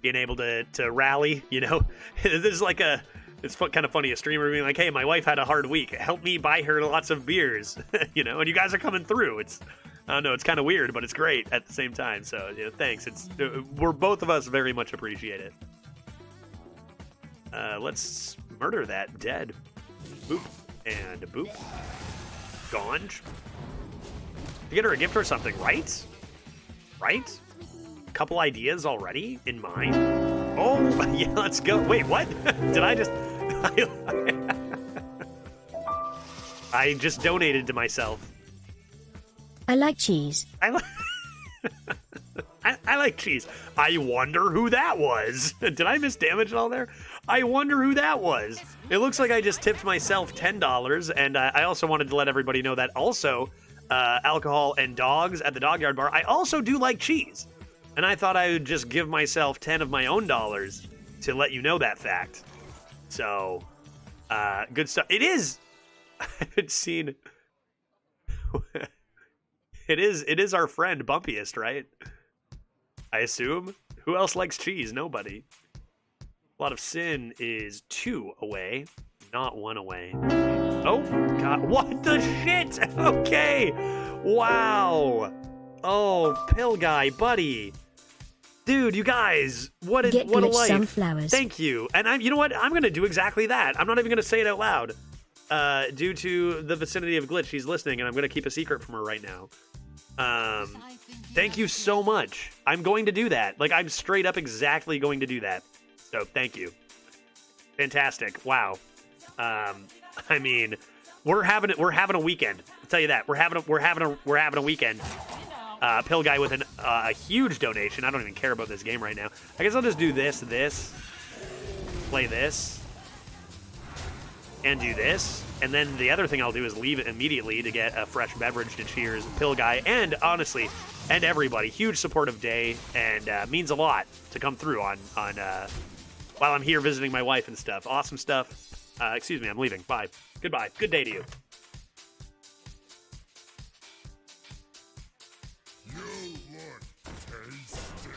being able to rally, this is like it's kind of funny, a streamer being like, hey, my wife had a hard week, help me buy her lots of beers, and you guys are coming through. I don't know, it's kind of weird, but it's great at the same time. So, thanks. We're both of us very much appreciate it. Let's murder that dead. Boop and boop. Ganj. To get her a gift or something, right? Right? Couple ideas already in mind. Oh, yeah, let's go. Wait, what? Did I just... I just donated to myself. I like cheese. I like cheese. I wonder who that was. Did I miss damage at all there? I wonder who that was. It looks like I just tipped myself $10, and I also wanted to let everybody know that also alcohol and dogs at the Dog Yard Bar, I also do like cheese. And I thought I would just give myself 10 of my own dollars to let you know that fact. So, good stuff. It is... I haven't seen... It is our friend Bumpiest, right? I assume. Who else likes cheese? Nobody. A lot of sin is 2 away, not 1 away. Oh, God. What the shit? Okay. Wow. Oh, pill guy, buddy. Dude, you guys, what a life. Sunflowers. Thank you. And you know what? I'm going to do exactly that. I'm not even going to say it out loud. Due to the vicinity of Glitch, she's listening, and I'm going to keep a secret from her right now. Thank you so much. I'm going to do that. Like, I'm straight up exactly going to do that. So, thank you. Fantastic. Wow. I mean, we're having a weekend. I'll tell you that. We're having a weekend. Pill guy with a huge donation. I don't even care about this game right now. I guess I'll just do this, play this, and do this. And then the other thing I'll do is leave it immediately to get a fresh beverage to cheers Pill guy and honestly, and everybody. Huge supportive day, and means a lot to come through on while I'm here visiting my wife and stuff. Awesome stuff. Excuse me, I'm leaving. Bye. Goodbye. Good day to you. You look tasty.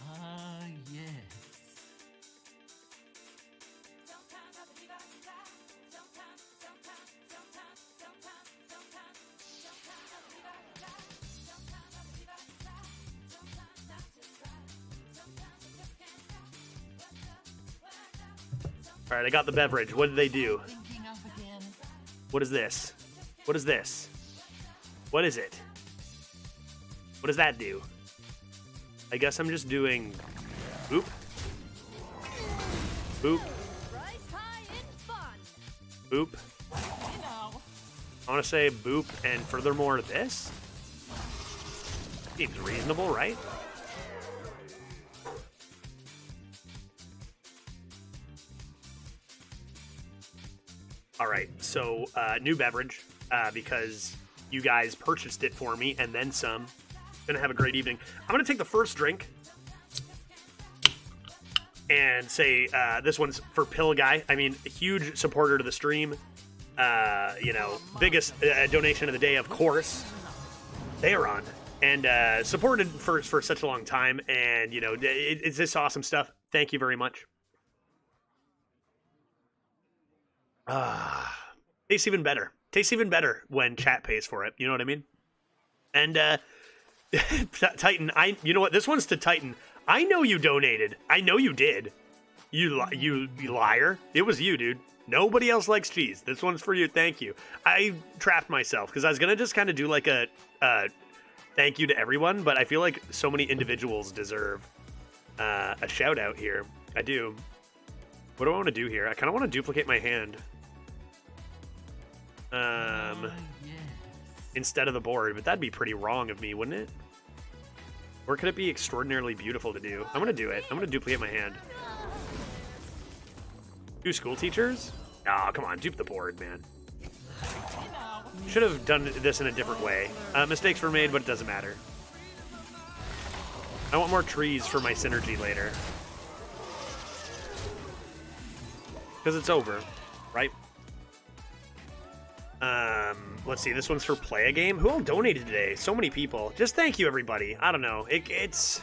Ah, yes. All right, I got the beverage. What did they do? Thinking up again. What is this? What is this? What is it? What does that do? I guess I'm just doing boop. Boop. Rise high in fun. Boop. You know. I want to say boop and furthermore this. Seems reasonable, right? All right, so new beverage because you guys purchased it for me and then some. Gonna have a great evening. I'm gonna take the first drink and say this one's for Pill Guy. I mean, a huge supporter to the stream. You know, biggest donation of the day, of course. They are on and supported for such a long time, and you know, it's this awesome stuff. Thank you very much. Tastes even better. Tastes even better when chat pays for it. You know what I mean? And Titan, you know what? This one's to Titan. I know you donated. I know you did. You liar. It was you, dude. Nobody else likes cheese. This one's for you. Thank you. I trapped myself because I was gonna just kind of do like a thank you to everyone, but I feel like so many individuals deserve a shout out here. I do. What do I want to do here? I kind of want to duplicate my hand. Yes. Instead of the board, but that'd be pretty wrong of me, wouldn't it? Or could it be extraordinarily beautiful to do? I'm gonna do it. I'm gonna duplicate my hand. 2 school teachers? Oh, come on, dupe the board, man. Should have done this in a different way. Mistakes were made, but it doesn't matter. I want more trees for my synergy later. Because it's over, right? Let's see. This one's for Play a Game. Who all donated today? So many people. Just thank you, everybody. I don't know. It's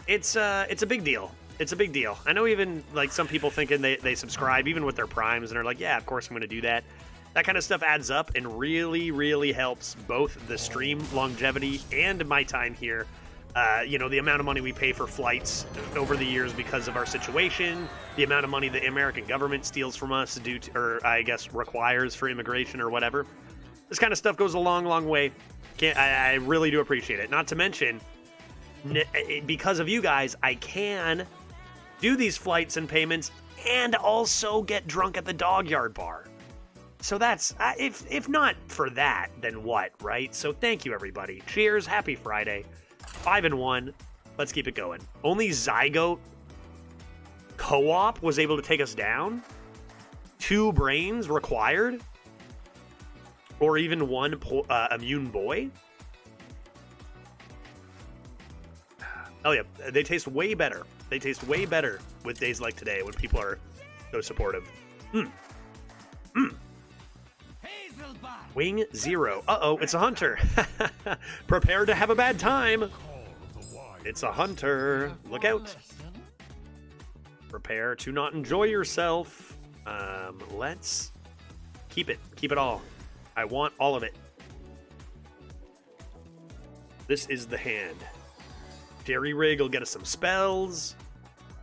a big deal. It's a big deal. I know even like some people thinking they subscribe even with their primes and are like, yeah, of course I'm going to do that. That kind of stuff adds up and really, really helps both the stream longevity and my time here. You know, the amount of money we pay for flights over the years because of our situation, the amount of money the American government steals from us due to, or I guess requires for immigration or whatever. This kind of stuff goes a long, long way. I really do appreciate it. Not to mention, because of you guys, I can do these flights and payments and also get drunk at the dog yard bar. So that's, if not for that, then what, right? So thank you, everybody. Cheers. Happy Friday. 5-1. Let's keep it going. Only Zygote co-op was able to take us down. 2 brains required. Or even 1 immune boy. Oh yeah, they taste way better. They taste way better with days like today when people are so supportive. Wing 0. Uh-oh, it's a hunter. Prepare to have a bad time. It's a hunter. Look out. Prepare to not enjoy yourself. Let's keep it. Keep it all. I want all of it. This is the hand. Jerry Rig will get us some spells.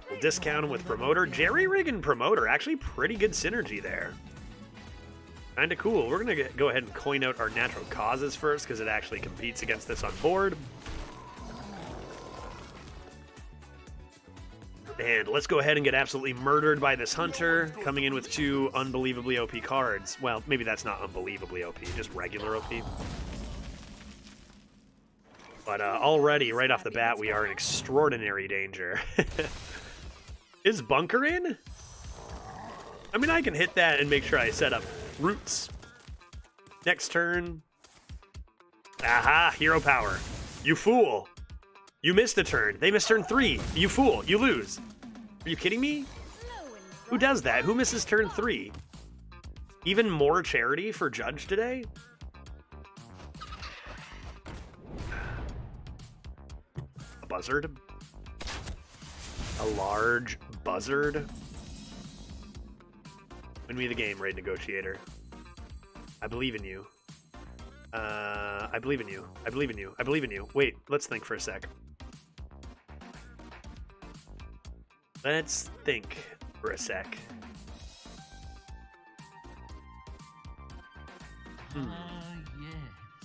We'll discount him with Promoter. Jerry Rig and Promoter, actually pretty good synergy there. Kinda cool. We're gonna go ahead and coin out our natural causes first because it actually competes against this on board. And let's go ahead and get absolutely murdered by this hunter, coming in with 2 unbelievably OP cards. Well, maybe that's not unbelievably OP, just regular OP. But already, right off the bat, we are in extraordinary danger. Is Bunker in? I mean, I can hit that and make sure I set up roots. Next turn. Aha, hero power. You fool. You missed a turn. They missed turn 3. You fool. You lose. Are you kidding me? Who does that? Who misses turn 3? Even more charity for Judge today? A buzzard? A large buzzard? Win me the game, Raid Negotiator. I believe in you. I believe in you. I believe in you. I believe in you. Wait, let's think for a sec. Let's think for a sec.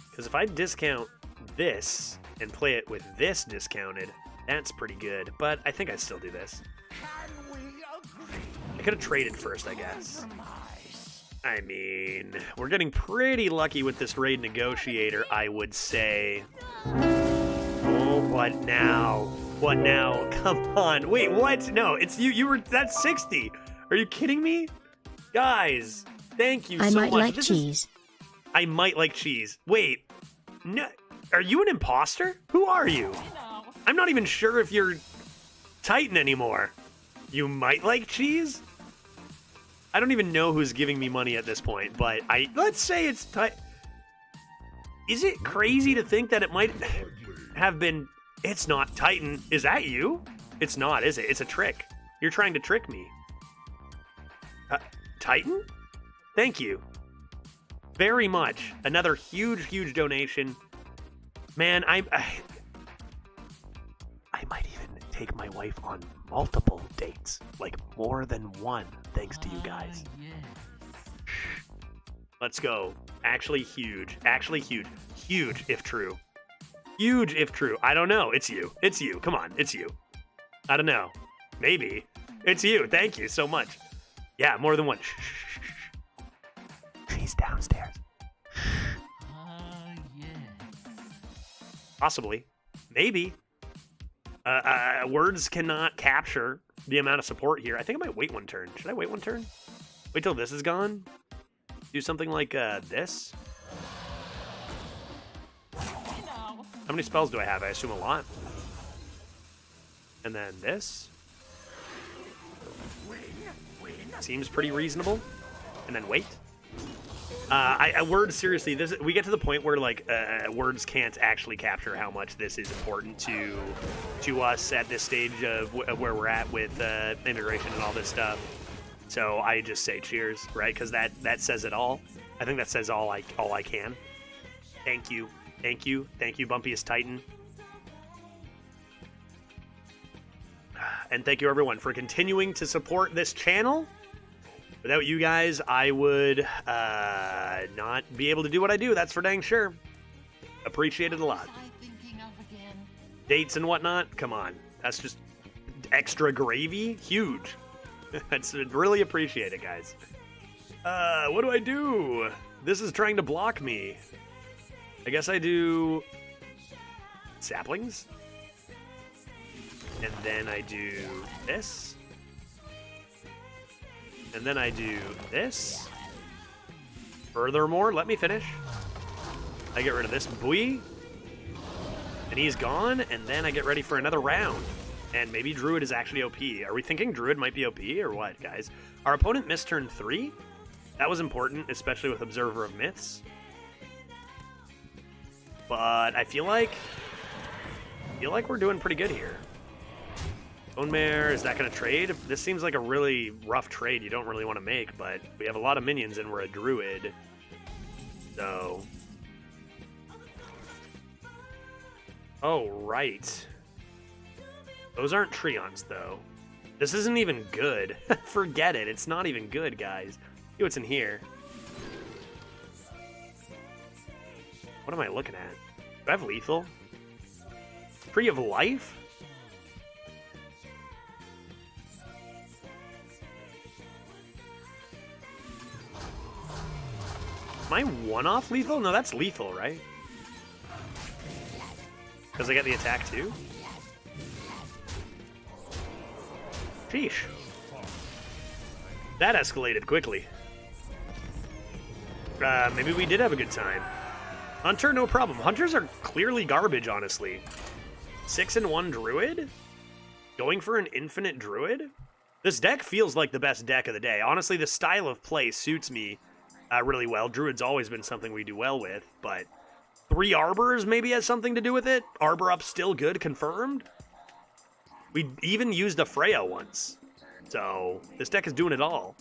Because if I discount this and play it with this discounted, that's pretty good. But I think I'd still do this. I could have traded first, I guess. I mean, we're getting pretty lucky with this Raid Negotiator, I would say. Oh, what now? What now? Come on. Wait, what? No, it's you. You were, that's 60. Are you kidding me? Guys, thank you so much. I might like cheese. I might like cheese. Wait, no, are you an imposter? Who are you? I'm not even sure if you're Titan anymore. You might like cheese? I don't even know who's giving me money at this point, but let's say it's Titan. Is it crazy to think that it might have been? It's not Titan. Is that you? It's not, is it? It's a trick. You're trying to trick me. Titan? Thank you very much. Another huge donation. Man, I might even take my wife on multiple dates, like more than one, thanks to you guys. Let's go. Actually huge. Actually huge. Huge if true. Huge if true. I don't know. It's you. It's you. Come on. It's you. I don't know. Maybe. It's you. Thank you so much. Yeah, more than one. She's downstairs. Possibly. Maybe. Words cannot capture the amount of support here. I think I might wait one turn. Should I wait one turn? Wait till this is gone? Do something like this? How many spells do I have? I assume a lot. And then this. Seems pretty reasonable. And then wait. Words, seriously, we get to the point where like words can't actually capture how much this is important to us at this stage of where we're at with immigration and all this stuff. So I just say cheers, right? Because that says it all. I think that says all I can. Thank you, Bumpiest Titan, and thank you everyone for continuing to support this channel. Without you guys, I would not be able to do what I do. That's for dang sure. Appreciate it a lot. Dates and whatnot, come on. That's just extra gravy. Huge. That's really appreciate it, guys. What do I do? This is trying to block me. I guess I do saplings. And then I do this. And then I do this. Furthermore, let me finish. I get rid of this buoy. And he's gone. And then I get ready for another round. And maybe Druid is actually OP. Are we thinking Druid might be OP or what, guys? Our opponent missed turn 3. That was important, especially with Observer of Myths. But I feel like we're doing pretty good here. Bone Mare, is that going to trade? This seems like a really rough trade you don't really want to make, but we have a lot of minions and we're a druid. So. Oh, right. Those aren't Treants, though. This isn't even good. Forget it. It's not even good, guys. See what's in here. What am I looking at? Do I have lethal? Tree of Life? Am I one-off lethal? No, that's lethal, right? Because I get the attack too? Sheesh. That escalated quickly. Maybe we did have a good time. Hunter, no problem. Hunters are clearly garbage, honestly. 6-1 Druid? Going for an infinite Druid? This deck feels like the best deck of the day. Honestly, the style of play suits me really well. Druid's always been something we do well with, but 3 Arbors maybe has something to do with it. Arbor up still good, confirmed. We even used a Freya once. So, this deck is doing it all.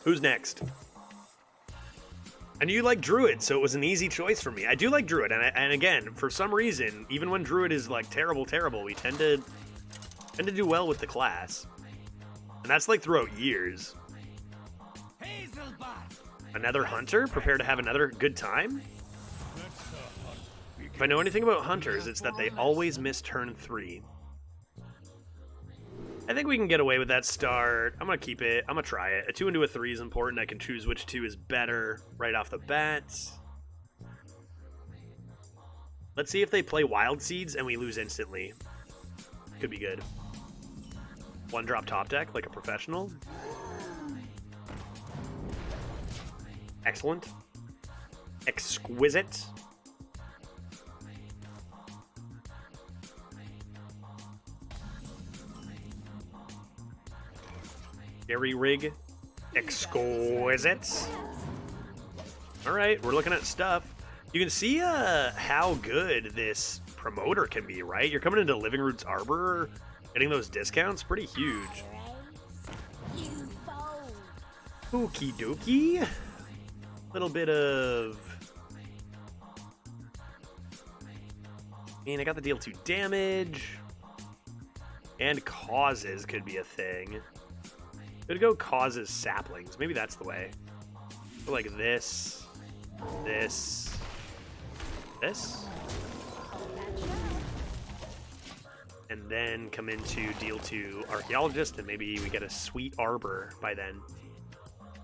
Who's next? I knew you liked Druid, so it was an easy choice for me. I do like Druid, and again, for some reason, even when Druid is like terrible, we tend to do well with the class. And that's like throughout years. Another Hunter? Prepare to have another good time? If I know anything about Hunters, it's that they always miss turn 3. I think we can get away with that start. I'm going to keep it. I'm going to try it. A 2 into a 3 is important. I can choose which 2 is better right off the bat. Let's see if they play Wild Seeds and we lose instantly. Could be good. 1-drop top deck like a professional. Excellent. Exquisite. Jerry rig. Exquisite. Alright, we're looking at stuff. You can see how good this promoter can be, right? You're coming into Living Roots Arbor, getting those discounts, pretty huge. Okie dokie. Little bit of... I got the deal 2 damage. And causes could be a thing. Could go causes saplings. Maybe that's the way. So like this. This. And then come into deal 2 Archaeologist, and maybe we get a sweet Arbor by then.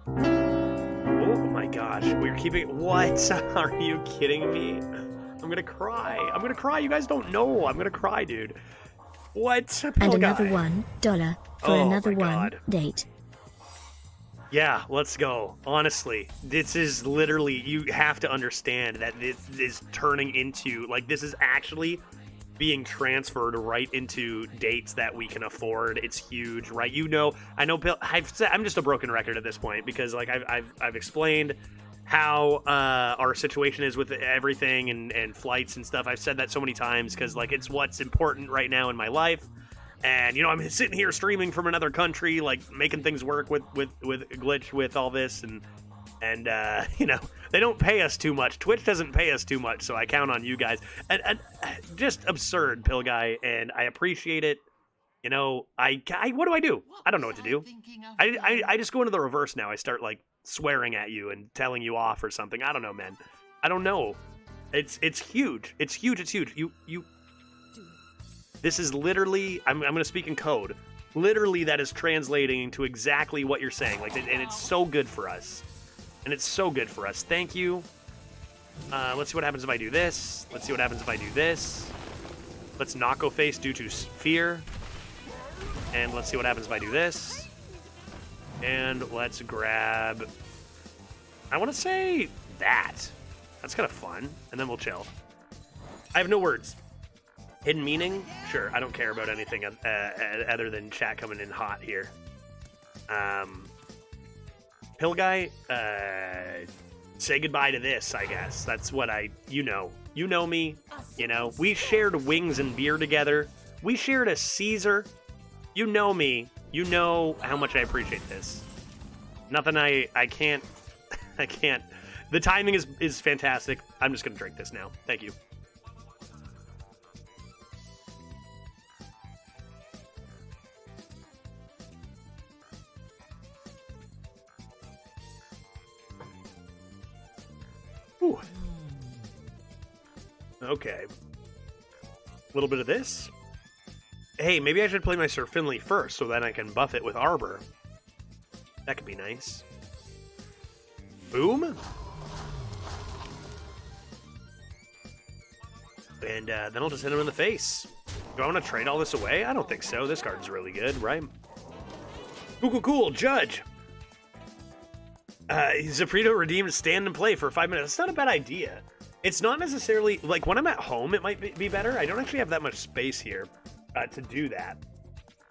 Oh my gosh, we're keeping... What? Are you kidding me? I'm gonna cry. I'm gonna cry. You guys don't know. I'm gonna cry, dude. What? And another $1 for another one date. Yeah, let's go. Honestly, this is literally, you have to understand that this is turning into, like, this is actually being transferred right into dates that we can afford. It's huge, right? You know, I know, I'm just a broken record at this point because, like, I've explained how our situation is with everything and flights and stuff. I've said that so many times because, like, it's what's important right now in my life. And, you know, I'm sitting here streaming from another country, like, making things work with Glitch, with all this. And you know, they don't pay us too much. Twitch doesn't pay us too much, so I count on you guys. And just absurd, Pill Guy, and I appreciate it. You know, what do I do? I don't know what to do. I just go into the reverse now. I start, like, swearing at you and telling you off or something. I don't know, man. I don't know. It's huge. It's huge. It's huge. You... This is literally, I'm going to speak in code. Literally, that is translating to exactly what you're saying. Like, and it's so good for us. And it's so good for us. Thank you. Let's see what happens if I do this. Let's see what happens if I do this. Let's Knocko Face due to fear. And let's see what happens if I do this. And let's grab... I want to say that. That's kind of fun. And then we'll chill. I have no words. Hidden meaning? Sure, I don't care about anything other than chat coming in hot here. Pill Guy, say goodbye to this, I guess. That's what you know me, you know. We shared wings and beer together. We shared a Caesar. You know me. You know how much I appreciate this. Nothing I can't, I can't. The timing is fantastic. I'm just going to drink this now. Thank you. Ooh. Okay. A little bit of this. Hey, maybe I should play my Sir Finley first, so then I can buff it with Arbor. That could be nice. Boom. And then I'll just hit him in the face. Do I want to trade all this away? I don't think so. This card's really good, right? Cool. Judge. Zaprito redeemed stand and play for 5 minutes. That's not a bad idea. It's not necessarily, like, when I'm at home, it might be better. I don't actually have that much space here to do that.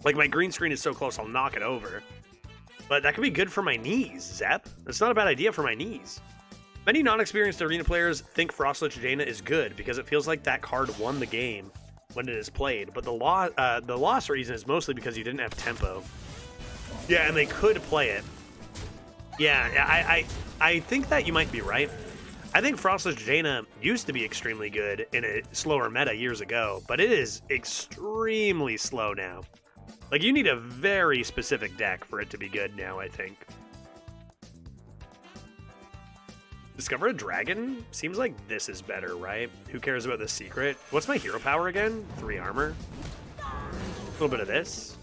Like, my green screen is so close, I'll knock it over. But that could be good for my knees, Zep. That's not a bad idea for my knees. Many non-experienced arena players think Frostlich Jaina is good because it feels like that card won the game when it is played. But the loss reason is mostly because you didn't have tempo. Yeah, and they could play it. Yeah, I think that you might be right. I think Frostlich Jaina used to be extremely good in a slower meta years ago, but it is extremely slow now. Like, you need a very specific deck for it to be good now, I think. Discover a dragon? Seems like this is better, right? Who cares about the secret? What's my hero power again? 3 armor. A little bit of this.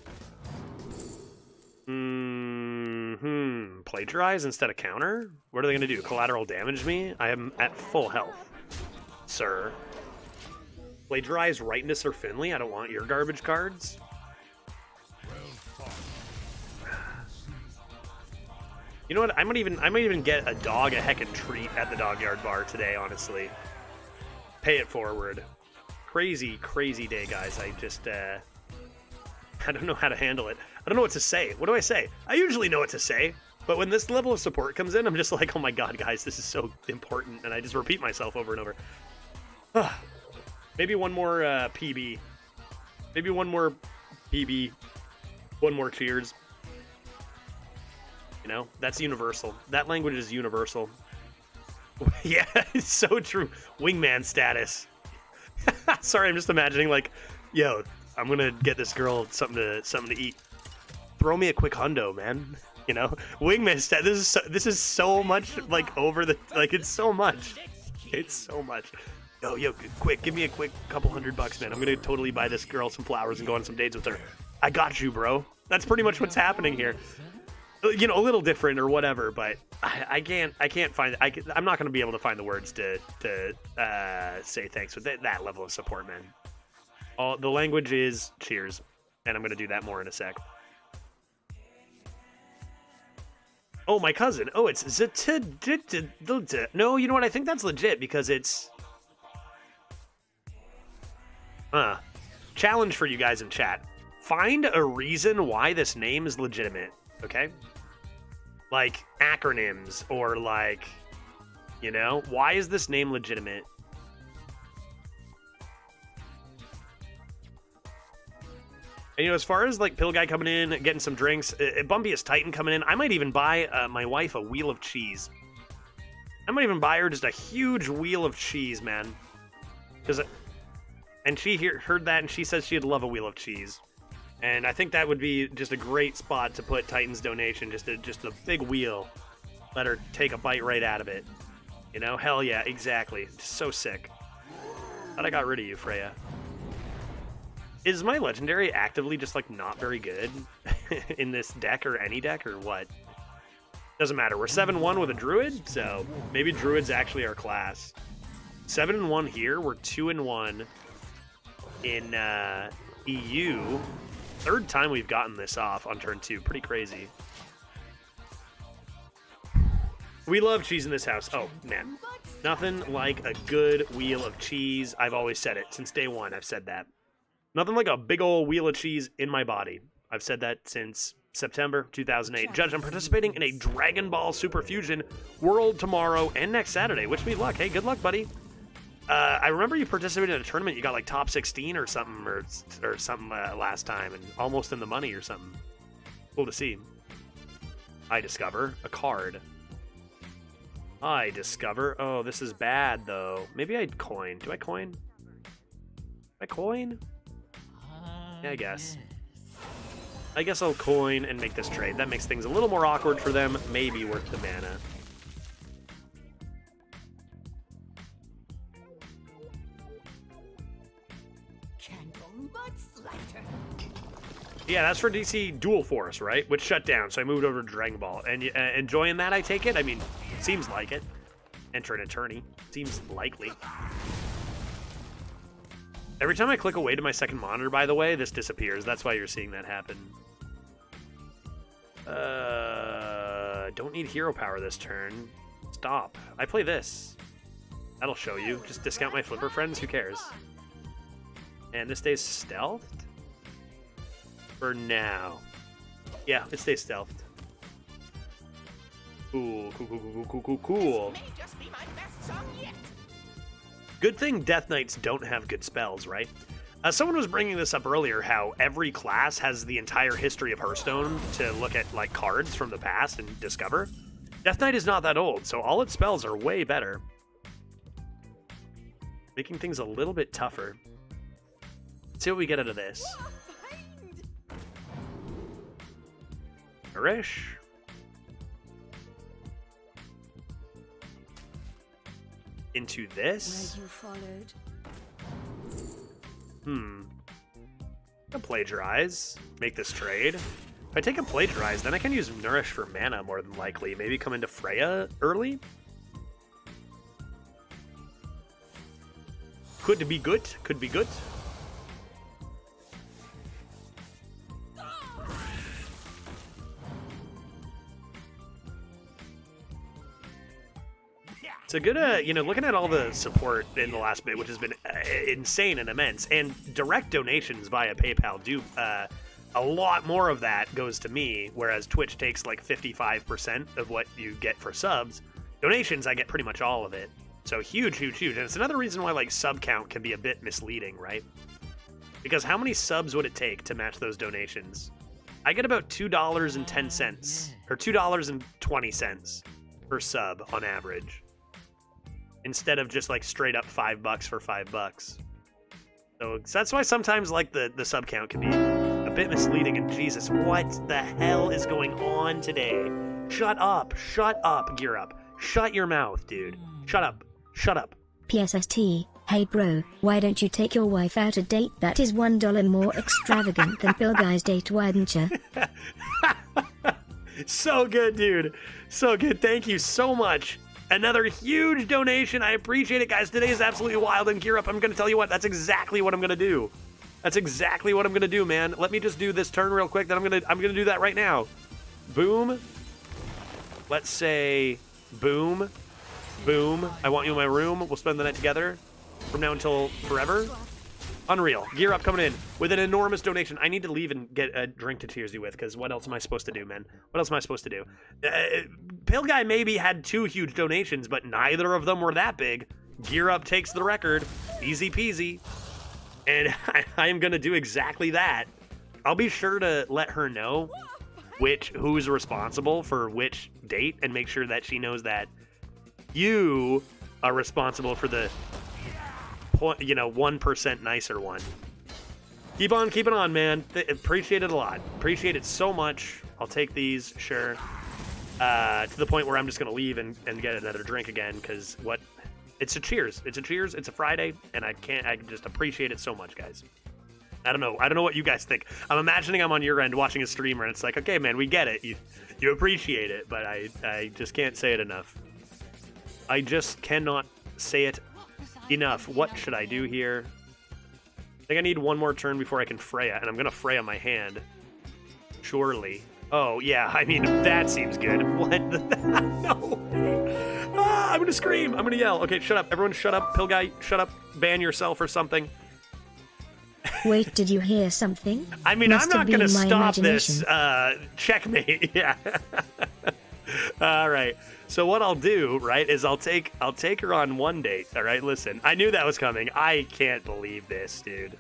Plagiarize instead of counter? What are they going to do? Collateral damage me? I am at full health, sir. Plagiarize Rightness or Finley? I don't want your garbage cards. You know what? I might even get a dog a heckin' treat at the dog yard bar today, honestly. Pay it forward. Crazy day, guys. I don't know how to handle it. I don't know what to say. What do I say? I usually know what to say, but when this level of support comes in, I'm just like, oh my god, guys, this is so important, and I just repeat myself over and over. Maybe one more PB. Maybe one more PB. One more cheers. You know, that's universal. That language is universal. Yeah, it's so true. Wingman status. Sorry, I'm just imagining, like, yo, I'm gonna get this girl something to eat. Throw me a quick hundo, man. You know, wingman status. This is so much, like, over the, like, it's so much. It's so much. Yo, quick, give me a quick couple $100, man. I'm gonna totally buy this girl some flowers and go on some dates with her. I got you, bro. That's pretty much what's happening here. You know, a little different or whatever, but I can't find. I'm not going to be able to find the words to say thanks with that level of support, man. The language is cheers, and I'm going to do that more in a sec. Oh, my cousin. Oh, it's no. You know what? I think that's legit because it's challenge for you guys in chat. Find a reason why this name is legitimate. Okay? Like acronyms or like, you know, why is this name legitimate? And, you know, as far as like Pill Guy coming in, getting some drinks, Bumpiest Titan coming in, I might even buy my wife a wheel of cheese. I might even buy her just a huge wheel of cheese, man. And she heard that and she says she'd love a wheel of cheese. And I think that would be just a great spot to put Titan's donation, just a big wheel. Let her take a bite right out of it. You know? Hell yeah, exactly. Just so sick. Thought I got rid of you, Freya. Is my legendary actively just, like, not very good in this deck or any deck or what? Doesn't matter. We're 7-1 with a druid, so maybe druid's actually our class. 7-1 here. We're 2-1 in EU. Third time we've gotten this off on turn 2. Pretty crazy. We love cheese in this house. Oh, man. Nothing like a good wheel of cheese. I've always said it. Since day one, I've said that. Nothing like a big old wheel of cheese in my body. I've said that since September 2008. Judge, I'm participating in a Dragon Ball Super Fusion World tomorrow and next Saturday. Wish me luck. Hey, good luck, buddy. I remember you participated in a tournament. You got like top 16 or something, or something last time, and almost in the money or something. Cool to see. I discover a card. I discover. Oh, this is bad though. Maybe I'd coin. Do I coin? I coin? Yeah, I guess. I guess I'll coin and make this trade. That makes things a little more awkward for them. Maybe worth the mana. Yeah, that's for DC Dual Force, right? Which shut down, so I moved over to Dragon Ball. And enjoying that, I take it? I mean, seems like it. Enter an attorney. Seems likely. Every time I click away to my second monitor, by the way, this disappears. That's why you're seeing that happen. Don't need hero power this turn. Stop. I play this. That'll show you. Just discount my flipper friends. Who cares? And this stays stealthed? For now. Yeah, it stays stealthed. Cool, cool, cool, cool, cool, cool, cool. May just be my best song yet. Good thing Death Knights don't have good spells, right? Someone was bringing this up earlier, how every class has the entire history of Hearthstone to look at, like, cards from the past and discover. Death Knight is not that old, so all its spells are way better. Making things a little bit tougher. Let's see what we get out of this. Nourish. Into this. Where you followed. A plagiarize. Make this trade. If I take a plagiarize, then I can use Nourish for mana more than likely. Maybe come into Freya early. Could be good. Could be good. It's a good, you know, looking at all the support in the last bit, which has been insane and immense, and direct donations via PayPal do, a lot more of that goes to me, whereas Twitch takes like 55% of what you get for subs. Donations, I get pretty much all of it. So huge, huge, huge. And it's another reason why like sub count can be a bit misleading, right? Because how many subs would it take to match those donations? I get about $2.10 or $2.20 per sub on average, instead of just like straight up $5 for $5. So that's why sometimes like the sub count can be a bit misleading. And Jesus, what the hell is going on today? Shut up, Gear Up. Shut your mouth, dude. Shut up. PSST, hey bro, why don't you take your wife out a date that is $1 more extravagant than Bill Guy's date, why didn't you? So good, dude. So good. Thank you so much. Another huge donation. I appreciate it, guys. Today is absolutely wild, and Gear Up, I'm going to tell you what, that's exactly what I'm going to do. That's exactly what I'm going to do, man. Let me just do this turn real quick, then I'm going to do that right now. Boom. Let's say boom. Boom. I want you in my room. We'll spend the night together from now until forever. Unreal. Gear Up coming in with an enormous donation. I need to leave and get a drink to cheers you with, because what else am I supposed to do, man? What else am I supposed to do? Pale Guy maybe had 2 huge donations, but neither of them were that big. Gear Up takes the record. Easy peasy. And I am going to do exactly that. I'll be sure to let her know who's responsible for which date, and make sure that she knows that you are responsible for the 1% nicer one. Keep on keeping on, man. Appreciate it a lot. Appreciate it so much. I'll take these, sure. To the point where I'm just gonna leave and get another drink again, because it's a cheers. It's a cheers. It's a Friday, and I just appreciate it so much, guys. I don't know what you guys think. I'm imagining I'm on your end watching a streamer, and it's like, okay, man, we get it. You appreciate it, but I just can't say it enough. I just cannot say it enough. What should I do here? I think I need one more turn before I can Freya, and I'm gonna Freya my hand. Surely. Oh, yeah, I mean, that seems good. What the... No! Ah, I'm gonna scream! I'm gonna yell. Okay, shut up. Everyone shut up. Pill Guy, shut up. Ban yourself or something. Wait, did you hear something? I mean, Must I'm have not gonna been my stop this. imagination. Checkmate. Yeah. All right. So what I'll do, right, is I'll take her on one date. All right, listen. I knew that was coming. I can't believe this, dude.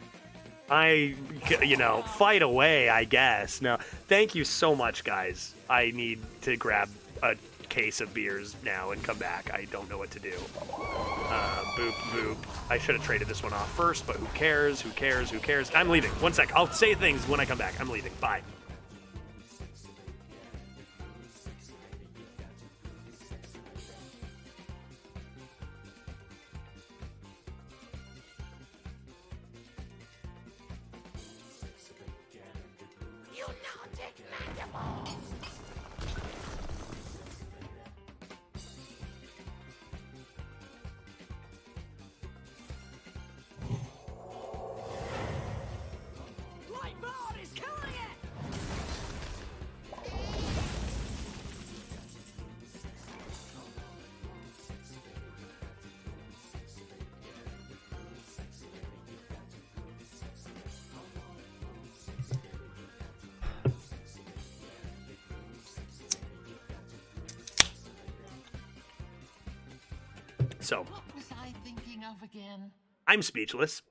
Fight away, I guess. No, thank you so much, guys. I need to grab a case of beers now and come back. I don't know what to do. Boop, boop. I should have traded this one off first, but who cares? Who cares? Who cares? I'm leaving. One sec. I'll say things when I come back. I'm leaving. Bye. You now take mandible. So, What was I thinking of again? I'm speechless.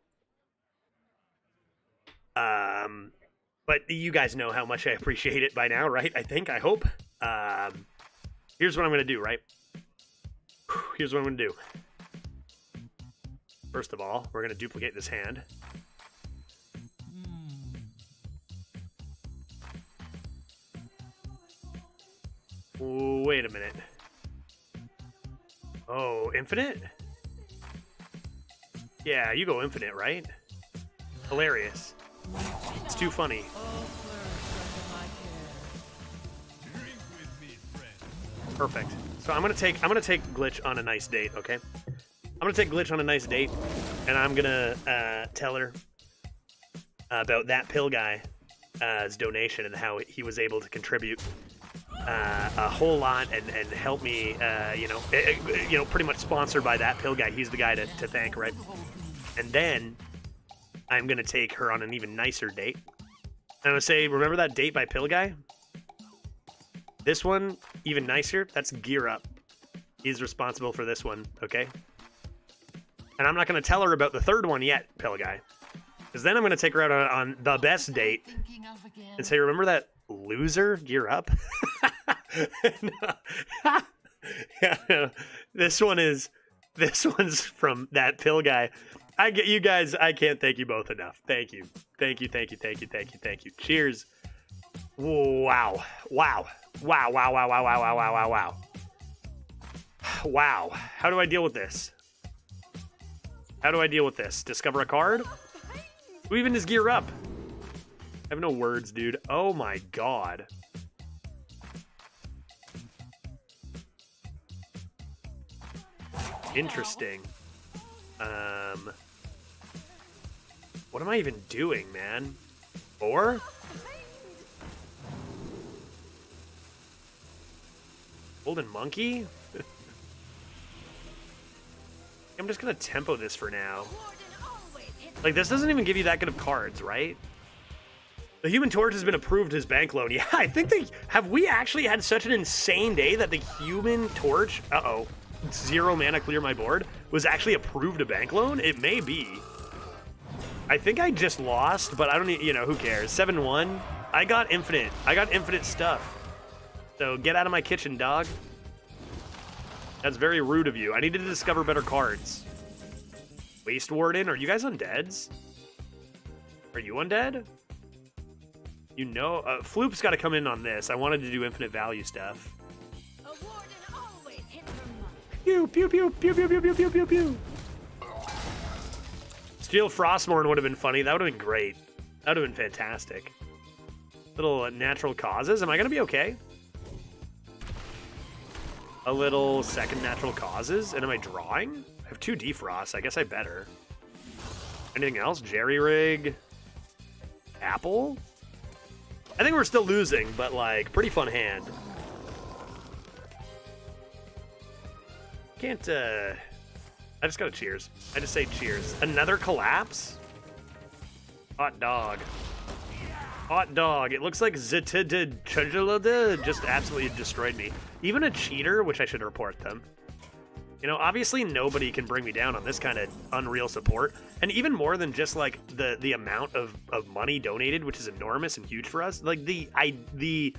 But you guys know how much I appreciate it by now, right? I hope. Here's what I'm gonna do, right? Here's what I'm gonna do. First of all, we're gonna duplicate this hand. Wait a minute. Oh, infinite? Yeah, you go infinite, right? Hilarious. It's too funny. Perfect. So I'm gonna take Glitch on a nice date, okay? I'm gonna take Glitch on a nice date, and I'm gonna tell her about that pill guy's donation and how he was able to contribute a whole lot and help me, pretty much sponsored by that pill guy. He's the guy to thank, right? And then I'm gonna take her on an even nicer date. I'm gonna say, remember that date by pill guy? This one, even nicer, that's Gear Up. He's responsible for this one, okay? And I'm not going to tell her about the third one yet, Pill Guy. Because then I'm going to take her out on the best date and say, remember that loser, Gear Up? Yeah, this one's from that Pill Guy. I get you guys, I can't thank you both enough. Thank you. Thank you. Cheers. Wow. Wow. Wow. How do I deal with this? Discover a card? Who even is Gear Up? I have no words, dude. Oh my god. Interesting. What am I even doing, man? 4? Golden Monkey? I'm just gonna tempo this for now. Like, this doesn't even give you that good of cards, right? The Human Torch has been approved as bank loan. Yeah, I think we actually had such an insane day that the Human Torch, 0 mana clear my board, was actually approved a bank loan? It may be. I think I just lost, but I don't need, who cares? 7-1. I got infinite stuff. So get out of my kitchen, dog. That's very rude of you. I needed to discover better cards. Waste Warden, are you guys undeads? Are you undead? Floop's got to come in on this. I wanted to do infinite value stuff. A warden always hits her mark. Pew, pew, pew, pew, pew, pew, pew, pew, pew, pew. Steel Frostmourne would have been funny. That would have been great. That would have been fantastic. Little natural causes. Am I going to be okay? A little second natural causes. And am I drawing? I have 2 defrosts. I guess I better. Anything else? Jerry Rig. Apple? I think we're still losing, but like, pretty fun hand. Can't, I just gotta cheers. I just say cheers. Another collapse? Hot dog. Hot dog. It looks like Zitid just absolutely destroyed me. Even a cheater, which I should report them. Obviously nobody can bring me down on this kind of unreal support. And even more than just like the amount of money donated, which is enormous and huge for us. Like the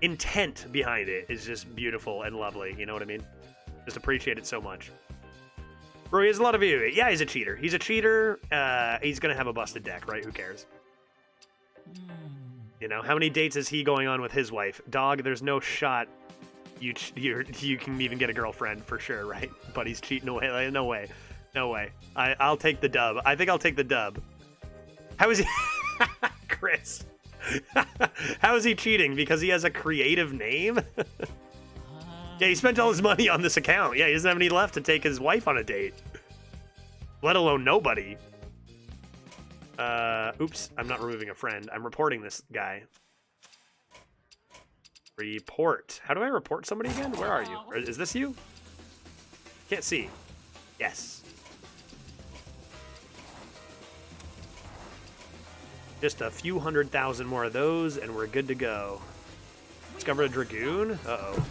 intent behind it is just beautiful and lovely. You know what I mean? Just appreciate it so much. Bro, he has a lot of view. Yeah, he's a cheater. He's a cheater. He's gonna have a busted deck, right? Who cares? How many dates is he going on with his wife? Dog, there's no shot you can even get a girlfriend for sure, right? But he's cheating away. Like, no way. I'll take the dub. I think I'll take the dub. How is he? Chris. How is he cheating? Because he has a creative name? Yeah, he spent all his money on this account. Yeah, he doesn't have any left to take his wife on a date. Let alone nobody. Oops, I'm not removing a friend. I'm reporting this guy. Report. How do I report somebody again? Where are you? Is this you? Can't see. Yes. Just a few 100,000 more of those, and we're good to go. Discover a Dragoon? Uh-oh.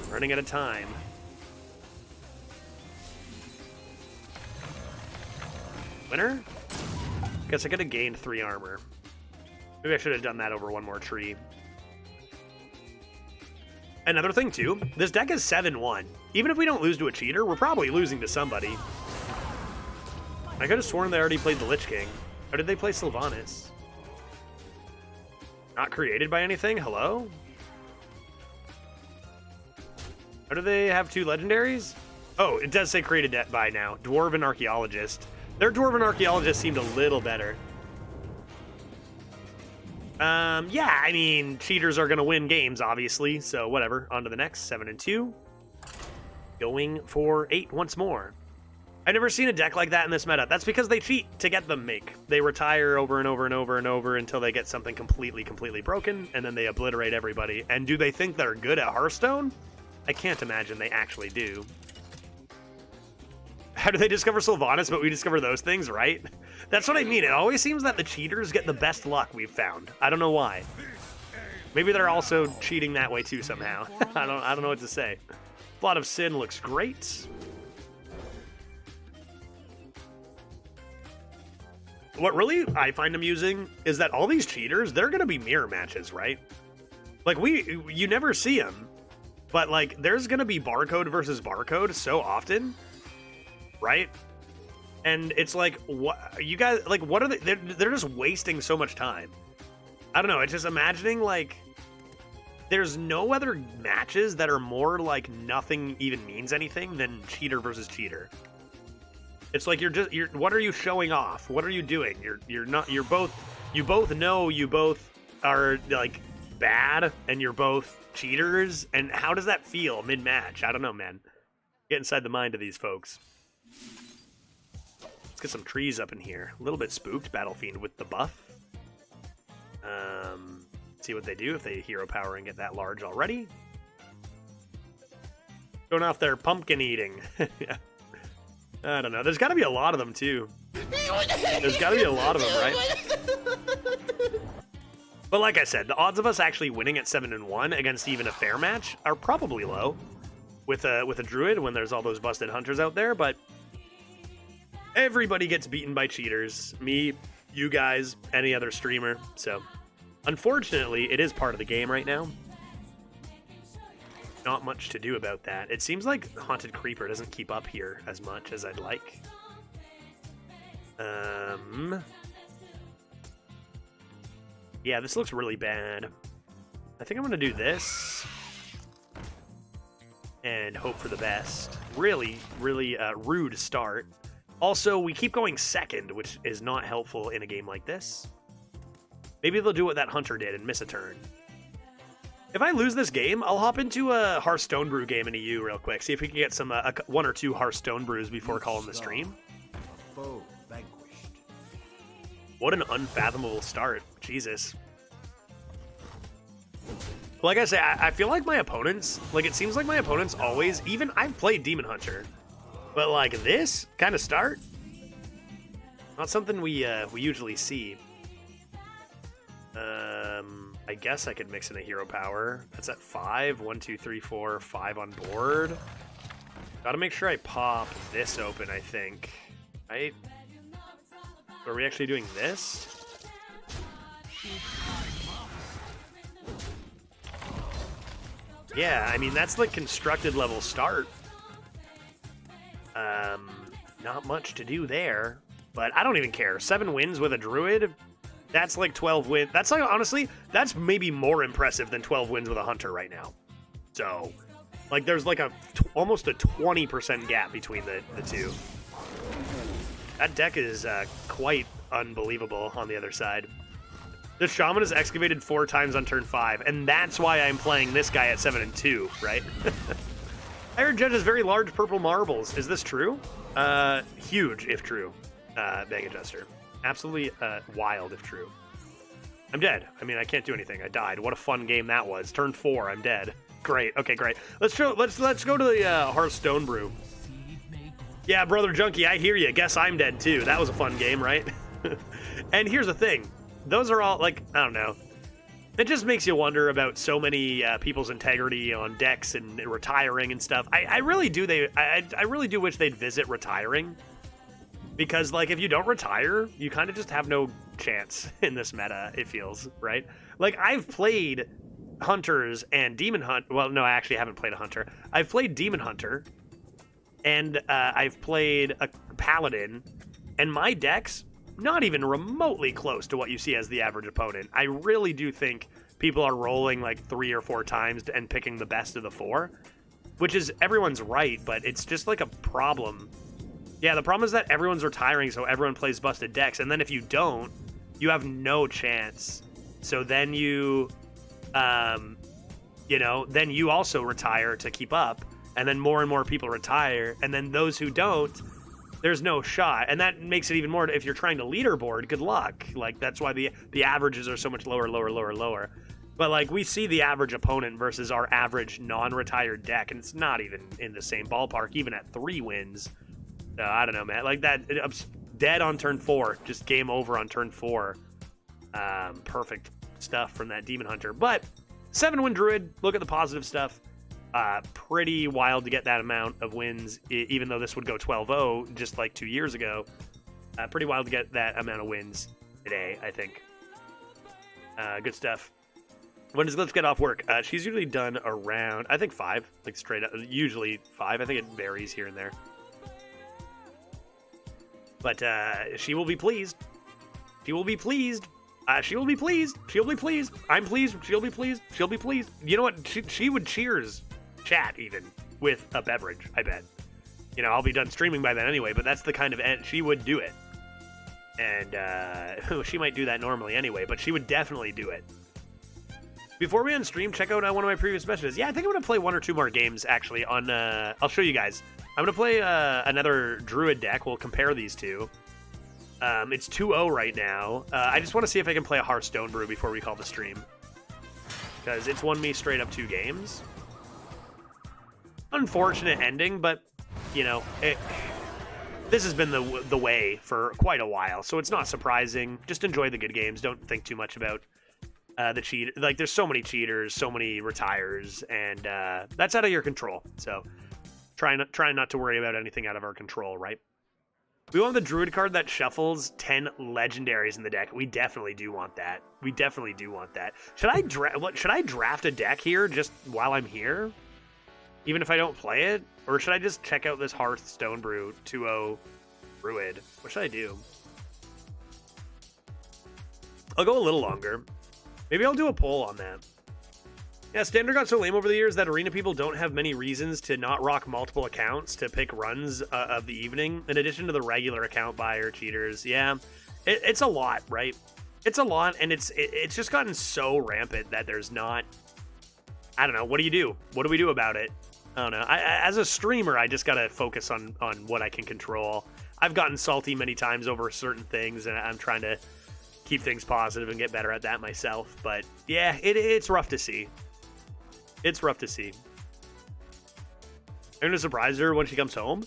Running out of time. Winner? Guess I could have gained 3 armor. Maybe I should have done that over one more tree. Another thing, too, this deck is 7-1. Even if we don't lose to a cheater, we're probably losing to somebody. I could have sworn they already played the Lich King. Or did they play Sylvanas? Not created by anything? Hello? Or do they have 2 legendaries? Oh, it does say created by now. Dwarven Archaeologist. Their Dwarven Archaeologist seemed a little better. Yeah, I mean, cheaters are going to win games, obviously. So, whatever. On to the next. 7-2. Going for 8 once more. I've never seen a deck like that in this meta. That's because they cheat to get them make. They retire over and over and over and over until they get something completely broken, and then they obliterate everybody. And do they think they're good at Hearthstone? I can't imagine they actually do. How do they discover Sylvanas, but we discover those things, right? That's what I mean. It always seems that the cheaters get the best luck we've found. I don't know why. Maybe they're also cheating that way too somehow. I don't know what to say. Plot of Sin looks great. What really I find amusing is that all these cheaters, they're going to be mirror matches, right? Like, you never see them, but, like, there's going to be barcode versus barcode so often, right? And it's like, what, you guys, like, what are they, they're just wasting so much time. I don't know, it's just imagining, like, there's no other matches that are more, like, nothing even means anything than cheater versus cheater. It's like you're what are you showing off? What are you doing? You both know you both are like bad and you're both cheaters, and how does that feel mid-match? I don't know, man. Get inside the mind of these folks. Let's get some trees up in here. A little bit spooked, Battle Fiend with the buff. See what they do if they hero power and get that large already. Going off their pumpkin eating. Yeah. I don't know. There's got to be a lot of them, too. There's got to be a lot of them, right? But like I said, the odds of us actually winning at 7-1 against even a fair match are probably low with a druid when there's all those busted hunters out there, but everybody gets beaten by cheaters. Me, you guys, any other streamer. So, unfortunately, it is part of the game right now. Not much to do about that. It seems like Haunted Creeper doesn't keep up here as much as I'd like. Yeah, this looks really bad. I think I'm going to do this and hope for the best. Really rude start. Also, we keep going second, which is not helpful in a game like this. Maybe they'll do what that hunter did and miss a turn. If I lose this game, I'll hop into a Hearthstone brew game in EU real quick. See if we can get some 1 or 2 Hearthstone brews before calling the stream. Foe vanquished. What an unfathomable start. Jesus. Like I say, I feel like my opponents, like it seems like my opponents always, even I've played Demon Hunter, but like this kind of start, not something we usually see. I guess I could mix in a hero power. That's at 5. 1, 2, 3, 4, 5 on board. Gotta make sure I pop this open, I think. Right? Are we actually doing this? Yeah, I mean, that's like constructed level start. Not much to do there, but I don't even care. 7 wins with a druid. That's like 12 wins. That's like, honestly, that's maybe more impressive than 12 wins with a hunter right now. So, like, there's like almost a 20% gap between the two. That deck is quite unbelievable on the other side. The shaman is excavated 4 times on turn 5, and that's why I'm playing this guy at 7-2, right? I heard Judge has very large purple marbles. Is this true? Huge, if true, Bang Adjuster. Absolutely wild if true. I'm dead. I mean, I can't do anything. I died. What a fun game that was. Turn 4, I'm dead. Great. Okay, great. Let's go to the Hearthstone brew. Yeah, Brother Junkie, I hear you. Guess I'm dead too. That was a fun game, right? And here's the thing. Those are all, like, I don't know. It just makes you wonder about so many people's integrity on decks and retiring and stuff. I really do. I really do wish they'd visit retiring. Because, like, if you don't retire, you kind of just have no chance in this meta, it feels, right? Like, I've played Hunters and Demon Hunt. Well, no, I actually haven't played a Hunter. I've played Demon Hunter, and I've played a Paladin, and my deck's not even remotely close to what you see as the average opponent. I really do think people are rolling, like, 3 or 4 times and picking the best of the 4, which is everyone's right, but it's just, like, a problem. Yeah, the problem is that everyone's retiring, so everyone plays busted decks, and then if you don't, you have no chance. So then you, you know, then you also retire to keep up, and then more and more people retire, and then those who don't, there's no shot. And that makes it even more, if you're trying to leaderboard, good luck. Like, that's why the averages are so much lower. But, like, we see the average opponent versus our average non-retired deck, and it's not even in the same ballpark, even at 3 wins. I don't know, man. Like, that, dead on turn 4. Just game over on turn 4. Perfect stuff from that Demon Hunter. But 7-win Druid, look at the positive stuff. Pretty wild to get that amount of wins, even though this would go 12-0 just like 2 years ago. Pretty wild to get that amount of wins today, I think. Good stuff. When does Let's get off work? She's usually done around, I think 5. Like, straight up. Usually 5. I think it varies here and there. But she will be pleased. She will be pleased. She will be pleased. She'll be pleased. I'm pleased. She'll be pleased. She'll be pleased. You know what? She would cheers chat even with a beverage, I bet. You know, I'll be done streaming by then anyway, but that's the kind of end she would do it. And she might do that normally anyway, but she would definitely do it. Before we end stream, check out one of my previous messages. Yeah, I think I'm going to play 1 or 2 more games, actually, on... I'll show you guys. I'm going to play another Druid deck. We'll compare these two. It's 2-0 right now. I just want to see if I can play a Hearthstone brew before we call the stream. Because it's won me straight up 2 games. Unfortunate ending, but, you know, this has been the way for quite a while, so it's not surprising. Just enjoy the good games. Don't think too much about the cheat. Like, there's so many cheaters, so many retires, and that's out of your control. So try not to worry about anything out of our control, right? We want the Druid card that shuffles 10 legendaries in the deck. We definitely do want that. We definitely do want that. Should I draft a deck here just while I'm here? Even if I don't play it? Or should I just check out this Hearthstone brew 2-0 Druid? What should I do? I'll go a little longer. Maybe I'll do a poll on that. Yeah, Standard got so lame over the years that arena people don't have many reasons to not rock multiple accounts to pick runs of the evening, in addition to the regular account buyer cheaters. Yeah, it's a lot, right? It's a lot, and it's just gotten so rampant that there's not... I don't know. What do you do? What do we do about it? I don't know. As a streamer, I just gotta focus on what I can control. I've gotten salty many times over certain things, and I'm trying to keep things positive and get better at that myself. But yeah, it's rough to see. It's rough to see. I'm gonna surprise her when she comes home.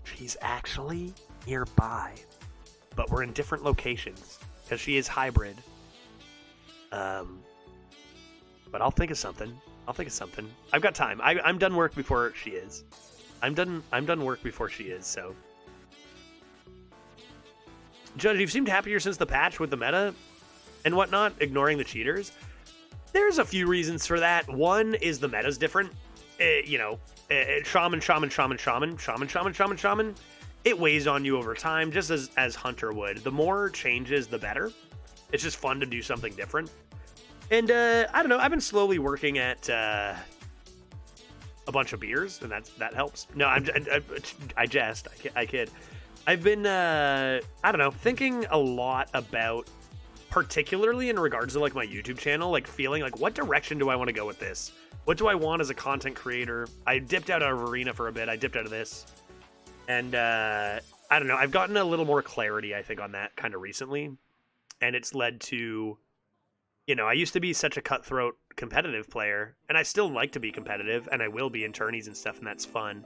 She's actually nearby, but we're in different locations because she is hybrid. But I'll think of something. I've got time. I'm done work before she is. I'm done work before she is. So, Judge, you've seemed happier since the patch with the meta and whatnot, ignoring the cheaters. There's a few reasons for that. One is the meta's different. Shaman. It weighs on you over time, just as Hunter would. The more changes, the better. It's just fun to do something different. And I don't know. I've been slowly working at a bunch of beers, and that helps. No, I jest. I kid. I've been I don't know, thinking a lot about, particularly in regards to like my YouTube channel, like feeling like, what direction do I want to go with this? What do I want as a content creator? I dipped out of Arena for a bit. I dipped out of this. And I don't know. I've gotten a little more clarity, I think, on that kind of recently. And it's led to, you know, I used to be such a cutthroat competitive player, and I still like to be competitive, and I will be in tourneys and stuff, and that's fun.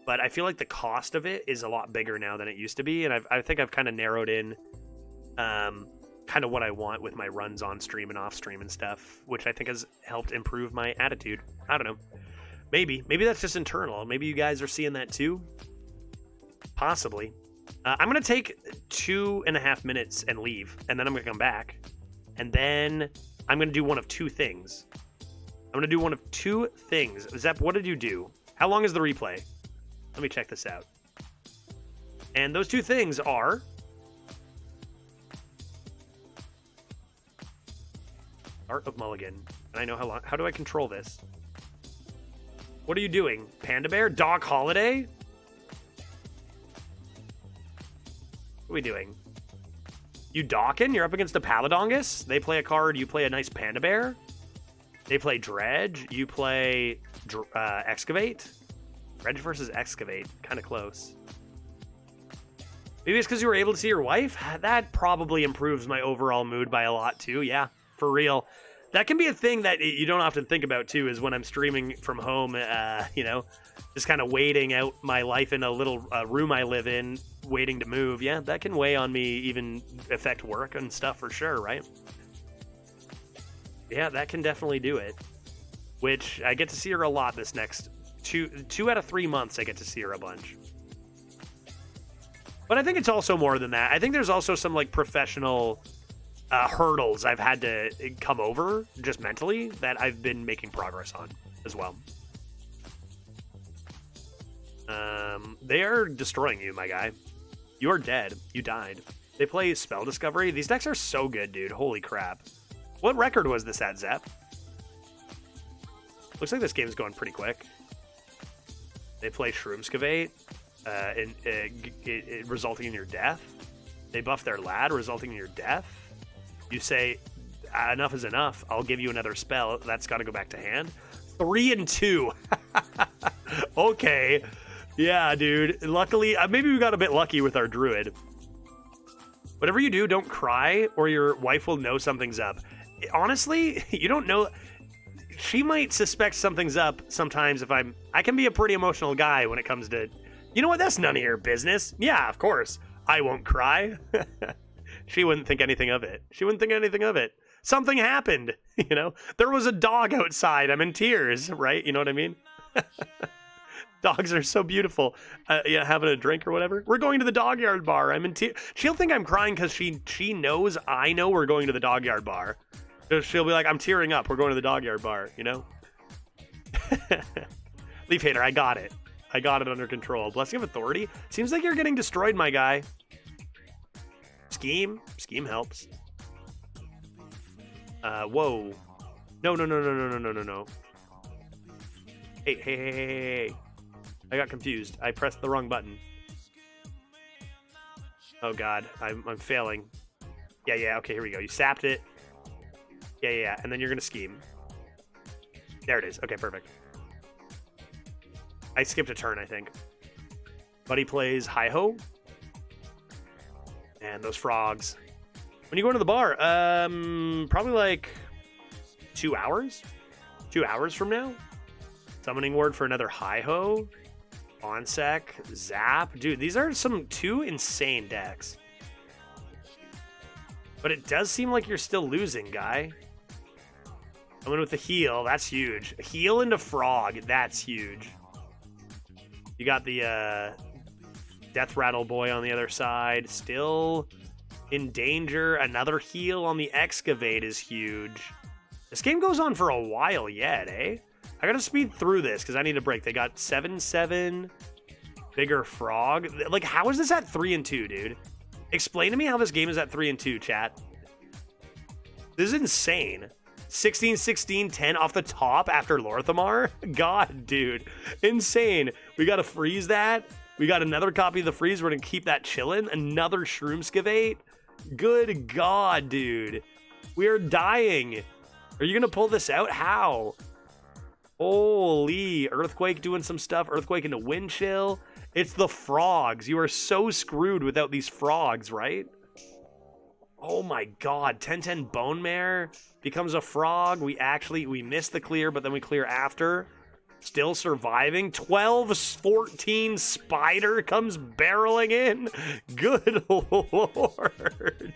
But I feel like the cost of it is a lot bigger now than it used to be, and I think I've kind of narrowed in kind of what I want with my runs on stream and off stream and stuff, which I think has helped improve my attitude. I don't know. Maybe that's just internal. Maybe you guys are seeing that too. Possibly. I'm going to take 2.5 minutes and leave, and then I'm going to come back. And then I'm going to do one of two things. I'm going to do one of two things. Zep, what did you do? How long is the replay? Let me check this out. And those two things are... Art of Mulligan. And I know how long... How do I control this? What are you doing? Panda Bear? Dog Holiday? What are we doing? You Dawkin? You're up against a Paladongus? They play a card, you play a nice Panda Bear? They play Dredge, you play Excavate? Dredge versus Excavate. Kind of close. Maybe it's because you were able to see your wife? That probably improves my overall mood by a lot too. Yeah, for real. That can be a thing that you don't often think about too, is when I'm streaming from home, you know, just kind of waiting out my life in a little room I live in, waiting to move. Yeah, that can weigh on me, even affect work and stuff for sure, right? Yeah, that can definitely do it. Which I get to see her a lot this next 2 out of 3 months. I get to see her a bunch. But I think it's also more than that. I think there's also some like professional hurdles I've had to come over just mentally that I've been making progress on as well. They are destroying you, my guy. You are dead. You died. They play Spell Discovery. These decks are so good, dude. Holy crap. What record was this at, Zep? Looks like this game's going pretty quick. They play Shroomscavate, resulting in your death. They buff their lad, resulting in your death. You say, enough is enough. I'll give you another spell. That's got to go back to hand. 3 and 2. Okay. Yeah, dude. Luckily, maybe we got a bit lucky with our druid. Whatever you do, don't cry or your wife will know something's up. Honestly, you don't know. She might suspect something's up sometimes if I can be a pretty emotional guy when it comes to, you know what, that's none of your business. Yeah, of course. I won't cry. She wouldn't think anything of it. She wouldn't think anything of it. Something happened, you know? There was a dog outside. I'm in tears, right? You know what I mean? Dogs are so beautiful. Yeah, having a drink or whatever. We're going to the dog yard bar. I'm in tears. She'll think I'm crying because she knows I know we're going to the dog yard bar. So she'll be like, I'm tearing up. We're going to the dog yard bar, you know? Leaf Hater, I got it. I got it under control. Blessing of Authority. Seems like you're getting destroyed, my guy. Scheme helps. Whoa. No. Hey. I got confused. I pressed the wrong button. Oh god, I'm failing. Yeah, okay, here we go. You sapped it. Yeah, and then you're gonna scheme. There it is. Okay, perfect. I skipped a turn, I think. Buddy plays Hi-Ho. And those frogs. When you go into the bar, probably like 2 hours? 2 hours from now? Summoning Word for another Hi-Ho. Onsec, Zap. Dude, these are two insane decks. But it does seem like you're still losing, guy. Coming with the heal, that's huge. Heal into Frog, that's huge. You got the Death Rattle Boy on the other side. Still in danger. Another heal on the Excavate is huge. This game goes on for a while yet, eh? I gotta speed through this because I need a break. They got 7/7, bigger frog. Like, how is this at 3 and 2, dude? Explain to me how this game is at 3 and 2, chat. This is insane. 16, 10 off the top after Lorthamar? God, dude. Insane. We gotta freeze that. We got another copy of the freeze. We're gonna keep that chilling. Another Shroomscavate. Good God, dude. We're dying. Are you gonna pull this out? How? Holy, Earthquake doing some stuff. Earthquake into Wind Chill. It's the frogs. You are so screwed without these frogs, right? Oh my god, 10/10 Bone Mare becomes a frog. We missed the clear, but then we clear after. Still surviving. 12/14 Spider comes barreling in. Good lord.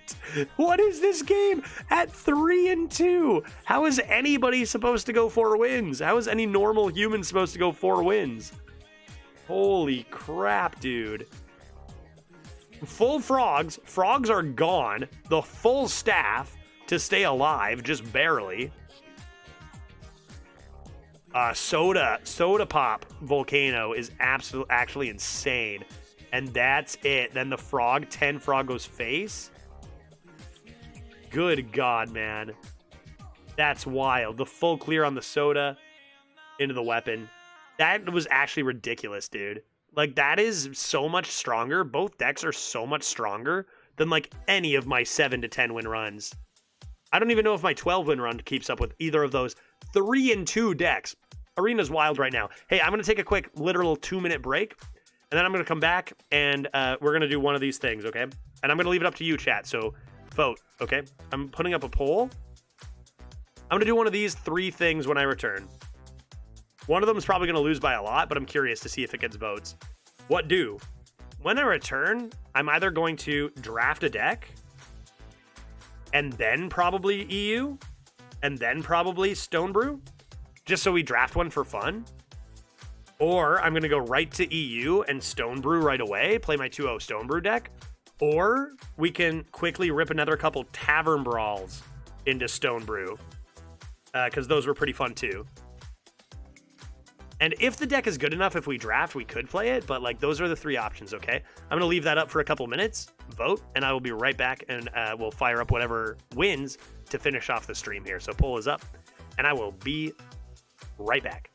What is this game at 3 and 2? How is anybody supposed to go 4 wins? How is any normal human supposed to go 4 wins? Holy crap, dude. Full frogs. Frogs are gone. The full staff to stay alive, just barely. Soda Pop Volcano is actually insane. And that's it. Then the frog, 10 frog goes face. Good God, man. That's wild. The full clear on the soda into the weapon. That was actually ridiculous, dude. Like, that is so much stronger. Both decks are so much stronger than, like, any of my 7 to 10 win runs. I don't even know if my 12 win run keeps up with either of those 3 and 2 decks. Arena's wild right now. Hey, I'm going to take a quick literal 2-minute break, and then I'm going to come back, and we're going to do one of these things, okay? And I'm going to leave it up to you, chat, so vote, okay? I'm putting up a poll. I'm going to do one of these 3 things when I return. One of them is probably going to lose by a lot, but I'm curious to see if it gets votes. What do? When I return, I'm either going to draft a deck, and then probably EU, and then probably Stone Brew, just so we draft one for fun. Or I'm going to go right to EU and Stone Brew right away, play my 2-0 Stone Brew deck. Or we can quickly rip another couple Tavern Brawls into Stone Brew, because those were pretty fun too. And if the deck is good enough, if we draft, we could play it, but like those are the 3 options, okay? I'm going to leave that up for a couple minutes, vote, and I will be right back, and we'll fire up whatever wins to finish off the stream here. So poll is up, and I will be right back.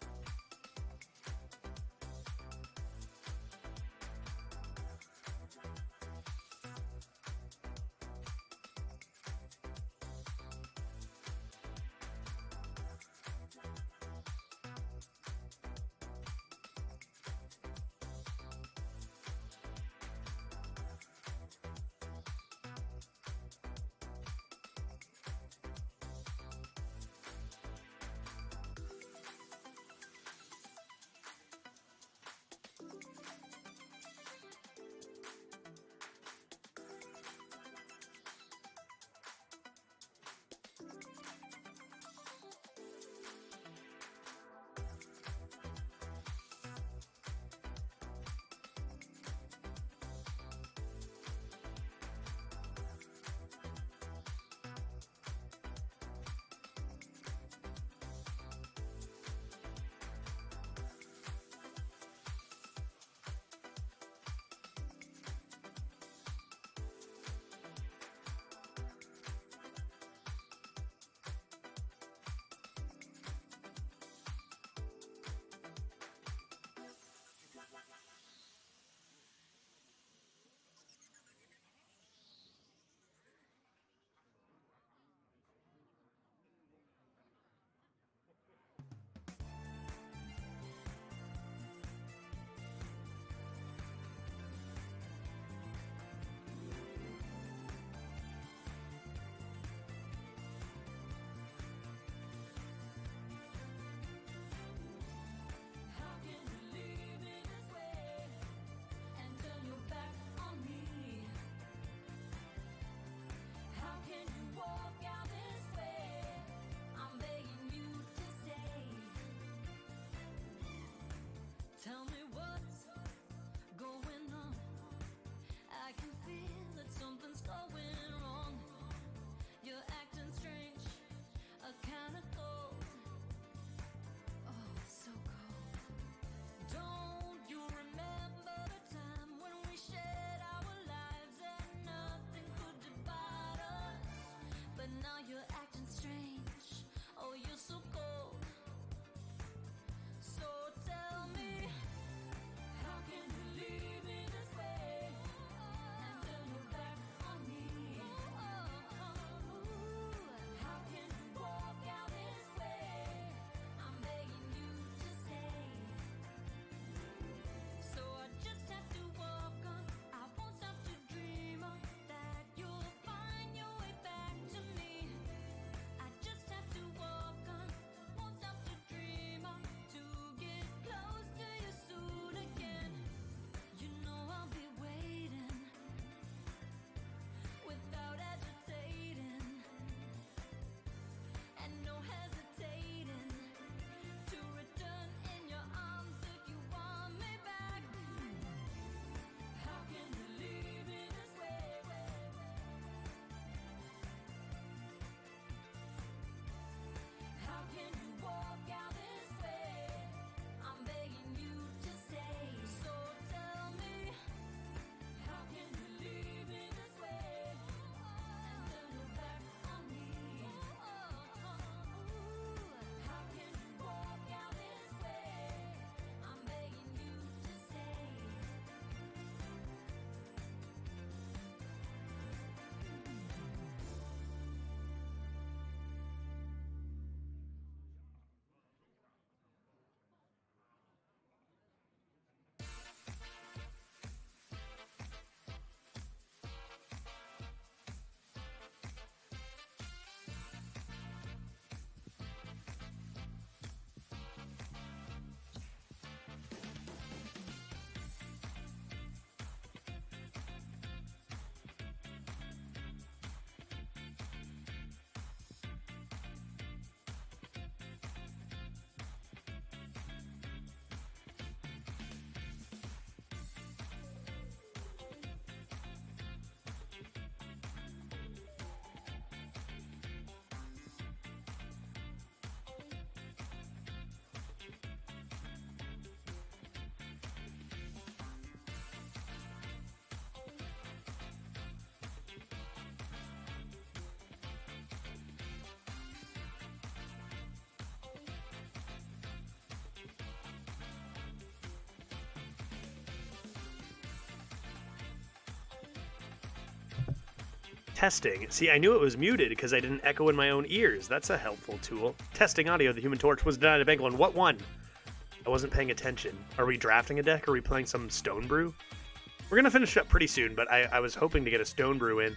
Testing. See, I knew it was muted because I didn't echo in my own ears. That's a helpful tool. Testing audio. The Human Torch was denied at Bangalore. What one? I wasn't paying attention. Are we drafting a deck? Are we playing some Stone Brew? We're going to finish up pretty soon, but I was hoping to get a Stone Brew in.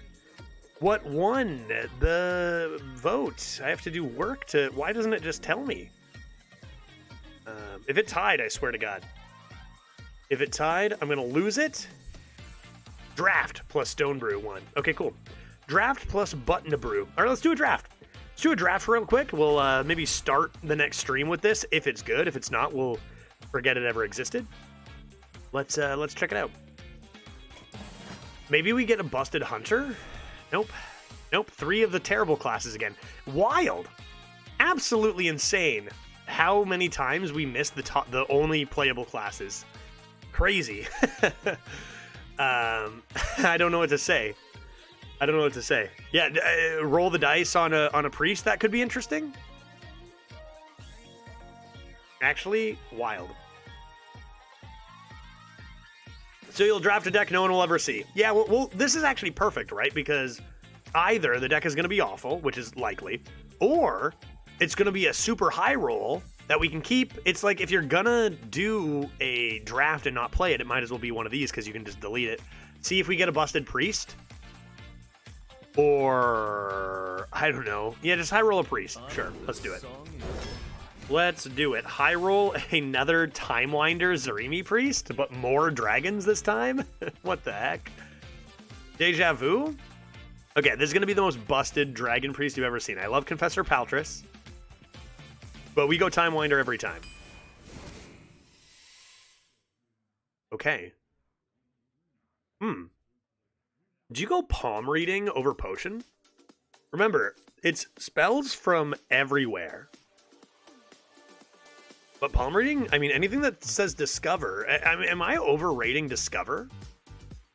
What won the vote? I have to do work to... Why doesn't it just tell me? If it tied, I swear to God. If it tied, I'm going to lose it. Draft plus Stone Brew won. Okay, cool. Draft plus Button to Brew. All right, let's do a draft. Let's do a draft real quick. We'll maybe start the next stream with this. If it's good. If it's not, we'll forget it ever existed. Let's check it out. Maybe we get a busted hunter? Nope. Nope. 3 of the terrible classes again. Wild. Absolutely insane how many times we missed the only playable classes. Crazy. I don't know what to say. I don't know what to say. Yeah, roll the dice on a priest. That could be interesting. Actually, wild. So you'll draft a deck no one will ever see. Yeah, well, this is actually perfect, right? Because either the deck is going to be awful, which is likely, or it's going to be a super high roll that we can keep. It's like if you're going to do a draft and not play it, it might as well be one of these because you can just delete it. See if we get a busted priest. Or, I don't know. Yeah, just high roll a priest. Sure, let's do it. Let's do it. High roll another Timewinder Zarimi priest, but more dragons this time? What the heck? Deja vu? Okay, this is going to be the most busted dragon priest you've ever seen. I love Confessor Paltris, but we go Timewinder every time. Okay. Did you go palm reading over potion? Remember, it's spells from everywhere. But palm reading? I mean, anything that says discover. I mean, am I overrating discover?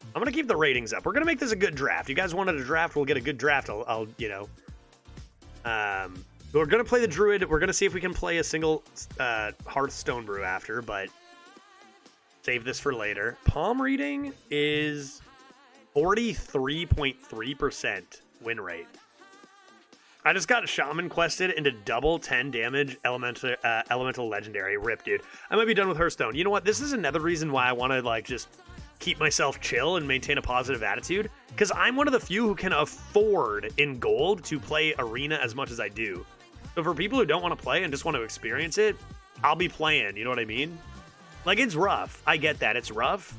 I'm going to keep the ratings up. We're going to make this a good draft. You guys wanted a draft, we'll get a good draft. I'll you know. We're going to play the druid. We're going to see if we can play a single Hearthstone brew after, but save this for later. Palm reading is 43.3% win rate. I just got Shaman quested into double 10 damage elemental legendary. Rip, dude. I might be done with Hearthstone. You know what? This is another reason why I want to like just keep myself chill and maintain a positive attitude, because I'm one of the few who can afford in gold to play arena as much as I do. So for people who don't want to play and just want to experience it, I'll be playing. You know what I mean? Like, it's rough. I get that. It's rough.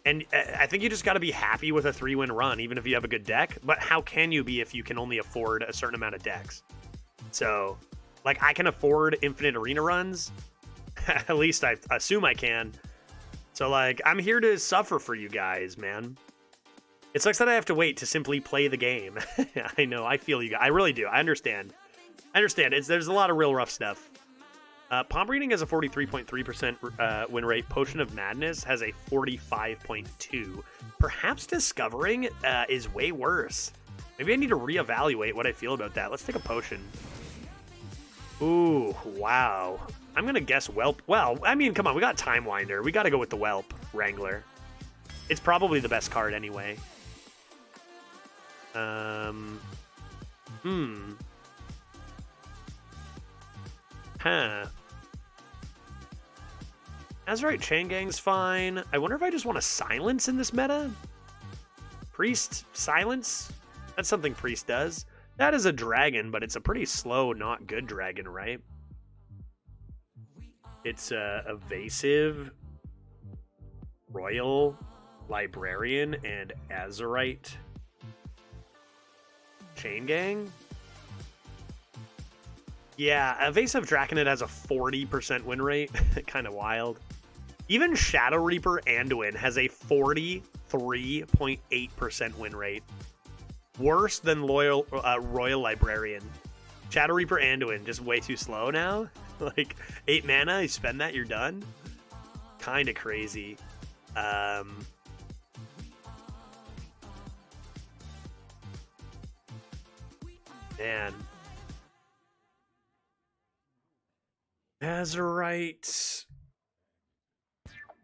And I think you just got to be happy with a 3-win run, even if you have a good deck. But how can you be if you can only afford a certain amount of decks? So, like, I can afford infinite arena runs. At least I assume I can. So, like, I'm here to suffer for you guys, man. It sucks that I have to wait to simply play the game. I know, I feel you guys. I really do. I understand. There's a lot of real rough stuff. Palm reading has a 43.3% win rate. Potion of Madness has a 45.2. Perhaps Discovering is way worse. Maybe I need to reevaluate what I feel about that. Let's take a potion. Ooh, wow. I'm going to guess Whelp. Well, I mean, come on. We got Timewinder. We got to go with the Whelp Wrangler. It's probably the best card anyway. Huh. Azurite Chain Gang's fine. I wonder if I just want to silence in this meta? Priest silence? That's something Priest does. That is a dragon, but it's a pretty slow, not good dragon, right? It's evasive, royal, librarian, and Azurite Chain Gang. Yeah, evasive Draconid has a 40% win rate. Kind of wild. Even Shadow Reaper Anduin has a 43.8% win rate. Worse than Royal Librarian. Shadow Reaper Anduin, just way too slow now. Like, 8 mana, you spend that, you're done. Kind of crazy. Man. Azurite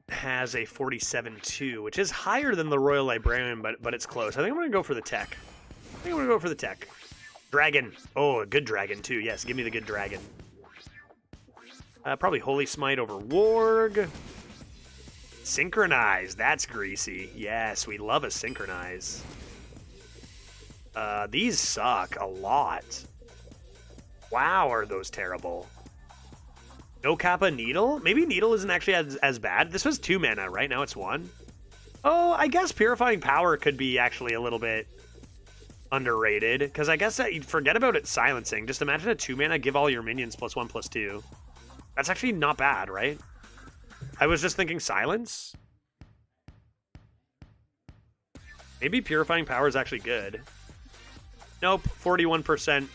has a 47.2, which is higher than the Royal Librarian, but it's close. I think I'm going to go for the tech. think I'm gonna go for the tech. Dragon. Oh, a good dragon too. Yes, give me the good dragon. Probably Holy Smite over Warg. Synchronize. That's greasy. Yes, we love a synchronize. These suck a lot. Wow, are those terrible. No Kappa Needle? Maybe Needle isn't actually as bad. This was 2 mana, right? Now it's 1. Oh, I guess Purifying Power could be actually a little bit underrated. Because I guess that you'd forget about it silencing. Just imagine a 2 mana, give all your minions +1/+2. That's actually not bad, right? I was just thinking silence. Maybe Purifying Power is actually good. Nope, 41%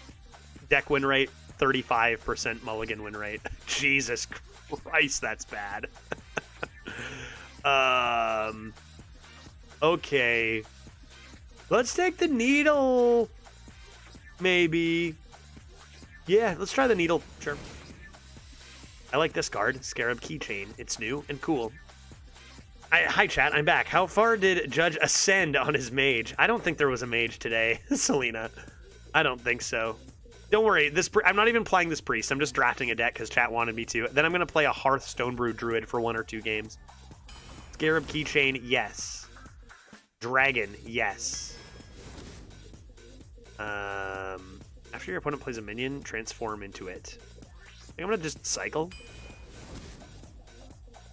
deck win rate, 35% mulligan win rate. Jesus Christ, that's bad. Okay. Let's take the needle. Maybe. Yeah, let's try the needle. Sure. I like this card, Scarab Keychain. It's new and cool. Hi, chat. I'm back. How far did Judge ascend on his mage? I don't think there was a mage today, Selena. I don't think so. Don't worry. I'm not even playing this priest. I'm just drafting a deck because chat wanted me to. Then I'm going to play a Hearthstone Brew Druid for 1 or 2 games. Scarab Keychain, yes. Dragon, yes. After your opponent plays a minion, transform into it. I think I'm going to just cycle.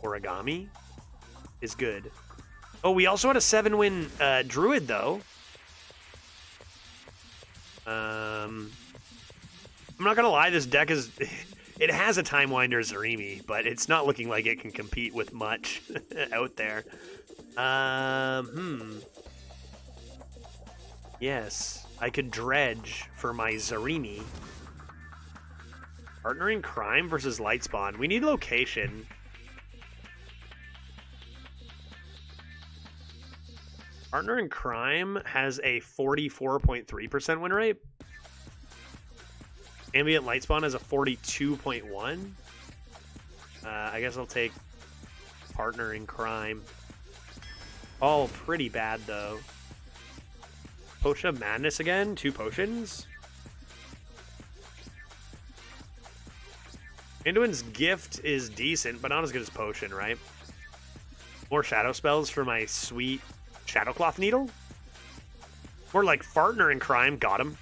Origami is good. Oh, we also had a 7-win Druid, though. I'm not going to lie, this deck is... It has a Time Winder Zarimi, but it's not looking like it can compete with much out there. Yes, I could dredge for my Zarimi. Partner in Crime versus Lightspawn. We need location. Partner in Crime has a 44.3% win rate. Ambient Lightspawn has a 42.1. I guess I'll take Partner in Crime. Oh, pretty bad, though. Potion of Madness again? 2 potions? Anduin's Gift is decent, but not as good as Potion, right? More shadow spells for my sweet Shadowcloth Needle? More like Partner in Crime. Got him.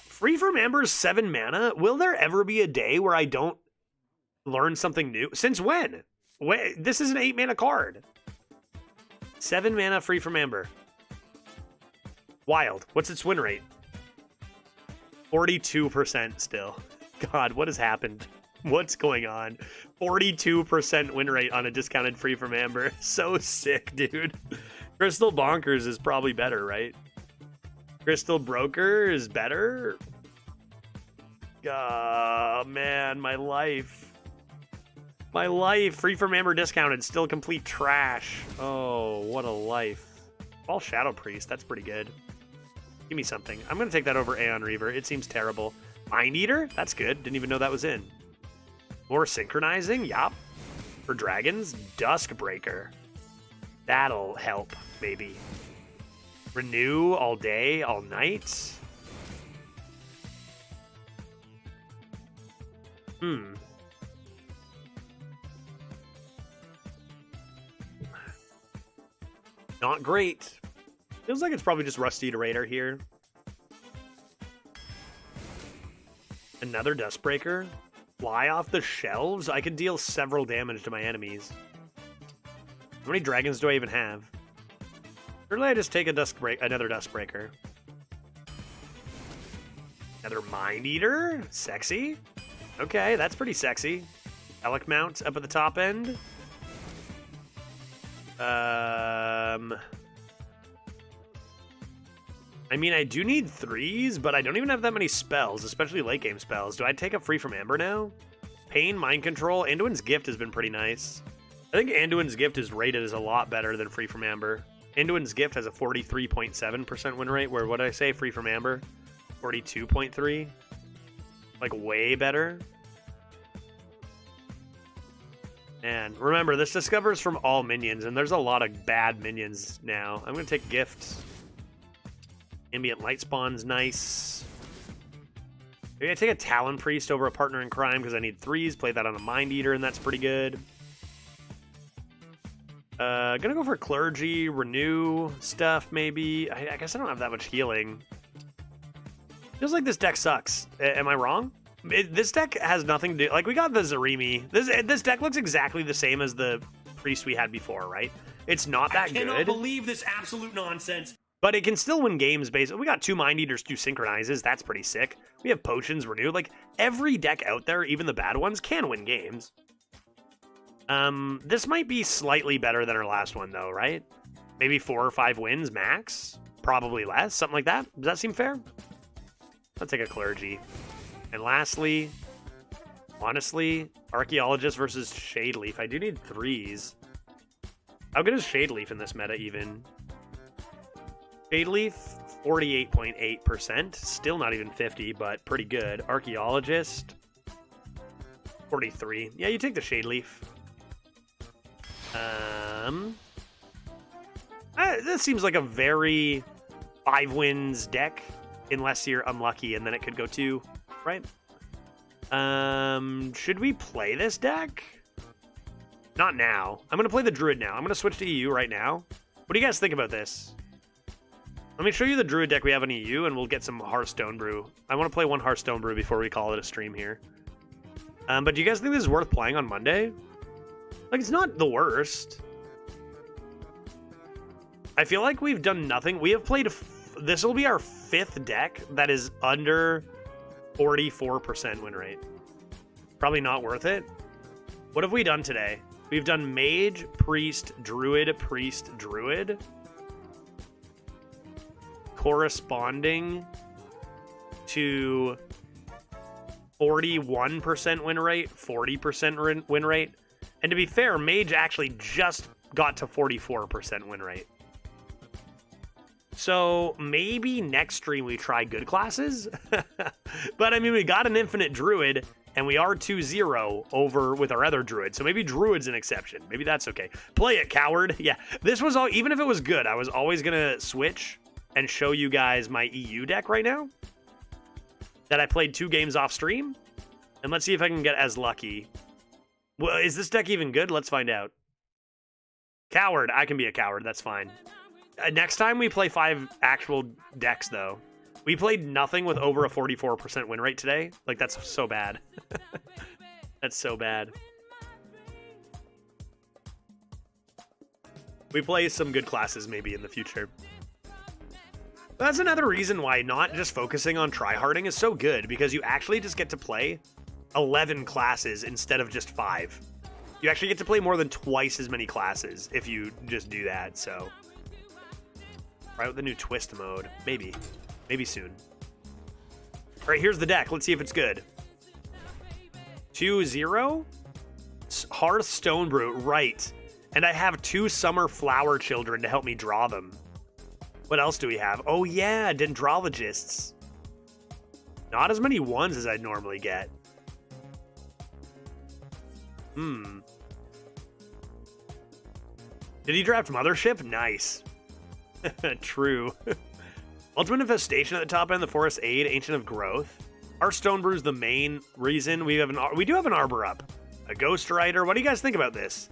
Free from Amber's 7 mana. Will there ever be a day where I don't learn something new? Since when? This is an 8 mana card. 7 mana free from Amber. Wild. What's its win rate? 42% still. God, what has happened? What's going on? 42% win rate on a discounted free from Amber. So sick, dude. Crystal Bonkers is probably better, right? Crystal Broker is better? Oh, man, my life. My life. Free from Amber discounted. Still complete trash. Oh, what a life. All Shadow Priest. That's pretty good. Give me something. I'm going to take that over Aeon Reaver. It seems terrible. Mind Eater? That's good. Didn't even know that was in. More Synchronizing? Yup. For dragons? Duskbreaker. That'll help, maybe. Renew all day, all night? Not great. Feels like it's probably just Rusty Iterator here. Another Duskbreaker. Fly off the shelves? I could deal several damage to my enemies. How many dragons do I even have? Surely I just take another Duskbreaker. Another Mind Eater? Sexy. Okay, that's pretty sexy. Elec Mount up at the top end. I mean, I do need 3s, but I don't even have that many spells, especially late game spells. Do I take a free from Amber now? Pain, Mind Control. Anduin's Gift has been pretty nice. I think Anduin's Gift is rated as a lot better than free from Amber. Anduin's Gift has a 43.7% win rate, where what did I say? Free from Amber? 42.3? Like, way better. And remember, this discovers from all minions, and there's a lot of bad minions now. I'm going to take Gift. Ambient Light Spawn's nice. Maybe I take a Talon Priest over a Partner in Crime because I need 3s. Play that on a Mind Eater, and that's pretty good. Gonna go for Clergy, Renew stuff, maybe. I guess I don't have that much healing. Feels like this deck sucks. Am I wrong? This deck has nothing to do... Like, we got the Zarimi. This deck looks exactly the same as the Priest we had before, right? It's not that good. I cannot believe this absolute nonsense. But it can still win games based... We got 2 Mind Eaters, 2 Synchronizes. That's pretty sick. We have Potions, Renew. Like, every deck out there, even the bad ones, can win games. This might be slightly better than our last one, though, right? Maybe 4 or 5 wins max? Probably less, something like that. Does that seem fair? I'll take a Clergy. And lastly, honestly, Archaeologist versus Shadeleaf. I do need 3s. How good is Shadeleaf in this meta, even? Shadeleaf, 48.8%. Still not even 50, but pretty good. Archaeologist, 43. Yeah, you take the Shadeleaf. This seems like a very 5 wins deck, unless you're unlucky, and then it could go 2, right? Should we play this deck? Not now. I'm gonna play the Druid now. I'm gonna switch to EU right now. What do you guys think about this? Let me show you the Druid deck we have in EU, and we'll get some Hearthstone Brew. I want to play one Hearthstone Brew before we call it a stream here. But do you guys think this is worth playing on Monday? Like, it's not the worst. I feel like we've done nothing. We have played... This will be our 5th deck that is under 44% win rate. Probably not worth it. What have we done today? We've done Mage, Priest, Druid, Priest, Druid. Corresponding to 41% win rate, 40% win rate. And to be fair, Mage actually just got to 44% win rate. So maybe next stream we try good classes. But I mean, we got an Infinite Druid, and we are 2-0 over with our other Druid. So maybe Druid's an exception. Maybe that's okay. Play it, coward. Yeah, this was all, even if it was good, I was always going to switch and show you guys my EU deck right now that I played 2 games off stream. And let's see if I can get as lucky. Well, is this deck even good? Let's find out. Coward. I can be a coward. That's fine. Next time we play 5 actual decks, though. We played nothing with over a 44% win rate today. Like, that's so bad. That's so bad. We play some good classes maybe in the future. That's another reason why not just focusing on tryharding is so good, because you actually just get to play 11 classes instead of just 5. You actually get to play more than twice as many classes if you just do that, so... Right with the new twist mode. Maybe. Maybe soon. Alright, here's the deck. Let's see if it's good. 2-0? Hearthstone Brew. Right. And I have 2 Summer Flower Children to help me draw them. What else do we have? Oh yeah, Dendrologists. Not as many 1s as I'd normally get. Did he draft Mothership? Nice. True. Ultimate Infestation at the top end, the Forest Aid, Ancient of Growth. Our Stone Brew's the main reason. We do have an Arbor up. A Ghost Rider. What do you guys think about this?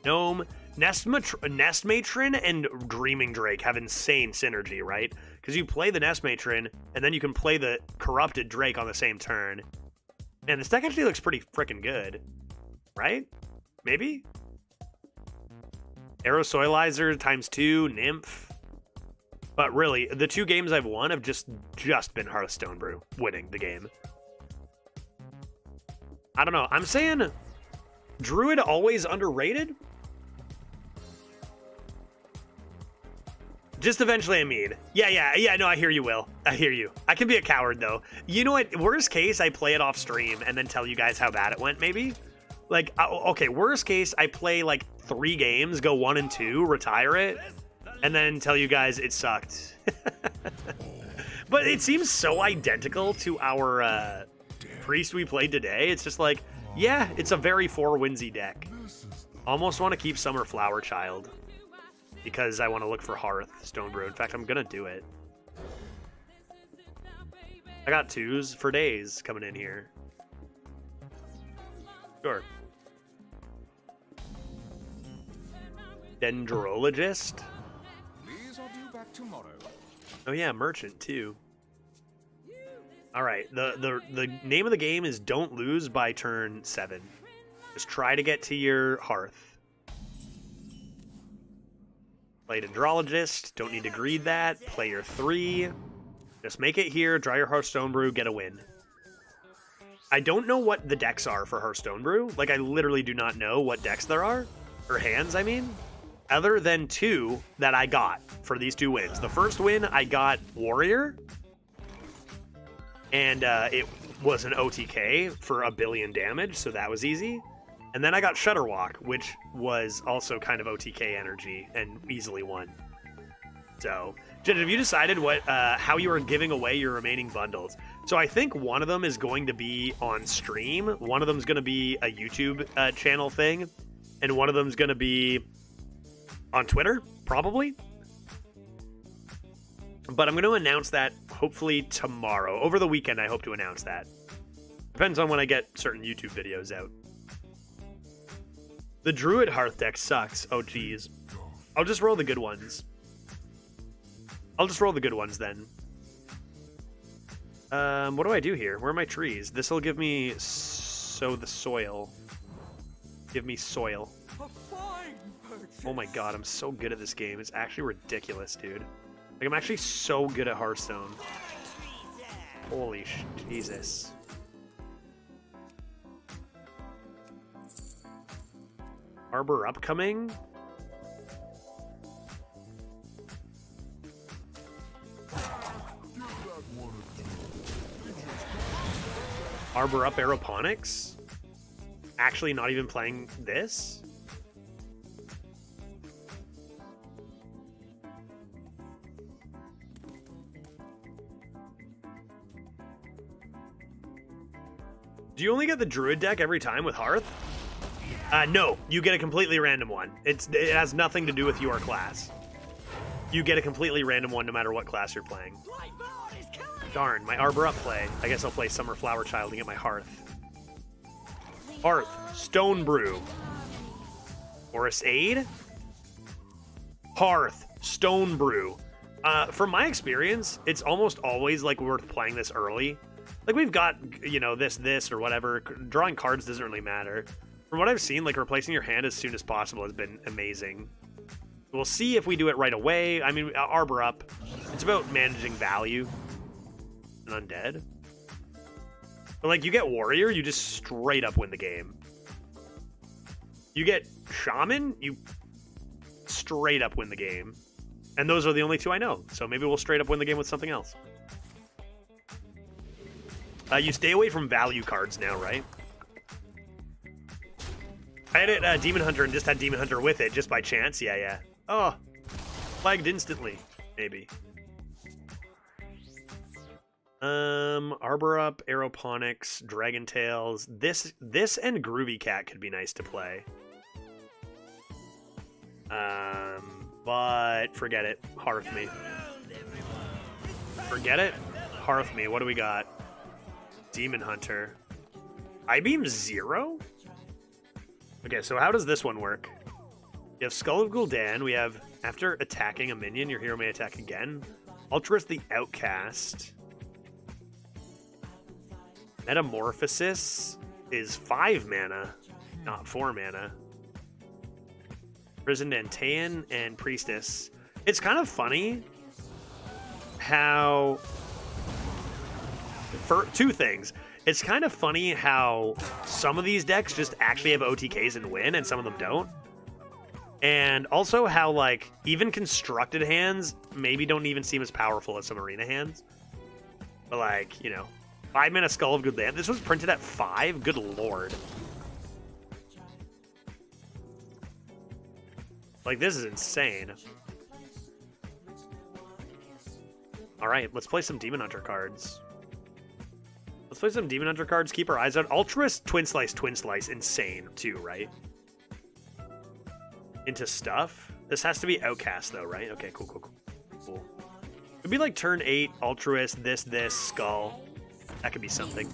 Gnome, Nest Matron, and Dreaming Drake have insane synergy, right? Because you play the Nest Matron, and then you can play the Corrupted Drake on the same turn. And this deck actually looks pretty freaking good. Right? Maybe? Aerosoilizer ×2, Nymph. But really, the 2 games I've won have just been Hearthstone Brew winning the game. I don't know. I'm saying Druid always underrated? Just eventually, I mean. Yeah, no, I hear you, Will. I hear you. I can be a coward, though. You know what? Worst case, I play it off stream and then tell you guys how bad it went, maybe? Like, okay, worst case, I play, like, 3 games, go 1 and 2, retire it, and then tell you guys it sucked. But it seems so identical to our Priest we played today. It's just like, yeah, it's a very 4-winsy deck. Almost want to keep Summer Flower Child because I want to look for Hearthstone Brew. In fact, I'm gonna do it. I got 2s for days coming in here. Sure. Dendrologist. These are due back tomorrow. Oh yeah, merchant too. All right. The name of the game is Don't Lose by turn 7. Just try to get to your Hearth. Play Dendrologist. Don't need to greed that. Play your 3. Just make it here. Draw your Hearthstone Brew. Get a win. I don't know what the decks are for Hearthstone Brew. Like, I literally do not know what decks there are. Or hands, I mean. Other than 2 that I got for these 2 wins. The first win, I got Warrior. And it was an OTK for 1 billion damage, so that was easy. And then I got Shutterwalk, which was also kind of OTK energy and easily won. So, Jen, have you decided what how you are giving away your remaining bundles? So I think one of them is going to be on stream, one of them is going to be a YouTube channel thing, and one of them is going to be on Twitter, probably. But I'm going to announce that hopefully tomorrow. Over the weekend, I hope to announce that. Depends on when I get certain YouTube videos out. The Druid Hearth deck sucks. Oh, geez. I'll just roll the good ones. I'll just roll the good ones then. What do I do here? Where are my trees? This will give me sow the soil. Give me soil. Oh my god, I'm so good at this game. It's actually ridiculous, dude. Like, I'm actually so good at Hearthstone. Holy Jesus. Arbor upcoming? Arbor up aeroponics? Actually not even playing this? Do you only get the Druid deck every time with Hearth? No, you get a completely random one. It has nothing to do with your class. You get a completely random one no matter what class you're playing. Darn, my Arbor up play. I guess I'll play Summer Flower Child and get my Hearth. Hearth, Stone Brew. Forest Aid? Hearth, Stone Brew. From my experience, it's almost always like worth playing this early. Like, we've got, you know, this or whatever. Drawing cards doesn't really matter. From what I've seen, like, replacing your hand as soon as possible has been amazing. We'll see if we do it right away. I mean, Arbor up. It's about managing value. And undead. But, like, you get Warrior, you just straight up win the game. You get Shaman, you straight up win the game. And those are the only 2 I know. So maybe we'll straight up win the game with something else. You stay away from value cards now, right? I had it Demon Hunter and just had Demon Hunter with it, just by chance. Yeah. Oh, flagged instantly, maybe. Arbor up, Aeroponics, Dragon Tails. This and Groovy Cat could be nice to play. But forget it. Hearth me. Forget it. Hearth me. What do we got? Demon Hunter. I-Beam 0? Okay, so how does this one work? You have Skull of Gul'dan. We have, after attacking a minion, your hero may attack again. Altruist the Outcast. Metamorphosis is 5 mana, not 4 mana. Prisoned Antean and Priestess. It's kind of funny how... For 2 things. It's kind of funny how some of these decks just actually have OTKs and win, and some of them don't. And also how, like, even constructed hands maybe don't even seem as powerful as some arena hands. But, like, you know, 5 mana Skull of Gul'dan. This was printed at 5? Good lord. Like, this is insane. Alright, let's play some Demon Hunter cards. Let's play some Demon Hunter cards, keep our eyes out. Altruist, Twin Slice, insane too, right? into stuff. This has to be Outcast, though, right? Okay, cool. It'd be like turn 8, Altruist, this, Skull. That could be something.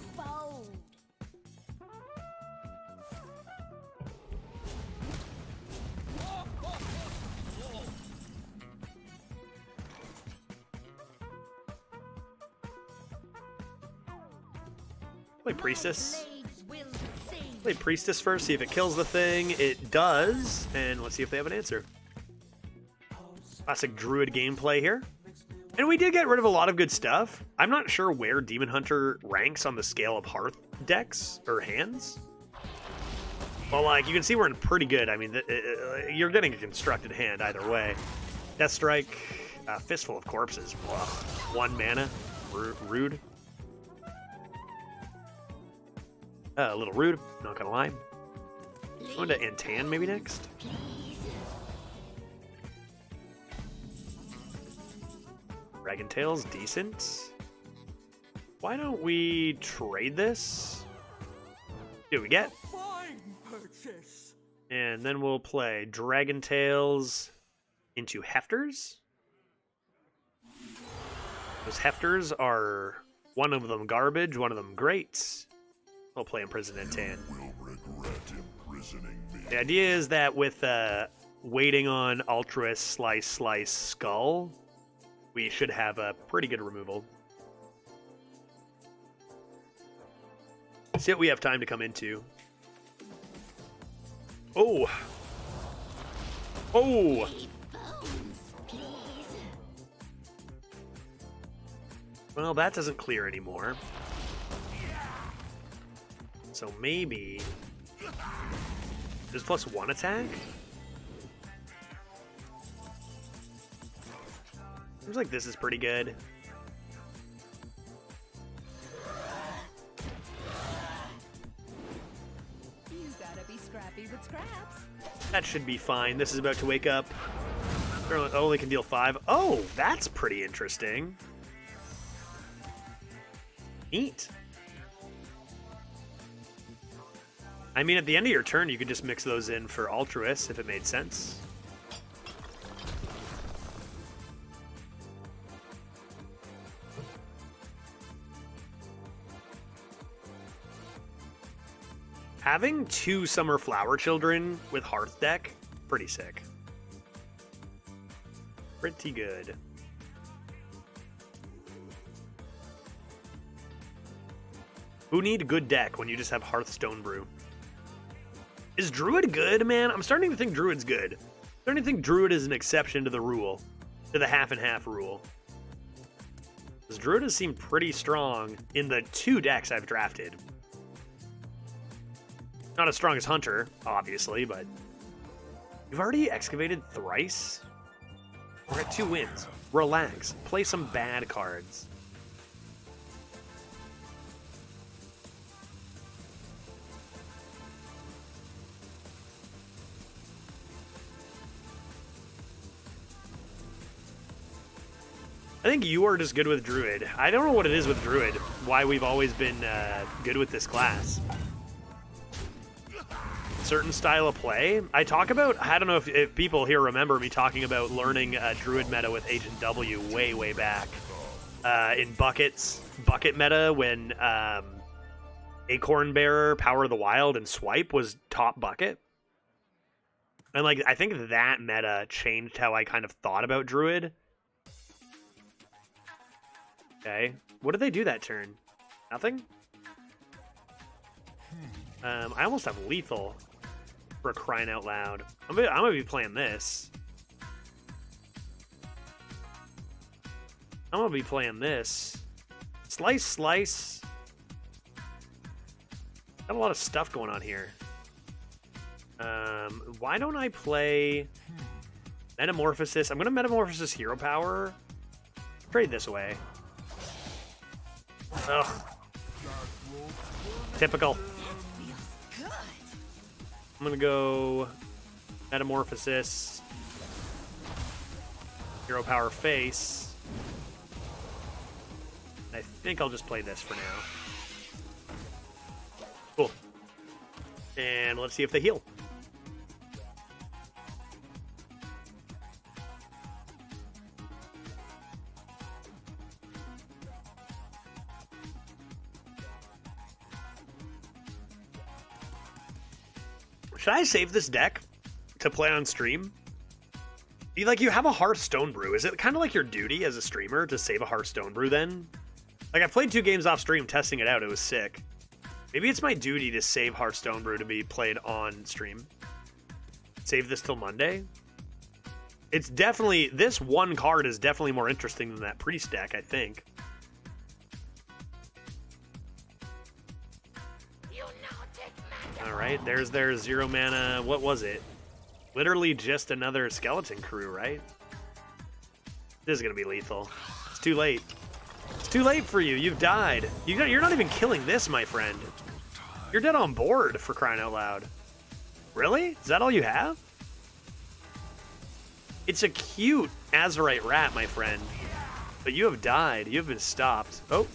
Play Priestess. Play Priestess first, see if it kills the thing. It does, and let's see if they have an answer. Classic Druid gameplay here. And we did get rid of a lot of good stuff. I'm not sure where Demon Hunter ranks on the scale of Hearth decks or hands. Well, like, you can see we're in pretty good. I mean, you're getting a constructed hand either way. Death Strike, Fistful of Corpses. Ugh. 1 mana, rude. A little rude, not gonna lie. Going to Antan maybe next. Dragon Tail's decent. Why don't we trade this? See what we get. And then we'll play Dragon Tails into Hefters. Those Hefters are one of them garbage, one of them great. We'll play Imprison Antan. The idea is that with waiting on Altruist, Slice, Skull, we should have a pretty good removal. See what we have time to come into. Oh! Well, that doesn't clear anymore. So maybe there's +1 attack? Seems like this is pretty good. You gotta be scrappy with scraps. That should be fine. This is about to wake up. Only can deal 5. Oh, that's pretty interesting. Neat. I mean, at the end of your turn, you could just mix those in for Altruist if it made sense. Having 2 Summer Flower Children with Hearth deck, pretty sick. Pretty good. Who need a good deck when you just have Hearthstone Brew? Is Druid good, man? I'm starting to think Druid's good. I'm starting to think Druid is an exception to the rule. To the half and half rule. Because Druid has seemed pretty strong in the 2 decks I've drafted. Not as strong as Hunter, obviously, but... You've already excavated thrice? We're at 2 wins. Relax. Play some bad cards. I think you are just good with Druid. I don't know what it is with Druid, why we've always been good with this class. Certain style of play. I talk about, I don't know if people here remember me talking about learning Druid meta with Agent W way back. In bucket meta when Acorn Bearer, Power of the Wild, and Swipe was top bucket. And like, I think that meta changed how I kind of thought about Druid. Okay, what did they do that turn? Nothing? I almost have lethal for crying out loud. I'm gonna be playing this. I'm gonna be playing this. Slice. Got a lot of stuff going on here. Why don't I play Metamorphosis? I'm gonna Metamorphosis Hero Power. Trade this away. Ugh. Typical. I'm gonna go Metamorphosis, Hero Power Face. I think I'll just play this for now. Cool. And let's see if they heal. Should I save this deck to play on stream? You have a Hearthstone brew. Is it kind of like your duty as a streamer to save a Hearthstone brew then? Like, I played 2 games off stream testing it out. It was sick. Maybe it's my duty to save Hearthstone brew to be played on stream. Save this till Monday? It's definitely... This one card is definitely more interesting than that priest deck, I think. Alright, there's their 0 mana... What was it? Literally just another skeleton crew, right? This is going to be lethal. It's too late. It's too late for you. You've died. You're not even killing this, my friend. You're dead on board, for crying out loud. Really? Is that all you have? It's a cute Azurite rat, my friend. But you have died. You have been stopped. Oh,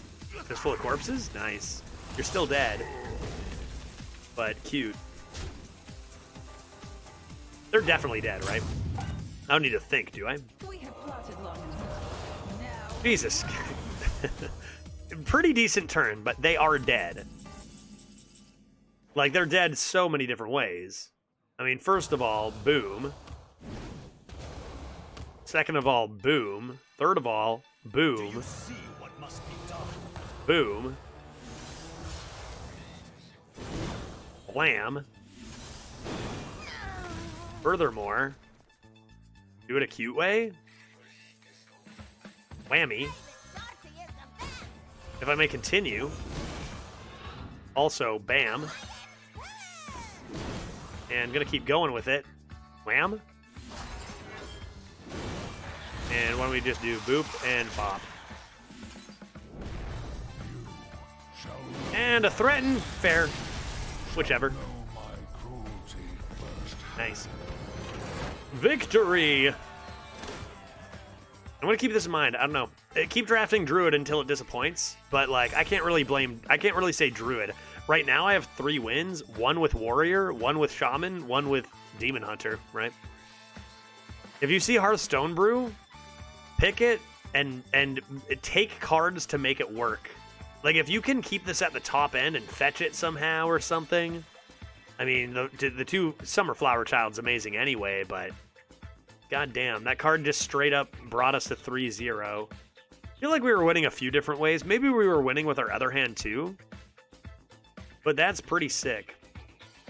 it's full of corpses? Nice. You're still dead. But cute. They're definitely dead, right? I don't need to think, do I? We have plotted long enough. Now. Jesus. Pretty decent turn, but they are dead. Like, they're dead so many different ways. I mean, first of all, boom. Second of all, boom. Third of all, boom. Boom. Blam. Furthermore, do it a cute way. Whammy. If I may continue. Also, bam. And I'm gonna keep going with it. Wham. And why don't we just do boop and pop. And a threaten. Fair. Whichever. Nice. Victory! I'm gonna keep this in mind. I don't know. Keep drafting Druid until it disappoints, but like I can't really say Druid. Right now I have 3 wins, 1 with Warrior, 1 with Shaman, 1 with Demon Hunter, right? If you see Hearthstone Brew, pick it and take cards to make it work. Like if you can keep this at the top end and fetch it somehow or something. I mean, the 2 Summer Flower Child's amazing anyway, but goddamn, that card just straight up brought us to 3-0. I feel like we were winning a few different ways. Maybe we were winning with our other hand too. But that's pretty sick.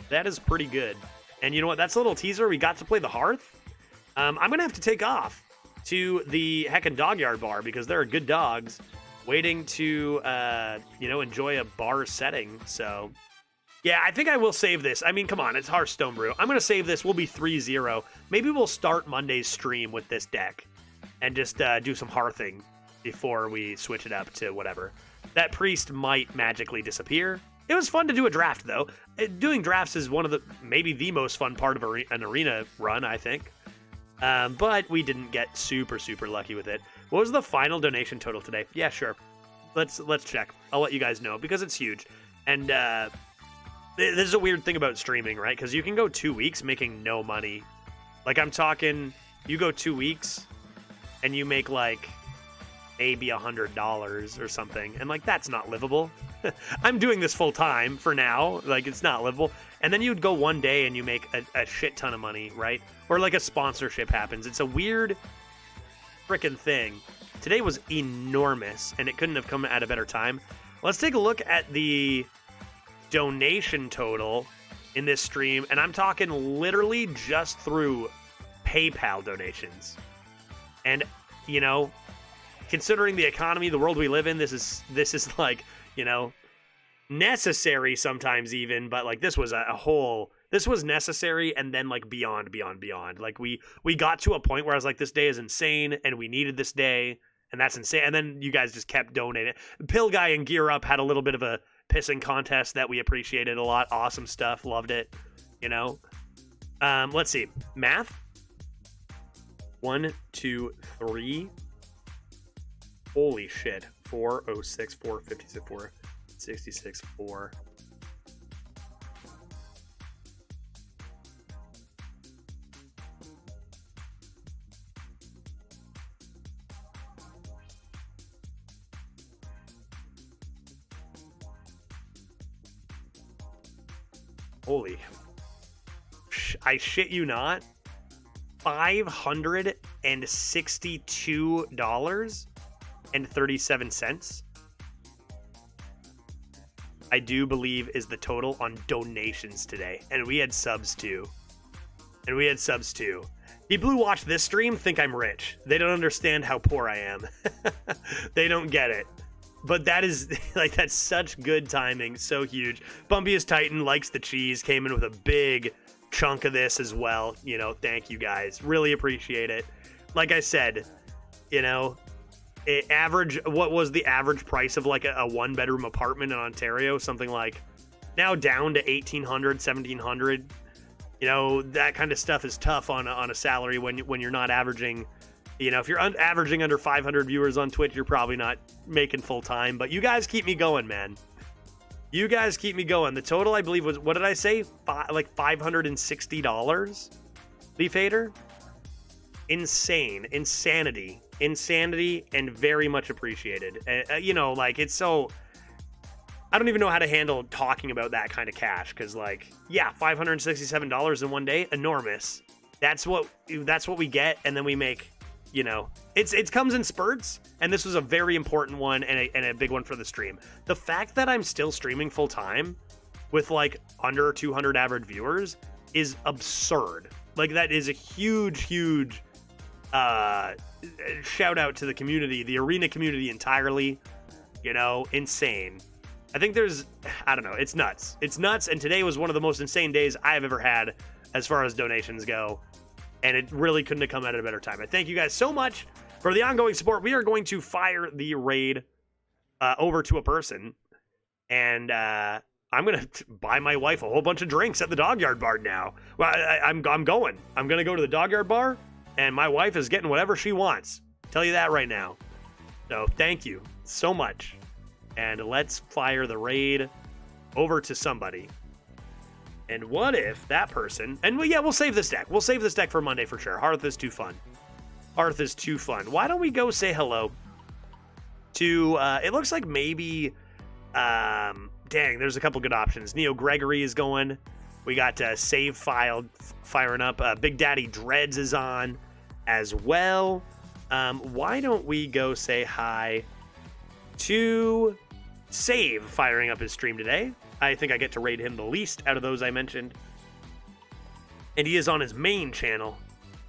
That is pretty good. And you know what? That's a little teaser. We got to play the Hearth. I'm going to have to take off to the heckin' dog yard bar because there are good dogs waiting to, enjoy a bar setting. So... yeah, I think I will save this. I mean, come on, it's Hearthstone Brew. I'm going to save this. We'll be 3-0. Maybe we'll start Monday's stream with this deck and just do some hearthing before we switch it up to whatever. That priest might magically disappear. It was fun to do a draft, though. Doing drafts is one of maybe the most fun part of an arena run, I think. But we didn't get super, super lucky with it. What was the final donation total today? Yeah, sure. Let's check. I'll let you guys know because it's huge. And, this is a weird thing about streaming, right? Because you can go 2 weeks making no money. Like, I'm talking, you go 2 weeks, and you make, like, maybe $100 or something. And, like, that's not livable. I'm doing this full-time for now. Like, it's not livable. And then you'd go one day and you make a shit ton of money, right? Or, like, a sponsorship happens. It's a weird frickin' thing. Today was enormous, and it couldn't have come at a better time. Let's take a look at the donation total in this stream, and I'm talking literally just through PayPal donations. And you know, considering the economy, the world we live in, this is like, you know, necessary sometimes even, but like this was this was necessary, and then like beyond. Like we got to a point where I was like, this day is insane, and we needed this day, and that's insane. And then you guys just kept donating. Pill Guy and Gear Up had a little bit of a pissing contest that we appreciated a lot. Awesome stuff. Loved it. You know? Let's see. Math. 1, 2, 3. Holy shit. 406, 456, 466, 4. Holy. I shit you not, $562.37. I do believe is the total on donations today. And we had subs too. People who watch this stream think I'm rich. They don't understand how poor I am. They don't get it. But that is, like, that's such good timing. So huge. Bumpiest Titan likes the cheese. Came in with a big chunk of this as well. You know, thank you guys. Really appreciate it. Like I said, you know, what was the average price of like a one-bedroom apartment in Ontario? Something like now down to $1,800, $1,700. You know, that kind of stuff is tough on a salary when you're not averaging. You know, if you're averaging under 500 viewers on Twitch, you're probably not making full time. But you guys keep me going, man. You guys keep me going. The total, I believe, was, what did I say? Like $560? Leaf Hater? Insane. Insanity, and very much appreciated. You know, like, it's so... I don't even know how to handle talking about that kind of cash, because, like, yeah, $567 in one day, enormous. That's what we get, and then we make, you know, it comes in spurts, and this was a very important one and a big one for the stream. The fact that I'm still streaming full time with like under 200 average viewers is absurd. Like, that is a huge shout out to the community, the arena community entirely. You know, insane. I think I don't know, it's nuts. It's nuts, and today was one of the most insane days I have ever had as far as donations go, and it really couldn't have come at a better time. I thank you guys so much for the ongoing support. We are going to fire the raid over to a person, and I'm going to buy my wife a whole bunch of drinks at the Dog Yard Bar now. Well, I'm going. I'm going to go to the Dog Yard Bar, and my wife is getting whatever she wants. Tell you that right now. So thank you so much. And let's fire the raid over to somebody. And what if that person... And we'll save this deck. We'll save this deck for Monday for sure. Hearth is too fun. Why don't we go say hello to... it looks like maybe... dang, there's a couple good options. Neo Gregory is going. We got Save File firing up. Big Daddy Dreads is on as well. Why don't we go say hi to Save firing up his stream today. I think I get to rate him the least out of those I mentioned. And he is on his main channel,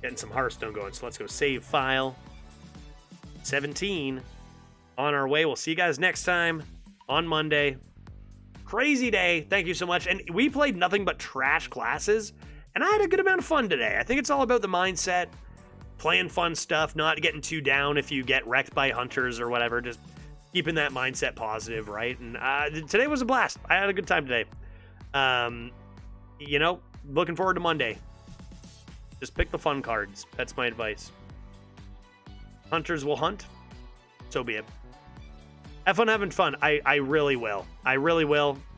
getting some Hearthstone going. So let's go Save File. 17 on our way. We'll see you guys next time on Monday. Crazy day. Thank you so much. And we played nothing but trash classes, and I had a good amount of fun today. I think it's all about the mindset, playing fun stuff, not getting too down if you get wrecked by hunters or whatever. Just keeping that mindset positive, right? And today was a blast. I had a good time today. You know, looking forward to Monday. Just pick the fun cards. That's my advice. Hunters will hunt. So be it. Have fun having fun. I really will.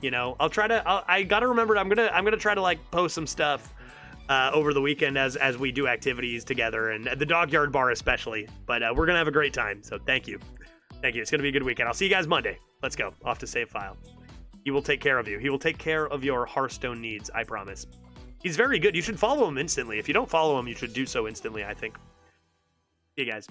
You know, I'll try to. I gotta remember. I'm gonna try to like post some stuff over the weekend as we do activities together, and at the Dog Yard Bar especially. But we're gonna have a great time. So thank you. It's gonna be a good weekend. I'll see you guys Monday. Let's go. Off to Save File. He will take care of you. He will take care of your Hearthstone needs. I promise. He's very good. You should follow him instantly. If you don't follow him, you should do so instantly, I think. See you guys.